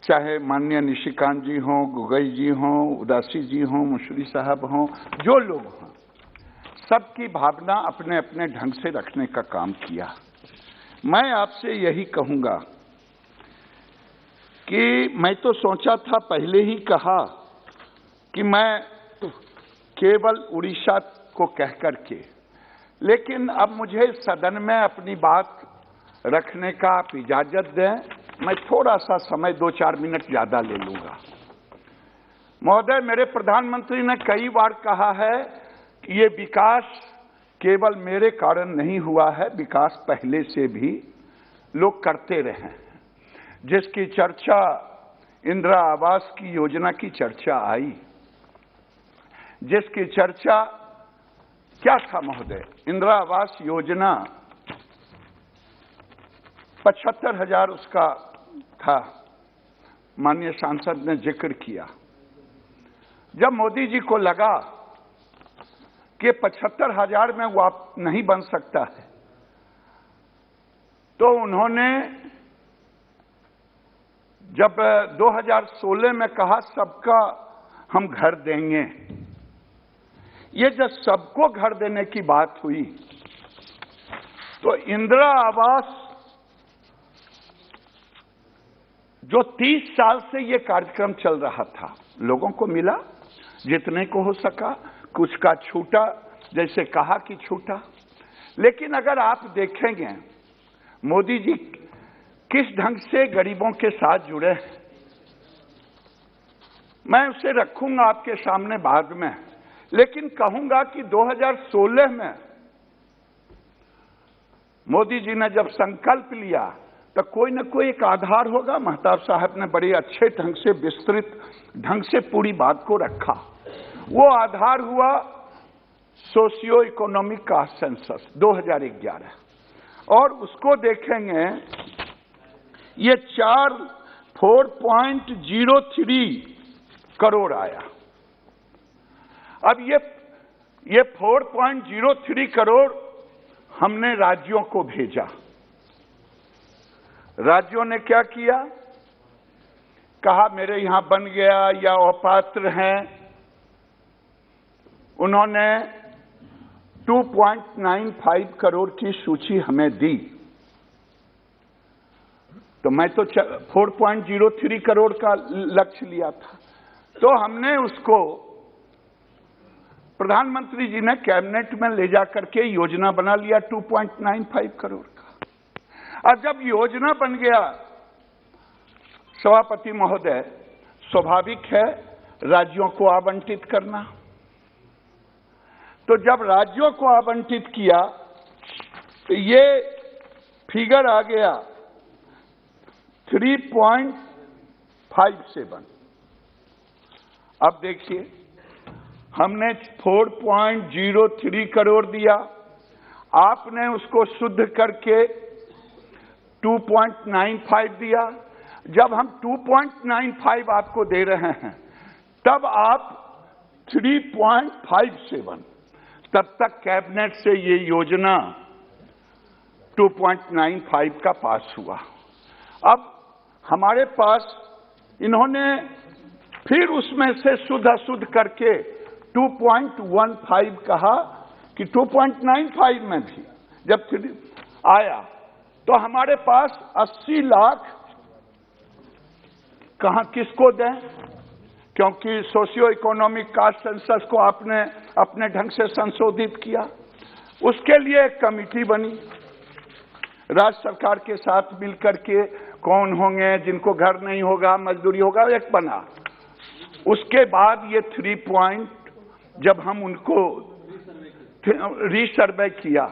चाहे माननीय निशिकांत जी हों, गोगोई जी हों, उदासी जी हों, मुशरी साहब हों, जो लोग हों, सबकी भावना अपने अपने ढंग से रखने का काम किया। मैं आपसे यही कहूंगा कि मैं तो सोचा था, पहले ही कहा कि मैं केवल उड़ीसा को कह करके, लेकिन अब मुझे सदन में अपनी बात रखने का आप इजाजत दें। मैं थोड़ा सा समय 2-4 मिनट ज्यादा ले लूंगा। महोदय, मेरे प्रधानमंत्री ने कई बार कहा है कि ये विकास केवल मेरे कारण नहीं हुआ है, विकास पहले से भी लोग करते रहे। जिसकी चर्चा इंदिरा आवास की योजना की चर्चा आई, जिसकी चर्चा क्या था महोदय, इंदिरा आवास योजना 75,000 उसका था, माननीय सांसद ने जिक्र किया। जब मोदी जी को लगा कि 75,000 में वो आप नहीं बन सकता है, तो उन्होंने जब 2016 में कहा सबका हम घर देंगे, ये जब सबको घर देने की बात हुई तो इंदिरा आवास जो 30 साल से ये कार्यक्रम चल रहा था, लोगों को मिला जितने को हो सका, कुछ का छूटा, जैसे कहा कि छूटा। लेकिन अगर आप देखेंगे मोदी जी किस ढंग से गरीबों के साथ जुड़े हैं, मैं उसे रखूंगा आपके सामने बाद में, लेकिन कहूंगा कि 2016 में मोदी जी ने जब संकल्प लिया तो कोई न कोई एक आधार होगा। महताब साहब ने बड़े अच्छे ढंग से, विस्तृत ढंग से पूरी बात को रखा। वो आधार हुआ सोशियो इकोनॉमिक का सेंसस 2011, और उसको देखेंगे ये 4.03 करोड़ आया। अब ये 4.03 करोड़ हमने राज्यों को भेजा। राज्यों ने क्या किया, कहा मेरे यहां बन गया या अपात्र हैं, उन्होंने 2.95 करोड़ की सूची हमें दी। तो मैं तो 4.03 करोड़ का लक्ष्य लिया था, तो हमने उसको प्रधानमंत्री जी ने कैबिनेट में ले जाकर के योजना बना लिया 2.95 करोड़ का। अब जब योजना बन गया सभापति महोदय, स्वाभाविक है राज्यों को आवंटित करना। तो जब राज्यों को आवंटित किया तो ये फिगर आ गया 3.57। अब देखिए, हमने 4.03 करोड़ दिया, आपने उसको शुद्ध करके 2.95 दिया। जब हम 2.95 आपको दे रहे हैं, तब आप 3.57, तब तक कैबिनेट से ये योजना 2.95 का पास हुआ। अब हमारे पास इन्होंने फिर उसमें से शुद्ध अशुद्ध करके 2.15 कहा कि 2.95 में भी जब आया तो हमारे पास 80 लाख कहां किसको दें, क्योंकि सोशियो इकोनॉमिक कास्ट सेंसस को आपने अपने ढंग से संशोधित किया। उसके लिए एक कमेटी बनी राज्य सरकार के साथ मिलकर के, कौन होंगे जिनको घर नहीं होगा, मजदूरी होगा, एक बना। उसके बाद ये 3 पॉइंट जब हम उनको रीसर्वे किया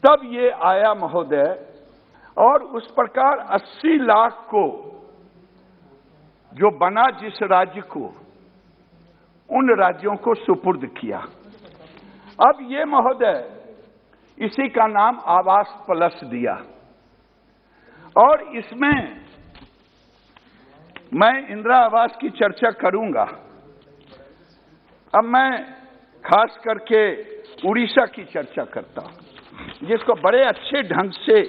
तब ये आया महोदय, और उस प्रकार 80 लाख को जो बना जिस राज्य को, उन राज्यों को सुपुर्द किया। अब ये महोदय इसी का नाम आवास प्लस दिया, और इसमें मैं इंदिरा आवास की चर्चा करूंगा। अब मैं खास करके उड़ीसा की चर्चा करता हूं, जिसको बड़े अच्छे ढंग से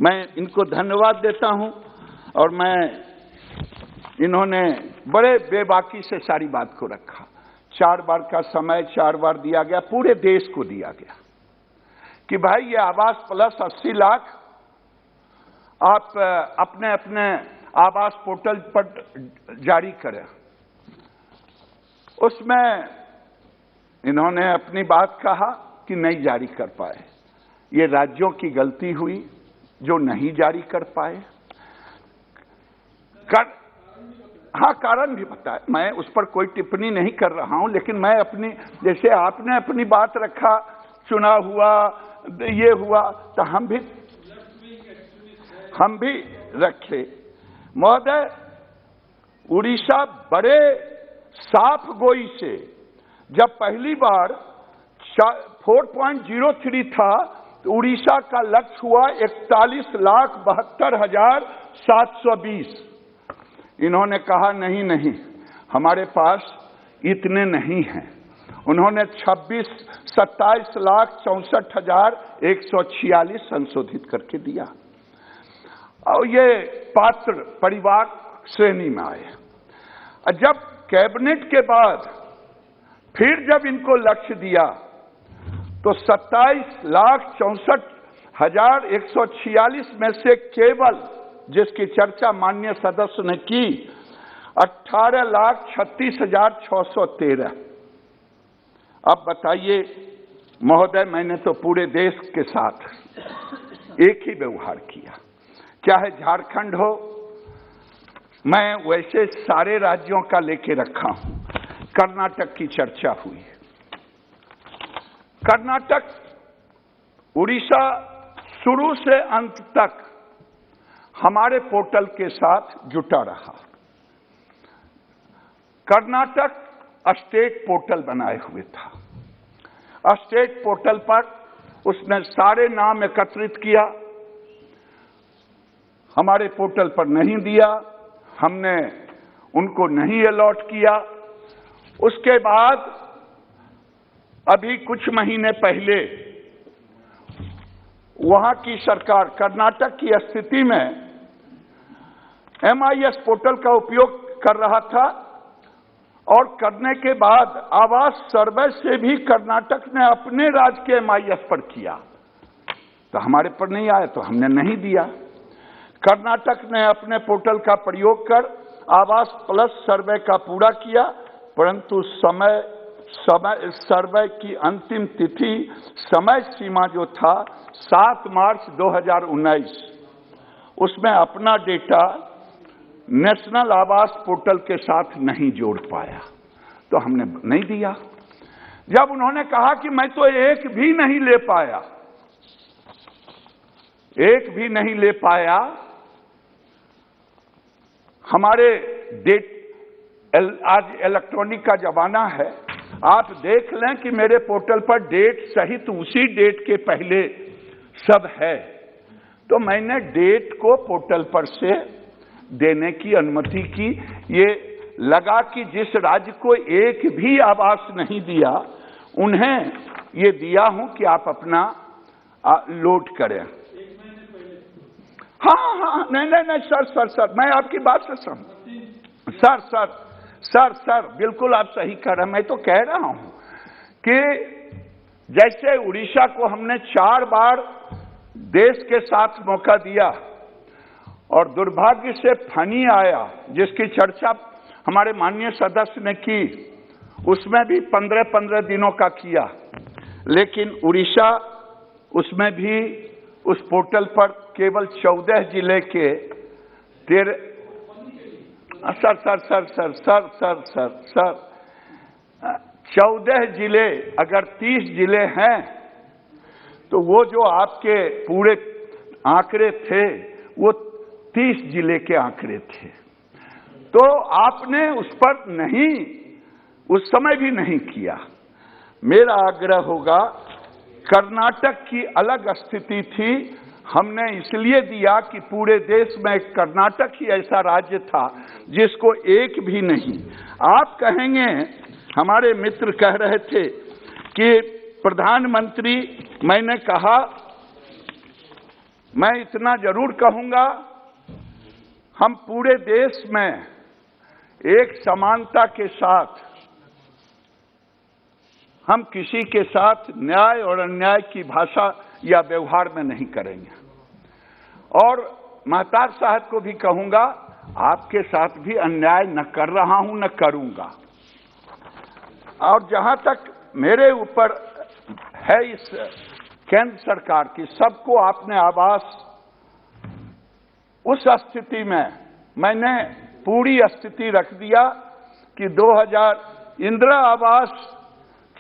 मैं इनको धन्यवाद देता हूं, और मैं इन्होंने बड़े बेबाकी से सारी बात को रखा। 4 बार का समय 4 बार दिया गया, पूरे देश को दिया गया कि भाई ये आवास प्लस 80 लाख आप अपने अपने आवास पोर्टल पर जारी करें। उसमें इन्होंने अपनी बात कहा कि नहीं जारी कर पाए। ये राज्यों की गलती हुई जो नहीं जारी कर पाए। हाँ, कारण भी बताया, मैं उस पर कोई टिप्पणी नहीं कर रहा हूं, लेकिन मैं अपनी, जैसे आपने अपनी बात रखा, चुनाव हुआ, ये हुआ, तो हम भी रखे। महोदय, उड़ीसा बड़े साफ गोई से जब पहली बार 4.03 था तो उड़ीसा का लक्ष्य हुआ 41,72,720। इन्होंने कहा नहीं नहीं, हमारे पास इतने नहीं हैं। उन्होंने 27,64,64,146 संशोधित करके दिया, और ये पात्र परिवार श्रेणी में आए। जब कैबिनेट के बाद फिर जब इनको लक्ष्य दिया तो 27,64,146 में से केवल, जिसकी चर्चा माननीय सदस्य ने की, 18,36,613। अब बताइए महोदय, मैंने तो पूरे देश के साथ एक ही व्यवहार किया, चाहे झारखंड हो, मैं वैसे सारे राज्यों का लेके रखा हूं। कर्नाटक की चर्चा हुई, कर्नाटक, उड़ीसा शुरू से अंत तक हमारे पोर्टल के साथ जुटा रहा। कर्नाटक स्टेट पोर्टल बनाए हुए था। स्टेट पोर्टल पर उसने सारे नाम एकत्रित किया, हमारे पोर्टल पर नहीं दिया, हमने उनको नहीं अलॉट किया। उसके बाद अभी कुछ महीने पहले वहां की सरकार कर्नाटक की स्थिति में MIS पोर्टल का उपयोग कर रहा था, और करने के बाद आवास सर्वे से भी कर्नाटक ने अपने राज्य के MIS पर किया, तो हमारे पर नहीं आया तो हमने नहीं दिया। कर्नाटक ने अपने पोर्टल का प्रयोग कर आवास प्लस सर्वे का पूरा किया, परंतु सर्वे की अंतिम तिथि, समय सीमा जो था 7 मार्च 2019, उसमें अपना डेटा नेशनल आवास पोर्टल के साथ नहीं जोड़ पाया, तो हमने नहीं दिया। जब उन्होंने कहा कि मैं तो एक भी नहीं ले पाया, हमारे आज इलेक्ट्रॉनिक का जमाना है, आप देख लें कि मेरे पोर्टल पर डेट सहित उसी डेट के पहले सब है, तो मैंने डेट को पोर्टल पर से देने की अनुमति की। ये लगा कि जिस राज्य को एक भी आवास नहीं दिया, उन्हें ये दिया हूं कि आप अपना लोड करें। हाँ, नहीं सर, मैं आपकी बात से सहमत। सर, बिल्कुल आप सही कह रहे हैं। मैं तो कह रहा हूं कि जैसे उड़ीसा को हमने 4 बार देश के साथ मौका दिया और दुर्भाग्य से फनी आया, जिसकी चर्चा हमारे माननीय सदस्य ने की, उसमें भी 15-15 दिनों का किया, लेकिन उड़ीसा उसमें भी उस पोर्टल पर केवल 14 जिले के सर 14 जिले, अगर 30 जिले हैं तो वो जो आपके पूरे आंकड़े थे वो 30 जिले के आंकड़े थे। तो आपने उस पर नहीं, उस समय भी नहीं किया। मेरा आग्रह होगा, कर्नाटक की अलग स्थिति थी, हमने इसलिए दिया कि पूरे देश में कर्नाटक ही ऐसा राज्य था जिसको एक भी नहीं। आप कहेंगे, हमारे मित्र कह रहे थे कि प्रधानमंत्री, मैंने कहा, मैं इतना जरूर कहूंगा, हम पूरे देश में एक समानता के साथ, हम किसी के साथ न्याय और अन्याय की भाषा या व्यवहार में नहीं करेंगे। और महताब साहब को भी कहूंगा, आपके साथ भी अन्याय न कर रहा हूं, न करूंगा। और जहां तक मेरे ऊपर है इस केंद्र सरकार की, सबको आपने आवास, उस स्थिति में मैंने पूरी स्थिति रख दिया कि 2000 इंदिरा आवास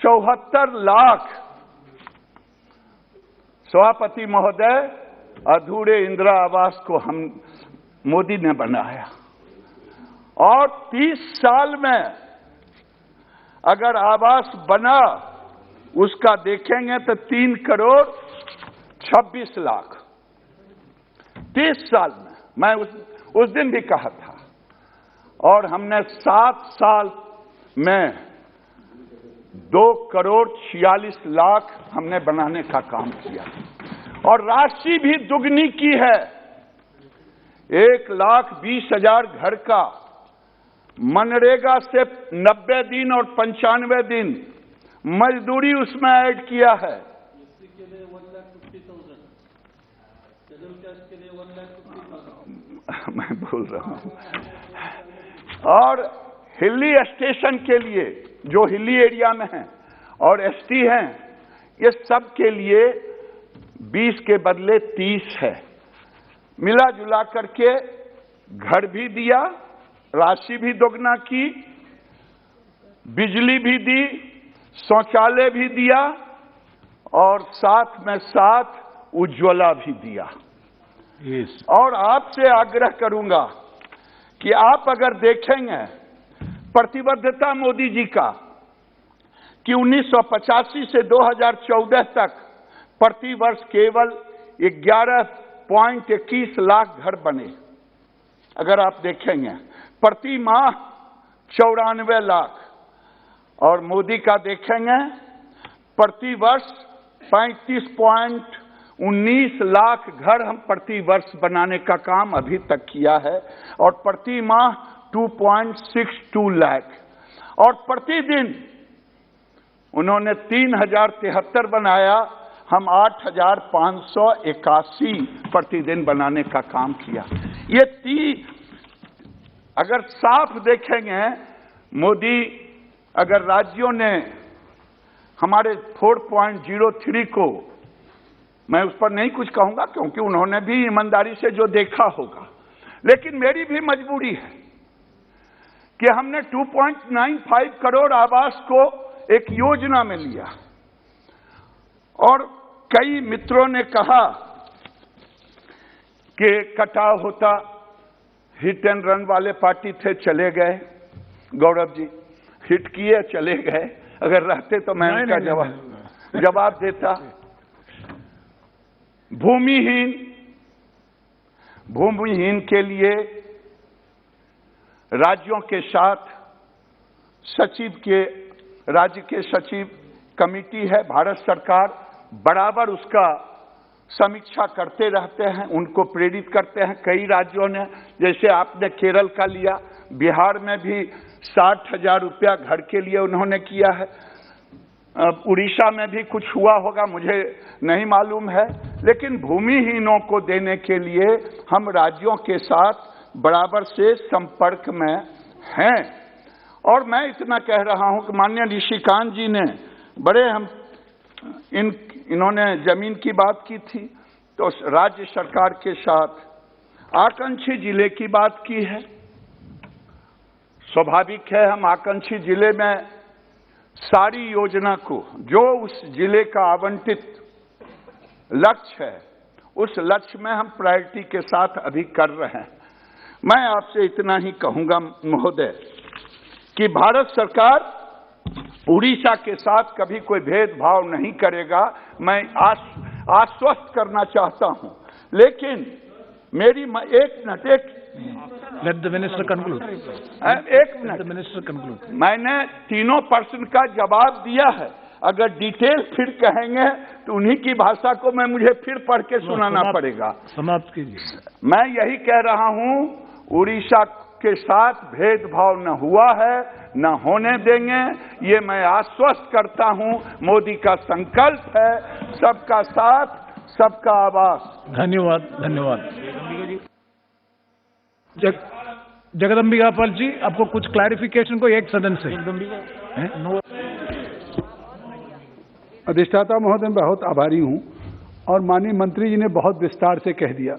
74 लाख, सभापति महोदय, अधूरे इंदिरा आवास को हम मोदी ने बनाया। और 30 साल में अगर आवास बना, उसका देखेंगे तो 3 करोड़ 26 लाख 30 साल में। मैं उस दिन भी कहा था। और हमने 7 साल में 2 करोड़ 46 लाख हमने बनाने का काम किया। और राशि भी दुगनी की है। 1,20,000 घर का मनरेगा से 90 दिन और 95 दिन मजदूरी उसमें ऐड किया है। मैं बोल रहा हूं। और हिली स्टेशन के लिए, जो हिली एरिया में हैं और एसटी हैं, ये सब के लिए 20 के बदले 30 है। मिला जुला करके घर भी दिया, राशि भी दोगुना की, बिजली भी दी, शौचालय भी दिया, और साथ में साथ उज्ज्वला भी दिया। और आपसे आग्रह करूंगा कि आप अगर देखेंगे प्रतिबद्धता मोदी जी का कि 1985 से 2014 तक प्रति वर्ष केवल 11.21 लाख घर बने। अगर आप देखेंगे प्रति माह 94 लाख, और मोदी का देखेंगे प्रति वर्ष 35.19 लाख घर हम प्रति वर्ष बनाने का काम अभी तक किया है, और प्रति माह 2.62 लाख, और प्रतिदिन उन्होंने 3073 बनाया, हम 8581 प्रतिदिन बनाने का काम किया। ये अगर साफ देखेंगे, मोदी अगर राज्यों ने हमारे 4.03 को, मैं उस पर नहीं कुछ कहूंगा क्योंकि उन्होंने भी ईमानदारी से जो देखा होगा, लेकिन मेरी भी मजबूरी है कि हमने 2.95 करोड़ आवास को एक योजना में लिया। और कई मित्रों ने कहा कि कटाव होता, हिट एंड रन वाले पार्टी थे, चले गए। गौरव जी हिट किए चले गए, अगर रहते तो मैं उनका जवाब देता। भूमिहीन के लिए राज्यों के साथ राज्य के सचिव कमेटी है, भारत सरकार बराबर उसका समीक्षा करते रहते हैं, उनको प्रेरित करते हैं। कई राज्यों ने, जैसे आपने केरल का लिया, बिहार में भी 60,000 रुपया घर के लिए उन्होंने किया है। उड़ीसा में भी कुछ हुआ होगा, मुझे नहीं मालूम है, लेकिन भूमिहीनों को देने के लिए हम राज्यों के साथ बराबर से संपर्क में हैं। और मैं इतना कह रहा हूं कि माननीय निशिकांत जी ने इन्होंने जमीन की बात की थी, तो राज्य सरकार के साथ आकांक्षी जिले की बात की है। स्वाभाविक है, हम आकांक्षी जिले में सारी योजना को, जो उस जिले का आवंटित लक्ष्य है, उस लक्ष्य में हम प्रायोरिटी के साथ अभी कर रहे हैं। मैं आपसे इतना ही कहूंगा महोदय कि भारत सरकार उड़ीसा के साथ कभी कोई भेदभाव नहीं करेगा, मैं आश्वस्त करना चाहता हूं। लेकिन मेरी एक minute Let the minister conclude. एक minute, Let the minister conclude. मैंने तीनों प्रश्न का जवाब दिया है। अगर डिटेल फिर कहेंगे तो उन्हीं की भाषा को मुझे फिर पढ़ के सुनाना पड़ेगा। समाप्त कीजिए। मैं यही कह रहा हूं, उड़ीसा के साथ भेदभाव न हुआ है, न होने देंगे, ये मैं आश्वस्त करता हूं। मोदी का संकल्प है सबका साथ, सबका आवास। धन्यवाद, धन्यवाद। जगदम्बिका पाल जी, आपको कुछ क्लैरिफिकेशन को एक सदन से। अधिष्ठाता महोदय, मैं बहुत आभारी हूं और माननीय मंत्री जी ने बहुत विस्तार से कह दिया।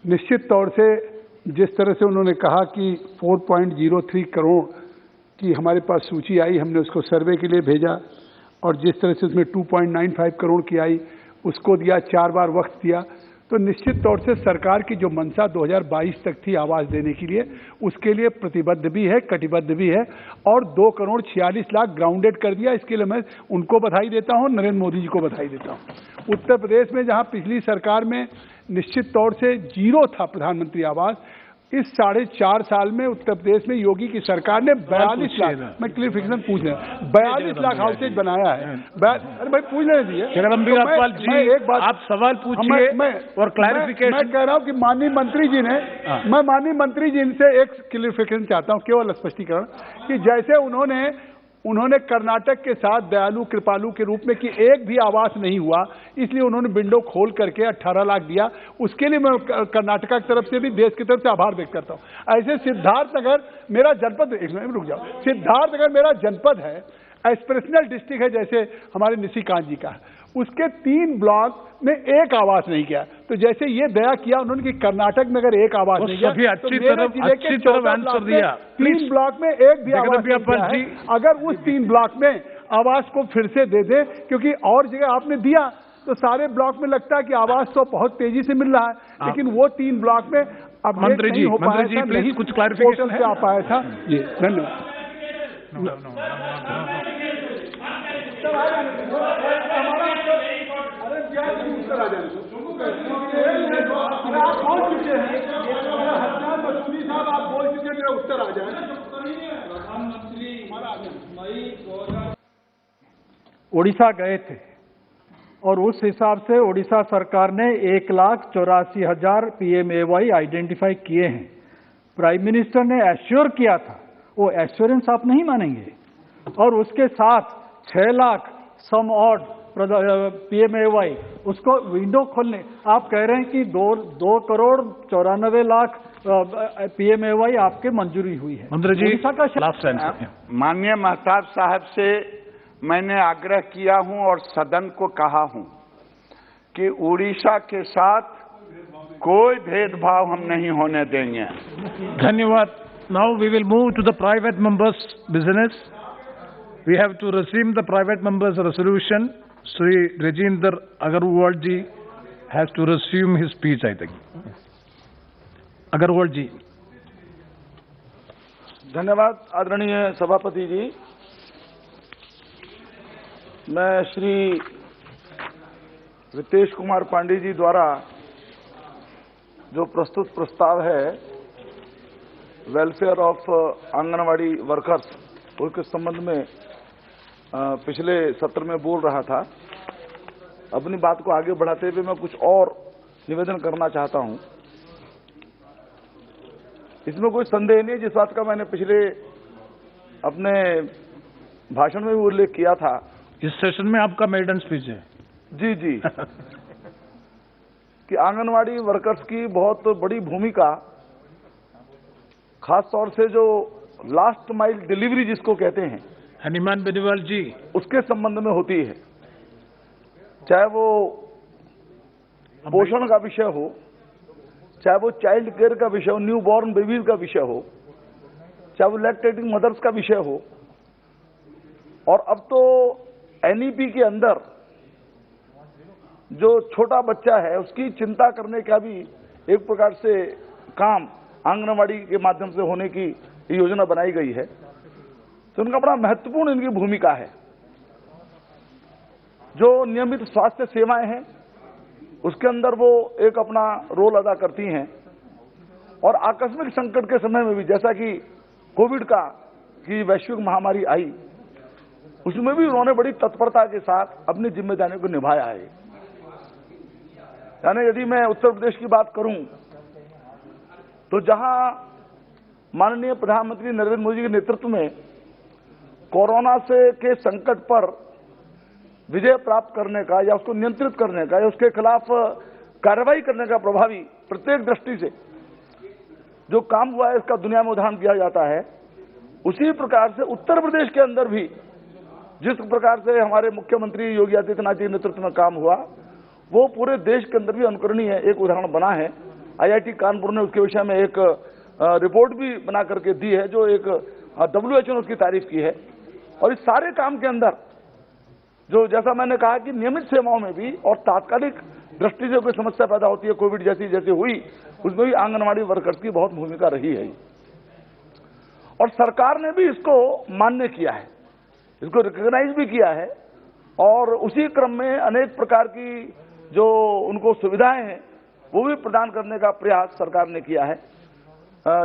निश्चित तौर से जिस तरह से उन्होंने कहा कि 4.03 करोड़ की हमारे पास सूची आई, हमने उसको सर्वे के लिए भेजा, और जिस तरह से उसमें 2.95 करोड़ की आई उसको दिया, 4 बार वक्त दिया, तो निश्चित तौर से सरकार की जो मंशा 2022 तक थी आवास देने के लिए, उसके लिए प्रतिबद्ध भी है, कटिबद्ध भी है, और 2,46,00,000 ग्राउंडेड कर दिया। इसके लिए मैं उनको बधाई देता हूं, नरेंद्र मोदी जी को बधाई देता हूं। उत्तर प्रदेश में जहां पिछली सरकार में निश्चित तौर से 0 था प्रधानमंत्री आवास, इस 4.5 साल में उत्तर प्रदेश में योगी की सरकार ने 42 लाख, मैं क्लियरिफिकेशन पूछ रहा हूं, 42 लाख हाउसेज बनाया है। अरे भाई पूछ लेने दीजिए। एक बात, आप सवाल पूछिए और क्लैरिफिकेशन। मैं कह रहा हूं कि माननीय मंत्री जी ने, मैं माननीय मंत्री जी से एक क्लियरिफिकेशन चाहता हूं, केवल स्पष्टीकरण, कि जैसे उन्होंने कर्नाटक के साथ दयालु कृपालु के रूप में कि एक भी आवास नहीं हुआ, इसलिए उन्होंने विंडो खोल करके 18 लाख दिया। उसके लिए मैं कर्नाटका की तरफ से भी, देश की तरफ से आभार व्यक्त करता हूं। ऐसे सिद्धार्थनगर मेरा जनपद, एक मिनट रुक जाओ, सिद्धार्थनगर मेरा जनपद है, एस्पिरेशनल डिस्ट्रिक्ट है, जैसे हमारे निशिकांत जी का, उसके 3 ब्लॉक में एक आवास नहीं किया। तो जैसे ये दया किया उन्होंने कि कर्नाटक में अगर एक आवास नहीं किया, तो मेरे जिले के 3 ब्लॉक में एक भी आवास नहीं किया है। अगर उस 3 ब्लॉक में आवास को फिर से दे दे, क्योंकि और जगह आपने दिया तो सारे ब्लॉक में लगता है कि आवास तो बहुत तेजी से मिल रहा है, लेकिन वो 3 ब्लॉक में अब मंत्री जी प्लीज कुछ क्लैरिफिकेशन से आ पाया था। जी धन्यवाद। उड़ीसा गए थे और उस हिसाब से उड़ीसा सरकार ने 1,84,000 PMAY आइडेंटिफाई किए हैं। प्राइम मिनिस्टर ने एश्योर किया था, वो एश्योरेंस आप नहीं मानेंगे, और उसके साथ 6 लाख सम ऑड PMAY, उसको विंडो खोलने, आप कह रहे हैं कि 2,94,00,000 PMAY आपके मंजूरी हुई है। मंत्री जी, माननीय महताब साहब से मैंने आग्रह किया हूं और सदन को कहा हूं कि उड़ीसा के साथ कोई भेदभाव हम नहीं होने देंगे। धन्यवाद। Now we will move to the private members business. We have to receive the private members resolution. Sri Rajinder Agarwal ji has to resume his speech, I think. Agarwal ji. धन्यवाद आदरणीय सभापति जी। मैं श्री रितेश कुमार पांडे जी द्वारा जो प्रस्तुत प्रस्ताव है वेलफेयर ऑफ आंगनवाड़ी वर्कर्स उसके संबंध में पिछले सत्र में बोल रहा था। अपनी बात को आगे बढ़ाते हुए मैं कुछ और निवेदन करना चाहता हूं। इसमें कोई संदेह नहीं, जिस बात का मैंने पिछले अपने भाषण में भी उल्लेख किया था। इस सेशन में आपका मेडन स्पीच है। जी जी कि आंगनवाड़ी वर्कर्स की बहुत बड़ी भूमिका, खास तौर से जो लास्ट माइल डिलीवरी जिसको कहते हैं, हनुमान बेनीवाल जी, उसके संबंध में होती है। चाहे वो पोषण का विषय हो, चाहे वो चाइल्ड केयर का विषय हो, न्यू बॉर्न बेबीज का विषय हो, चाहे वो लैक्टेटिंग मदर्स का विषय हो, और अब तो एनईपी के अंदर जो छोटा बच्चा है उसकी चिंता करने का भी एक प्रकार से काम आंगनवाड़ी के माध्यम से होने की योजना बनाई गई है। तो उनका बड़ा महत्वपूर्ण इनकी भूमिका है। जो नियमित स्वास्थ्य सेवाएं हैं उसके अंदर वो एक अपना रोल अदा करती हैं, और आकस्मिक संकट के समय में भी, जैसा कि कोविड की वैश्विक महामारी आई, उसमें भी उन्होंने बड़ी तत्परता के साथ अपनी जिम्मेदारियों को निभाया है। यानी यदि मैं उत्तर प्रदेश की बात करूं तो जहां माननीय प्रधानमंत्री नरेंद्र मोदी के नेतृत्व में कोरोना के संकट पर विजय प्राप्त करने का या उसको नियंत्रित करने का या उसके खिलाफ कार्रवाई करने का प्रभावी प्रत्येक दृष्टि से जो काम हुआ है, इसका दुनिया में उदाहरण दिया जाता है। उसी प्रकार से उत्तर प्रदेश के अंदर भी जिस प्रकार से हमारे मुख्यमंत्री योगी आदित्यनाथ जी के नेतृत्व में काम हुआ, वो पूरे देश के अंदर भी अनुकरणीय एक उदाहरण बना है। आईआईटी कानपुर ने उसके विषय में एक रिपोर्ट भी बना करके दी है, जो एक WHO ने उसकी तारीफ की है। और इस सारे काम के अंदर जो, जैसा मैंने कहा कि नियमित सेवाओं में भी और तात्कालिक दृष्टि से कोई समस्या पैदा होती है, कोविड जैसी हुई, उसमें भी आंगनवाड़ी वर्कर्स की बहुत भूमिका रही है। और सरकार ने भी इसको मान्य किया है, इसको रिकॉग्नाइज भी किया है, और उसी क्रम में अनेक प्रकार की जो उनको सुविधाएं हैं वो भी प्रदान करने का प्रयास सरकार ने किया है।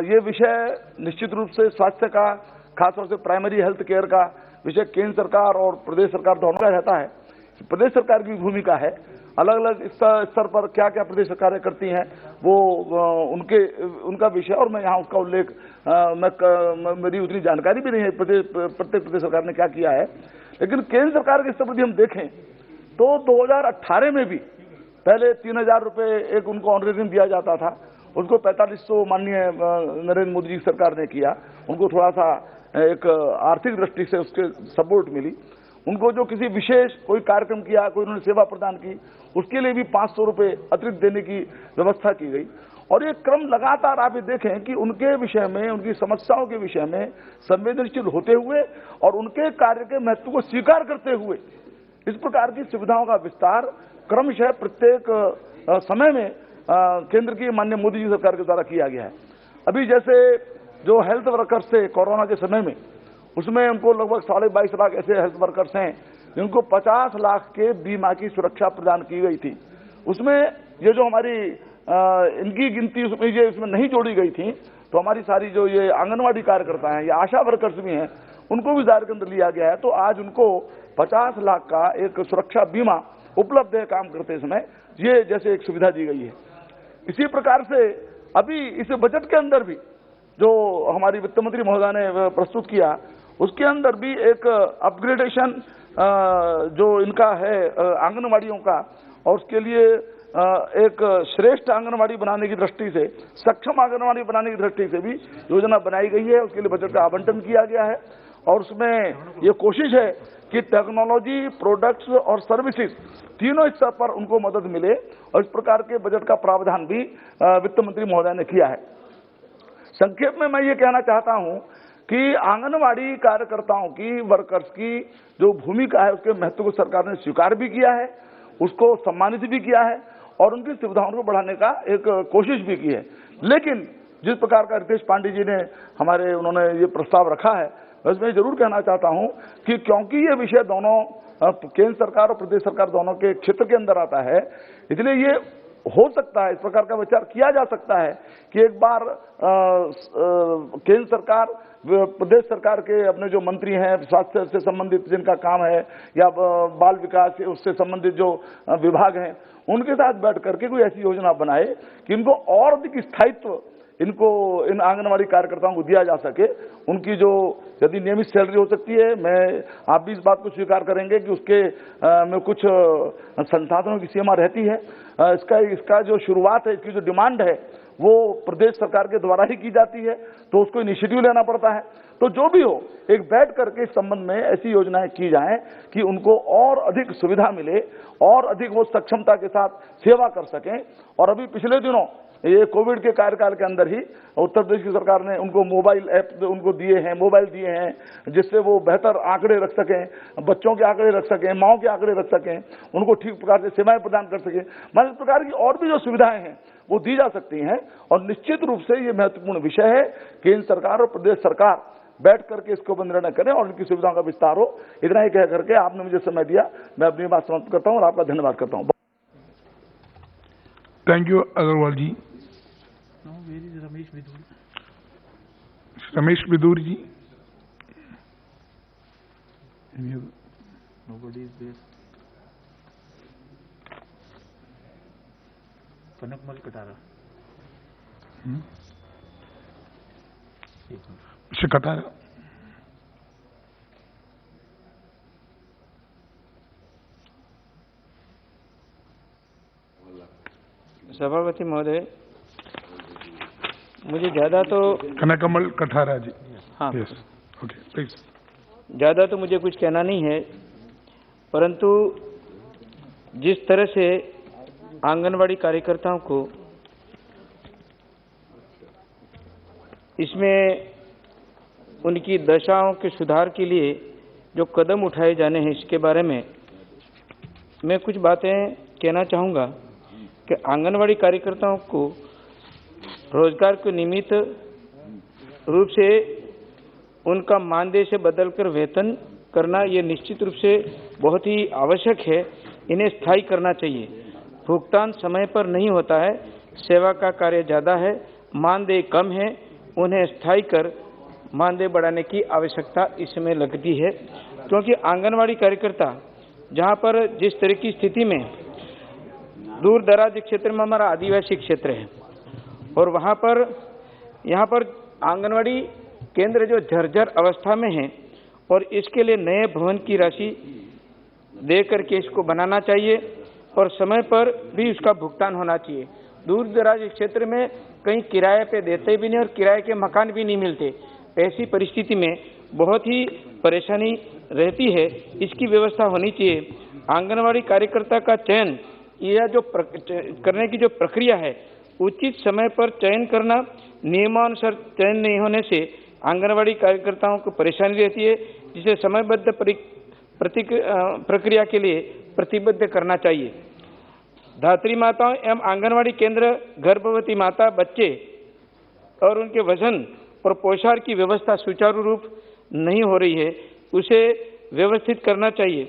ये विषय निश्चित रूप से स्वास्थ्य का, खासतौर से प्राइमरी हेल्थ केयर का विषय केंद्र सरकार और प्रदेश सरकार दोनों का रहता है। प्रदेश सरकार की भूमिका है, अलग अलग स्तर पर क्या क्या प्रदेश सरकारें करती हैं वो उनका विषय, और मैं यहाँ उसका उल्लेख मेरी उतनी जानकारी भी नहीं है प्रत्येक प्रदेश सरकार ने क्या किया है। लेकिन केंद्र सरकार के स्तर पर हम देखें तो 2018 में भी पहले 3,000 रुपये एक उनको ऑनरेरियम दिया जाता था, उसको 4500 माननीय नरेंद्र मोदी जी की सरकार ने किया। उनको थोड़ा सा एक आर्थिक दृष्टि से उसके सपोर्ट मिली। उनको जो किसी विशेष कोई कार्यक्रम किया, कोई उन्होंने सेवा प्रदान की, उसके लिए भी 500 रुपये अतिरिक्त देने की व्यवस्था की गई। और ये क्रम लगातार आप ये देखें कि उनके विषय में, उनकी समस्याओं के विषय में संवेदनशील होते हुए और उनके कार्य के महत्व को स्वीकार करते हुए इस प्रकार की सुविधाओं का विस्तार क्रमशः प्रत्येक समय में केंद्र की माननीय मोदी जी सरकार के द्वारा किया गया है। अभी जैसे जो हेल्थ वर्कर्स थे कोरोना के समय में, उसमें उनको लगभग 22.5 लाख ऐसे हेल्थ वर्कर्स हैं जिनको 50 लाख के बीमा की सुरक्षा प्रदान की गई थी। उसमें ये जो हमारी इनकी गिनती इसमें नहीं जोड़ी गई थी, तो हमारी सारी जो ये आंगनवाड़ी कार्यकर्ता हैं या आशा वर्कर्स भी हैं, उनको भी दायरे के अंदर लिया गया है। तो आज उनको 50 लाख का एक सुरक्षा बीमा उपलब्ध है काम करते समय, ये जैसे एक सुविधा दी गई है। इसी प्रकार से अभी इस बजट के अंदर भी जो हमारी वित्त मंत्री महोदय ने प्रस्तुत किया, उसके अंदर भी एक अपग्रेडेशन जो इनका है आंगनवाड़ियों का, और उसके लिए एक श्रेष्ठ आंगनवाड़ी बनाने की दृष्टि से, सक्षम आंगनवाड़ी बनाने की दृष्टि से भी योजना बनाई गई है। उसके लिए बजट का आवंटन किया गया है, और उसमें ये कोशिश है कि टेक्नोलॉजी, प्रोडक्ट्स और सर्विसेज तीनों स्तर पर उनको मदद मिले, और इस प्रकार के बजट का प्रावधान भी वित्त मंत्री महोदय ने किया है। संक्षेप में मैं ये कहना चाहता हूं कि आंगनवाड़ी कार्यकर्ताओं की, वर्कर्स की जो भूमिका है, उसके महत्व को सरकार ने स्वीकार भी किया है, उसको सम्मानित भी किया है, और उनकी सुविधाओं को बढ़ाने का एक कोशिश भी की है। लेकिन जिस प्रकार का रितेश पांडे जी ने उन्होंने ये प्रस्ताव रखा है, बस मैं जरूर कहना चाहता हूं कि क्योंकि ये विषय दोनों केंद्र सरकार और प्रदेश सरकार दोनों के क्षेत्र के अंदर आता है, इसलिए ये हो सकता है, इस प्रकार का विचार किया जा सकता है कि एक बार केंद्र सरकार प्रदेश सरकार के अपने जो मंत्री हैं, स्वास्थ्य से संबंधित जिनका काम है या बाल विकास उससे संबंधित जो विभाग हैं, उनके साथ बैठ करके कोई ऐसी योजना बनाए कि इनको और अधिक स्थायित्व इन आंगनवाड़ी कार्यकर्ताओं को दिया जा सके। उनकी जो यदि नियमित सैलरी हो सकती है, आप भी इस बात को स्वीकार करेंगे कि उसके में कुछ संसाधनों की सीमा रहती है। इसका जो शुरुआत है, इसकी जो डिमांड है वो प्रदेश सरकार के द्वारा ही की जाती है, तो उसको इनिशिएटिव लेना पड़ता है। तो जो भी हो, एक बैठ करके इस संबंध में ऐसी योजनाएं की जाएं कि उनको और अधिक सुविधा मिले और अधिक वो सक्षमता के साथ सेवा कर सकें। और अभी पिछले दिनों ये कोविड के कार्यकाल के अंदर ही उत्तर प्रदेश की सरकार ने उनको मोबाइल ऐप उनको दिए हैं, मोबाइल दिए हैं, जिससे वो बेहतर आंकड़े रख सकें, बच्चों के आंकड़े रख सकें, माओं के आंकड़े रख सकें, उनको ठीक प्रकार से सेवाएं प्रदान कर सकें। मतलब इस प्रकार की और भी जो सुविधाएं हैं वो दी जा सकती हैं। और निश्चित रूप से ये महत्वपूर्ण विषय है, केंद्र सरकार और प्रदेश सरकार बैठ करके इसके ऊपर निर्णय करें और इनकी सुविधाओं का विस्तार हो। इतना ही कह करके आपने मुझे समय दिया, मैं अपनी बात समाप्त करता हूँ और आपका धन्यवाद करता हूँ। Thank you Agrawal ji. Ramesh Bidhuri ji. Nobody is there. Kanakmal Katara. Katara. सभापति महोदय, मुझे ज्यादा तो कनकमल कटारा जी। हाँ, यस, ओके, प्लीज। ज्यादा तो मुझे कुछ कहना नहीं है, परंतु जिस तरह से आंगनवाड़ी कार्यकर्ताओं को इसमें उनकी दशाओं के सुधार के लिए जो कदम उठाए जाने हैं, इसके बारे में मैं कुछ बातें कहना चाहूँगा कि आंगनवाड़ी कार्यकर्ताओं को रोजगार के निमित्त रूप से उनका मानदेय से बदलकर वेतन करना ये निश्चित रूप से बहुत ही आवश्यक है। इन्हें स्थायी करना चाहिए। भुगतान समय पर नहीं होता है, सेवा का कार्य ज़्यादा है, मानदेय कम है, उन्हें स्थायी कर मानदेय बढ़ाने की आवश्यकता इसमें लगती है। क्योंकि आंगनवाड़ी कार्यकर्ता जहाँ पर जिस तरह की स्थिति में दूर दराज क्षेत्र में हमारा आदिवासी क्षेत्र है और वहाँ पर यहाँ पर आंगनवाड़ी केंद्र जो जर्जर अवस्था में है और इसके लिए नए भवन की राशि दे करके इसको बनाना चाहिए और समय पर भी उसका भुगतान होना चाहिए। दूर दराज क्षेत्र में कहीं किराए पे देते भी नहीं और किराए के मकान भी नहीं मिलते। ऐसी परिस्थिति में बहुत ही परेशानी रहती है, इसकी व्यवस्था होनी चाहिए। आंगनवाड़ी कार्यकर्ता का चयन या जो करने की जो प्रक्रिया है, उचित समय पर चयन करना, नियमानुसार चयन नहीं होने से आंगनवाड़ी कार्यकर्ताओं को परेशानी रहती है, जिसे समयबद्ध प्रक्रिया के लिए प्रतिबद्ध करना चाहिए। धात्री माताओं एवं आंगनवाड़ी केंद्र गर्भवती माता, बच्चे और उनके वजन और पोषाहार की व्यवस्था सुचारू रूप नहीं हो रही है, उसे व्यवस्थित करना चाहिए।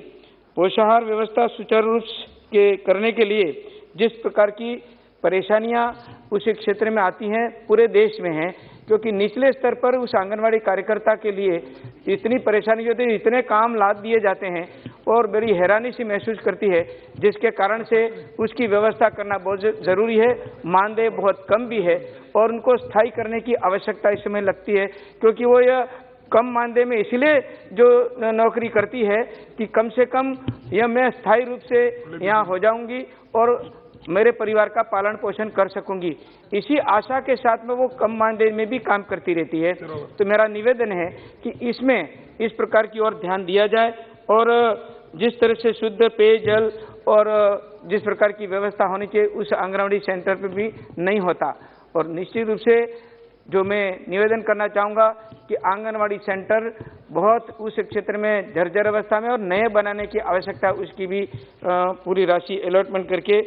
पोषाहार व्यवस्था सुचारू रूप के करने के लिए जिस प्रकार की परेशानियां उस क्षेत्र में आती हैं, पूरे देश में हैं, क्योंकि निचले स्तर पर उस आंगनवाड़ी कार्यकर्ता के लिए इतनी परेशानी होती है, इतने काम लाद दिए जाते हैं और बड़ी हैरानी सी महसूस करती है, जिसके कारण से उसकी व्यवस्था करना बहुत ज़रूरी है। मानदेय बहुत कम भी है और उनको स्थायी करने की आवश्यकता इस समय लगती है, क्योंकि वो यह कम मानदेय में इसलिए जो नौकरी करती है कि कम से कम यह मैं स्थायी रूप से यहाँ हो जाऊंगी और मेरे परिवार का पालन पोषण कर सकूंगी। इसी आशा के साथ में वो कम मानदेय में भी काम करती रहती है। तो मेरा निवेदन है कि इसमें इस प्रकार की ओर ध्यान दिया जाए और जिस तरह से शुद्ध पेयजल और जिस प्रकार की व्यवस्था होनी चाहिए उस आंगनवाड़ी सेंटर पर भी नहीं होता। और निश्चित रूप से जो मैं निवेदन करना चाहूँगा कि आंगनवाड़ी सेंटर बहुत उस क्षेत्र में जर्जर अवस्था में और नए बनाने की आवश्यकता, उसकी भी पूरी राशि अलॉटमेंट करके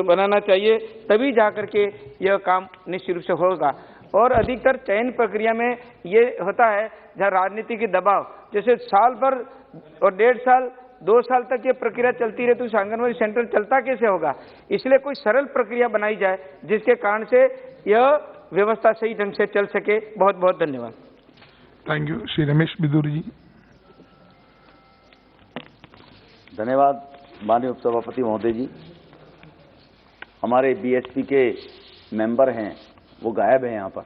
बनाना चाहिए, तभी जा करके यह काम निश्चित रूप से होगा। और अधिकतर चयन प्रक्रिया में ये होता है जहाँ राजनीति की दबाव, जैसे साल भर और 1.5 साल 2 साल तक ये प्रक्रिया चलती रहे तो उस आंगनबाड़ी सेंटर चलता कैसे होगा। इसलिए कोई सरल प्रक्रिया बनाई जाए जिसके कारण से यह व्यवस्था सही ढंग से चल सके। बहुत बहुत धन्यवाद। Thank you. श्री रमेश बिदूरी जी। धन्यवाद माननीय उपसभापति महोदय जी। हमारे बीएसपी के मेंबर हैं, वो गायब हैं यहाँ पर।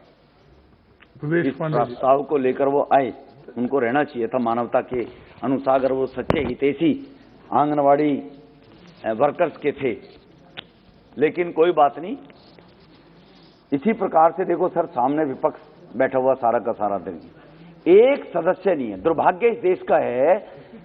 इस प्रस्ताव को लेकर वो आए, उनको रहना चाहिए था मानवता के अनुसार, अगर वो सच्चे हितैषी आंगनवाड़ी वर्कर्स के थे। लेकिन कोई बात नहीं। इसी प्रकार से देखो सर, सामने विपक्ष बैठा हुआ सारा का सारा दिन, एक सदस्य नहीं है। दुर्भाग्य इस देश का है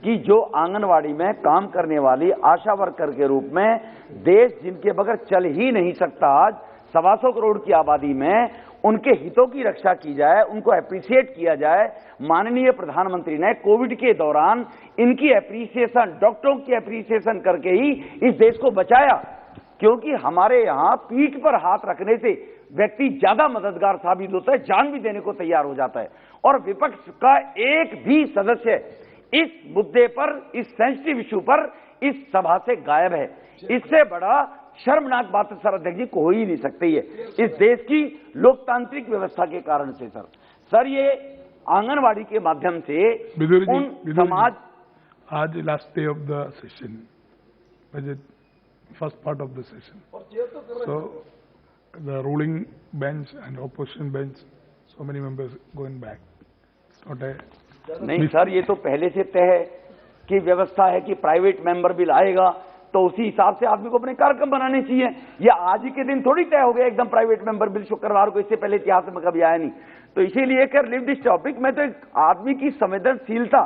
कि जो आंगनवाड़ी में काम करने वाली आशा वर्कर के रूप में देश जिनके बगैर चल ही नहीं सकता, आज 125 करोड़ की आबादी में उनके हितों की रक्षा की जाए, उनको एप्रिशिएट किया जाए। माननीय प्रधानमंत्री ने कोविड के दौरान इनकी एप्रिसिएशन, डॉक्टरों की एप्रिसिएशन करके ही इस देश को बचाया, क्योंकि हमारे यहाँ पीठ पर हाथ रखने से व्यक्ति ज्यादा मददगार साबित होता है, जान भी देने को तैयार हो जाता है। और विपक्ष का एक भी सदस्य इस मुद्दे पर, इस सेंसिटिव इशू पर इस सभा से गायब है। इससे बड़ा शर्मनाक बात सर अध्यक्ष जी को हो ही नहीं सकती है इस देश की लोकतांत्रिक व्यवस्था के कारण से। सर ये आंगनवाड़ी के माध्यम से उन समाज, आज last day of the session, budget first part of the session, so the ruling bench and opposition bench, so many members going back. नहीं सर, ये तो पहले से तय है कि व्यवस्था है कि प्राइवेट मेंबर बिल आएगा तो उसी हिसाब से आदमी को अपने कार्यक्रम बनाने चाहिए। ये आज ही के दिन थोड़ी तय हो गया एकदम प्राइवेट मेंबर बिल शुक्रवार को, इससे पहले इतिहास में कभी आया नहीं। तो इसीलिए कर लिव दिस टॉपिक में तो एक आदमी की संवेदनशीलता,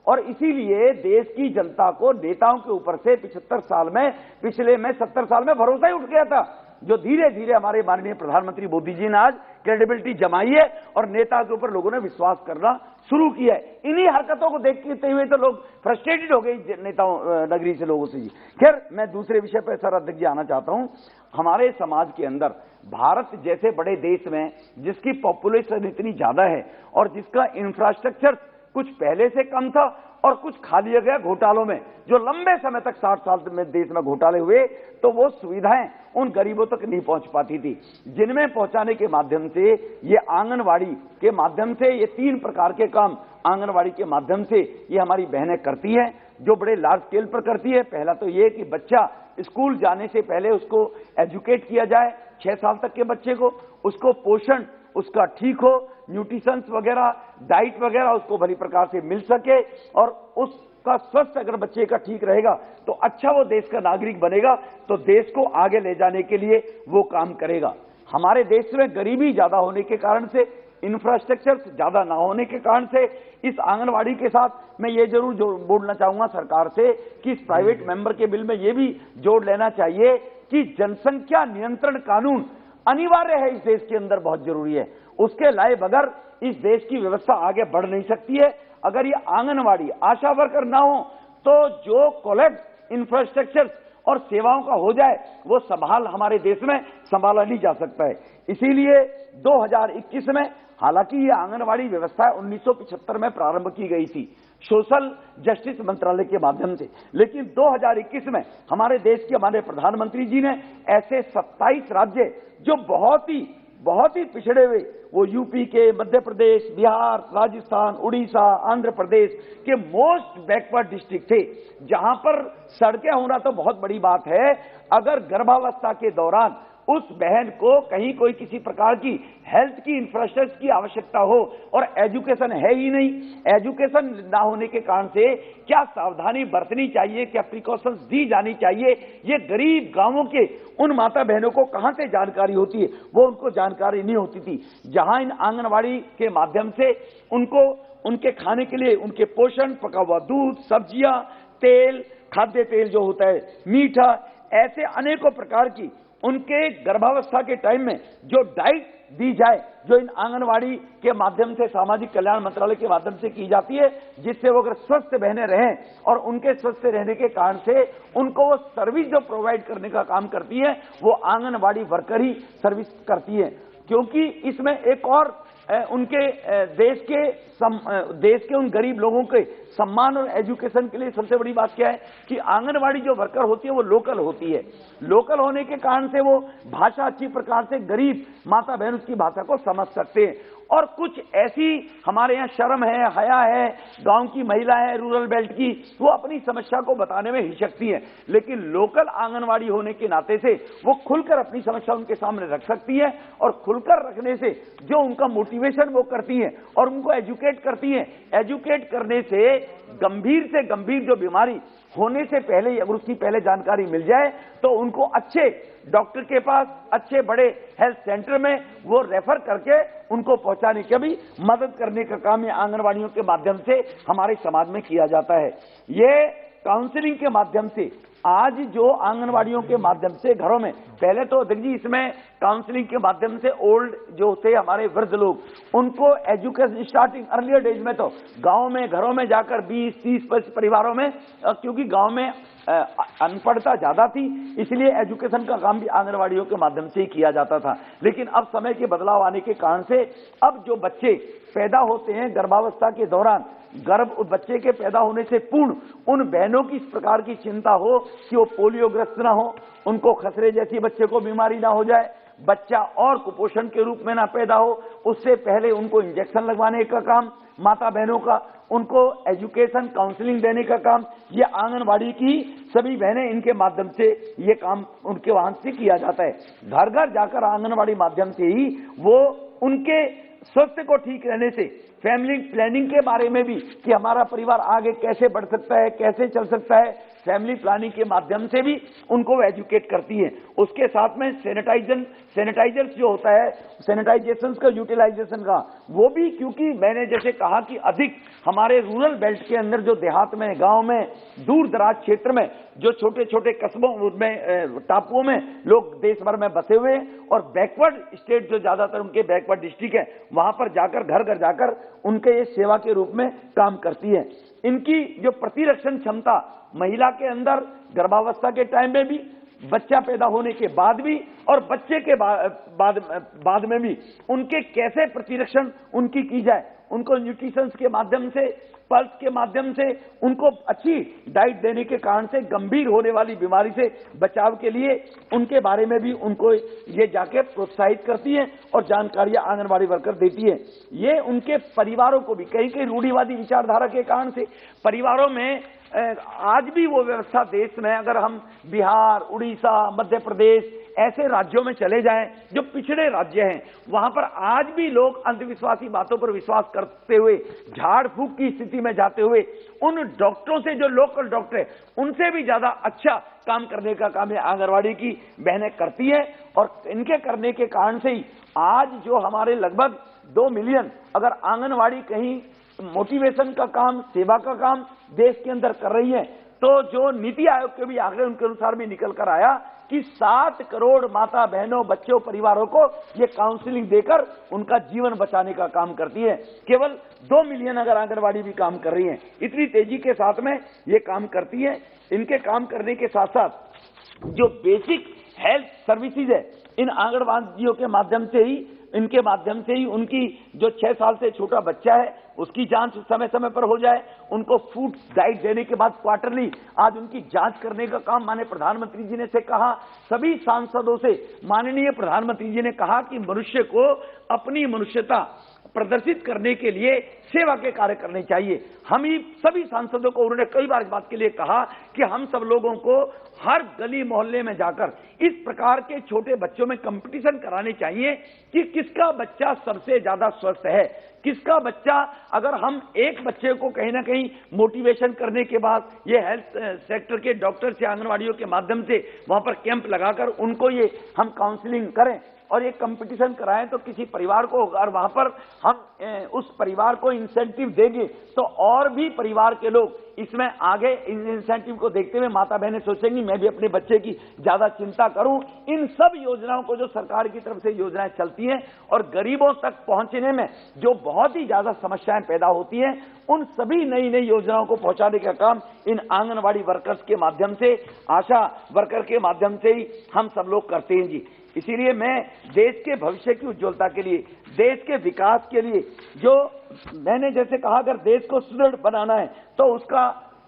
और इसीलिए देश की जनता को नेताओं के ऊपर से 75 साल में, पिछले में 70 साल में भरोसा ही उठ गया था, जो धीरे धीरे हमारे माननीय प्रधानमंत्री मोदी जी ने आज क्रेडिबिलिटी जमाई है और नेता के ऊपर लोगों ने विश्वास करना शुरू किया है। इन्हीं हरकतों को देखते हुए तो लोग फ्रस्ट्रेटेड हो गए नेताओं नगरी से लोगों से जी। खैर, मैं दूसरे विषय पर सर अध्यक्ष जी आना चाहता हूं। हमारे समाज के अंदर भारत जैसे बड़े देश में जिसकी पॉपुलेशन इतनी ज्यादा है और जिसका इंफ्रास्ट्रक्चर कुछ पहले से कम था और कुछ खा लिया गया घोटालों में, जो लंबे समय तक 60 साल में देश में घोटाले हुए, तो वो सुविधाएं उन गरीबों तक नहीं पहुंच पाती थी, जिनमें पहुंचाने के माध्यम से ये आंगनवाड़ी के माध्यम से ये 3 प्रकार के काम आंगनवाड़ी के माध्यम से ये हमारी बहनें करती हैं, जो बड़े लार्ज स्केल पर करती है। पहला तो ये कि बच्चा स्कूल जाने से पहले उसको एजुकेट किया जाए, 6 साल तक के बच्चे को, उसको पोषण उसका ठीक हो, न्यूट्रिशंस वगैरह, डाइट वगैरह उसको भली प्रकार से मिल सके, और उसका स्वास्थ्य अगर बच्चे का ठीक रहेगा तो अच्छा वो देश का नागरिक बनेगा, तो देश को आगे ले जाने के लिए वो काम करेगा। हमारे देश में गरीबी ज्यादा होने के कारण से, इंफ्रास्ट्रक्चर ज्यादा ना होने के कारण से, इस आंगनवाड़ी के साथ मैं ये जरूर बोलना चाहूंगा सरकार से कि इस प्राइवेट मेंबर के बिल में ये भी जोड़ लेना चाहिए कि जनसंख्या नियंत्रण कानून अनिवार्य है इस देश के अंदर, बहुत जरूरी है। उसके लाए बगैर इस देश की व्यवस्था आगे बढ़ नहीं सकती है। अगर ये आंगनवाड़ी आशा वर्कर ना हो तो जो कोलैप्स इंफ्रास्ट्रक्चर और सेवाओं का हो जाए वो हमारे देश में संभाला नहीं जा सकता है। इसीलिए 2021 में, हालांकि ये आंगनवाड़ी व्यवस्था 1975 में प्रारंभ की गई थी सोशल जस्टिस मंत्रालय के माध्यम से, लेकिन 2021 में हमारे देश के हमारे प्रधानमंत्री जी ने ऐसे 27 राज्य जो बहुत ही पिछड़े हुए, वो यूपी के, मध्य प्रदेश, बिहार, राजस्थान, उड़ीसा, आंध्र प्रदेश के मोस्ट बैकवर्ड डिस्ट्रिक्ट थे, जहां पर सड़कें होना तो बहुत बड़ी बात है, अगर गर्भावस्था के दौरान उस बहन को कहीं कोई किसी प्रकार की हेल्थ की इंफ्रास्ट्रक्चर की आवश्यकता हो और एजुकेशन है ही नहीं, एजुकेशन ना होने के कारण से क्या सावधानी बरतनी चाहिए, क्या प्रिकॉशंस दी जानी चाहिए, ये गरीब गांवों के उन माता बहनों को कहां से जानकारी होती है, वो उनको जानकारी नहीं होती थी। जहां इन आंगनवाड़ी के माध्यम से उनको उनके खाने के लिए उनके पोषण, पका हुआ दूध, सब्जियां, तेल, खाद्य तेल जो होता है, मीठा, ऐसे अनेकों प्रकार की उनके गर्भावस्था के टाइम में जो डाइट दी जाए, जो इन आंगनवाड़ी के माध्यम से सामाजिक कल्याण मंत्रालय के माध्यम से की जाती है, जिससे वो अगर स्वस्थ बहनें रहें और उनके स्वस्थ रहने के कारण से उनको वो सर्विस जो प्रोवाइड करने का काम करती है वो आंगनवाड़ी वर्कर ही सर्विस करती है। क्योंकि इसमें एक और उनके देश के उन गरीब लोगों के सम्मान और एजुकेशन के लिए सबसे बड़ी बात क्या है कि आंगनवाड़ी जो वर्कर होती है वो लोकल होती है। लोकल होने के कारण से वो भाषा अच्छी प्रकार से गरीब माता बहन उसकी भाषा को समझ सकते हैं। और कुछ ऐसी हमारे यहाँ शर्म है, हया है, गांव की महिला है, रूरल बेल्ट की, वो अपनी समस्या को बताने में हिचकती है, लेकिन लोकल आंगनवाड़ी होने के नाते से वो खुलकर अपनी समस्या उनके सामने रख सकती है। और खुलकर रखने से जो उनका मोटिवेशन वो करती है और उनको एजुकेट करती है। एजुकेट करने से गंभीर जो बीमारी होने से पहले अगर उसकी पहले जानकारी मिल जाए तो उनको अच्छे डॉक्टर के पास, अच्छे बड़े हेल्थ सेंटर में वो रेफर करके उनको पहुंचाने की भी मदद करने का काम ये आंगनवाड़ियों के माध्यम से हमारे समाज में किया जाता है। ये काउंसलिंग के माध्यम से आज जो आंगनवाड़ियों के माध्यम से घरों में, पहले तो देखिए इसमें काउंसलिंग के माध्यम से ओल्ड जो थे हमारे वृद्ध लोग, उनको एजुकेशन स्टार्टिंग अर्लियर डेज में तो गांव में घरों में जाकर 20-30 परिवारों में, क्योंकि गांव में अनपढ़ता ज्यादा थी इसलिए एजुकेशन का काम भी आंगनवाड़ियों के माध्यम से ही किया जाता था। लेकिन अब समय के बदलाव आने के कारण से अब जो बच्चे पैदा होते हैं गर्भावस्था के दौरान, बच्चे के पैदा होने से पूर्व उन बहनों की इस प्रकार की चिंता हो कि वो पोलियोग्रस्त ना हो, उनको खसरे जैसी बच्चे को बीमारी ना हो जाए, बच्चा और कुपोषण के रूप में ना पैदा हो, उससे पहले उनको इंजेक्शन लगवाने का काम माता बहनों का, उनको एजुकेशन काउंसलिंग देने का काम ये आंगनवाड़ी की सभी बहनें इनके माध्यम से ये काम उनके वहां से किया जाता है। घर घर जाकर आंगनवाड़ी माध्यम से ही वो उनके स्वास्थ्य को ठीक रहने से, फैमिली प्लानिंग के बारे में भी कि हमारा परिवार आगे कैसे बढ़ सकता है, कैसे चल सकता है, फैमिली प्लानिंग के माध्यम से भी उनको एजुकेट करती है। उसके साथ में सैनिटाइजर्स जो होता है, सैनिटाइजेशन का यूटिलाइजेशन का वो भी, क्योंकि मैंने जैसे कहा कि अधिक हमारे रूरल बेल्ट के अंदर जो देहात में, गांव में, दूर दराज क्षेत्र में जो छोटे छोटे कस्बों में, टापुओं में लोग देश भर में बसे हुए और बैकवर्ड स्टेट जो ज्यादातर उनके बैकवर्ड डिस्ट्रिक्ट है वहां पर जाकर घर घर जाकर उनके ये सेवा के रूप में काम करती है। इनकी जो प्रतिरक्षण क्षमता महिला के अंदर गर्भावस्था के टाइम में भी, बच्चा पैदा होने के बाद भी और बच्चे के बाद में भी उनके कैसे प्रतिरक्षण उनकी की जाए, उनको न्यूट्रिशन के माध्यम से, पल्स के माध्यम से उनको अच्छी डाइट देने के कारण से गंभीर होने वाली बीमारी से बचाव के लिए उनके बारे में भी उनको ये जाके प्रोत्साहित करती है और जानकारियां आंगनवाड़ी वर्कर देती है। ये उनके परिवारों को भी, कई रूढ़िवादी विचारधारा के कारण से परिवारों में आज भी वो व्यवस्था देश में, अगर हम बिहार, उड़ीसा, मध्य प्रदेश ऐसे राज्यों में चले जाएं जो पिछड़े राज्य हैं, वहां पर आज भी लोग अंधविश्वासी बातों पर विश्वास करते हुए, झाड़ फूक की स्थिति में जाते हुए उन डॉक्टरों से, जो लोकल डॉक्टर है उनसे भी ज्यादा अच्छा काम करने का काम ये आंगनवाड़ी की बहनें करती है। और इनके करने के कारण से ही आज जो हमारे लगभग 2 मिलियन अगर आंगनवाड़ी कहीं मोटिवेशन का काम, सेवा का काम देश के अंदर कर रही है, तो जो नीति आयोग के भी आंकड़े उनके अनुसार भी निकल कर आया कि 7 करोड़ माता बहनों, बच्चों, परिवारों को ये काउंसलिंग देकर उनका जीवन बचाने का काम करती है। केवल 2 मिलियन अगर आंगनवाड़ी भी काम कर रही है, इतनी तेजी के साथ में ये काम करती है। इनके काम करने के साथ साथ जो बेसिक हेल्थ सर्विसेज है, इन आंगनवाड़ियों के माध्यम से ही, इनके माध्यम से ही उनकी जो 6 साल से छोटा बच्चा है उसकी जांच समय समय पर हो जाए, उनको फूड डाइट देने के बाद क्वार्टरली आज उनकी जांच करने का काम माननीय प्रधानमंत्री जी ने से कहा, सभी सांसदों से माननीय प्रधानमंत्री जी ने कहा कि मनुष्य को अपनी मनुष्यता प्रदर्शित करने के लिए सेवा के कार्य करने चाहिए। हम ही सभी सांसदों को उन्होंने कई बार इस बात के लिए कहा कि हम सब लोगों को हर गली मोहल्ले में जाकर इस प्रकार के छोटे बच्चों में कंपटीशन कराने चाहिए कि किसका बच्चा सबसे ज्यादा स्वस्थ है, किसका बच्चा, अगर हम एक बच्चे को कहीं ना कहीं मोटिवेशन करने के बाद ये हेल्थ सेक्टर के डॉक्टर से, आंगनवाड़ियों के माध्यम से वहां पर कैंप लगाकर उनको ये हम काउंसलिंग करें और ये कंपटीशन कराएं, तो किसी परिवार को अगर वहां पर हम उस परिवार को इंसेंटिव देंगे तो और भी परिवार के लोग इसमें आगे, इन इंसेंटिव को देखते हुए माता बहनें सोचेंगी मैं भी अपने बच्चे की ज्यादा चिंता करूं। इन सब योजनाओं को जो सरकार की तरफ से योजनाएं चलती हैं और गरीबों तक पहुंचने में जो बहुत ही ज्यादा समस्याएं पैदा होती हैं, उन सभी नई नई योजनाओं को पहुंचाने का काम इन आंगनवाड़ी वर्कर्स के माध्यम से, आशा वर्कर के माध्यम से ही हम सब लोग करते हैं जी। इसीलिए मैं देश के भविष्य की उज्ज्वलता के लिए, देश के विकास के लिए, जो मैंने जैसे कहा अगर देश को सुदृढ़ बनाना है तो उसका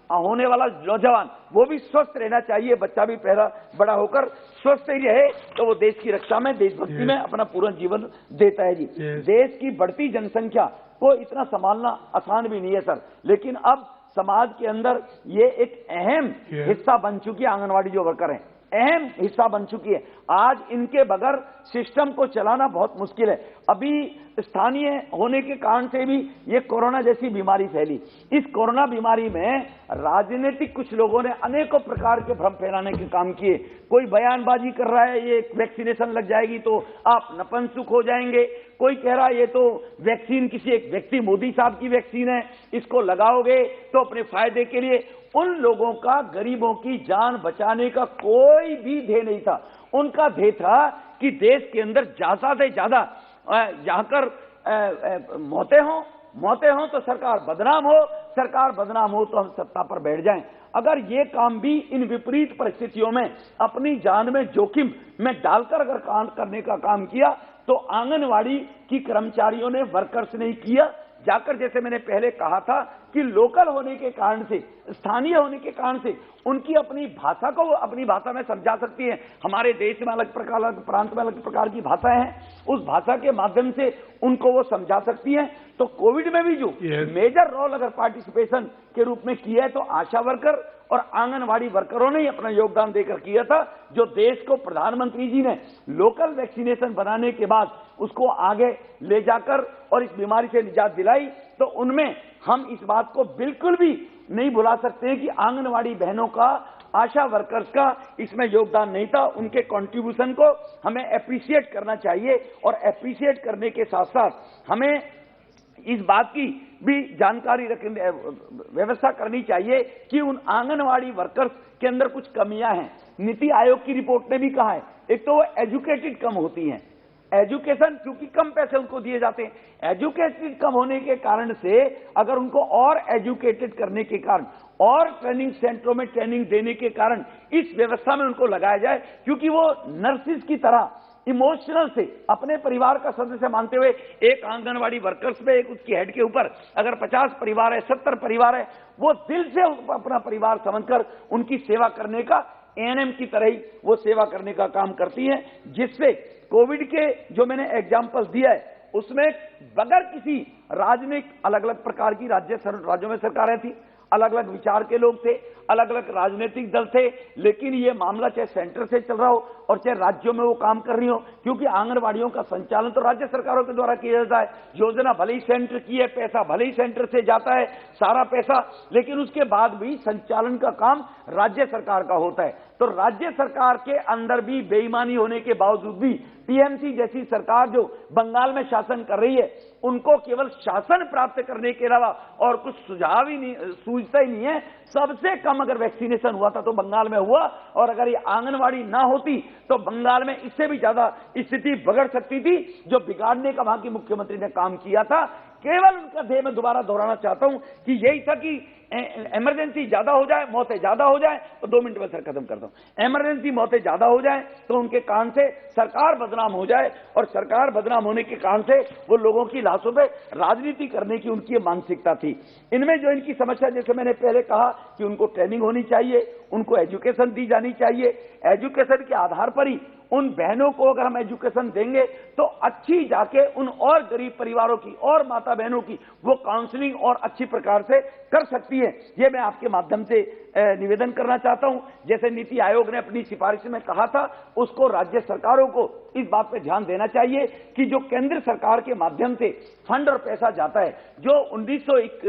होने वाला नौजवान वो भी स्वस्थ रहना चाहिए। बच्चा भी पहला बड़ा होकर स्वस्थ ही रहे तो वो देश की रक्षा में, देशभक्ति में अपना पूरा जीवन देता है जी। देश की बढ़ती जनसंख्या को इतना संभालना आसान भी नहीं है सर, लेकिन अब समाज के अंदर ये एक अहम हिस्सा बन चुकी है। आंगनवाड़ी जो वर्कर हैं अहम हिस्सा बन चुकी है। आज इनके बगैर सिस्टम को चलाना बहुत मुश्किल है। अभी स्थानीय होने के कारण से भी ये कोरोना जैसी बीमारी फैली। इस कोरोना बीमारी में राजनीतिक कुछ लोगों ने अनेकों प्रकार के भ्रम फैलाने के काम किए। कोई बयानबाजी कर रहा है ये वैक्सीनेशन लग जाएगी तो आप नपुंसक हो जाएंगे, कोई कह रहा है ये तो वैक्सीन किसी एक व्यक्ति मोदी साहब की वैक्सीन है, इसको लगाओगे तो अपने फायदे के लिए। उन लोगों का गरीबों की जान बचाने का कोई भी ध्येय नहीं था। उनका ध्येय था कि देश के अंदर ज्यादा से ज्यादा जाकर मौतें हों तो सरकार बदनाम हो, सरकार बदनाम हो तो हम सत्ता पर बैठ जाएं। अगर ये काम भी इन विपरीत परिस्थितियों में अपनी जान में जोखिम में डालकर अगर काम करने का काम किया तो आंगनवाड़ी की कर्मचारियों ने, वर्कर्स ने किया। जाकर जैसे मैंने पहले कहा था कि लोकल होने के कारण से, स्थानीय होने के कारण से उनकी अपनी भाषा को अपनी भाषा में समझा सकती है। हमारे देश में अलग प्रकार, अलग प्रांत में अलग प्रकार की भाषाएं हैं, उस भाषा के माध्यम से उनको वो समझा सकती हैं। तो कोविड में भी जो मेजर रोल अगर पार्टिसिपेशन के रूप में किया है तो आशा वर्कर और आंगनवाड़ी वर्करों ने ही अपना योगदान देकर किया था। जो देश को प्रधानमंत्री जी ने लोकल वैक्सीनेशन बनाने के बाद उसको आगे ले जाकर और इस बीमारी से निजात दिलाई, तो उनमें हम इस बात को बिल्कुल भी नहीं भुला सकते कि आंगनवाड़ी बहनों का, आशा वर्कर्स का इसमें योगदान नहीं था। उनके कंट्रीब्यूशन को हमें एप्रिशिएट करना चाहिए और एप्रिशिएट करने के साथ साथ हमें इस बात की भी जानकारी रखने, व्यवस्था करनी चाहिए कि उन आंगनवाड़ी वर्कर्स के अंदर कुछ कमियां हैं। नीति आयोग की रिपोर्ट ने भी कहा है, एक तो वो एजुकेटेड कम होती हैं, एजुकेशन क्योंकि कम पैसे उनको दिए जाते हैं, एजुकेटेड कम होने के कारण से अगर उनको और एजुकेटेड करने के कारण और ट्रेनिंग सेंटरों में ट्रेनिंग देने के कारण इस व्यवस्था में उनको लगाया जाए, क्योंकि वो नर्सिस की तरह इमोशनल से अपने परिवार का सदस्य मानते हुए, एक आंगनवाड़ी वर्कर्स में एक उसकी हेड के ऊपर अगर 50 परिवार है, 70 परिवार है, वो दिल से अपना परिवार समझकर उनकी सेवा करने का, एएनएम की तरह ही वो सेवा करने का काम करती है। जिससे कोविड के जो मैंने एग्जाम्पल दिया है उसमें बगैर किसी राजनीतिक, अलग अलग प्रकार की राज्यों में सरकारें थी, अलग अलग विचार के लोग थे, अलग अलग राजनीतिक दल थे, लेकिन ये मामला चाहे सेंटर से चल रहा हो और चाहे राज्यों में वो काम कर रही हो, क्योंकि आंगनवाड़ियों का संचालन तो राज्य सरकारों के द्वारा किया जाता है। योजना भले ही सेंटर की है, पैसा भले ही सेंटर से जाता है, सारा पैसा, लेकिन उसके बाद भी संचालन का काम राज्य सरकार का होता है। तो राज्य सरकार के अंदर भी बेईमानी होने के बावजूद भी टीएमसी जैसी सरकार जो बंगाल में शासन कर रही है, उनको केवल शासन प्राप्त करने के अलावा और कुछ सुझाव ही नहीं, सूझता ही नहीं है। सबसे कम अगर वैक्सीनेशन हुआ था तो बंगाल में हुआ, और अगर ये आंगनवाड़ी ना होती तो बंगाल में इससे भी ज्यादा स्थिति बिगड़ सकती थी। जो बिगाड़ने का वहां की मुख्यमंत्री ने काम किया था, केवल उनका ध्येय मैं दोबारा दोहराना चाहता हूं कि यही था कि इमरजेंसी ज्यादा हो जाए, मौतें ज्यादा हो जाए, तो 2 मिनट में सर खत्म करता हूं। इमरजेंसी मौतें ज्यादा हो जाए तो उनके कारण से सरकार बदनाम हो जाए, और सरकार बदनाम होने के कारण से वो लोगों की लाशों पे राजनीति करने की उनकी मानसिकता थी। इनमें जो इनकी समस्या, जैसे मैंने पहले कहा कि उनको ट्रेनिंग होनी चाहिए, उनको एजुकेशन दी जानी चाहिए। एजुकेशन के आधार पर ही उन बहनों को अगर हम एजुकेशन देंगे तो अच्छी जाके उन और गरीब परिवारों की और माता बहनों की वो काउंसलिंग और अच्छी प्रकार से कर सकती है। ये मैं आपके माध्यम से निवेदन करना चाहता हूं। जैसे नीति आयोग ने अपनी सिफारिश में कहा था, उसको राज्य सरकारों को इस बात पे ध्यान देना चाहिए कि जो केंद्र सरकार के माध्यम से फंड और पैसा जाता है, जो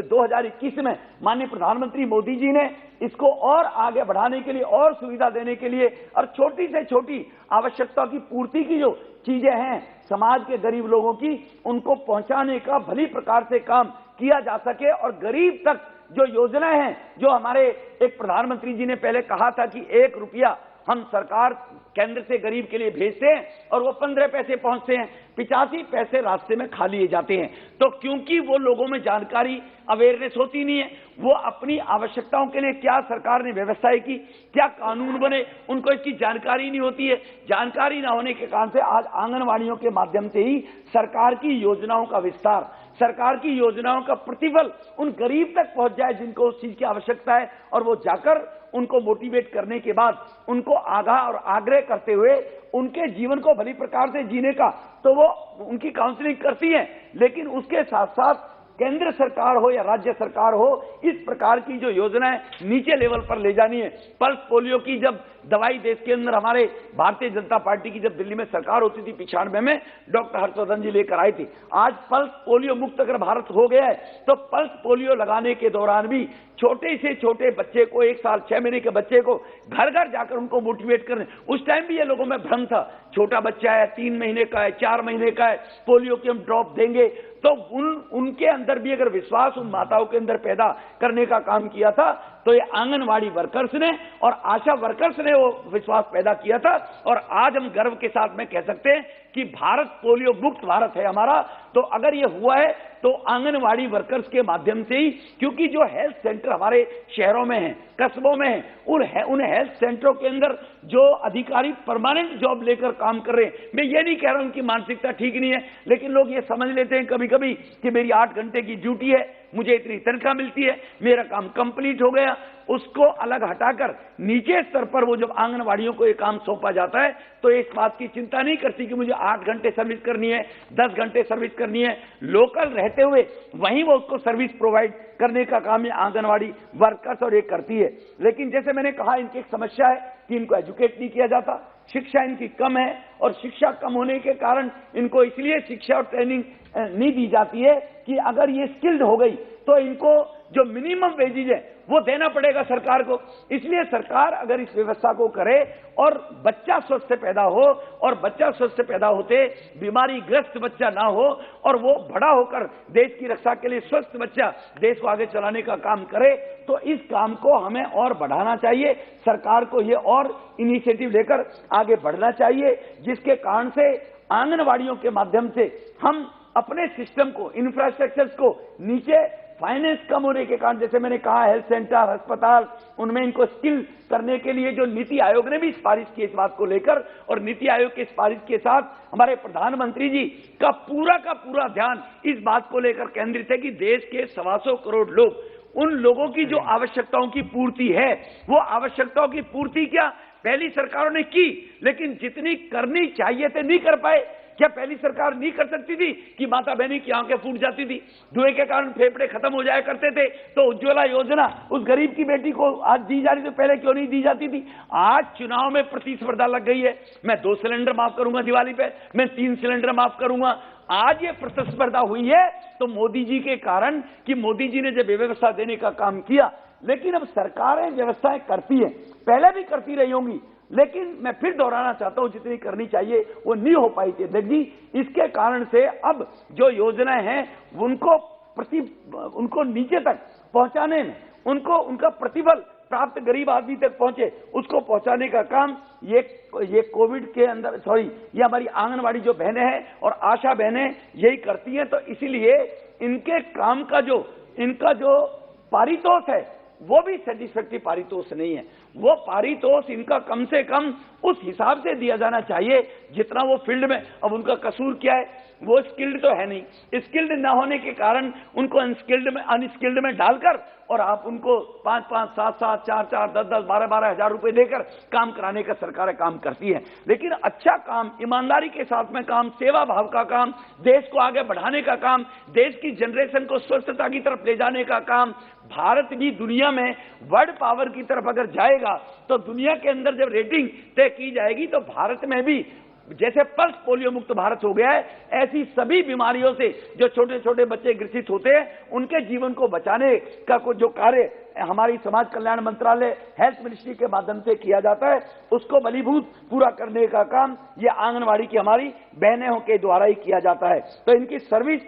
2021 में माननीय प्रधानमंत्री मोदी जी ने इसको और आगे बढ़ाने के लिए और सुविधा देने के लिए और छोटी से छोटी आवश्यकता की पूर्ति की जो चीजें हैं समाज के गरीब लोगों की, उनको पहुंचाने का भली प्रकार से काम किया जा सके, और गरीब तक जो योजनाएं हैं, जो हमारे एक प्रधानमंत्री जी ने पहले कहा था कि 1 रुपया हम सरकार केंद्र से गरीब के लिए भेजते हैं और वो 15 पैसे पहुंचते हैं, 85 पैसे रास्ते में खा लिए जाते हैं। तो क्योंकि वो लोगों में जानकारी अवेयरनेस होती नहीं है, वो अपनी आवश्यकताओं के लिए क्या सरकार ने व्यवस्थाएं की, क्या कानून बने, उनको इसकी जानकारी नहीं होती है। जानकारी ना होने के कारण से आज आंगनवाड़ियों के माध्यम से ही सरकार की योजनाओं का विस्तार, सरकार की योजनाओं का प्रतिफल उन गरीब तक पहुंच जाए जिनको उस चीज की आवश्यकता है, और वो जाकर उनको मोटिवेट करने के बाद उनको आगाह और आग्रह करते हुए उनके जीवन को भली प्रकार से जीने का तो वो उनकी काउंसलिंग करती हैं। लेकिन उसके साथ साथ केंद्र सरकार हो या राज्य सरकार हो, इस प्रकार की जो योजनाएं नीचे लेवल पर ले जानी है। पल्स पोलियो की जब दवाई देश के अंदर हमारे भारतीय जनता पार्टी की जब दिल्ली में सरकार होती थी 95 में, डॉक्टर हर्षवर्धन जी लेकर आए थे। आज पल्स पोलियो मुक्त अगर भारत हो गया है तो पल्स पोलियो लगाने के दौरान भी छोटे से छोटे बच्चे को, 1 साल 6 महीने के बच्चे को घर घर जाकर उनको मोटिवेट करने, उस टाइम भी ये लोगों में भ्रम था, छोटा बच्चा है, 3 महीने का है, 4 महीने का है, पोलियो की हम ड्रॉप देंगे। तो उनके अंदर भी अगर विश्वास उन माताओं के अंदर पैदा करने का काम किया था तो ये आंगनवाड़ी वर्कर्स ने और आशा वर्कर्स ने वो विश्वास पैदा किया था। और आज हम गर्व के साथ में कह सकते हैं कि भारत पोलियो मुक्त भारत है हमारा। तो अगर ये हुआ है तो आंगनवाड़ी वर्कर्स के माध्यम से ही, क्योंकि जो हेल्थ सेंटर हमारे शहरों में हैं, कस्बों में हैं, उन हेल्थ सेंटरों के अंदर जो अधिकारी परमानेंट जॉब लेकर काम कर रहे हैं, मैं ये नहीं कह रहा हूं उनकी मानसिकता ठीक नहीं है, लेकिन लोग ये समझ लेते हैं कभी कभी कि मेरी 8 घंटे की ड्यूटी है, मुझे इतनी तनख्वाह मिलती है, मेरा काम कंप्लीट हो गया। उसको अलग हटाकर नीचे स्तर पर वो जब आंगनवाड़ियों को ये काम सौंपा जाता है तो इस बात की चिंता नहीं करती कि मुझे 8 घंटे सर्विस करनी है, 10 घंटे सर्विस करनी है। लोकल रहते हुए वहीं वो उसको सर्विस प्रोवाइड करने का काम ये आंगनवाड़ी वर्कर्स और ये करती है। लेकिन जैसे मैंने कहा, इनकी एक समस्या है कि इनको एजुकेट नहीं किया जाता, शिक्षा इनकी कम है, और शिक्षा कम होने के कारण इनको इसलिए शिक्षा और ट्रेनिंग नहीं दी जाती है कि अगर ये स्किल्ड हो गई तो इनको जो मिनिमम वेजेज है वो देना पड़ेगा सरकार को। इसलिए सरकार अगर इस व्यवस्था को करे और बच्चा स्वस्थ पैदा हो, और बच्चा स्वस्थ पैदा होते बीमारी ग्रस्त बच्चा ना हो, और वो बड़ा होकर देश की रक्षा के लिए स्वस्थ बच्चा देश को आगे चलाने का काम करे, तो इस काम को हमें और बढ़ाना चाहिए। सरकार को ये और इनिशिएटिव लेकर आगे बढ़ना चाहिए, जिसके कारण से आंगनवाड़ियों के माध्यम से हम अपने सिस्टम को, इंफ्रास्ट्रक्चर्स को नीचे, फाइनेंस कम होने के कारण, जैसे मैंने कहा, हेल्थ सेंटर, अस्पताल, उनमें इनको स्किल करने के लिए जो नीति आयोग ने भी सिफारिश की इस बात को लेकर, और नीति आयोग की सिफारिश के साथ हमारे प्रधानमंत्री जी का पूरा ध्यान इस बात को लेकर केंद्रित है कि देश के 125 करोड़ लोग, उन लोगों की जो आवश्यकताओं की पूर्ति है, वो आवश्यकताओं की पूर्ति क्या पहली सरकारों ने की, लेकिन जितनी करनी चाहिए थे नहीं कर पाए। क्या पहली सरकार नहीं कर सकती थी कि माता बहनी की आंखें फूट जाती थी, धुएं के कारण फेफड़े खत्म हो जाया करते थे, तो उज्ज्वला योजना उस गरीब की बेटी को आज दी जा रही, तो पहले क्यों नहीं दी जाती थी? आज चुनाव में प्रतिस्पर्धा लग गई है, मैं 2 सिलेंडर माफ करूंगा दिवाली पे, मैं 3 सिलेंडर माफ करूंगा। आज ये प्रतिस्पर्धा हुई है तो मोदी जी के कारण, कि मोदी जी ने जब व्यवस्था देने का काम किया। लेकिन अब सरकारें व्यवस्थाएं करती है, पहले भी करती रही होंगी, लेकिन मैं फिर दोहराना चाहता हूं, जितनी करनी चाहिए वो नहीं हो पाई थी अध्यक्ष जी। इसके कारण से अब जो योजनाएं हैं उनको नीचे तक पहुंचाने में, उनको उनका प्रतिफल प्राप्त गरीब आदमी तक पहुंचे, उसको पहुंचाने का काम ये कोविड के अंदर, ये हमारी आंगनवाड़ी जो बहनें हैं और आशा बहनें यही करती हैं। तो इसीलिए इनके काम का इनका जो पारितोष है वो भी सेटिस्फैक्टरी पारितोष नहीं है। वो पारितोष इनका कम से कम उस हिसाब से दिया जाना चाहिए जितना वो फील्ड में, अब उनका कसूर क्या है, वो स्किल्ड तो है नहीं, स्किल्ड ना होने के कारण उनको अनस्किल्ड में डालकर और आप उनको 5-5, 7-7, 4-4, 10-10, 12-12 हजार रुपए देकर काम कराने का सरकारें काम करती है। लेकिन अच्छा काम, ईमानदारी के साथ में काम, सेवा भाव का काम, देश को आगे बढ़ाने का काम, देश की जनरेशन को स्वस्थता की तरफ ले जाने का काम, भारत भी दुनिया में वर्ल्ड पावर की तरफ अगर जाएगा तो दुनिया के अंदर जब रेटिंग तय की जाएगी तो भारत में भी जैसे पल्स पोलियो मुक्त भारत हो गया है, ऐसी सभी बीमारियों से जो छोटे छोटे बच्चे ग्रसित होते हैं उनके जीवन को बचाने का जो कार्य हमारी समाज कल्याण मंत्रालय, हेल्थ मिनिस्ट्री के माध्यम से किया जाता है, उसको बलीभूत पूरा करने का काम ये आंगनवाड़ी की हमारी बहनों के द्वारा ही किया जाता है। तो इनकी सर्विस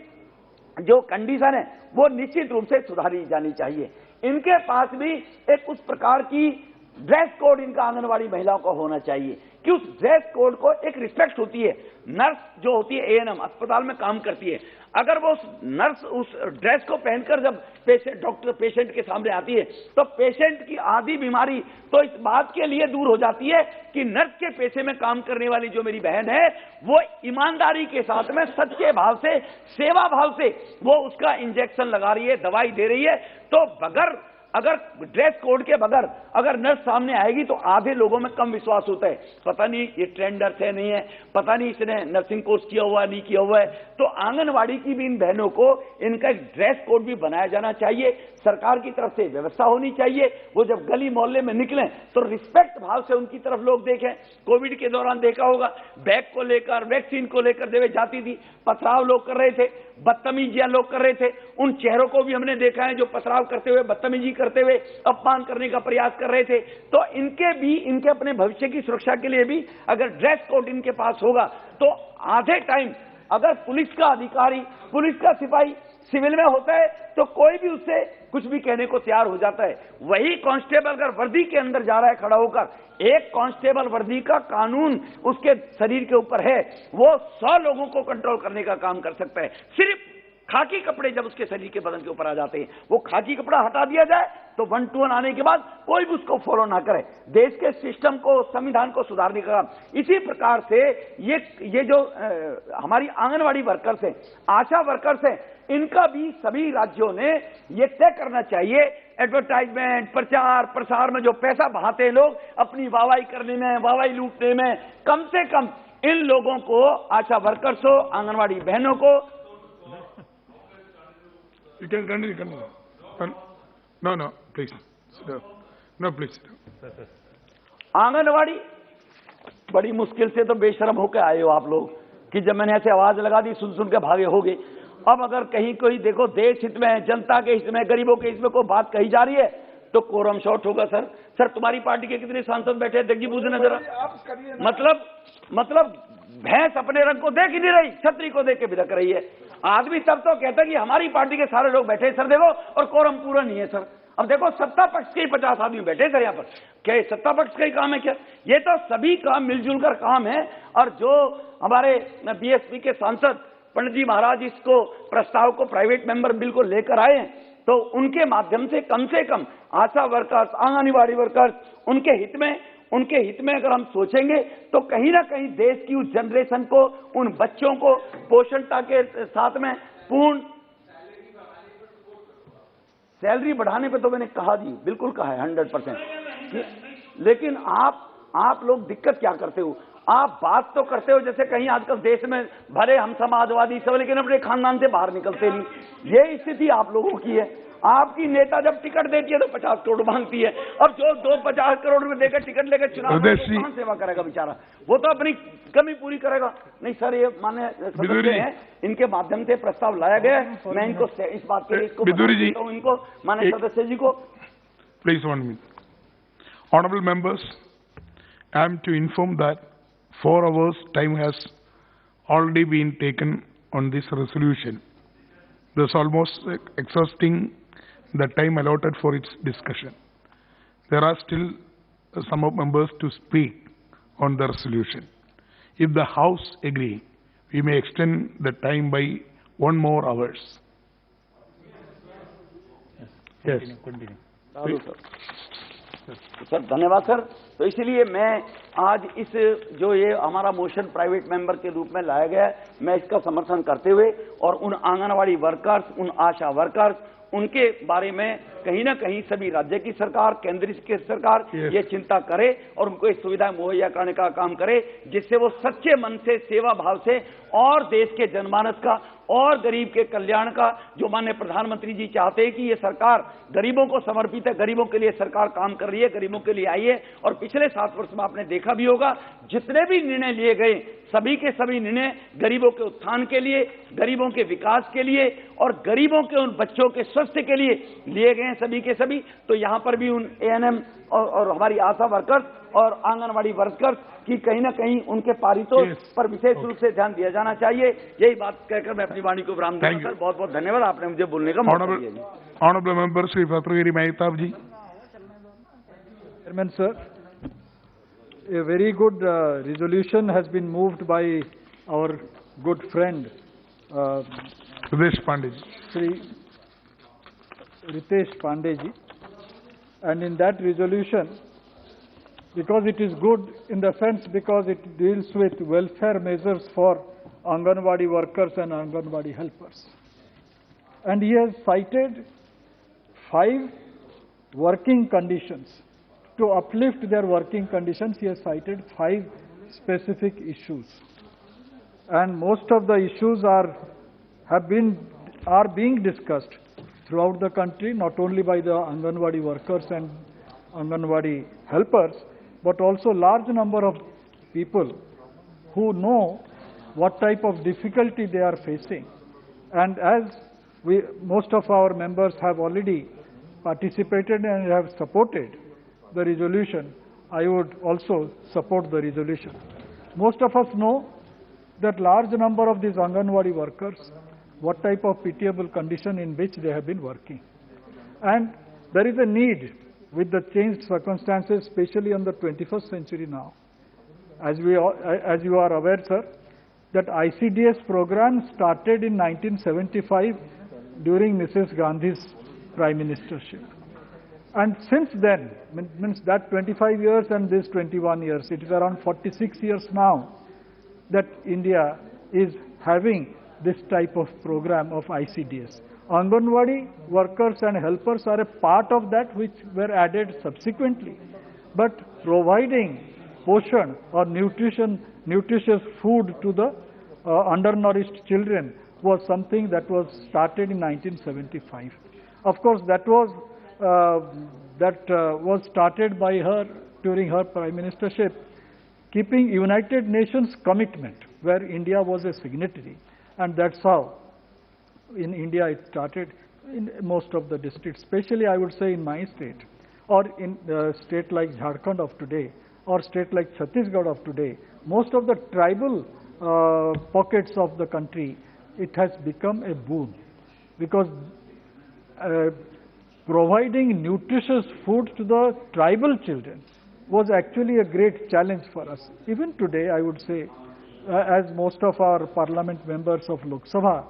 जो कंडीशन है वो निश्चित रूप से सुधारी जानी चाहिए। इनके पास भी एक उस प्रकार की ड्रेस कोड इनका आंगनवाड़ी महिलाओं का होना चाहिए कि उस ड्रेस कोड को एक रिस्पेक्ट होती है। नर्स जो होती है एएनएम अस्पताल में काम करती है, अगर वो नर्स उस ड्रेस को पहनकर जब डॉक्टर पेशेंट के सामने आती है तो पेशेंट की आधी बीमारी तो इस बात के लिए दूर हो जाती है कि नर्स के पेशे में काम करने वाली जो मेरी बहन है वो ईमानदारी के साथ में सच्चे भाव से सेवा भाव से वो उसका इंजेक्शन लगा रही है, दवाई दे रही है। तो अगर ड्रेस कोड के बगैर अगर नर्स सामने आएगी तो आधे लोगों में कम विश्वास होता है, पता नहीं ये ट्रेंड नर्स है नहीं है, पता नहीं इसने नर्सिंग कोर्स किया हुआ नहीं किया हुआ है। तो आंगनवाड़ी की भी इन बहनों को इनका एक ड्रेस कोड भी बनाया जाना चाहिए, सरकार की तरफ से व्यवस्था होनी चाहिए। वो जब गली मोहल्ले में निकलें तो रिस्पेक्ट भाव से उनकी तरफ लोग देखें। कोविड के दौरान देखा होगा बैग को लेकर वैक्सीन को लेकर देवे जाती थी, पथराव लोग कर रहे थे, बदतमीजियां लोग कर रहे थे। उन चेहरों को भी हमने देखा है जो पथराव करते हुए, बदतमीजी करते हुए, अपमान करने का प्रयास कर रहे थे। तो इनके अपने भविष्य की सुरक्षा के लिए भी अगर ड्रेस कोड इनके पास होगा तो आधे टाइम अगर पुलिस का अधिकारी, पुलिस का सिपाही सिविल में होता है तो कोई भी उससे कुछ भी कहने को तैयार हो जाता है। वही कांस्टेबल अगर वर्दी के अंदर जा रहा है खड़ा होकर, एक कांस्टेबल वर्दी का कानून उसके शरीर के ऊपर है, वो 100 लोगों को कंट्रोल करने का काम कर सकता है। सिर्फ खाकी कपड़े जब उसके शरीर के बदन के ऊपर आ जाते हैं, वो खाकी कपड़ा हटा दिया जाए तो 1 to 1 आने के बाद कोई भी उसको फॉलो ना करे। देश के सिस्टम को, संविधान को सुधारने का काम इसी प्रकार से ये जो हमारी आंगनवाड़ी वर्कर्स हैं, आशा वर्कर्स हैं, इनका भी सभी राज्यों ने ये तय करना चाहिए। एडवर्टाइजमेंट, प्रचार प्रसार में जो पैसा बहाते हैं लोग अपनी वाहवाही करने में, वाहवाही लूटने में, कम से कम इन लोगों को, आशा वर्कर्स हो, आंगनवाड़ी बहनों को You can continue. No, please. Sit down. No, please sit down. Anganwadi बड़ी मुश्किल से तो बेशरम होकर आए हो आप लोग कि जब मैंने ऐसे आवाज लगा दी सुन के भागे होगे। अब अगर कहीं कोई देखो देश हित में, जनता के हित में, गरीबों के हित में कोई बात कही जा रही है तो कोरम शॉर्ट होगा। सर तुम्हारी पार्टी के कितने सांसद बैठे हैं, देखिए पूछना जरा। मतलब भैंस अपने रंग को देख ही नहीं रही, छतरी को देख के बिदक रही है। आदमी तब तो कहता कि हमारी पार्टी के सारे लोग बैठे सर देखो, और कोरम पूरा नहीं है सर। अब देखो सत्ता पक्ष के ही 50 आदमी बैठे सर यहाँ पर, क्या सत्ता पक्ष का ही काम है क्या? ये तो सभी का मिलजुल कर काम है। और जो हमारे बीएसपी के सांसद पंडित जी महाराज इसको प्रस्ताव को प्राइवेट मेंबर बिल को लेकर आए हैं, तो उनके माध्यम से कम आशा वर्कर्स, आंगनवाड़ी वर्कर्स, उनके हित में अगर हम सोचेंगे तो कहीं ना कहीं देश की उस जनरेशन को, उन बच्चों को पोषणता के साथ में पूर्ण सैलरी बढ़ाने पे तो मैंने कहा दी, बिल्कुल कहा है 100%। लेकिन आप लोग दिक्कत क्या करते हो? आप बात तो करते हो जैसे कहीं आजकल देश में भले हम समाजवादी सब, लेकिन अपने खानदान से बाहर निकलते नहीं। ये स्थिति आप लोगों की है। आपकी नेता जब टिकट देती है तो 50 करोड़ मांगती है, और जो 50 करोड़ में देकर टिकट लेकर चुनाव में कहां सेवा करेगा बेचारा? वो तो अपनी कमी पूरी करेगा। नहीं सर, ये मान्य सदस्य हैं, इनके माध्यम से प्रस्ताव लाया गया है। मैं इनको इस बात के लिए इनको मान्य सदस्य जी को please 1 minute। Honorable members, I am to inform that 4 hours time has already been taken on this resolution, thus almost exhausting the time allotted for its discussion. There are still some members to speak on the resolution. If the House agree, we may extend the time by 1 more hours. Yes. Sir धन्यवाद सर। तो इसलिए मैं आज जो ये हमारा मोशन प्राइवेट मेंबर के रूप में लाया गया है, मैं इसका समर्थन करते हुए और उन आंगनवाड़ी वर्कर्स, उन आशा वर्कर्स, उनके बारे में कहीं ना कहीं सभी राज्य की सरकार, केंद्र की सरकार ये चिंता करे और उनको ये सुविधा मुहैया कराने का काम करे, जिससे वो सच्चे मन से, सेवा भाव से और देश के जनमानस का और गरीब के कल्याण का, जो माननीय प्रधानमंत्री जी चाहते हैं कि ये सरकार गरीबों को समर्पित है, गरीबों के लिए सरकार काम कर रही है, गरीबों के लिए आई है। और पिछले 7 वर्ष में आपने देखा भी होगा जितने भी निर्णय लिए गए, सभी के सभी निर्णय गरीबों के उत्थान के लिए, गरीबों के विकास के लिए और गरीबों के उन बच्चों के स्वास्थ्य के लिए लिए गए सभी के सभी। तो यहाँ पर भी उन एएनएम और हमारी आशा वर्कर्स और आंगनवाड़ी वर्कर्स की कहीं ना कहीं उनके पारितोष पर विशेष रूप से ध्यान दिया जाना चाहिए। यही बात कहकर मैं अपनी वाणी को विराम दूंगा सर। बहुत बहुत धन्यवाद, आपने मुझे बोलने का मौका दिया। Honorable member Shri Bhatragiri Mahtab ji. Chairman, sir, a very good resolution has been moved by our good friend Sudesh Pandey. Sri Ritesh Pandey, and in that resolution, because it is good in the sense because it deals with welfare measures for Anganwadi workers and Anganwadi helpers. And he has cited 5 working conditions. To uplift their working conditions, he has cited 5 specific issues. And most of the issues are being discussed throughout the country, not only by the Anganwadi workers and Anganwadi helpers, but also large number of people who know what type of difficulty they are facing. And as most of our members have already participated and have supported the resolution, I would also support the resolution. Most of us know that large number of these Anganwadi workers, what type of pitiable condition in which they have been working. And there is a need with the changed circumstances, especially in the 21st century now. As you are aware, sir, that ICDS program started in 1975 during Mrs. Gandhi's prime ministership. And since then, means that 25 years and this 21 years, it is around 46 years now that India is having this type of program of ICDS. Anganwadi workers and helpers are a part of that which were added subsequently. But providing portion or nutritious food to the undernourished children was something that was started in 1975. Of course, that was started by her during her prime ministership, keeping United Nations commitment, where India was a signatory, and that's how in India it started in most of the districts, especially I would say in my state, or in a state like Jharkhand of today, or state like Chhattisgarh of today. Most of the tribal pockets of the country, it has become a boon, because providing nutritious food to the tribal children was actually a great challenge for us. Even today, I would say, as most of our parliament members of Loksabha,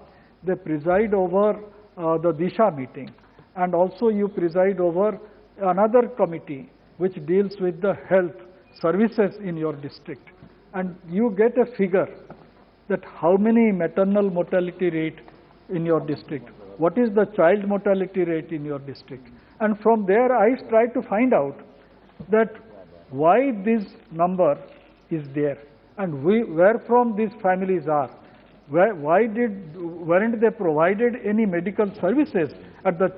they preside over the Disha meeting, and also you preside over another committee which deals with the health services in your district, and you get a figure that how many maternal mortality rate in your district, what is the child mortality rate in your district, and from there I try to find out that why this number is there and where from these families are. Weren't they provided any medical services at the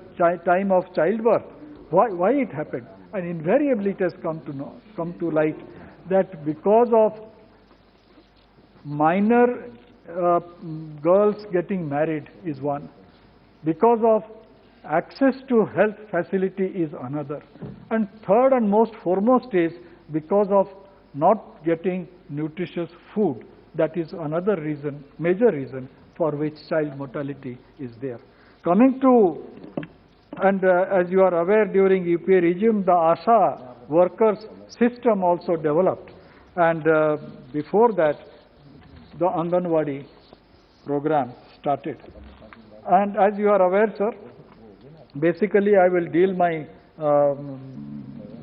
time of childbirth? Why it happened? And invariably it has come to light that because of minor girls getting married is one, because of access to health facility is another, and third and most foremost is because of not getting nutritious food. That is another reason, major reason for which child mortality is there. Coming to, and as you are aware, during UPA regime, the ASHA workers system also developed, and before that, the Anganwadi program started. And as you are aware, sir, basically I will deal my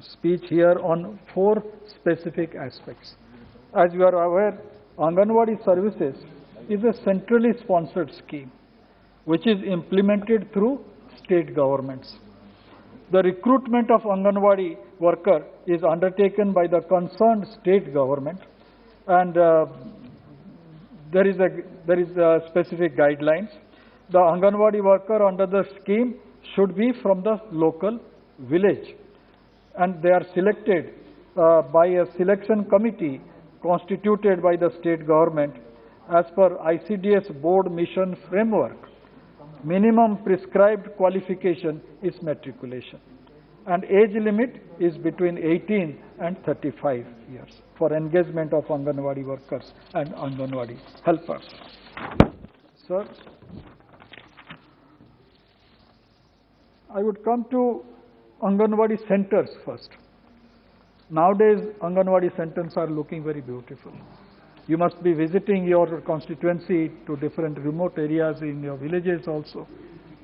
speech here on 4 specific aspects. As you are aware, Anganwadi services is a centrally sponsored scheme which is implemented through state governments. The recruitment of Anganwadi worker is undertaken by the concerned state government, and there is specific guidelines. The Anganwadi worker under the scheme should be from the local village, and they are selected by a selection committee constituted by the state government as per ICDS board mission framework. Minimum prescribed qualification is matriculation, and age limit is between 18 and 35 years for engagement of Anganwadi workers and Anganwadi helpers. Sir, I would come to Anganwadi centers first. Nowadays, Anganwadi centers are looking very beautiful. You must be visiting your constituency to different remote areas in your villages also.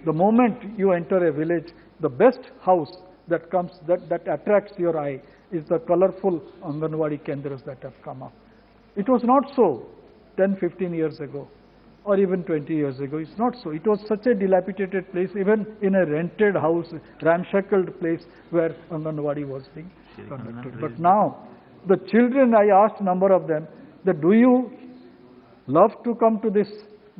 The moment you enter a village, the best house that comes, that attracts your eye is the colorful Anganwadi kendras that have come up. It was not so 10, 15 years ago, or even 20 years ago. It's not so. It was such a dilapidated place, even in a rented house, ramshackled place where Anganwadi was being conducted. But now, the children, I asked number of them, that do you love to come to this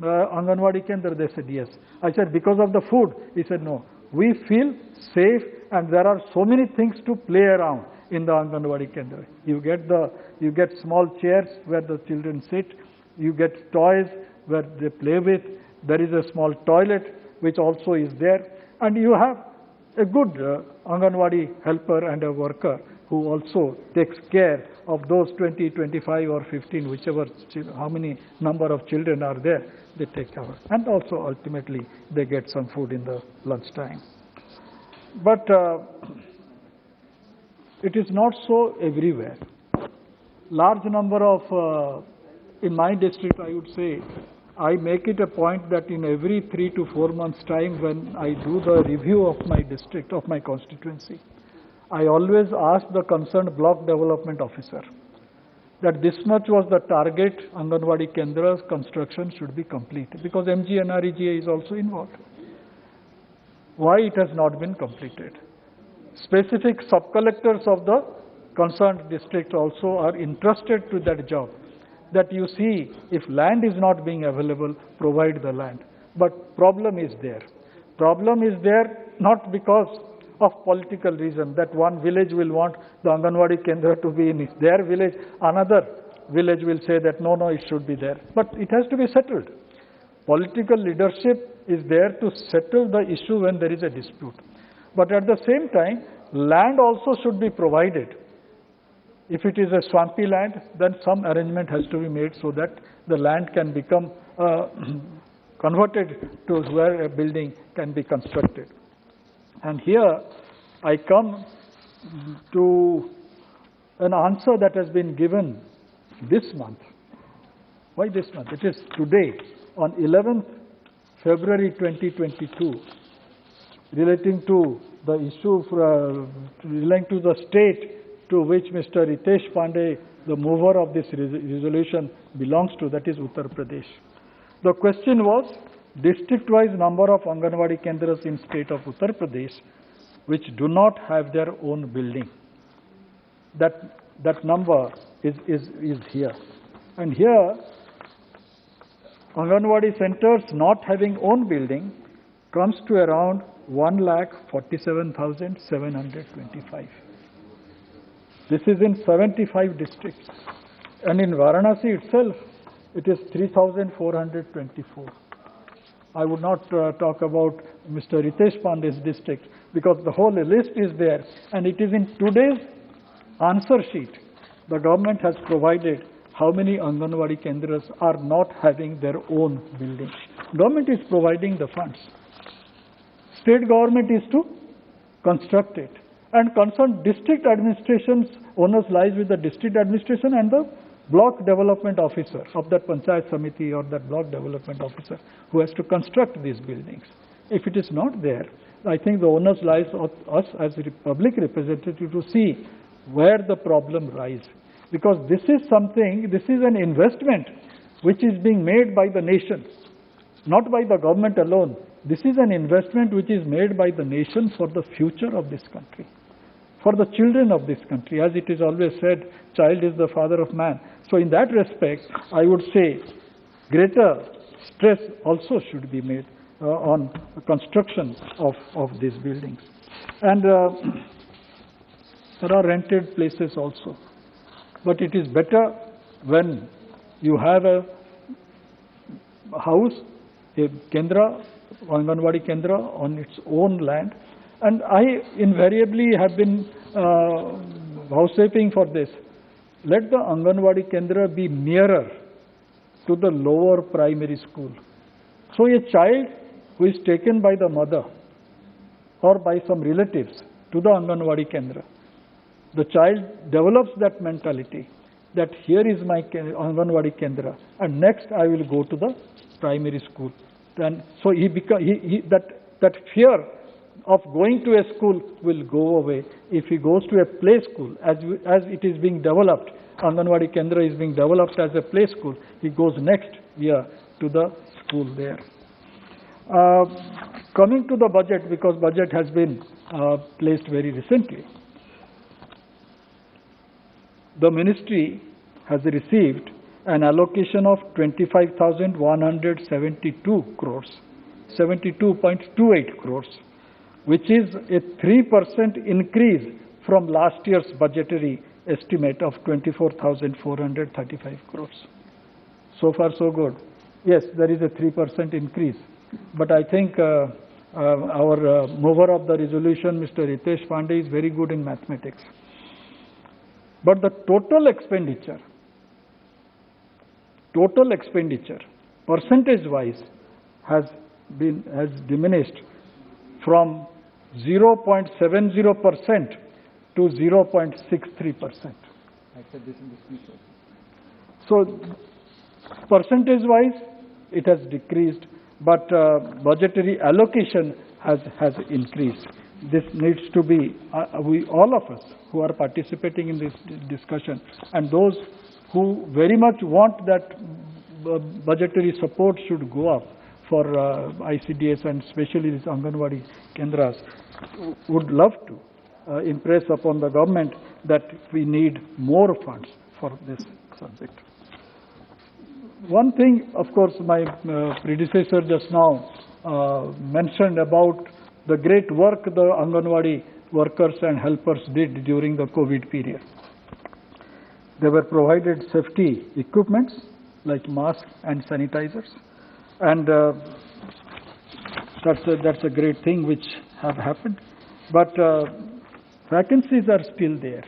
Anganwadi Kendra? They said yes. I said, because of the food? He said, no. We feel safe and there are so many things to play around in the Anganwadi Kendra. You get small chairs where the children sit. You get toys where they play with. There is a small toilet which also is there. And you have a good Anganwadi helper and a worker who also takes care of those 20, 25 or 15, whichever, how many number of children are there, they take care. And also ultimately they get some food in the lunchtime. But it is not so everywhere. Large number of, in my district I would say, I make it a point that in every 3 to 4 months time when I do the review of my district, of my constituency, I always ask the concerned block development officer that this much was the target Anganwadi Kendra's construction should be completed, because MGNREGA is also involved. Why it has not been completed? Specific sub-collectors of the concerned district also are interested to that job, that you see if land is not being available, provide the land. But problem is there. Problem is there not because of political reason, that one village will want the Anganwadi Kendra to be in their village, another village will say that no, it should be there. But it has to be settled. Political leadership is there to settle the issue when there is a dispute. But at the same time, land also should be provided. If it is a swampy land, then some arrangement has to be made so that the land can become converted to where a building can be constructed. And here I come to an answer that has been given this month. Why this month? It is today, on 11th February 2022, relating to the issue relating to the state to which Mr. Ritesh Pandey, the mover of this resolution, belongs to, that is Uttar Pradesh. The question was, district-wise number of Anganwadi Kendras in state of Uttar Pradesh which do not have their own building. That number is here. And here, Anganwadi centers not having own building comes to around 1,47,725. This is in 75 districts. And in Varanasi itself, it is 3,424. I would not talk about Mr. Ritesh Pandey's district because the whole list is there, and it is in today's answer sheet. The government has provided how many Anganwadi Kendras are not having their own building. Government is providing the funds. State government is to construct it. And concerned district administration's onus lies with the district administration and the block development officer of that Panchayat Samiti or that block development officer who has to construct these buildings. If it is not there, I think the onus lies on us as a public representative to see where the problem lies. Because this is something, this is an investment which is being made by the nation, not by the government alone. This is an investment which is made by the nation for the future of this country, for the children of this country. As it is always said, child is the father of man. So in that respect, I would say greater stress also should be made on construction of these buildings. And there are rented places also. But it is better when you have a house, a Kendra, Anganwadi Kendra on its own land. And I invariably have been vouchsafing for this. Let the Anganwadi Kendra be nearer to the lower primary school. So a child who is taken by the mother or by some relatives to the Anganwadi Kendra, the child develops that mentality that here is my Anganwadi Kendra and next I will go to the primary school. Then, so that fear of going to a school will go away if he goes to a play school as it is being developed. Anganwadi Kendra is being developed as a play school. He goes next year to the school there. Coming to the budget, because budget has been placed very recently. The ministry has received an allocation of 25,172 crores, 72.28 crores, which is a 3% increase from last year's budgetary estimate of 24,435 crores. So far, so good. Yes, there is a 3% increase. But I think our mover of the resolution, Mr. Ritesh Pandey, is very good in mathematics. But the total expenditure, percentage-wise, has diminished from 0.70% to 0.63%. I said this in the speech. So, percentage-wise, it has decreased, but budgetary allocation has increased. This needs to be, all of us who are participating in this discussion, and those who very much want that budgetary support should go up for ICDS and especially these Anganwadi Kendras, would love to impress upon the government that we need more funds for this subject. One thing, of course, my predecessor just now mentioned about the great work the Anganwadi workers and helpers did during the COVID period. They were provided safety equipments like masks and sanitizers, and that's a great thing which have happened. But vacancies are still there,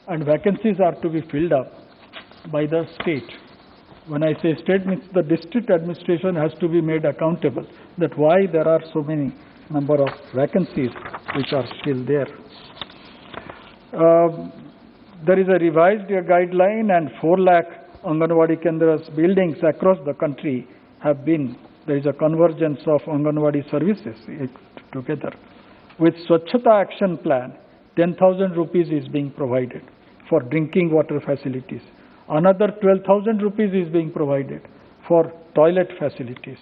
and vacancies are to be filled up by the state. When I say state, means the district administration has to be made accountable that why there are so many number of vacancies which are still there. There is a revised guideline, and 4 lakh Anganwadi Kendras buildings across the country have been, there is a convergence of Anganwadi services together. With Swachhata Action Plan, 10,000 rupees is being provided for drinking water facilities. Another 12,000 rupees is being provided for toilet facilities.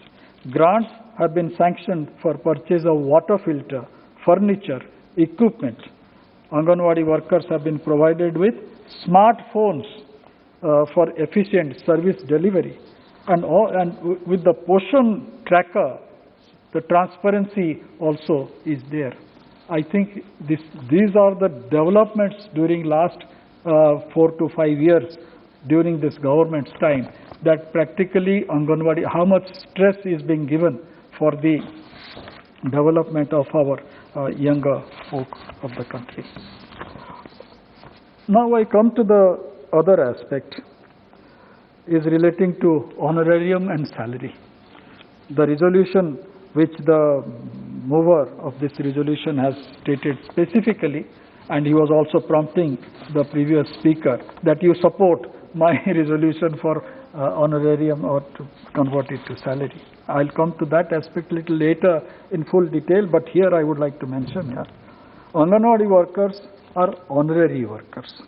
Grants have been sanctioned for purchase of water filter, furniture, equipment. Anganwadi workers have been provided with smartphones for efficient service delivery. And with the Poshan tracker, the transparency also is there. I think these are the developments during last 4 to 5 years during this government's time, that practically Anganwadi, how much stress is being given for the development of our younger folk of the country. Now I come to the other aspect, is relating to honorarium and salary. The resolution which the mover of this resolution has stated specifically, and he was also prompting the previous speaker that you support my resolution for honorarium or to convert it to salary. I'll come to that aspect a little later in full detail, but here I would like to mention here, Anganwadi workers are honorary workers,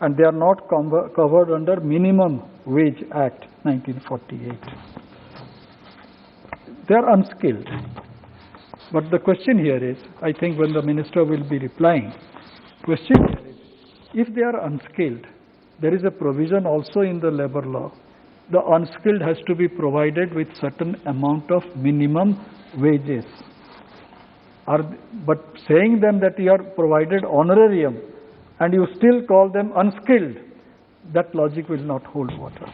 and they are not covered under Minimum Wage Act 1948. They are unskilled. But the question here is, I think when the minister will be replying, question here is, if they are unskilled, there is a provision also in the labor law. The unskilled has to be provided with certain amount of minimum wages. But saying them that you are provided honorarium and you still call them unskilled, that logic will not hold water.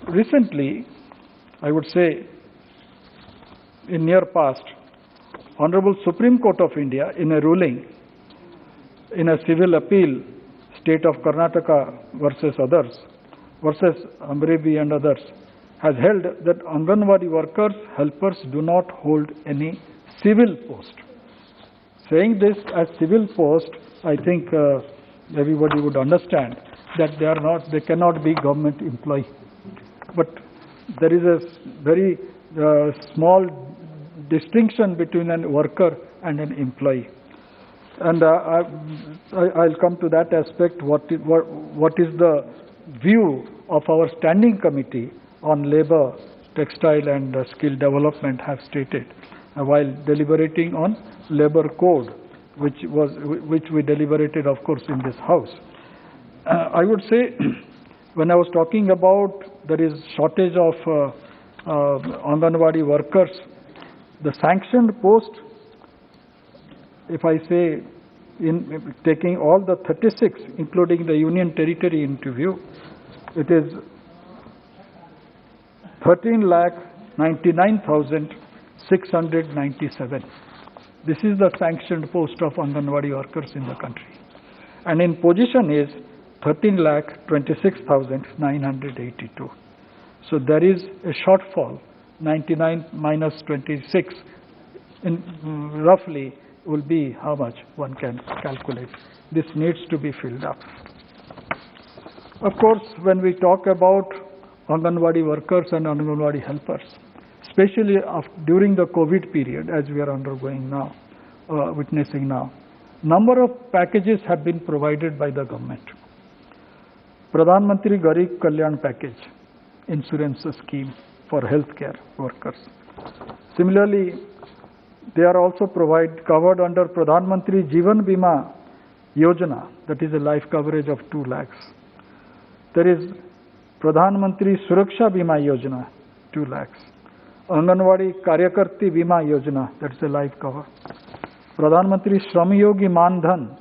Recently, I would say in near past, Honorable Supreme Court of India, in a ruling in a civil appeal, State of Karnataka versus Amrebi and others, has held that Anganwadi workers, helpers do not hold any civil post. Saying this as civil post, I think everybody would understand that they cannot be government employee. But there is a very small distinction between a worker and an employee. And I'll come to that aspect, what is the view of our standing committee on labor, textile and skill development have stated while deliberating on labor code, which we deliberated, of course, in this house. I would say, when I was talking about there is shortage of Anganwadi workers, the sanctioned post, if I say in taking all the 36, including the Union Territory into view, it is 13,99,697. This is the sanctioned post of Anganwadi workers in the country. And in position is 13,26,982. So there is a shortfall, 99 minus 26, in roughly will be how much one can calculate. This needs to be filled up. Of course, when we talk about Anganwadi workers and Anganwadi helpers, especially during the COVID period, as we are undergoing now, witnessing now, number of packages have been provided by the government. Pradhan Mantri Garib Kalyan package, insurance scheme for healthcare workers. Similarly, they are also covered under Pradhan Mantri Jeevan Bima Yojana, that is a life coverage of 2 lakhs. There is Pradhan Mantri Suraksha Bima Yojana, 2 lakhs. Anganwadi Karyakarti Bima Yojana, that's a life cover. Pradhan Mantri Shram Yogi Man Dhan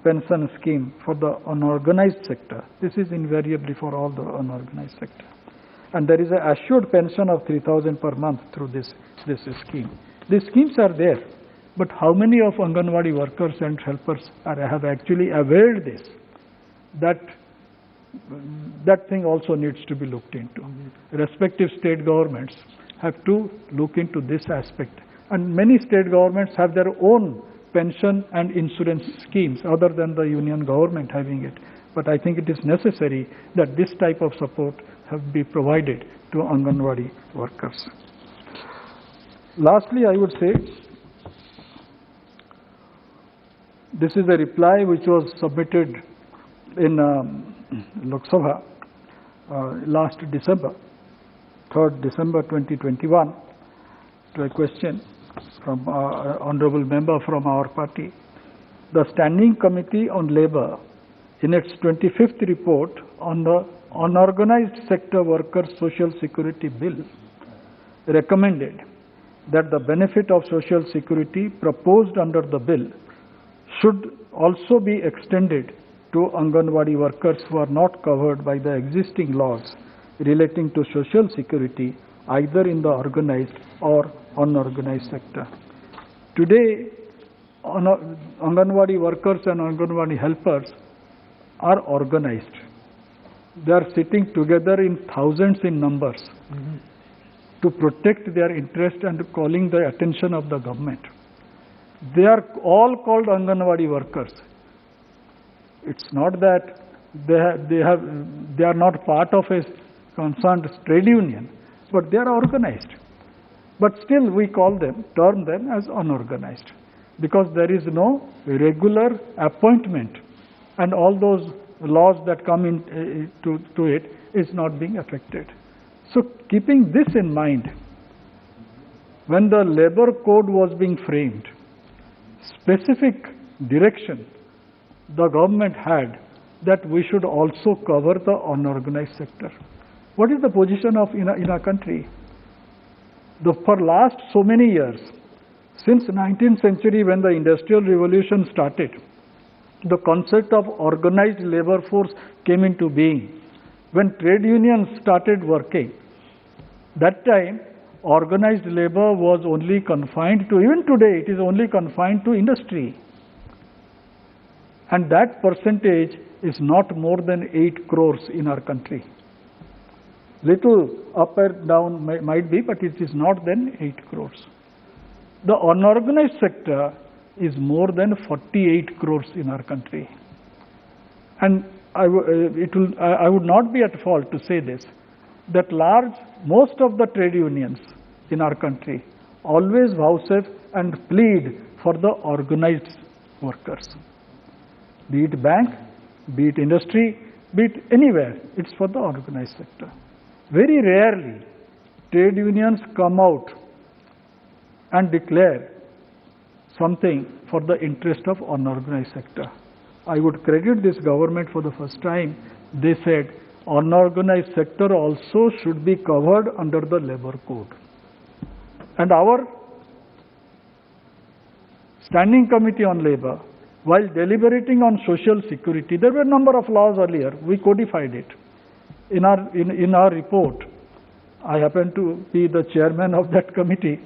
pension scheme for the unorganized sector. This is invariably for all the unorganized sector. And there is an assured pension of 3,000 per month through this scheme. These schemes are there, but how many of Anganwadi workers and helpers have actually availed this? That thing also needs to be looked into. Respective state governments have to look into this aspect. And many state governments have their own pension and insurance schemes other than the union government having it. But I think it is necessary that this type of support have be provided to Anganwadi workers. Lastly, I would say, this is a reply which was submitted in Loksabha last December, 3rd December 2021, to a question from an honorable member from our party. The Standing Committee on Labour, in its 25th report on the Unorganized Sector Workers Social Security Bill, recommended that the benefit of social security proposed under the bill should also be extended to Anganwadi workers who are not covered by the existing laws relating to social security either in the organized or unorganized sector. Today, Anganwadi workers and Anganwadi helpers are organized. They are sitting together in thousands in numbers to protect their interest and calling the attention of the government. They are all called Anganwadi workers. It's not that they are not part of a concerned trade union, but they are organized. But still we term them as unorganized, because there is no regular appointment and all those laws that come to it is not being affected. So keeping this in mind, when the labor code was being framed, specific direction the government had that we should also cover the unorganized sector. What is the position in our country? For last so many years, since 19th century when the Industrial Revolution started, the concept of organized labor force came into being. When trade unions started working, that time organized labor was only confined to, even today it is only confined to industry. And that percentage is not more than 8 crores in our country. Little up and down might be, but it is not then 8 crores. The unorganized sector is more than 48 crores in our country. And I would not be at fault to say this, that most of the trade unions in our country always vouchsafe and plead for the organized workers. Be it bank, be it industry, be it anywhere, it's for the organized sector. Very rarely trade unions come out and declare something for the interest of unorganized sector. I would credit this government for the first time. They said unorganized sector also should be covered under the labor code. And our Standing Committee on Labor, while deliberating on social security, there were a number of laws earlier, we codified it. In our report, I happen to be the chairman of that committee.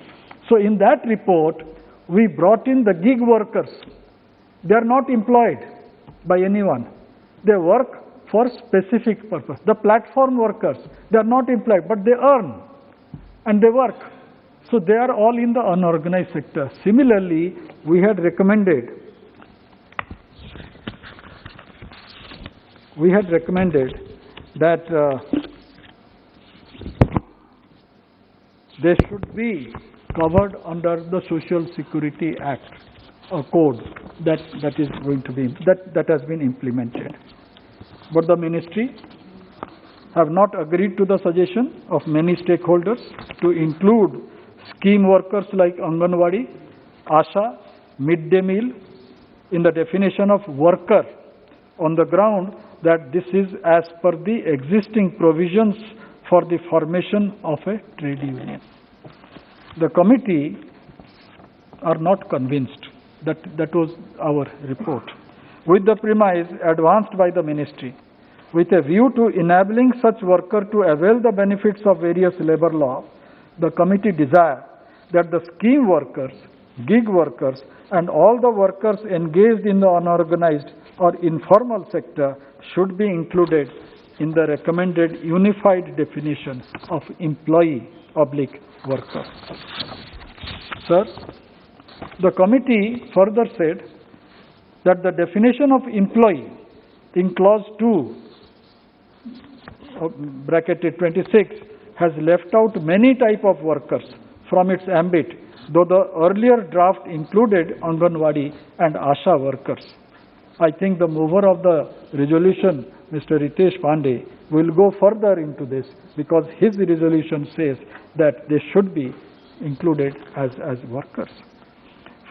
So in that report, we brought in the gig workers. They are not employed by anyone. They work for specific purpose. The platform workers, they are not employed, but they earn and they work. So they are all in the unorganized sector. Similarly, we had recommended that they should be covered under the Social Security Act, a code that is going to be that has been implemented. But the ministry have not agreed to the suggestion of many stakeholders to include scheme workers like Anganwadi, Asha, midday meal in the definition of worker, on the ground that this is as per the existing provisions for the formation of a trade union. The committee are not convinced. That was our report. With the premise advanced by the ministry, with a view to enabling such worker to avail the benefits of various labor law, the committee desire that the scheme workers, gig workers, and all the workers engaged in the unorganized or informal sector should be included in the recommended unified definition of employee/worker. Sir, the committee further said that the definition of employee in clause 2, bracketed 26, has left out many type of workers from its ambit, though the earlier draft included Anganwadi and Asha workers. I think the mover of the resolution, Mr. Ritesh Pandey, will go further into this because his resolution says that they should be included as workers.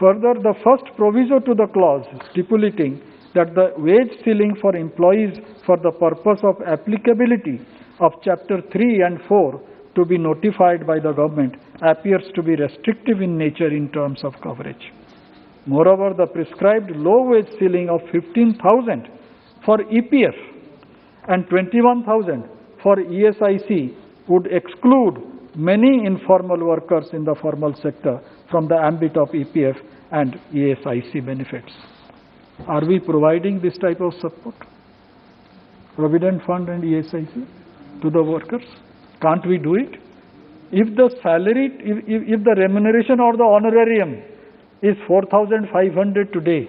Further, the first proviso to the clause stipulating that the wage ceiling for employees for the purpose of applicability of Chapter 3 and 4 to be notified by the government appears to be restrictive in nature in terms of coverage. Moreover, the prescribed low wage ceiling of 15,000 for EPF and 21,000 for ESIC would exclude many informal workers in the formal sector from the ambit of EPF and ESIC benefits. Are we providing this type of support, Provident Fund and ESIC, to the workers? Can't we do it? If the salary, if the remuneration or the honorarium is 4,500 today,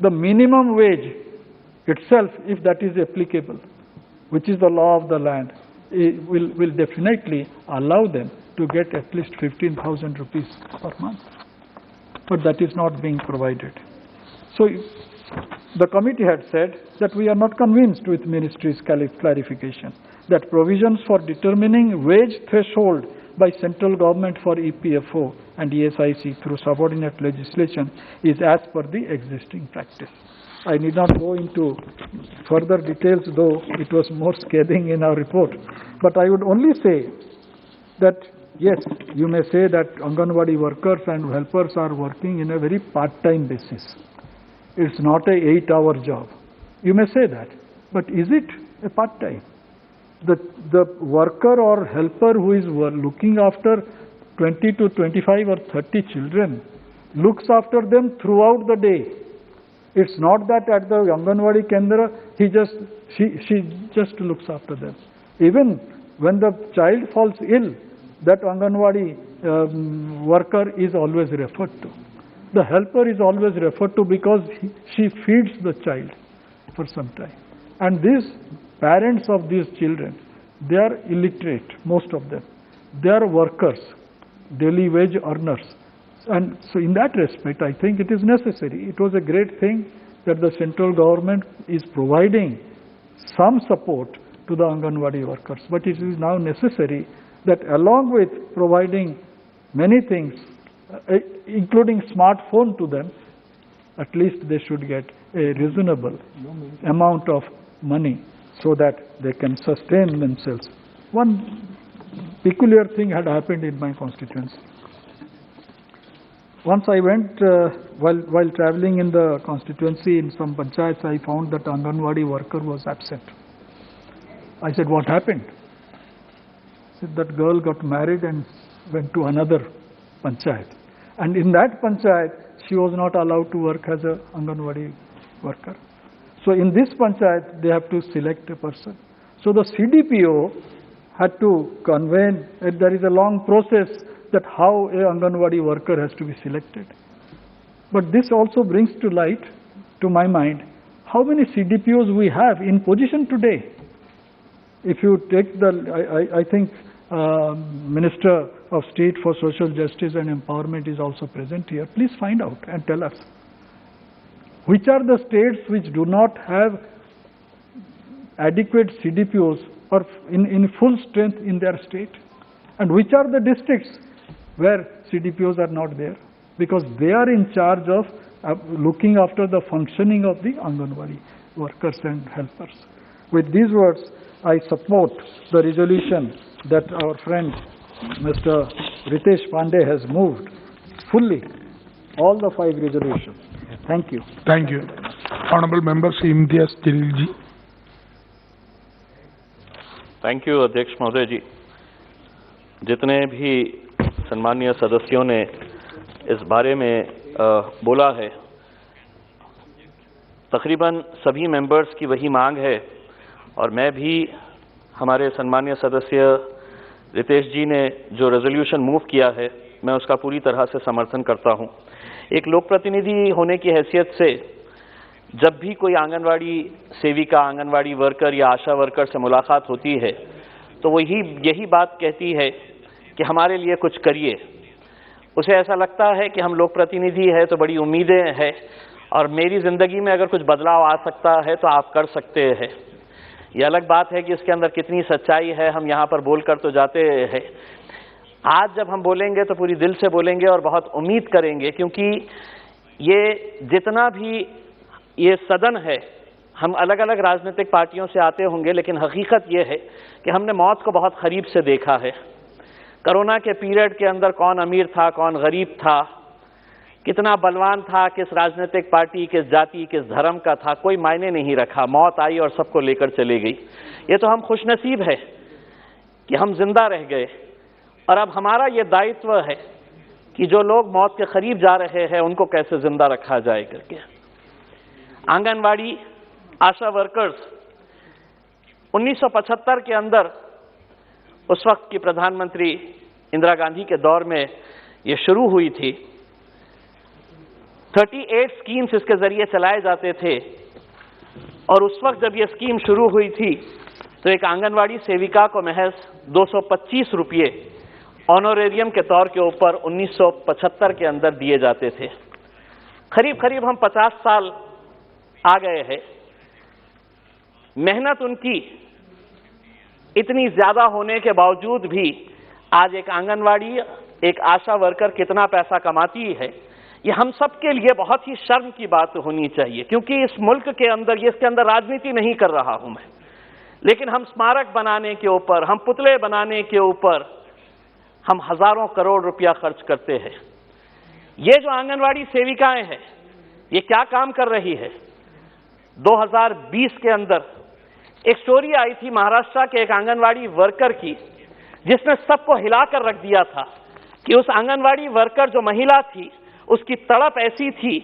the minimum wage itself, if that is applicable, which is the law of the land, will definitely allow them to get at least 15,000 rupees per month. But that is not being provided. So the committee had said that we are not convinced with ministry's clarification that provisions for determining wage threshold by central government for EPFO and ESIC through subordinate legislation is as per the existing practice. I need not go into further details, though it was more scathing in our report. But I would only say that, yes, you may say that Anganwadi workers and helpers are working in a very part-time basis. It's not a 8-hour job. You may say that. But is it a part-time? The worker or helper who is looking after 20 to 25 or 30 children looks after them throughout the day. It's not that at the Anganwadi Kendra, she just looks after them. Even when the child falls ill, that Anganwadi worker is always referred to. The helper is always referred to because she feeds the child for some time. And these parents of these children, they are illiterate, most of them. They are workers, daily wage earners. And so in that respect, I think it is necessary. It was a great thing that the central government is providing some support to the Anganwadi workers. But it is now necessary that along with providing many things, including smartphone to them, at least they should get a reasonable amount of money so that they can sustain themselves. One peculiar thing had happened in my constituency. Once I went, while traveling in the constituency in some panchayats, I found that Anganwadi worker was absent. I said, what happened? He said, that girl got married and went to another panchayat. And in that panchayat, she was not allowed to work as an Anganwadi worker. So in this panchayat, they have to select a person. So the CDPO had to convene, and there is a long process that how a Anganwadi worker has to be selected. But this also brings to light, to my mind, how many CDPOs we have in position today. If you take I think Minister of State for Social Justice and Empowerment is also present here. Please find out and tell us. Which are the states which do not have adequate CDPOs or in full strength in their state? And which are the districts where CDPOs are not there? Because they are in charge of looking after the functioning of the Anganwadi workers and helpers. With these words, I support the resolution that our friend Mr. Ritesh Pandey has moved fully, all the 5 resolutions. Thank you. Thank you. Honorable Member Imtiaz Jalil ji. Thank you अध्यक्ष महोदय जी। जितने भी सम्मानीय सदस्यों ने इस बारे में बोला है, तकरीबन सभी मेंबर्स की वही मांग है और मैं भी हमारे सम्मानीय सदस्य रितेश जी ने जो रेजोल्यूशन मूव किया है, मैं उसका पूरी तरह से समर्थन करता हूं। एक लोक प्रतिनिधि होने की हैसियत से जब भी कोई आंगनवाड़ी सेविका, आंगनवाड़ी वर्कर या आशा वर्कर से मुलाकात होती है तो वो यही बात कहती है कि हमारे लिए कुछ करिए। उसे ऐसा लगता है कि हम लोक प्रतिनिधि हैं तो बड़ी उम्मीदें हैं और मेरी ज़िंदगी में अगर कुछ बदलाव आ सकता है तो आप कर सकते हैं। ये अलग बात है कि इसके अंदर कितनी सच्चाई है, हम यहाँ पर बोल कर तो जाते हैं। आज जब हम बोलेंगे तो पूरी दिल से बोलेंगे और बहुत उम्मीद करेंगे, क्योंकि ये जितना भी ये सदन है, हम अलग अलग राजनीतिक पार्टियों से आते होंगे, लेकिन हकीकत ये है कि हमने मौत को बहुत करीब से देखा है। कोरोना के पीरियड के अंदर कौन अमीर था, कौन गरीब था, कितना बलवान था, किस राजनीतिक पार्टी, किस जाति, किस धर्म का था, कोई मायने नहीं रखा। मौत आई और सबको लेकर चली गई। ये तो हम खुशनसीब है कि हम जिंदा रह गए और अब हमारा ये दायित्व है कि जो लोग मौत के करीब जा रहे हैं उनको कैसे जिंदा रखा जाए करके। आंगनवाड़ी आशा वर्कर्स 1975 के अंदर उस वक्त की प्रधानमंत्री इंदिरा गांधी के दौर में ये शुरू हुई थी। 38 स्कीम्स इसके जरिए चलाए जाते थे और उस वक्त जब ये स्कीम शुरू हुई थी तो एक आंगनवाड़ी सेविका को महज 225 रुपये ऑनोरेरियम के तौर के ऊपर 1975 के अंदर दिए जाते थे। करीब करीब हम 50 साल आ गए हैं। मेहनत उनकी इतनी ज्यादा होने के बावजूद भी आज एक आंगनवाड़ी, एक आशा वर्कर कितना पैसा कमाती है, ये हम सब के लिए बहुत ही शर्म की बात होनी चाहिए। क्योंकि इस मुल्क के अंदर, इसके अंदर राजनीति नहीं कर रहा हूं मैं, लेकिन हम स्मारक बनाने के ऊपर, हम पुतले बनाने के ऊपर हम हजारों करोड़ रुपया खर्च करते हैं। ये जो आंगनवाड़ी सेविकाएं हैं, ये क्या काम कर रही है? 2020 के अंदर एक स्टोरी आई थी महाराष्ट्र के एक आंगनवाड़ी वर्कर की, जिसने सबको हिलाकर रख दिया था कि उस आंगनवाड़ी वर्कर जो महिला थी, उसकी तड़प ऐसी थी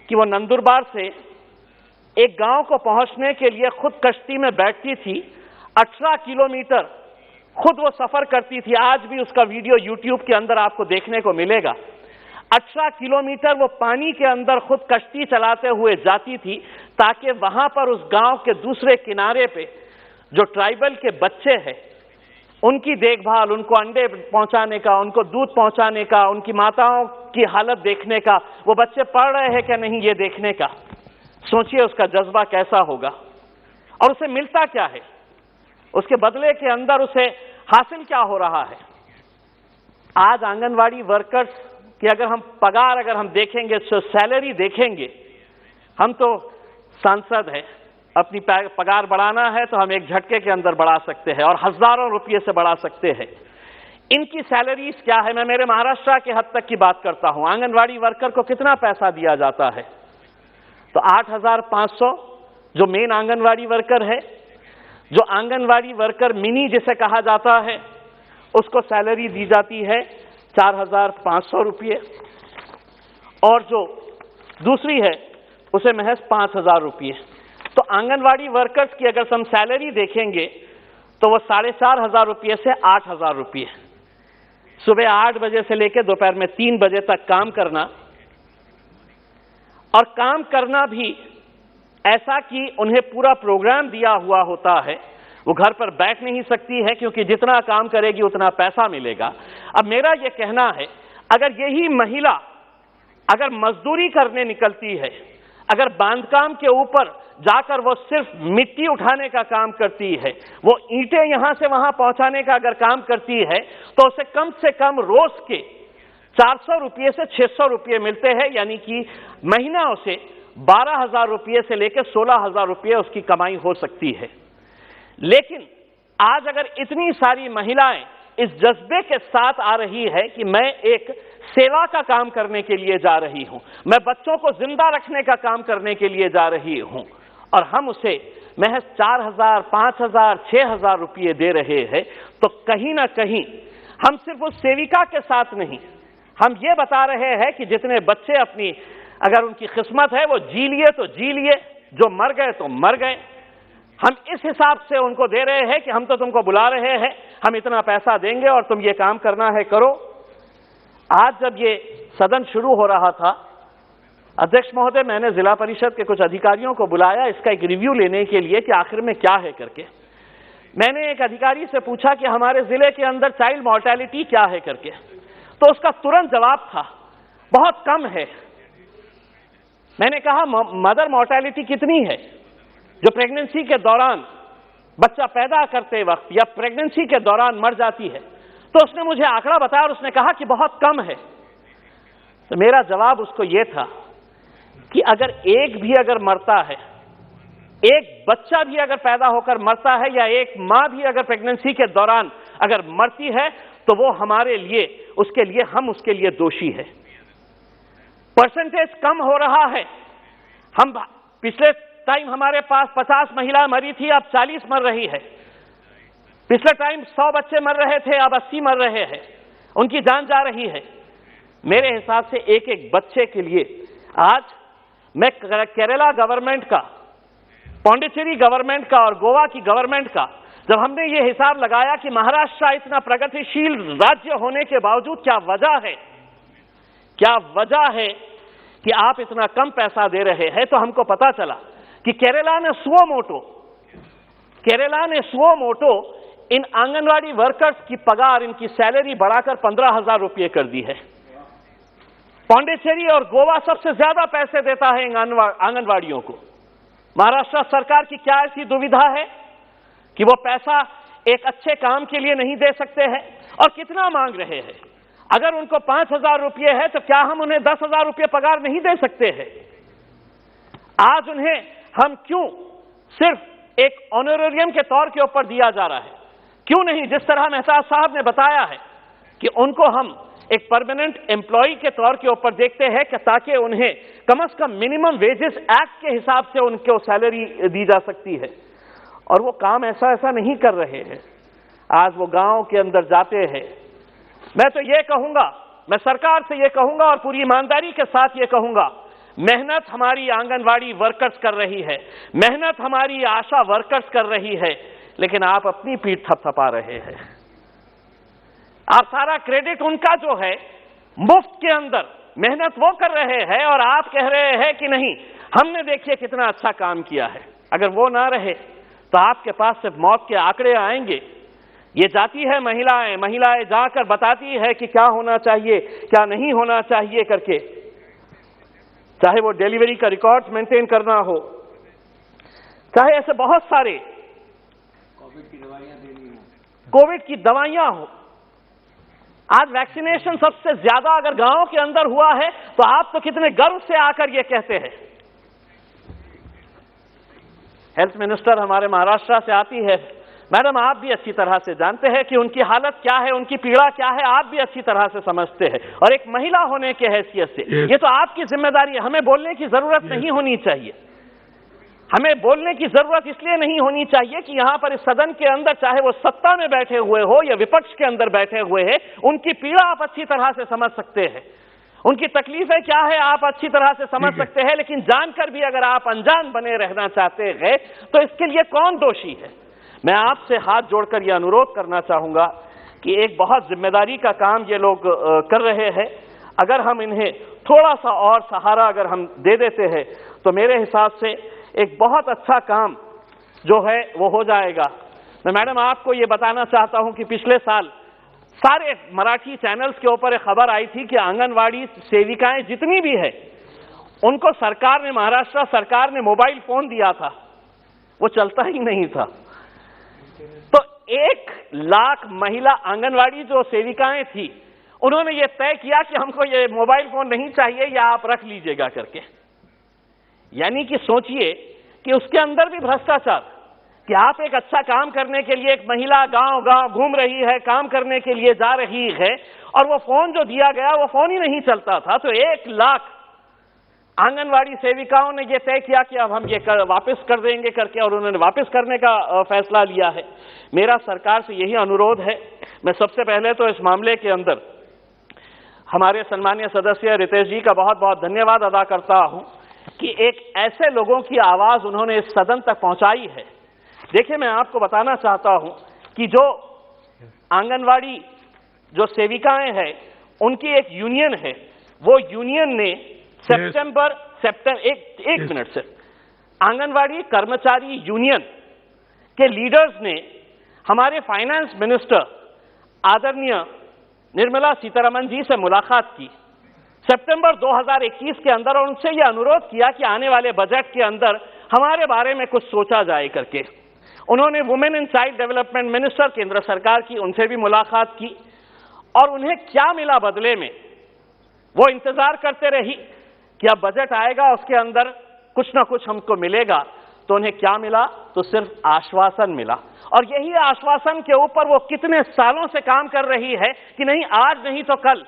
कि वो नंदुरबार से एक गांव को पहुंचने के लिए खुद कश्ती में बैठती थी, 18 किलोमीटर खुद वो सफर करती थी, आज भी उसका वीडियो यूट्यूब के अंदर आपको देखने को मिलेगा। 18 किलोमीटर वो पानी के अंदर खुद कश्ती चलाते हुए जाती थी ताकि वहां पर उस गांव के दूसरे किनारे पे जो ट्राइबल के बच्चे हैं उनकी देखभाल, उनको अंडे पहुंचाने का, उनको दूध पहुंचाने का, उनकी माताओं की हालत देखने का, वो बच्चे पढ़ रहे हैं क्या नहीं ये देखने का। सोचिए उसका जज्बा कैसा होगा और उसे मिलता क्या है, उसके बदले के अंदर उसे हासिल क्या हो रहा है। आज आंगनवाड़ी वर्कर्स की अगर हम पगार अगर हम देखेंगे, सैलरी देखेंगे, हम तो सांसद हैं, अपनी पगार बढ़ाना है तो हम एक झटके के अंदर बढ़ा सकते हैं और हजारों रुपये से बढ़ा सकते हैं। इनकी सैलरीज क्या है, मैं मेरे महाराष्ट्र के हद तक की बात करता हूं। आंगनवाड़ी वर्कर को कितना पैसा दिया जाता है, तो 8,500 जो मेन आंगनवाड़ी वर्कर है, जो आंगनवाड़ी वर्कर मिनी जिसे कहा जाता है उसको सैलरी दी जाती है 4,500 रुपये और जो दूसरी है उसे महज 5,000 रुपये। तो आंगनवाड़ी वर्कर्स की अगर हम सैलरी देखेंगे तो वो 4,500 रुपये से 8,000 रुपये, सुबह 8 बजे से लेकर दोपहर में 3 बजे तक काम करना, और काम करना भी ऐसा कि उन्हें पूरा प्रोग्राम दिया हुआ होता है, वो घर पर बैठ नहीं सकती है क्योंकि जितना काम करेगी उतना पैसा मिलेगा। अब मेरा यह कहना है, अगर यही महिला अगर मजदूरी करने निकलती है, अगर बांधकाम के ऊपर जाकर वो सिर्फ मिट्टी उठाने का काम करती है, वो ईंटें यहां से वहां पहुंचाने का अगर काम करती है, तो उसे कम से कम रोज के 400 रुपये से 600 रुपये मिलते हैं, यानी कि महीना उसे 12,000 रुपये से लेकर 16,000 रुपये उसकी कमाई हो सकती है। लेकिन आज अगर इतनी सारी महिलाएं इस जज्बे के साथ आ रही है कि मैं एक सेवा का काम करने के लिए जा रही हूं, मैं बच्चों को जिंदा रखने का काम करने के लिए जा रही हूं, और हम उसे महज 4,000, 5,000, 6,000 रुपये दे रहे हैं, तो कहीं ना कहीं हम सिर्फ उस सेविका के साथ नहीं, हम ये बता रहे हैं कि जितने बच्चे अपनी अगर उनकी किस्मत है वो जी लिए तो जी लिए, जो मर गए तो मर गए। हम इस हिसाब से उनको दे रहे हैं कि हम तो तुमको बुला रहे हैं, हम इतना पैसा देंगे और तुम ये काम करना है करो। आज जब ये सदन शुरू हो रहा था, अध्यक्ष महोदय, मैंने जिला परिषद के कुछ अधिकारियों को बुलाया इसका एक रिव्यू लेने के लिए कि आखिर में क्या है करके। मैंने एक अधिकारी से पूछा कि हमारे जिले के अंदर चाइल्ड मॉर्टेलिटी क्या है करके, तो उसका तुरंत जवाब था बहुत कम है। मैंने कहा मदर मॉर्टेलिटी कितनी है, जो प्रेगनेंसी के दौरान बच्चा पैदा करते वक्त या प्रेगनेंसी के दौरान मर जाती है, तो उसने मुझे आंकड़ा बताया और उसने कहा कि बहुत कम है। तो मेरा जवाब उसको यह था कि अगर एक भी अगर मरता है, एक बच्चा भी अगर पैदा होकर मरता है, या एक मां भी अगर प्रेगनेंसी के दौरान अगर मरती है, तो वो हमारे लिए उसके लिए हम उसके लिए दोषी है। परसेंटेज कम हो रहा है। हम पिछले टाइम हमारे पास 50 महिला मरी थी, अब 40 मर रही है। पिछले टाइम 100 बच्चे मर रहे थे, अब 80 मर रहे हैं, उनकी जान जा रही है। मेरे हिसाब से एक एक बच्चे के लिए आज मैं केरला गवर्नमेंट का, पौंडीचेरी गवर्नमेंट का और गोवा की गवर्नमेंट का, जब हमने ये हिसाब लगाया कि महाराष्ट्र इतना प्रगतिशील राज्य होने के बावजूद क्या वजह है कि आप इतना कम पैसा दे रहे हैं, तो हमको पता चला कि केरला ने सुओ मोटो इन आंगनवाड़ी वर्कर्स की पगार, इनकी सैलरी बढ़ाकर 15,000 रुपये कर दी है। पौंडीचेरी और गोवा सबसे ज्यादा पैसे देता है आंगनवाड़ियों को। महाराष्ट्र सरकार की क्या ऐसी दुविधा है कि वो पैसा एक अच्छे काम के लिए नहीं दे सकते हैं? और कितना मांग रहे हैं? अगर उनको 5,000 रुपये है तो क्या हम उन्हें 10,000 रुपये पगार नहीं दे सकते हैं? आज उन्हें हम क्यों सिर्फ एक ऑनरेरियम के तौर के ऊपर दिया जा रहा है? क्यों नहीं, जिस तरह मेहता साहब ने बताया है कि उनको हम एक परमानेंट एम्प्लॉय के तौर के ऊपर देखते हैं कि ताकि उन्हें कम से कम मिनिमम वेजेस एक्ट के हिसाब से उनको सैलरी दी जा सकती है। और वो काम ऐसा नहीं कर रहे हैं। आज वो गांव के अंदर जाते हैं। मैं तो ये कहूंगा, मैं सरकार से ये कहूंगा और पूरी ईमानदारी के साथ ये कहूंगा, मेहनत हमारी आंगनवाड़ी वर्कर्स कर रही है, मेहनत हमारी आशा वर्कर्स कर रही है, लेकिन आप अपनी पीठ थपथपा रहे हैं। आप सारा क्रेडिट उनका जो है मुफ्त के अंदर मेहनत वो कर रहे हैं और आप कह रहे हैं कि नहीं हमने देखिए कितना अच्छा काम किया है। अगर वो ना रहे तो आपके पास सिर्फ मौत के आंकड़े आएंगे। ये जाती है महिलाएं जाकर बताती है कि क्या होना चाहिए क्या नहीं होना चाहिए करके, चाहे वो डिलीवरी का रिकॉर्ड मेंटेन करना हो, चाहे ऐसे बहुत सारे कोविड की दवाइयां हो। आज वैक्सीनेशन सबसे ज्यादा अगर गांवों के अंदर हुआ है तो आप तो कितने गर्व से आकर ये कहते हैं। हेल्थ मिनिस्टर हमारे महाराष्ट्र से आती है, मैडम आप भी अच्छी तरह से जानते हैं कि उनकी हालत क्या है, उनकी पीड़ा क्या है, आप भी अच्छी तरह से समझते हैं। और एक महिला होने के हैसियत से ये तो आपकी जिम्मेदारी है। हमें बोलने की जरूरत नहीं होनी चाहिए। हमें बोलने की जरूरत इसलिए नहीं होनी चाहिए कि यहां पर इस सदन के अंदर चाहे वो सत्ता में बैठे हुए हो या विपक्ष के अंदर बैठे हुए हैं, उनकी पीड़ा आप अच्छी तरह से समझ सकते हैं, उनकी तकलीफें क्या है आप अच्छी तरह से समझ सकते हैं। लेकिन जानकर भी अगर आप अनजान बने रहना चाहते हैं तो इसके लिए कौन दोषी है। मैं आपसे हाथ जोड़कर यह अनुरोध करना चाहूंगा कि एक बहुत जिम्मेदारी का काम ये लोग कर रहे हैं। अगर हम इन्हें थोड़ा सा और सहारा अगर हम दे देते हैं तो मेरे हिसाब से एक बहुत अच्छा काम जो है वो हो जाएगा। मैं मैडम आपको ये बताना चाहता हूं कि पिछले साल सारे मराठी चैनल्स के ऊपर एक खबर आई थी कि आंगनवाड़ी सेविकाएं जितनी भी है उनको सरकार ने, महाराष्ट्र सरकार ने मोबाइल फोन दिया था, वो चलता ही नहीं था। तो 1 लाख महिला आंगनवाड़ी जो सेविकाएं थी उन्होंने ये तय किया कि हमको ये मोबाइल फोन नहीं चाहिए या आप रख लीजिएगा करके। यानी कि सोचिए कि उसके अंदर भी भ्रष्टाचार, कि आप एक अच्छा काम करने के लिए एक महिला गांव गांव घूम रही है, काम करने के लिए जा रही है और वो फोन जो दिया गया वो फोन ही नहीं चलता था। तो 1 लाख आंगनवाड़ी सेविकाओं ने ये तय किया कि अब हम ये वापस कर देंगे करके, और उन्होंने वापस करने का फैसला लिया है। मेरा सरकार से यही अनुरोध है। मैं सबसे पहले तो इस मामले के अंदर हमारे सम्मानीय सदस्य रितेश जी का बहुत बहुत धन्यवाद अदा करता हूं कि एक ऐसे लोगों की आवाज उन्होंने इस सदन तक पहुंचाई है। देखिए मैं आपको बताना चाहता हूं कि जो आंगनवाड़ी जो सेविकाएं हैं उनकी एक यूनियन है, वो यूनियन ने एक मिनट से आंगनवाड़ी कर्मचारी यूनियन के लीडर्स ने हमारे फाइनेंस मिनिस्टर आदरणीय निर्मला सीतारमण जी से मुलाकात की सितंबर 2021 के अंदर, और उनसे यह अनुरोध किया कि आने वाले बजट के अंदर हमारे बारे में कुछ सोचा जाए करके। उन्होंने women and child development minister केंद्र सरकार की, उनसे भी मुलाकात की, और उन्हें क्या मिला बदले में वो इंतजार करते रही कि अब बजट आएगा उसके अंदर कुछ ना कुछ हमको मिलेगा। तो उन्हें क्या मिला? तो सिर्फ आश्वासन मिला। और यही आश्वासन के ऊपर वो कितने सालों से काम कर रही है कि नहीं आज नहीं तो कल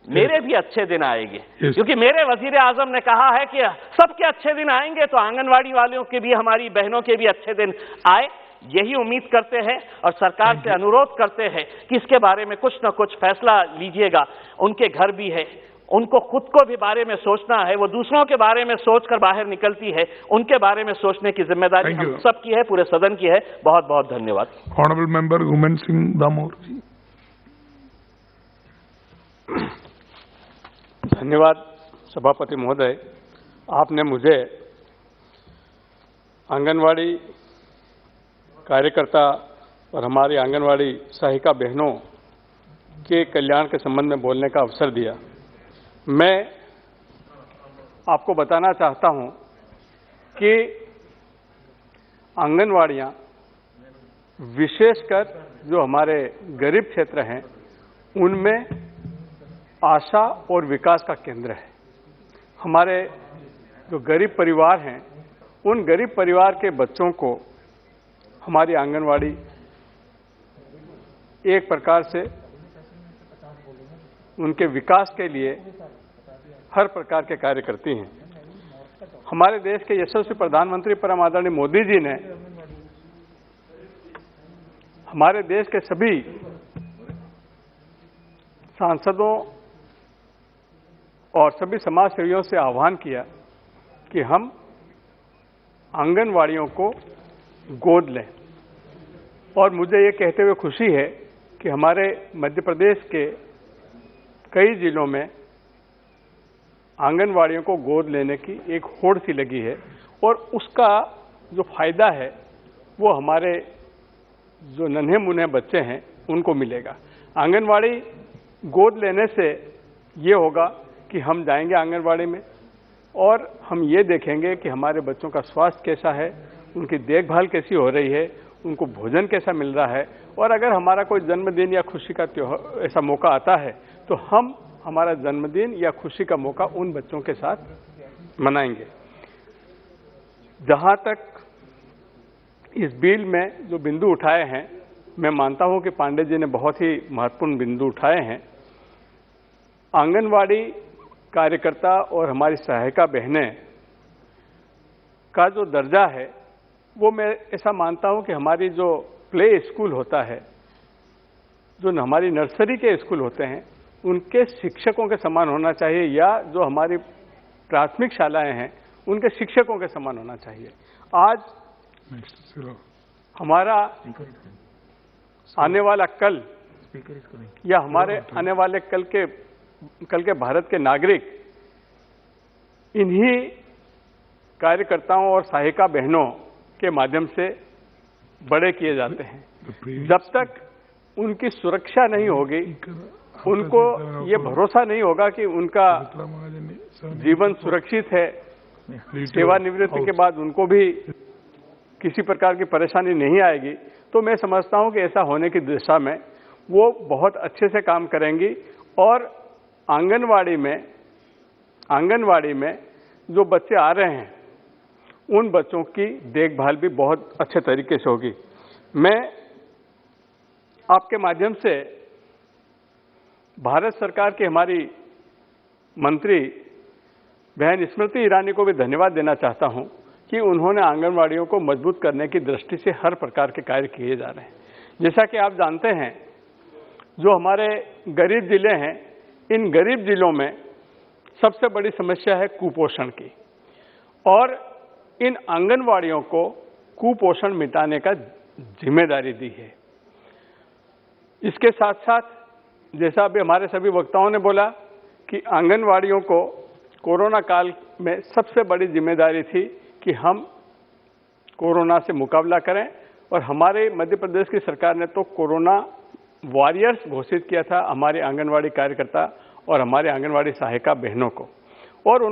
मेरे भी अच्छे दिन आएंगे, क्योंकि मेरे वजीर आजम ने कहा है कि सबके अच्छे दिन आएंगे, तो आंगनवाड़ी वालों के भी, हमारी बहनों के भी अच्छे दिन आए। यही उम्मीद करते हैं और सरकार से अनुरोध करते हैं कि इसके बारे में कुछ ना कुछ फैसला लीजिएगा। उनके घर भी है, उनको खुद को भी बारे में सोचना है, वो दूसरों के बारे में सोचकर बाहर निकलती है, उनके बारे में सोचने की जिम्मेदारी हम सबकी है, पूरे सदन की है। बहुत बहुत धन्यवाद। Honourable member Umen Singh Damor ji. धन्यवाद सभापति महोदय, आपने मुझे आंगनवाड़ी कार्यकर्ता और हमारी आंगनवाड़ी सहायिका बहनों के कल्याण के संबंध में बोलने का अवसर दिया। मैं आपको बताना चाहता हूं कि आंगनवाड़ियां विशेषकर जो हमारे गरीब क्षेत्र हैं उनमें आशा और विकास का केंद्र है। हमारे जो गरीब परिवार हैं उन गरीब परिवार के बच्चों को हमारी आंगनवाड़ी एक प्रकार से उनके विकास के लिए हर प्रकार के कार्य करती हैं। हमारे देश के यशस्वी प्रधानमंत्री परम आदरणीय मोदी जी ने हमारे देश के सभी सांसदों और सभी समाज सेवियों से आह्वान किया कि हम आंगनवाड़ियों को गोद लें। और मुझे ये कहते हुए खुशी है कि हमारे मध्य प्रदेश के कई जिलों में आंगनवाड़ियों को गोद लेने की एक होड़ सी लगी है और उसका जो फायदा है वो हमारे जो नन्हे मुन्ने बच्चे हैं उनको मिलेगा। आंगनवाड़ी गोद लेने से ये होगा कि हम जाएंगे आंगनवाड़ी में और हम ये देखेंगे कि हमारे बच्चों का स्वास्थ्य कैसा है, उनकी देखभाल कैसी हो रही है, उनको भोजन कैसा मिल रहा है, और अगर हमारा कोई जन्मदिन या खुशी का त्योहार ऐसा मौका आता है तो हम हमारा जन्मदिन या खुशी का मौका उन बच्चों के साथ मनाएंगे। जहां तक इस बिल में जो बिंदु उठाए हैं, मैं मानता हूं कि पांडे जी ने बहुत ही महत्वपूर्ण बिंदु उठाए हैं। आंगनवाड़ी कार्यकर्ता और हमारी सहायिका बहनें का जो दर्जा है वो मैं ऐसा मानता हूं कि हमारी जो प्ले स्कूल होता है, जो हमारी नर्सरी के स्कूल होते हैं, उनके शिक्षकों के समान होना चाहिए, या जो हमारी प्राथमिक शालाएं हैं उनके शिक्षकों के समान होना चाहिए। आज हमारा आने वाला कल या हमारे आने वाले कल के भारत के नागरिक इन्हीं कार्यकर्ताओं और सहायिका बहनों के माध्यम से बड़े किए जाते हैं। जब तक उनकी सुरक्षा नहीं होगी, उनको ये भरोसा नहीं होगा कि उनका जीवन सुरक्षित है, सेवानिवृत्ति के बाद उनको भी किसी प्रकार की परेशानी नहीं आएगी, तो मैं समझता हूं कि ऐसा होने की दिशा में वो बहुत अच्छे से काम करेंगी और आंगनवाड़ी में जो बच्चे आ रहे हैं उन बच्चों की देखभाल भी बहुत अच्छे तरीके से होगी। मैं आपके माध्यम से भारत सरकार की हमारी मंत्री बहन स्मृति ईरानी को भी धन्यवाद देना चाहता हूं कि उन्होंने आंगनवाड़ियों को मजबूत करने की दृष्टि से हर प्रकार के कार्य किए जा रहे हैं। जैसा कि आप जानते हैं, जो हमारे गरीब जिले हैं, इन गरीब जिलों में सबसे बड़ी समस्या है कुपोषण की, और इन आंगनवाड़ियों को कुपोषण मिटाने का जिम्मेदारी दी है। इसके साथ साथ जैसा अभी हमारे सभी वक्ताओं ने बोला कि आंगनवाड़ियों को कोरोना काल में सबसे बड़ी जिम्मेदारी थी कि हम कोरोना से मुकाबला करें, और हमारे मध्य प्रदेश की सरकार ने तो कोरोना वॉरियर्स घोषित किया था हमारे आंगनवाड़ी कार्यकर्ता और हमारे आंगनवाड़ी सहायिका बहनों को। और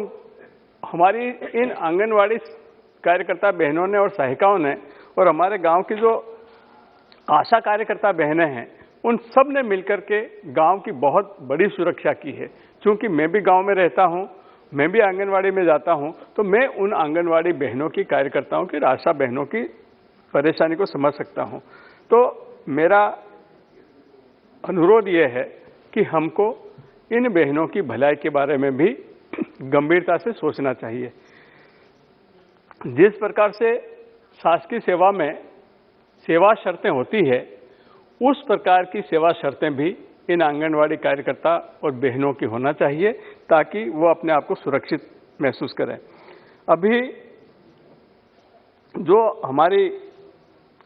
हमारी इन आंगनवाड़ी कार्यकर्ता बहनों ने और सहायिकाओं ने और हमारे गांव की जो आशा कार्यकर्ता बहनें हैं, उन सब ने मिलकर के गांव की बहुत बड़ी सुरक्षा की है। क्योंकि मैं भी गांव में रहता हूं, मैं भी आंगनवाड़ी में जाता हूं, तो मैं उन आंगनवाड़ी बहनों की, कार्यकर्ताओं की, आशा बहनों की परेशानी को समझ सकता हूं। तो मेरा अनुरोध यह है कि हमको इन बहनों की भलाई के बारे में भी गंभीरता से सोचना चाहिए। जिस प्रकार से शासकीय सेवा में सेवा शर्तें होती है, उस प्रकार की सेवा शर्तें भी इन आंगनवाड़ी कार्यकर्ता और बहनों की होना चाहिए, ताकि वो अपने आप को सुरक्षित महसूस करें। अभी जो हमारी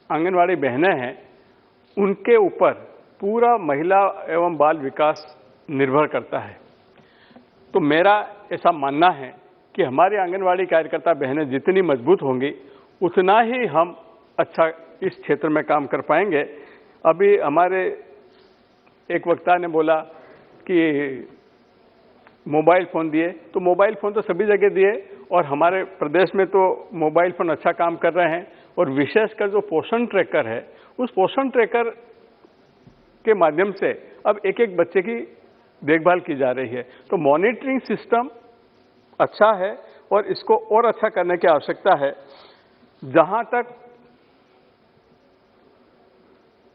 आंगनवाड़ी बहनें हैं, उनके ऊपर पूरा महिला एवं बाल विकास निर्भर करता है। तो मेरा ऐसा मानना है कि हमारी आंगनवाड़ी कार्यकर्ता बहनें जितनी मजबूत होंगी, उतना ही हम अच्छा इस क्षेत्र में काम कर पाएंगे। अभी हमारे एक वक्ता ने बोला कि मोबाइल फ़ोन दिए, तो मोबाइल फ़ोन तो सभी जगह दिए, और हमारे प्रदेश में तो मोबाइल फ़ोन अच्छा काम कर रहे हैं। और विशेषकर जो पोषण ट्रैकर है, उस पोषण ट्रैकर के माध्यम से अब एक एक बच्चे की देखभाल की जा रही है। तो मॉनिटरिंग सिस्टम अच्छा है और इसको और अच्छा करने की आवश्यकता है। जहां तक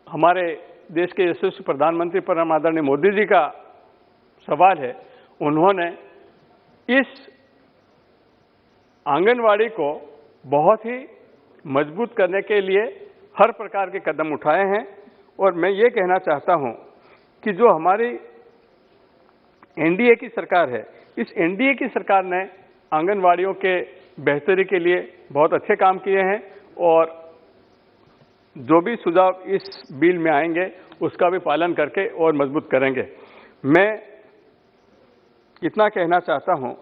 हमारे देश के यशस्वी प्रधानमंत्री परम आदरणीय मोदी जी का सवाल है, उन्होंने इस आंगनवाड़ी को बहुत ही मजबूत करने के लिए हर प्रकार के कदम उठाए हैं। और मैं ये कहना चाहता हूं कि जो हमारी एनडीए की सरकार है, इस एनडीए की सरकार ने आंगनवाड़ियों के बेहतरी के लिए बहुत अच्छे काम किए हैं, और जो भी सुझाव इस बिल में आएंगे उसका भी पालन करके और मजबूत करेंगे। मैं इतना कहना चाहता हूं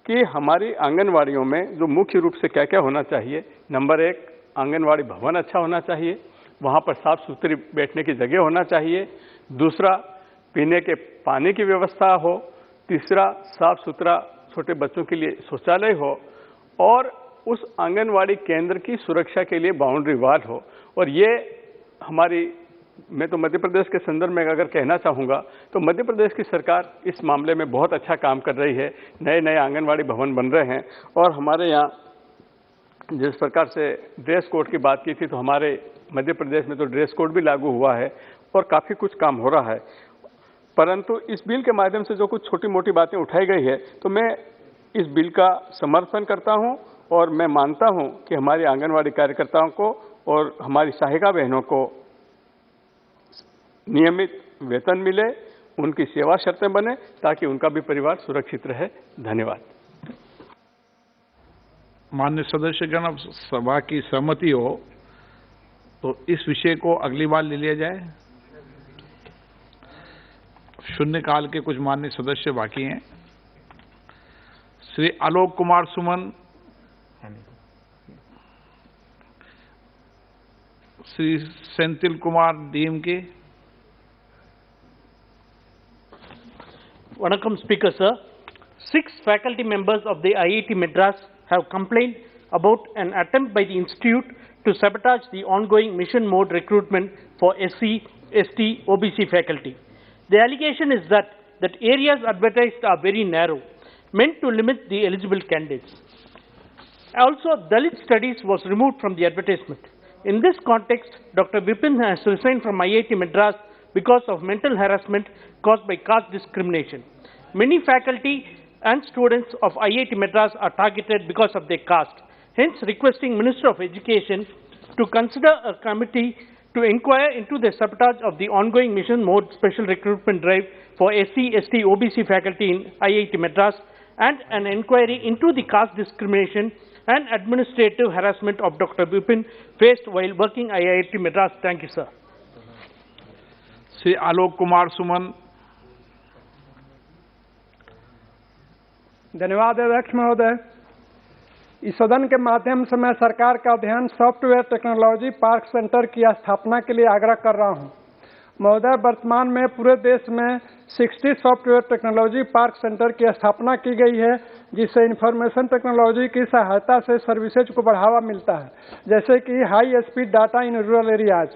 कि हमारी आंगनवाड़ियों में जो मुख्य रूप से क्या क्या होना चाहिए, नंबर 1 आंगनवाड़ी भवन अच्छा होना चाहिए, वहां पर साफ सुथरी बैठने की जगह होना चाहिए। दूसरा, पीने के पानी की व्यवस्था हो। तीसरा, साफ सुथरा छोटे बच्चों के लिए शौचालय हो और उस आंगनवाड़ी केंद्र की सुरक्षा के लिए बाउंड्री वाल हो। और ये हमारी, मैं तो मध्य प्रदेश के संदर्भ में अगर कहना चाहूँगा तो मध्य प्रदेश की सरकार इस मामले में बहुत अच्छा काम कर रही है। नए नए आंगनवाड़ी भवन बन रहे हैं और हमारे यहाँ जिस प्रकार से ड्रेस कोड की बात की थी तो हमारे मध्य प्रदेश में तो ड्रेस कोड भी लागू हुआ है और काफ़ी कुछ काम हो रहा है। परंतु इस बिल के माध्यम से जो कुछ छोटी मोटी बातें उठाई गई है तो मैं इस बिल का समर्थन करता हूं और मैं मानता हूं कि हमारी आंगनवाड़ी कार्यकर्ताओं को और हमारी सहायिका बहनों को नियमित वेतन मिले, उनकी सेवा शर्तें बने ताकि उनका भी परिवार सुरक्षित रहे। धन्यवाद। माननीय सदस्यगण, अब सभा की सहमति हो तो इस विषय को अगली बार ले लिया जाए। शून्यकाल के कुछ माननीय सदस्य बाकी हैं। श्री आलोक कुमार सुमन, श्री सेंथिल कुमार डीएम के। Vanakkam Speaker Sir, 6 faculty members of the IIT Madras have complained about an attempt by the institute to sabotage the ongoing mission mode recruitment for SC, ST, OBC faculty. The allegation is that areas advertised are very narrow, meant to limit the eligible candidates. Also, Dalit studies was removed from the advertisement. In this context, Dr. Vipin has resigned from IIT Madras because of mental harassment caused by caste discrimination. Many faculty and students of IIT Madras are targeted because of their caste. Hence, requesting Minister of Education to consider a committee to inquire into the sabotage of the ongoing mission mode special recruitment drive for SC, ST, OBC faculty in IIT Madras and an inquiry into the caste discrimination and administrative harassment of Dr. Vipin faced while working IIT Madras. Thank you, sir. Shri Alok Kumar Suman. धन्यवाद अध्यक्ष महोदय। इस सदन के माध्यम से मैं सरकार का ध्यान सॉफ्टवेयर टेक्नोलॉजी पार्क सेंटर की स्थापना के लिए आग्रह कर रहा हूं। महोदय, वर्तमान में पूरे देश में 60 सॉफ्टवेयर टेक्नोलॉजी पार्क सेंटर की स्थापना की गई है, जिससे इंफॉर्मेशन टेक्नोलॉजी की सहायता से सर्विसेज को बढ़ावा मिलता है, जैसे कि high speed data in rural areas.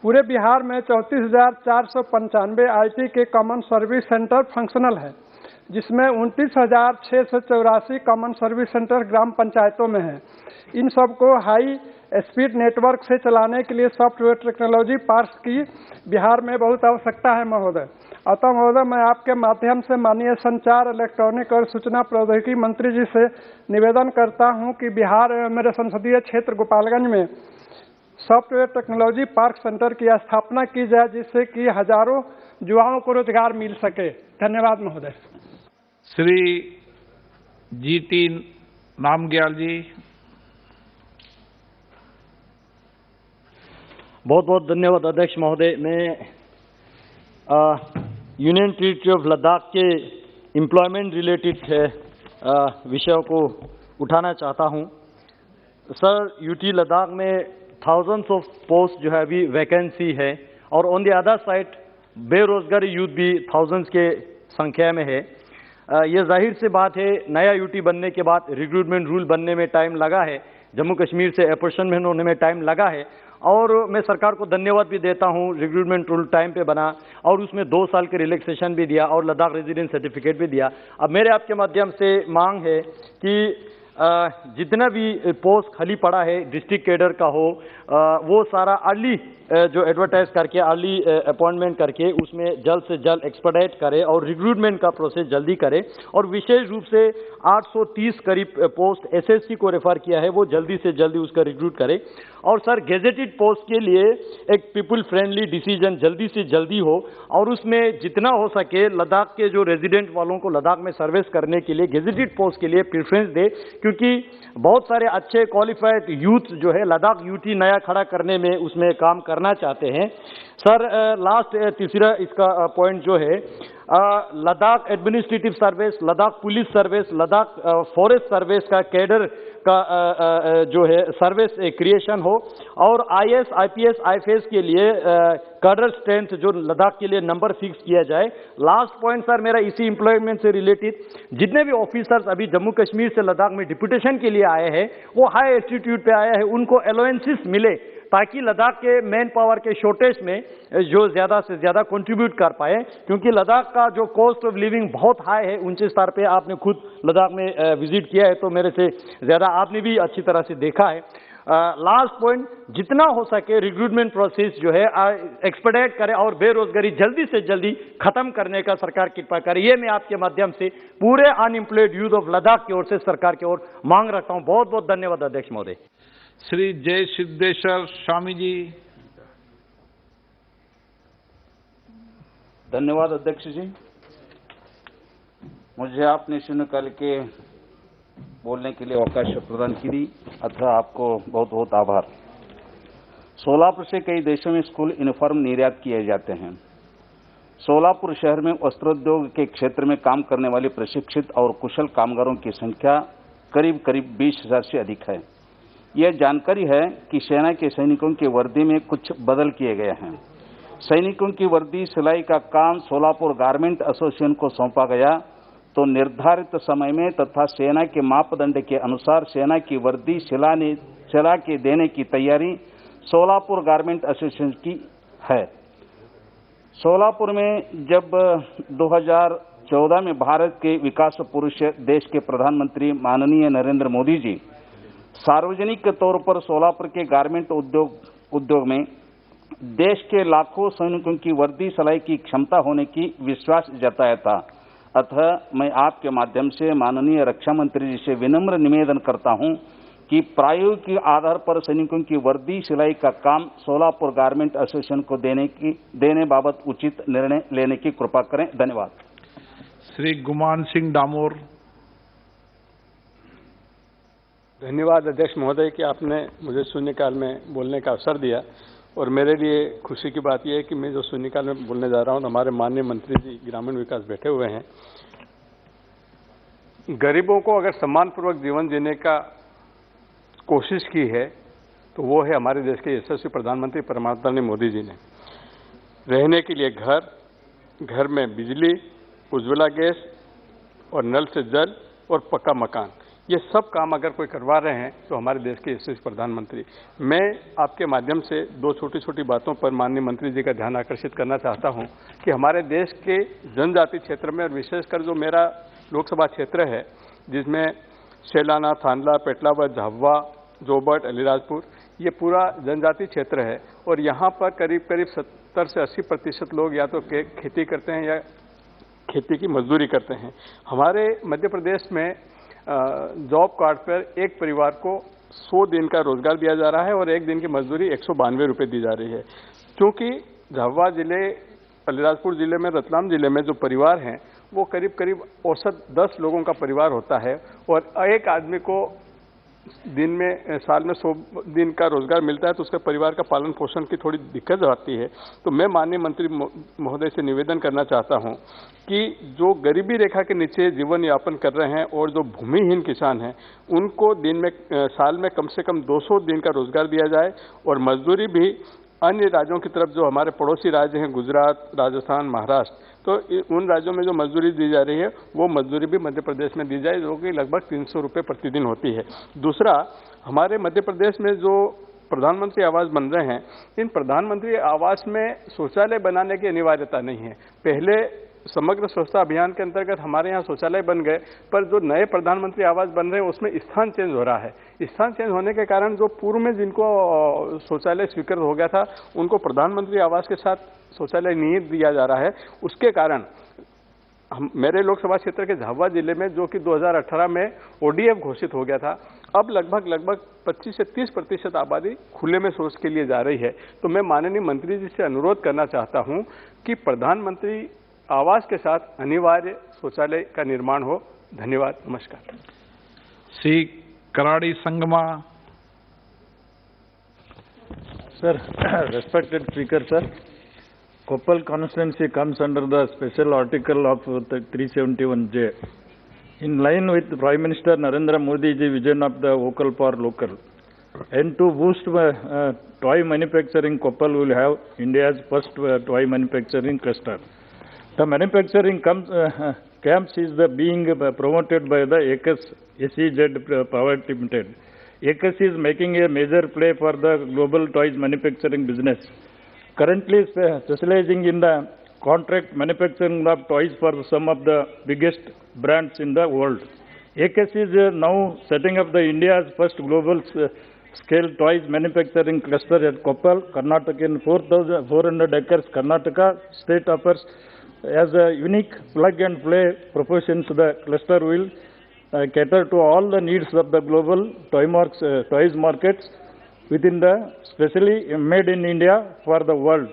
पूरे बिहार में 34,495 आईटी के कॉमन सर्विस सेंटर फंक्शनल है, जिसमें 29,684 कॉमन सर्विस सेंटर ग्राम पंचायतों में है। इन सबको हाई स्पीड नेटवर्क से चलाने के लिए सॉफ्टवेयर टेक्नोलॉजी पार्क्स की बिहार में बहुत आवश्यकता है महोदय। अतः महोदय, मैं आपके माध्यम से माननीय संचार, इलेक्ट्रॉनिक और सूचना प्रौद्योगिकी मंत्री जी से निवेदन करता हूं कि बिहार मेरे संसदीय क्षेत्र गोपालगंज में सॉफ्टवेयर टेक्नोलॉजी पार्क सेंटर की स्थापना की जाए, जिससे कि हजारों युवाओं को रोजगार मिल सके। धन्यवाद महोदय। श्री जीटी नामग्याल जी। बहुत बहुत धन्यवाद अध्यक्ष महोदय। मैं यूनियन टेरिटरी ऑफ लद्दाख के एम्प्लॉयमेंट रिलेटेड विषयों को उठाना चाहता हूं। सर, यूटी लद्दाख में थाउजेंड्स ऑफ पोस्ट जो है अभी वैकेंसी है और ऑन द अदर साइड बेरोजगारी यूथ भी थाउजेंड्स के संख्या में है। ये जाहिर सी बात है, नया यूटी बनने के बाद रिक्रूटमेंट रूल बनने में टाइम लगा है, जम्मू कश्मीर से अपॉर्चुनिटी होने में टाइम लगा है और मैं सरकार को धन्यवाद भी देता हूं, रिक्रूटमेंट रूल टाइम पे बना और उसमें 2 साल के रिलैक्सेशन भी दिया और लद्दाख रेजिडेंस सर्टिफिकेट भी दिया। अब मेरे आपके माध्यम से मांग है कि जितना भी पोस्ट खाली पड़ा है डिस्ट्रिक्ट कैडर का हो, वो सारा अर्ली जो एडवर्टाइज करके अर्ली अपॉइंटमेंट करके उसमें जल्द से जल्द एक्सपर्टाइट करे और रिक्रूटमेंट का प्रोसेस जल्दी करे और विशेष रूप से 830 करीब पोस्ट एसएससी को रेफर किया है, वो जल्दी से जल्दी उसका रिक्रूट करे। और सर, गेजेटेड पोस्ट के लिए एक पीपल फ्रेंडली डिसीजन जल्दी से जल्दी हो और उसमें जितना हो सके लद्दाख के जो रेजिडेंट वालों को लद्दाख में सर्विस करने के लिए गेजेटेड पोस्ट के लिए प्रेफरेंस दे, क्योंकि बहुत सारे अच्छे क्वालिफाइड यूथ जो है लद्दाख यूटी नया खड़ा करने में उसमें काम करना चाहते हैं। सर लास्ट तीसरा इसका पॉइंट जो है Ladakh administrative service, Ladakh police service, Ladakh forest service का कैडर का जो है सर्विस क्रिएशन हो और आईएएस, आईपीएस, आईएफएस के लिए कैडर स्ट्रेंथ जो लद्दाख के लिए नंबर फिक्स किया जाए। लास्ट पॉइंट सर मेरा इसी एम्प्लॉयमेंट से रिलेटेड, जितने भी ऑफिसर्स अभी जम्मू कश्मीर से लद्दाख में डिप्यूटेशन के लिए आए हैं वो हाई एल्टीट्यूड पे आए हैं, उनको अलाउंसेस मिले ताकि लद्दाख के मैन पावर के शॉर्टेज में जो ज़्यादा से ज़्यादा कंट्रीब्यूट कर पाए, क्योंकि लद्दाख का जो कॉस्ट ऑफ लिविंग बहुत हाई है। ऊंचे स्तर पे आपने खुद लद्दाख में विजिट किया है तो मेरे से ज़्यादा आपने भी अच्छी तरह से देखा है। लास्ट पॉइंट, जितना हो सके रिक्रूटमेंट प्रोसेस जो है एक्सपेडाइट करें और बेरोजगारी जल्दी से जल्दी खत्म करने का सरकार कृपा करे। ये मैं आपके माध्यम से पूरे अनएम्प्लॉयड यूथ ऑफ लद्दाख की ओर से सरकार की ओर मांग रखता हूँ। बहुत बहुत धन्यवाद अध्यक्ष महोदय। श्री जय सिद्धेश्वर स्वामी जी। धन्यवाद अध्यक्ष जी, मुझे आपने शून्यकाल के बोलने के लिए अवकाश प्रदान की अतः आपको बहुत बहुत आभार। सोलापुर से कई देशों में स्कूल यूनिफॉर्म निर्यात किए जाते हैं। सोलापुर शहर में वस्त्रोद्योग के क्षेत्र में काम करने वाले प्रशिक्षित और कुशल कामगारों की संख्या करीब करीब 20,000 से अधिक है। यह जानकारी है कि सेना के सैनिकों की वर्दी में कुछ बदल किए गए हैं। सैनिकों की वर्दी सिलाई का काम सोलापुर गारमेंट एसोसिएशन को सौंपा गया तो निर्धारित समय में तथा सेना के मापदंड के अनुसार सेना की वर्दी सिला के देने की तैयारी सोलापुर गारमेंट एसोसिएशन की है। सोलापुर में जब 2014 में भारत के विकास पुरुष देश के प्रधानमंत्री माननीय नरेंद्र मोदी जी सार्वजनिक तौर पर सोलापुर के गारमेंट उद्योग में देश के लाखों सैनिकों की वर्दी सिलाई की क्षमता होने की विश्वास जताया था, अतः मैं आपके माध्यम से माननीय रक्षा मंत्री जी से विनम्र निवेदन करता हूं कि प्रायोगिक आधार पर सैनिकों की वर्दी सिलाई का काम सोलापुर गारमेंट एसोसिएशन को देने बाबत उचित निर्णय लेने की कृपा करें। धन्यवाद। श्री गुमान सिंह डामोर। धन्यवाद अध्यक्ष महोदय कि आपने मुझे शून्यकाल में बोलने का अवसर दिया और मेरे लिए खुशी की बात यह है कि मैं जो शून्यकाल में बोलने जा रहा हूं हमारे माननीय मंत्री जी ग्रामीण विकास बैठे हुए हैं। गरीबों को अगर सम्मानपूर्वक जीवन जीने का कोशिश की है तो वो है हमारे देश के यशस्वी प्रधानमंत्री परमात्मा मोदी जी ने। रहने के लिए घर में बिजली, उज्ज्वला गैस और नल से जल और पक्का मकान, ये सब काम अगर कोई करवा रहे हैं तो हमारे देश के यशस्वी प्रधानमंत्री। मैं आपके माध्यम से दो छोटी छोटी बातों पर माननीय मंत्री जी का ध्यान आकर्षित करना चाहता हूं कि हमारे देश के जनजाति क्षेत्र में और विशेषकर जो मेरा लोकसभा क्षेत्र है जिसमें शैलाना, थानला, पेटलावद, झाबुआ, जोबट, अलीराजपुर, ये पूरा जनजाति क्षेत्र है और यहाँ पर करीब करीब 70 से 80% लोग या तो खेती करते हैं या खेती की मजदूरी करते हैं। हमारे मध्य प्रदेश में जॉब कार्ड पर एक परिवार को 100 दिन का रोजगार दिया जा रहा है और एक दिन की मजदूरी 192 रुपये दी जा रही है। क्योंकि झाबुआ जिले, अलीराजपुर जिले में, रतलाम जिले में जो परिवार हैं वो करीब करीब औसत 10 लोगों का परिवार होता है और एक आदमी को दिन में साल में 100 दिन का रोजगार मिलता है तो उसके परिवार का पालन पोषण की थोड़ी दिक्कत आती है। तो मैं माननीय मंत्री महोदय से निवेदन करना चाहता हूं कि जो गरीबी रेखा के नीचे जीवन यापन कर रहे हैं और जो भूमिहीन किसान हैं उनको साल में कम से कम 200 दिन का रोजगार दिया जाए और मजदूरी भी अन्य राज्यों की तरफ जो हमारे पड़ोसी राज्य हैं गुजरात, राजस्थान, महाराष्ट्र, तो उन राज्यों में जो मजदूरी दी जा रही है वो मजदूरी भी मध्य प्रदेश में दी जाए जो कि लगभग 300 रुपये प्रतिदिन होती है। दूसरा, हमारे मध्य प्रदेश में जो प्रधानमंत्री आवास बन रहे हैं इन प्रधानमंत्री आवास में शौचालय बनाने की अनिवार्यता नहीं है। पहले समग्र स्वच्छता अभियान के अंतर्गत हमारे यहाँ शौचालय बन गए पर जो नए प्रधानमंत्री आवास बन रहे हैं उसमें स्थान चेंज हो रहा है। स्थान चेंज होने के कारण जो पूर्व में जिनको शौचालय स्वीकृत हो गया था उनको प्रधानमंत्री आवास के साथ शौचालय नहीं दिया जा रहा है। उसके कारण मेरे लोकसभा क्षेत्र के झाबुआ जिले में जो कि 2018 में ओडीएफ घोषित हो गया था, अब लगभग 25 से 30% आबादी खुले में शौच के लिए जा रही है। तो मैं माननीय मंत्री जी से अनुरोध करना चाहता हूं कि प्रधानमंत्री आवास के साथ अनिवार्य शौचालय का निर्माण हो। धन्यवाद, नमस्कार। Shri कराड़ी Sangma. Sir, respected Speaker, sir, Koppal constituency comes under the special article of the 371J. In line with Prime Minister Narendra Modi ji vision of the vocal for local, and to boost toy manufacturing, Koppal will have India's first toy manufacturing cluster. The manufacturing camps is being promoted by the ACAS SEZ Private Limited. ACAS is making a major play for the global toys manufacturing business, currently specializing in the contract manufacturing of toys for some of the biggest brands in the world. ACAS is now setting up the India's first global scale toys manufacturing cluster at Koppal, Karnataka in 400 acres. Karnataka state offers as a unique plug-and-play proportions. The cluster will cater to all the needs of the global toys markets within the specially made in India for the world.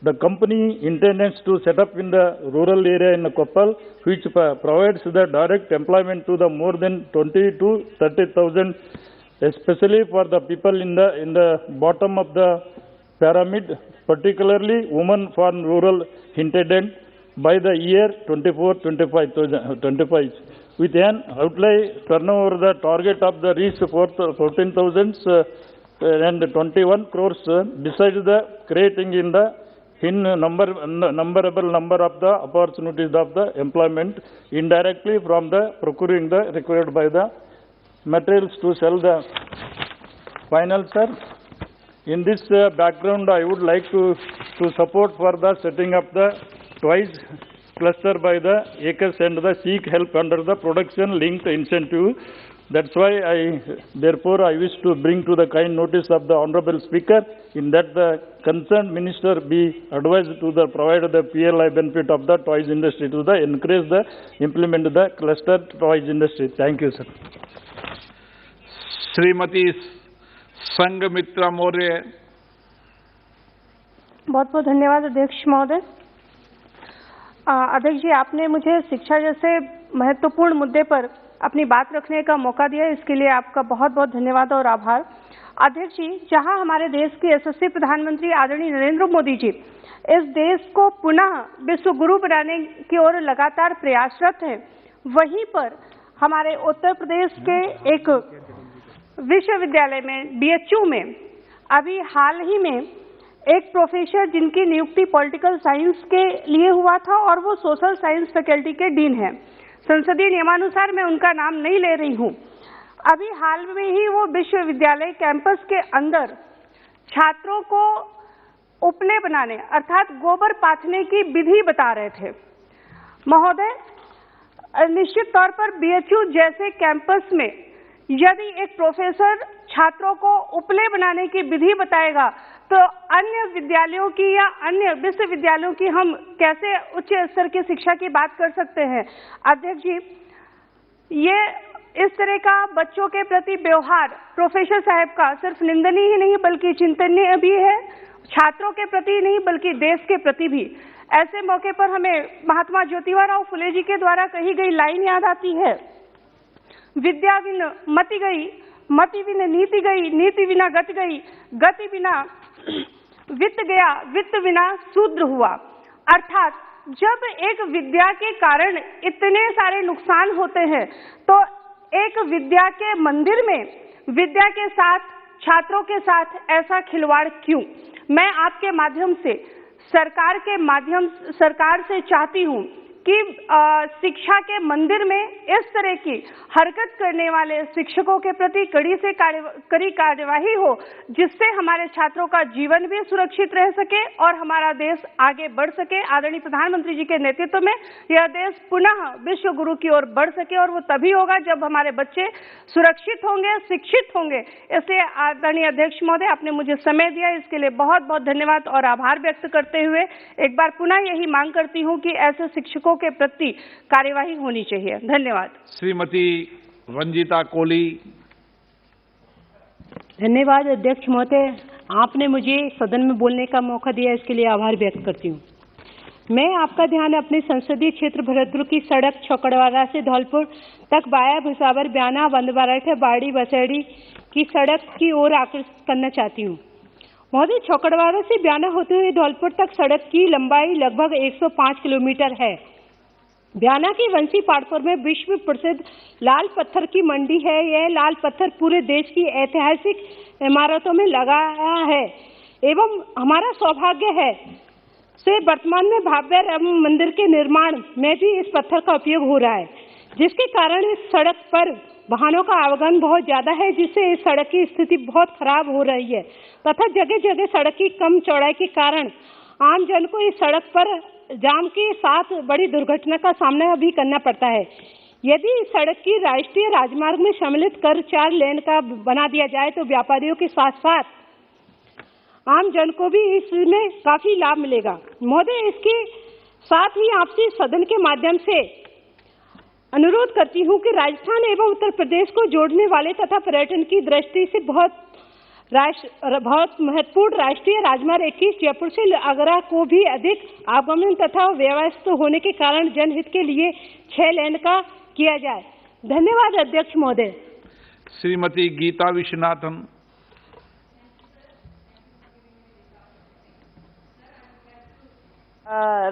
The company intends to set up in the rural area in Koppal, which provides the direct employment to the more than 20 to 30,000, especially for the people in the bottom of the pyramid, particularly women from rural hinterland, by the year 24-25, with an outlay turnover the target of the reach 14,021 crores. Besides the creating in the numberable number of the opportunities of the employment indirectly from the procuring the required by the materials to sell the final, sir. In this background, I would like to support for the setting up the toys cluster by the ACAS and the seek help under the production linked incentive. That's why therefore I wish to bring to the kind notice of the Honorable Speaker in that the concerned minister be advised to provide the PLI benefit of the toys industry to encourage the implement the cluster toys industry. Thank you, sir. Shrimati Sanghamitra Maurya. बहुत बहुत धन्यवाद अध्यक्ष महोदय. अध्यक्ष जी, आपने मुझे शिक्षा जैसे महत्वपूर्ण मुद्दे पर अपनी बात रखने का मौका दिया, इसके लिए आपका बहुत बहुत धन्यवाद और आभार. अध्यक्ष जी, जहां हमारे देश के यशस्वी प्रधानमंत्री आदरणीय नरेंद्र मोदी जी इस देश को पुनः विश्व गुरु बनाने की ओर लगातार प्रयासरत हैं, वहीं पर हमारे उत्तर प्रदेश के एक विश्वविद्यालय में BHU में अभी हाल ही में एक प्रोफेसर जिनकी नियुक्ति पॉलिटिकल साइंस के लिए हुआ था और वो सोशल साइंस फैकल्टी के डीन हैं. संसदीय नियमानुसार मैं उनका नाम नहीं ले रही हूं. अभी हाल में ही वो विश्वविद्यालय कैंपस के अंदर छात्रों को उपले बनाने अर्थात गोबर पाथने की विधि बता रहे थे. महोदय, निश्चित तौर पर BHU जैसे कैंपस में यदि एक प्रोफेसर छात्रों को उपले बनाने की विधि बताएगा तो अन्य विद्यालयों की या अन्य विश्वविद्यालयों की हम कैसे उच्च स्तर की शिक्षा की बात कर सकते हैं. अध्यक्ष जी, ये इस तरह का बच्चों के प्रति व्यवहार प्रोफेसर साहब का सिर्फ निंदनीय ही नहीं बल्कि चिंतनीय भी है, छात्रों के प्रति नहीं बल्कि देश के प्रति भी. ऐसे मौके पर हमें महात्मा ज्योतिबा फुले जी के द्वारा कही गई लाइन याद आती है, विद्या बिन मति गई, मति बिन नीति गई, नीति बिना गति गई, गति बिना वित्त गया, वित्त बिना शूद्र हुआ. अर्थात जब एक विद्या के कारण इतने सारे नुकसान होते हैं तो एक विद्या के मंदिर में विद्या के साथ छात्रों के साथ ऐसा खिलवाड़ क्यों? मैं आपके माध्यम से सरकार से चाहती हूं कि शिक्षा के मंदिर में इस तरह की हरकत करने वाले शिक्षकों के प्रति कड़ी कार्यवाही हो, जिससे हमारे छात्रों का जीवन भी सुरक्षित रह सके और हमारा देश आगे बढ़ सके. आदरणीय प्रधानमंत्री जी के नेतृत्व में यह देश पुनः विश्व गुरु की ओर बढ़ सके और वो तभी होगा जब हमारे बच्चे सुरक्षित होंगे, शिक्षित होंगे. इसलिए आदरणीय अध्यक्ष महोदय, आपने मुझे समय दिया, इसके लिए बहुत बहुत धन्यवाद और आभार व्यक्त करते हुए एक बार पुनः यही मांग करती हूँ कि ऐसे शिक्षकों के प्रति कार्यवाही होनी चाहिए. धन्यवाद. श्रीमती रंजीता कोली. धन्यवाद अध्यक्ष महोदय, आपने मुझे सदन में बोलने का मौका दिया, इसके लिए आभार व्यक्त करती हूँ. मैं आपका ध्यान अपने संसदीय क्षेत्र भरतपुर की सड़क छोकड़वाड़ा से धौलपुर तक वाया भुसावर, ब्याना, बंदबाराठ, बाड़ी, बसेड़ी की सड़क की ओर आकर्षित करना चाहती हूँ। महोदय, छोकड़वाड़ा से ब्याना होते हुए धौलपुर तक सड़क की लंबाई लगभग 105 किलोमीटर है। ब्याना की वंशी प्लेटफॉर्म में विश्व प्रसिद्ध लाल पत्थर की मंडी है। यह लाल पत्थर पूरे देश की ऐतिहासिक इमारतों में लगाया है एवं हमारा सौभाग्य है से वर्तमान में भव्य राम मंदिर के निर्माण में भी इस पत्थर का उपयोग हो रहा है, जिसके कारण इस सड़क पर वाहनों का आवागमन बहुत ज्यादा है, जिससे इस सड़क की स्थिति बहुत खराब हो रही है तथा जगह जगह सड़क की कम चौड़ाई के कारण आम जन को इस सड़क पर जाम के साथ बड़ी दुर्घटना का सामना भी करना पड़ता है। यदि इस सड़क की राष्ट्रीय राजमार्ग में सम्मिलित कर 4 लेन का बना दिया जाए तो व्यापारियों के साथ साथ आम जन को भी इसमें काफी लाभ मिलेगा। महोदय, इसके साथ ही आपसे सदन के माध्यम से अनुरोध करती हूं कि राजस्थान एवं उत्तर प्रदेश को जोड़ने वाले तथा पर्यटन की दृष्टि से बहुत महत्वपूर्ण राष्ट्रीय राजमार्ग 21 जयपुर से आगरा को भी अधिक आवागमन तथा व्यवस्थित होने के कारण जनहित के लिए 6 लेन का किया जाए। धन्यवाद अध्यक्ष महोदय। Shrimati Geeta Viswanathan.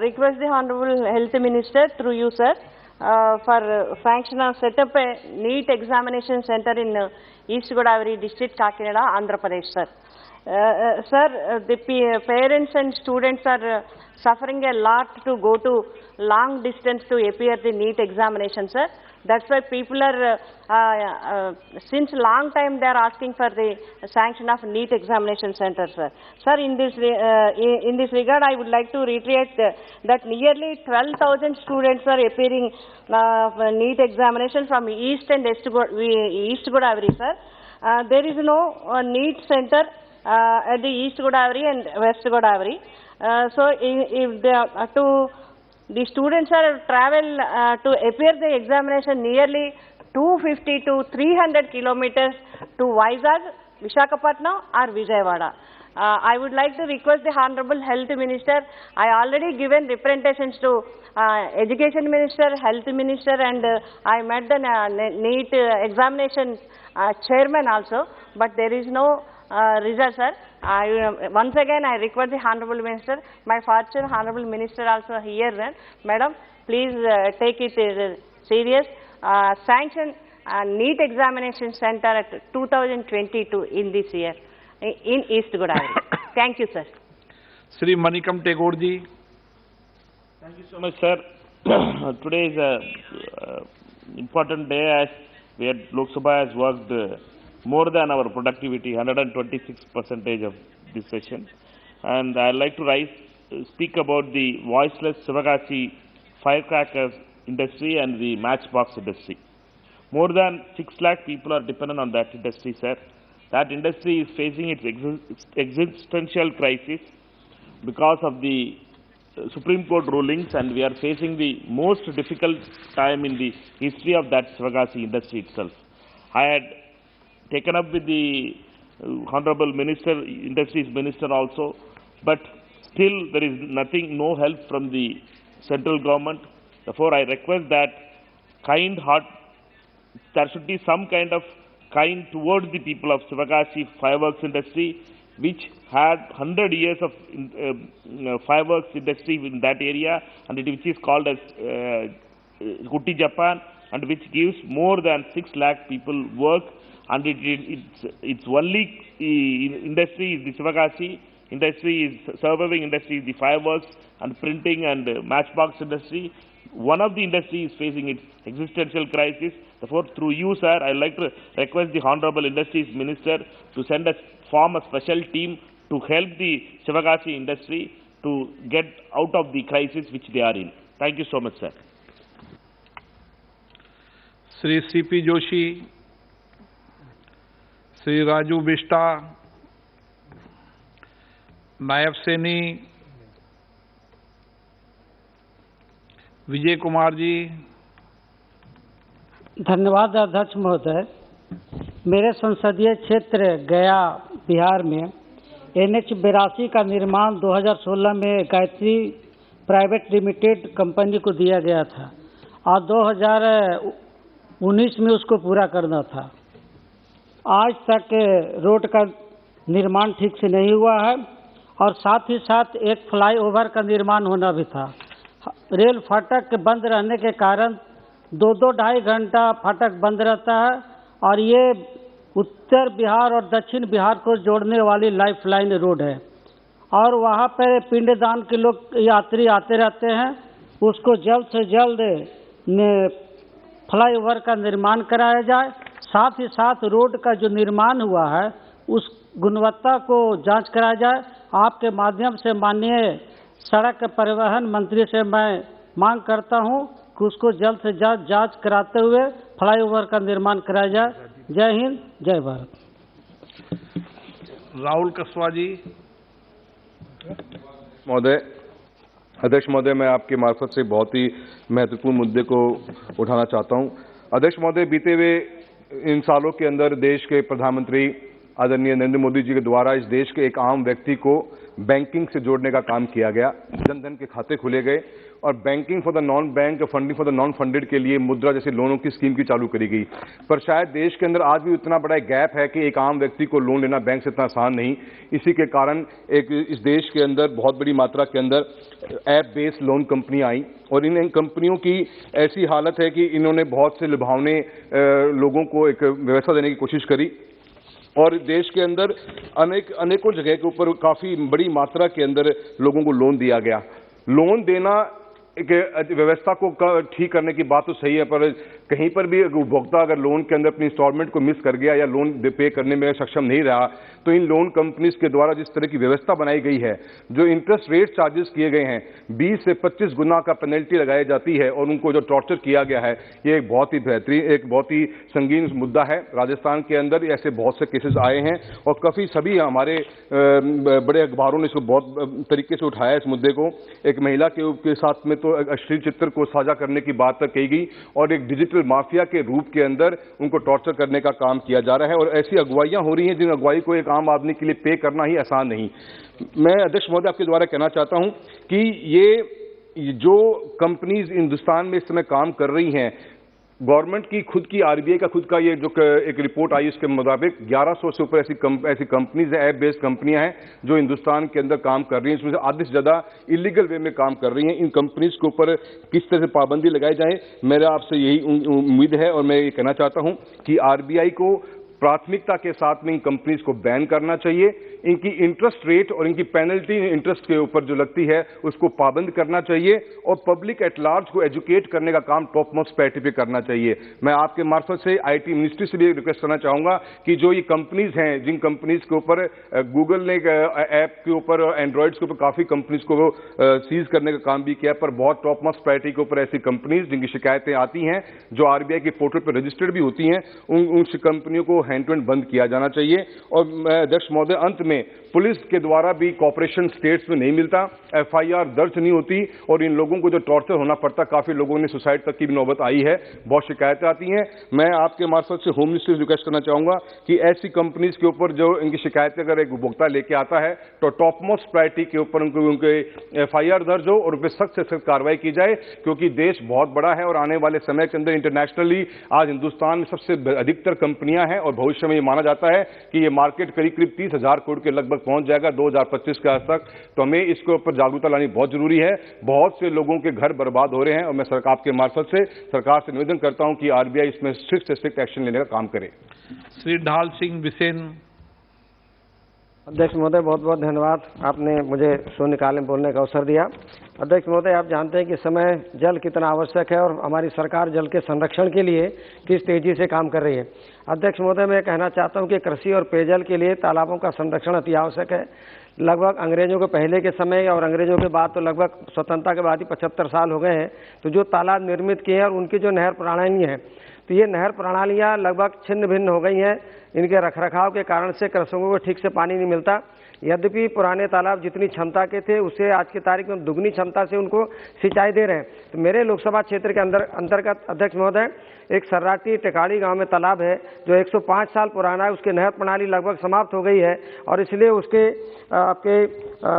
Request the Honorable Health Minister through you, sir, for sanction of set up a NEET examination center in East Godavari district, Kakinada, Andhra Pradesh, sir. Sir, the parents and students are suffering a lot to go to long distance to appear the NEET examination, sir. That's why people are, since long time they are asking for the sanction of NEET examination center, sir. Sir, in this regard, I would like to reiterate that nearly 12,000 students are appearing NEET examination from East and East Godavari, sir. There is no NEET center at the East Godavari and West Godavari. So, if they the students are travel to appear the examination nearly 250 to 300 kilometers to Vizag, Visakhapatnam or Vijayawada. I would like to request the Honorable Health Minister. I already given representations to Education Minister, Health Minister, and I met the NEET examination chairman also, but there is no result, sir. Once again, I request the Honorable Minister, my fortune Honorable Minister also here, Madam, please take it serious. Sanction NEET examination center at 2022 in this year in East Godavari. Thank you, sir. Sri Manikam Tagore ji. Thank you so much, sir. Today is an important day as Loksabha has worked more than our productivity, 126% of this session. And I'd like to speak about the voiceless Sivagasi firecrackers industry and the matchbox industry. More than 6 lakh people are dependent on that industry, sir. That industry is facing its existential crisis because of the Supreme Court rulings, and we are facing the most difficult time in the history of that Sivagasi industry itself. I had taken up with the Honorable Minister, Industries Minister also, but still there is no help from the central government. Therefore, I request that kind heart, there should be some kind of kind towards the people of Sivagasi fireworks industry, which had 100 years of fireworks industry in that area, and which is called as Kutti Japan, and which gives more than 6 lakh people work. And it's only industry is the Sivagasi industry, is surviving industry is the fireworks and printing and matchbox industry. One of the industries is facing its existential crisis. Therefore, through you, sir, I would like to request the Honorable Industries Minister to form a special team to help the Sivagasi industry to get out of the crisis which they are in. Thank you so much, sir. Sri C.P. Joshi, Sri Raju Bishta, Naib Seni, Vijay Kumar ji. धन्यवाद अध्यक्ष महोदय। मेरे संसदीय क्षेत्र गया बिहार में NH 82 का निर्माण 2016 में गायत्री प्राइवेट लिमिटेड कंपनी को दिया गया था और 2019 में उसको पूरा करना था। आज तक रोड का निर्माण ठीक से नहीं हुआ है और साथ ही साथ एक फ्लाईओवर का निर्माण होना भी था। रेल फाटक बंद रहने के कारण 2-2 घंटा फाटक बंद रहता है और ये उत्तर बिहार और दक्षिण बिहार को जोड़ने वाली लाइफलाइन रोड है और वहाँ पर पिंडदान के लोग यात्री आते रहते हैं। उसको जल्द से जल्द फ्लाईओवर का निर्माण कराया जाए। साथ ही साथ रोड का जो निर्माण हुआ है उस गुणवत्ता को जांच कराया जाए। आपके माध्यम से माननीय सड़क परिवहन मंत्री से मैं मांग करता हूं कि उसको जल्द से जल्द जांच कराते हुए फ्लाईओवर का निर्माण कराया जाए। जय हिंद, जय भारत। राहुल कसवा जी। महोदय, अध्यक्ष महोदय, मैं आपके मार्फत से बहुत ही महत्वपूर्ण मुद्दे को उठाना चाहता हूं। अध्यक्ष महोदय, बीते हुए इन सालों के अंदर देश के प्रधानमंत्री आदरणीय नरेंद्र मोदी जी के द्वारा इस देश के एक आम व्यक्ति को बैंकिंग से जोड़ने का काम किया गया। जनधन के खाते खुले गए और banking for the non bank, funding for the non funded के लिए मुद्रा जैसे लोनों की स्कीम की चालू करी गई। पर शायद देश के अंदर आज भी उतना बड़ा गैप है कि एक आम व्यक्ति को लोन लेना बैंक से इतना आसान नहीं। इसी के कारण इस देश के अंदर बहुत बड़ी मात्रा के अंदर ऐप बेस्ड लोन कंपनियां आई और इन कंपनियों की ऐसी हालत है कि इन्होंने बहुत से लुभावने लोगों को एक व्यवस्था देने की कोशिश करी और देश के अंदर अनेकों जगह के ऊपर काफी बड़ी मात्रा के अंदर लोगों को लोन दिया गया। लोन देना एक व्यवस्था को ठीक करने की बात तो सही है, पर कहीं पर भी उपभोक्ता अगर लोन के अंदर अपनी इंस्टॉलमेंट को मिस कर गया या लोन पे करने में सक्षम नहीं रहा तो इन लोन कंपनीज के द्वारा जिस तरह की व्यवस्था बनाई गई है, जो इंटरेस्ट रेट चार्जेस किए गए हैं, 20 से 25 गुना का पेनल्टी लगाई जाती है और उनको जो टॉर्चर किया गया है, ये एक बहुत ही बेहतरीन, एक बहुत ही संगीन मुद्दा है। राजस्थान के अंदर ऐसे बहुत से केसेस आए हैं और काफी सभी हमारे बड़े अखबारों ने इसको बहुत तरीके से उठाया इस मुद्दे को। एक महिला के साथ में तो अश्लील चित्र को साझा करने की बात तक कही गई और एक डिजिटल माफिया के रूप के अंदर उनको टॉर्चर करने का काम किया जा रहा है और ऐसी अगुवाइयां हो रही हैं जिन अगुवाई को एक आम आदमी के लिए पे करना ही आसान नहीं। मैं अध्यक्ष महोदय आपके द्वारा कहना चाहता हूं कि ये जो कंपनीज हिंदुस्तान में इस समय काम कर रही हैं, गवर्नमेंट की खुद की आरबीआई का खुद का ये जो एक रिपोर्ट आई उसके मुताबिक 1100 से ऊपर ऐसी कंपनीज हैं, ऐप बेस्ड कंपनियां हैं जो हिंदुस्तान के अंदर काम कर रही हैं। इसमें से आधे से ज्यादा इलीगल वे में काम कर रही हैं। इन कंपनीज के ऊपर किस तरह से पाबंदी लगाई जाए, मेरा आपसे यही उम्मीद है और मैं ये कहना चाहता हूं कि आरबीआई को प्राथमिकता के साथ में इन कंपनीज को बैन करना चाहिए। इनकी इंटरेस्ट रेट और इनकी पेनल्टी इंटरेस्ट के ऊपर जो लगती है उसको पाबंद करना चाहिए और पब्लिक एट लार्ज को एजुकेट करने का काम टॉप मोस्ट प्रायोरिटी पे करना चाहिए। मैं आपके मार्फत से आईटी मिनिस्ट्री से भी रिक्वेस्ट करना चाहूंगा कि जो ये कंपनीज हैं, जिन कंपनीज के ऊपर गूगल ने ऐप के ऊपर, एंड्रॉइड्स के ऊपर काफी कंपनीज को सीज करने का काम भी किया, पर बहुत टॉप मोस्ट प्रायोरिटी के ऊपर ऐसी कंपनीज जिनकी शिकायतें आती हैं, जो आरबीआई के पोर्टल पर रजिस्टर्ड भी होती हैं, उन कंपनियों को हैंड टू हैंड बंद किया जाना चाहिए। और अध्यक्ष महोदय, अंत में पुलिस के द्वारा भी कॉपरेशन स्टेट्स में नहीं मिलता, एफआईआर दर्ज नहीं होती और इन लोगों को जो टॉर्चर होना पड़ता, काफी लोगों ने सुसाइड तक की भी नौबत आई है, बहुत शिकायतें आती हैं। मैं आपके मार्फत से होम मिनिस्ट्री से रिक्वेस्ट करना चाहूंगा कि ऐसी कंपनीज के ऊपर जो इनकी शिकायतें अगर एक उपभोक्ता लेके आता है तो टॉप मोस्ट प्रायोरिटी के ऊपर उनके एफआईआर दर्ज हो और उन पर सख्त से सख्त कार्रवाई की जाए, क्योंकि देश बहुत बड़ा है और आने वाले समय के अंदर इंटरनेशनली आज हिंदुस्तान में सबसे अधिकतर कंपनियां हैं और भविष्य में ये माना जाता है कि ये मार्केट करीब 30,000 करोड़ के लगभग पहुंच जाएगा 2025 के आस तक। तो हमें इसके ऊपर जागरूकता लानी बहुत जरूरी है। बहुत से लोगों के घर बर्बाद हो रहे हैं और मैं सरकार आपके मार्फत से सरकार से निवेदन करता हूं कि आरबीआई इसमें स्ट्रिक्ट से स्ट्रिक्ट एक्शन लेने का काम करे। श्री ढाल सिंह बिसेन। अध्यक्ष महोदय, बहुत बहुत धन्यवाद, आपने मुझे शून्यकाल में बोलने का अवसर दिया। अध्यक्ष महोदय, आप जानते हैं कि समय जल कितना आवश्यक है और हमारी सरकार जल के संरक्षण के लिए किस तेजी से काम कर रही है। अध्यक्ष महोदय, मैं कहना चाहता हूं कि कृषि और पेयजल के लिए तालाबों का संरक्षण अति आवश्यक है। लगभग अंग्रेजों के पहले के समय और अंग्रेजों के बाद तो लगभग स्वतंत्रता के बाद ही 75 साल हो गए हैं, तो जो तालाब निर्मित किए हैं और उनकी जो नहर प्रणाली है, तो ये नहर प्रणालियाँ लगभग छिन्न भिन्न हो गई हैं। इनके रखरखाव के कारण से कृषकों को ठीक से पानी नहीं मिलता। यद्यपि पुराने तालाब जितनी क्षमता के थे उससे आज की तारीख में दुगनी क्षमता से उनको सिंचाई दे रहे हैं। तो मेरे लोकसभा क्षेत्र के अंतर्गत अध्यक्ष महोदय एक सर्राटी टिकाड़ी गांव में तालाब है जो 105 साल पुराना है, उसकी नहर प्रणाली लगभग समाप्त हो गई है और इसलिए उसके आपके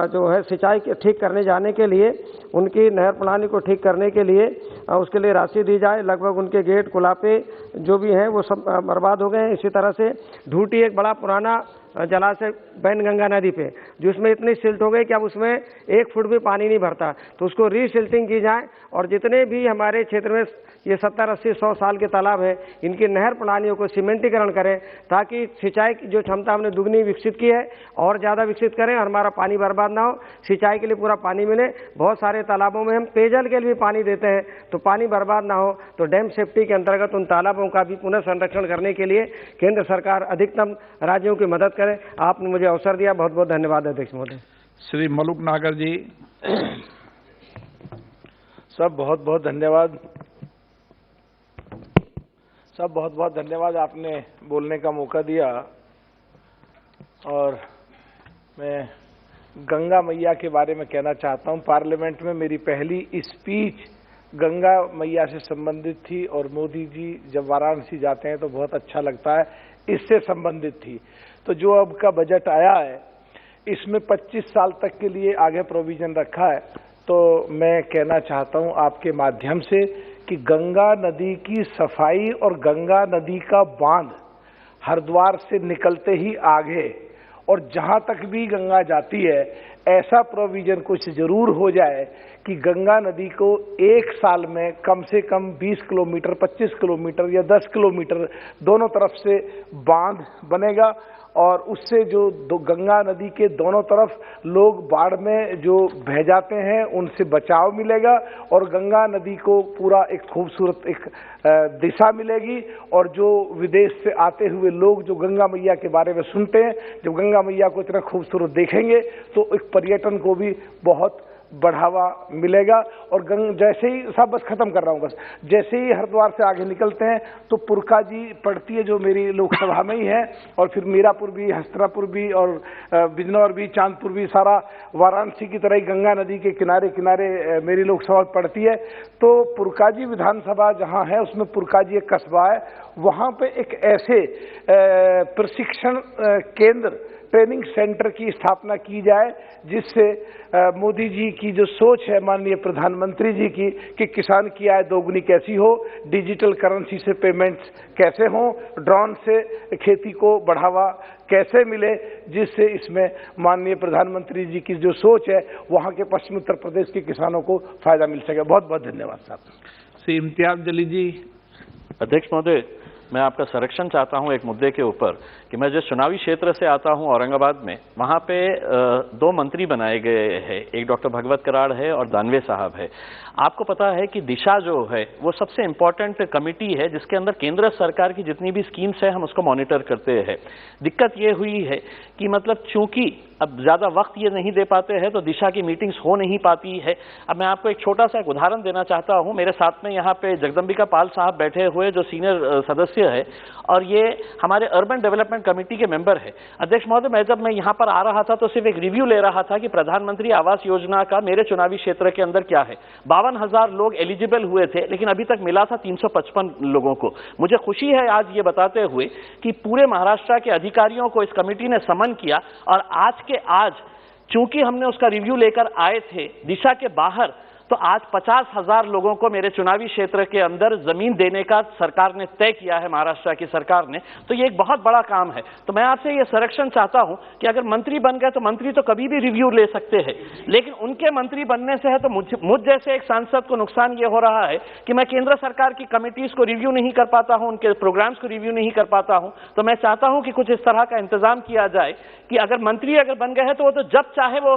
जो है सिंचाई ठीक करने जाने के लिए उनकी नहर प्रणाली को ठीक करने के लिए उसके लिए राशि दी जाए। लगभग उनके गेट कुलापे जो भी हैं वो सब बर्बाद हो गए हैं। इसी तरह से ढूटी एक बड़ा पुराना जलाशय बैनगंगा नदी पे जिसमें इतनी सिल्ट हो गई कि अब उसमें 1 फुट भी पानी नहीं भरता, तो उसको रीसिल्टिंग की जाए और जितने भी हमारे क्षेत्र में ये 70, 80, 100 साल के तालाब है इनकी नहर प्रणालियों को सीमेंटीकरण करें ताकि सिंचाई की जो क्षमता हमने दुगनी विकसित की है और ज़्यादा विकसित करें और हमारा पानी बर्बाद ना हो, सिंचाई के लिए पूरा पानी मिले। बहुत सारे तालाबों में हम पेयजल के लिए भी पानी देते हैं तो पानी बर्बाद ना हो, तो डैम सेफ्टी के अंतर्गत उन तालाबों का भी पुनः संरक्षण करने के लिए केंद्र सरकार अधिकतम राज्यों की मदद करे। आपने मुझे अवसर दिया, बहुत बहुत धन्यवाद अध्यक्ष महोदय। श्री मलुक नागर जी। सब बहुत बहुत धन्यवाद। सब बहुत बहुत धन्यवाद, आपने बोलने का मौका दिया। और मैं गंगा मैया के बारे में कहना चाहता हूं। पार्लियामेंट में मेरी पहली स्पीच गंगा मैया से संबंधित थी और मोदी जी जब वाराणसी जाते हैं तो बहुत अच्छा लगता है, इससे संबंधित थी। तो जो अब का बजट आया है इसमें 25 साल तक के लिए आगे प्रोविजन रखा है। तो मैं कहना चाहता हूं आपके माध्यम से कि गंगा नदी की सफाई और गंगा नदी का बांध हरिद्वार से निकलते ही आगे और जहां तक भी गंगा जाती है ऐसा प्रोविजन कुछ जरूर हो जाए कि गंगा नदी को एक साल में कम से कम 20 किलोमीटर, 25 किलोमीटर या 10 किलोमीटर दोनों तरफ से बांध बनेगा और उससे जो गंगा नदी के दोनों तरफ लोग बाढ़ में जो बह जाते हैं उनसे बचाव मिलेगा और गंगा नदी को पूरा एक खूबसूरत एक दिशा मिलेगी। और जो विदेश से आते हुए लोग जो गंगा मैया के बारे में सुनते हैं, जब गंगा मैया को इतना खूबसूरत देखेंगे तो एक पर्यटन को भी बहुत बढ़ावा मिलेगा। और जैसे ही सब बस खत्म कर रहा हूँ, बस जैसे ही हरिद्वार से आगे निकलते हैं तो पुरका जी पड़ती है जो मेरी लोकसभा में ही है और फिर मीरापुर भी, हस्तिनापुर भी और बिजनौर भी, चांदपुर भी, सारा वाराणसी की तरह ही गंगा नदी के किनारे किनारे मेरी लोकसभा पड़ती है। तो पुरका जी विधानसभा जहाँ है उसमें पुरका जी एक कस्बा है, वहाँ पे एक ऐसे प्रशिक्षण केंद्र, ट्रेनिंग सेंटर की स्थापना की जाए जिससे मोदी जी की जो सोच है माननीय प्रधानमंत्री जी की कि किसान की आय दोगुनी कैसी हो, डिजिटल करेंसी से पेमेंट्स कैसे हों, ड्रोन से खेती को बढ़ावा कैसे मिले, जिससे इसमें माननीय प्रधानमंत्री जी की जो सोच है वहाँ के पश्चिम उत्तर प्रदेश के किसानों को फायदा मिल सके। बहुत बहुत धन्यवाद साहब। श्री इम्तियाज जलील जी। अध्यक्ष महोदय, मैं आपका संरक्षण चाहता हूं एक मुद्दे के ऊपर कि मैं जिस चुनावी क्षेत्र से आता हूं औरंगाबाद में, वहां पे 2 मंत्री बनाए गए हैं, एक डॉक्टर भगवत कराड़ है और दानवे साहब है। आपको पता है कि दिशा जो है वो सबसे इम्पोर्टेंट कमेटी है जिसके अंदर केंद्र सरकार की जितनी भी स्कीम्स है हम उसको मॉनिटर करते हैं। दिक्कत ये हुई है कि मतलब चूंकि अब ज़्यादा वक्त ये नहीं दे पाते हैं तो दिशा की मीटिंग्स हो नहीं पाती है। अब मैं आपको एक छोटा सा उदाहरण देना चाहता हूँ। मेरे साथ में यहाँ पे जगदम्बिका पाल साहब बैठे हुए जो सीनियर सदस्य है और ये हमारे अर्बन डेवलपमेंट कमेटी के मेंबर है। अध्यक्ष महोदय, जब मैं यहाँ पर आ रहा था तो सिर्फ एक रिव्यू ले रहा था कि प्रधानमंत्री आवास योजना का मेरे चुनावी क्षेत्र के अंदर क्या है। 52,000 लोग एलिजिबल हुए थे लेकिन अभी तक मिला था 355 लोगों को। मुझे खुशी है आज ये बताते हुए कि पूरे महाराष्ट्र के अधिकारियों को इस कमेटी ने समन किया और आज चूंकि हमने उसका रिव्यू लेकर आए थे दिशा के बाहर, तो आज 50,000 लोगों को मेरे चुनावी क्षेत्र के अंदर जमीन देने का सरकार ने तय किया है, महाराष्ट्र की सरकार ने। तो ये एक बहुत बड़ा काम है। तो मैं आपसे ये संरक्षण चाहता हूं कि अगर मंत्री बन गए तो मंत्री तो कभी भी रिव्यू ले सकते हैं, लेकिन उनके मंत्री बनने से है तो मुझ जैसे एक सांसद को नुकसान ये हो रहा है कि मैं केंद्र सरकार की कमिटीज को रिव्यू नहीं कर पाता हूं, उनके प्रोग्राम्स को रिव्यू नहीं कर पाता हूं। तो मैं चाहता हूं कि कुछ इस तरह का इंतजाम किया जाए कि अगर मंत्री बन गए हैं तो वो तो जब चाहे वो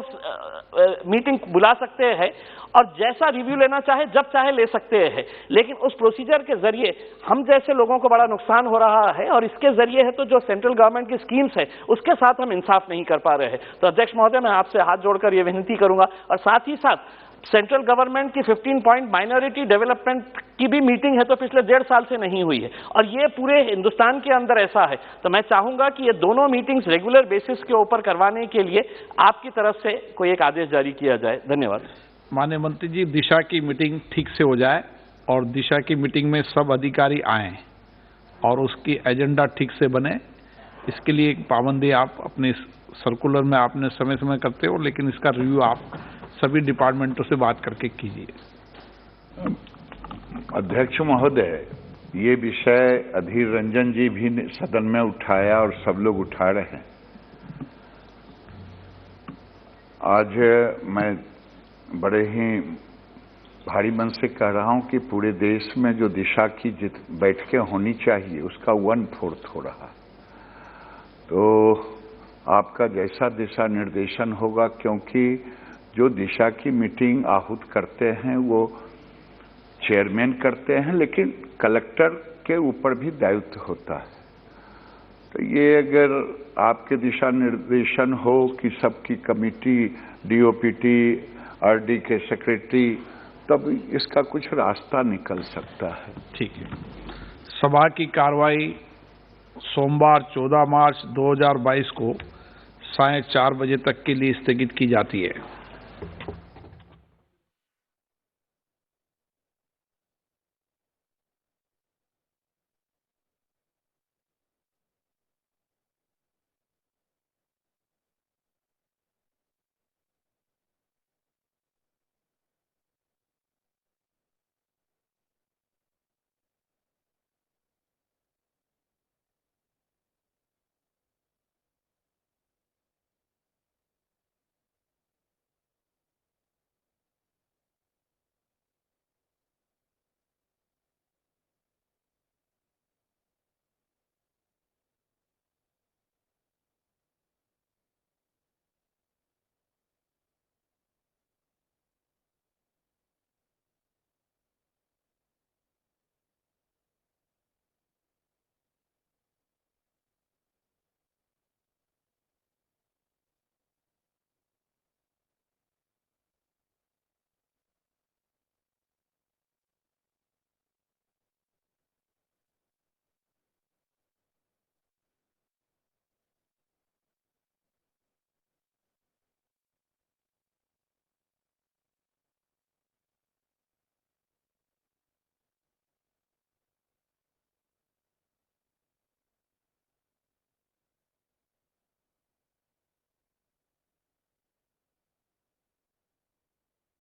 मीटिंग बुला सकते हैं और जैसा रिव्यू लेना चाहे जब चाहे ले सकते हैं, लेकिन उस प्रोसीजर के जरिए हम जैसे लोगों को बड़ा नुकसान हो रहा है और इसके जरिए है तो जो सेंट्रल गवर्नमेंट की स्कीम्स है उसके साथ हम इंसाफ नहीं कर पा रहे हैं। तो अध्यक्ष महोदय, मैं आपसे हाथ जोड़कर यह विनती करूंगा और साथ ही साथ सेंट्रल गवर्नमेंट की 15 पॉइंट माइनॉरिटी डेवलपमेंट की भी मीटिंग है तो पिछले 1.5 साल से नहीं हुई है, और ये पूरे हिंदुस्तान के अंदर ऐसा है। तो मैं चाहूंगा कि ये दोनों मीटिंग्स रेगुलर बेसिस के ऊपर करवाने के लिए आपकी तरफ से कोई एक आदेश जारी किया जाए। धन्यवाद। माननीय मंत्री जी, दिशा की मीटिंग ठीक से हो जाए और दिशा की मीटिंग में सब अधिकारी आएं और उसकी एजेंडा ठीक से बने, इसके लिए एक पाबंदी आप अपने सर्कुलर में आपने समय समय करते हो, लेकिन इसका रिव्यू आप सभी डिपार्टमेंटों से बात करके कीजिए। अध्यक्ष महोदय, ये विषय अधीर रंजन जी भी सदन में उठाया और सब लोग उठा रहे हैं। आज मैं बड़े ही भारी मन से कह रहा हूं कि पूरे देश में जो दिशा की बैठकें होनी चाहिए उसका 1/4 हो रहा। तो आपका जैसा दिशा निर्देशन होगा, क्योंकि जो दिशा की मीटिंग आहूत करते हैं वो चेयरमैन करते हैं, लेकिन कलेक्टर के ऊपर भी दायित्व होता है। तो ये अगर आपके दिशा निर्देशन हो कि सबकी कमेटी, डीओपीटी, आरडी के सेक्रेटरी, तब इसका कुछ रास्ता निकल सकता है। ठीक है। सभा की कार्रवाई सोमवार 14 मार्च 2022 को 4:30 बजे तक के लिए स्थगित की जाती है।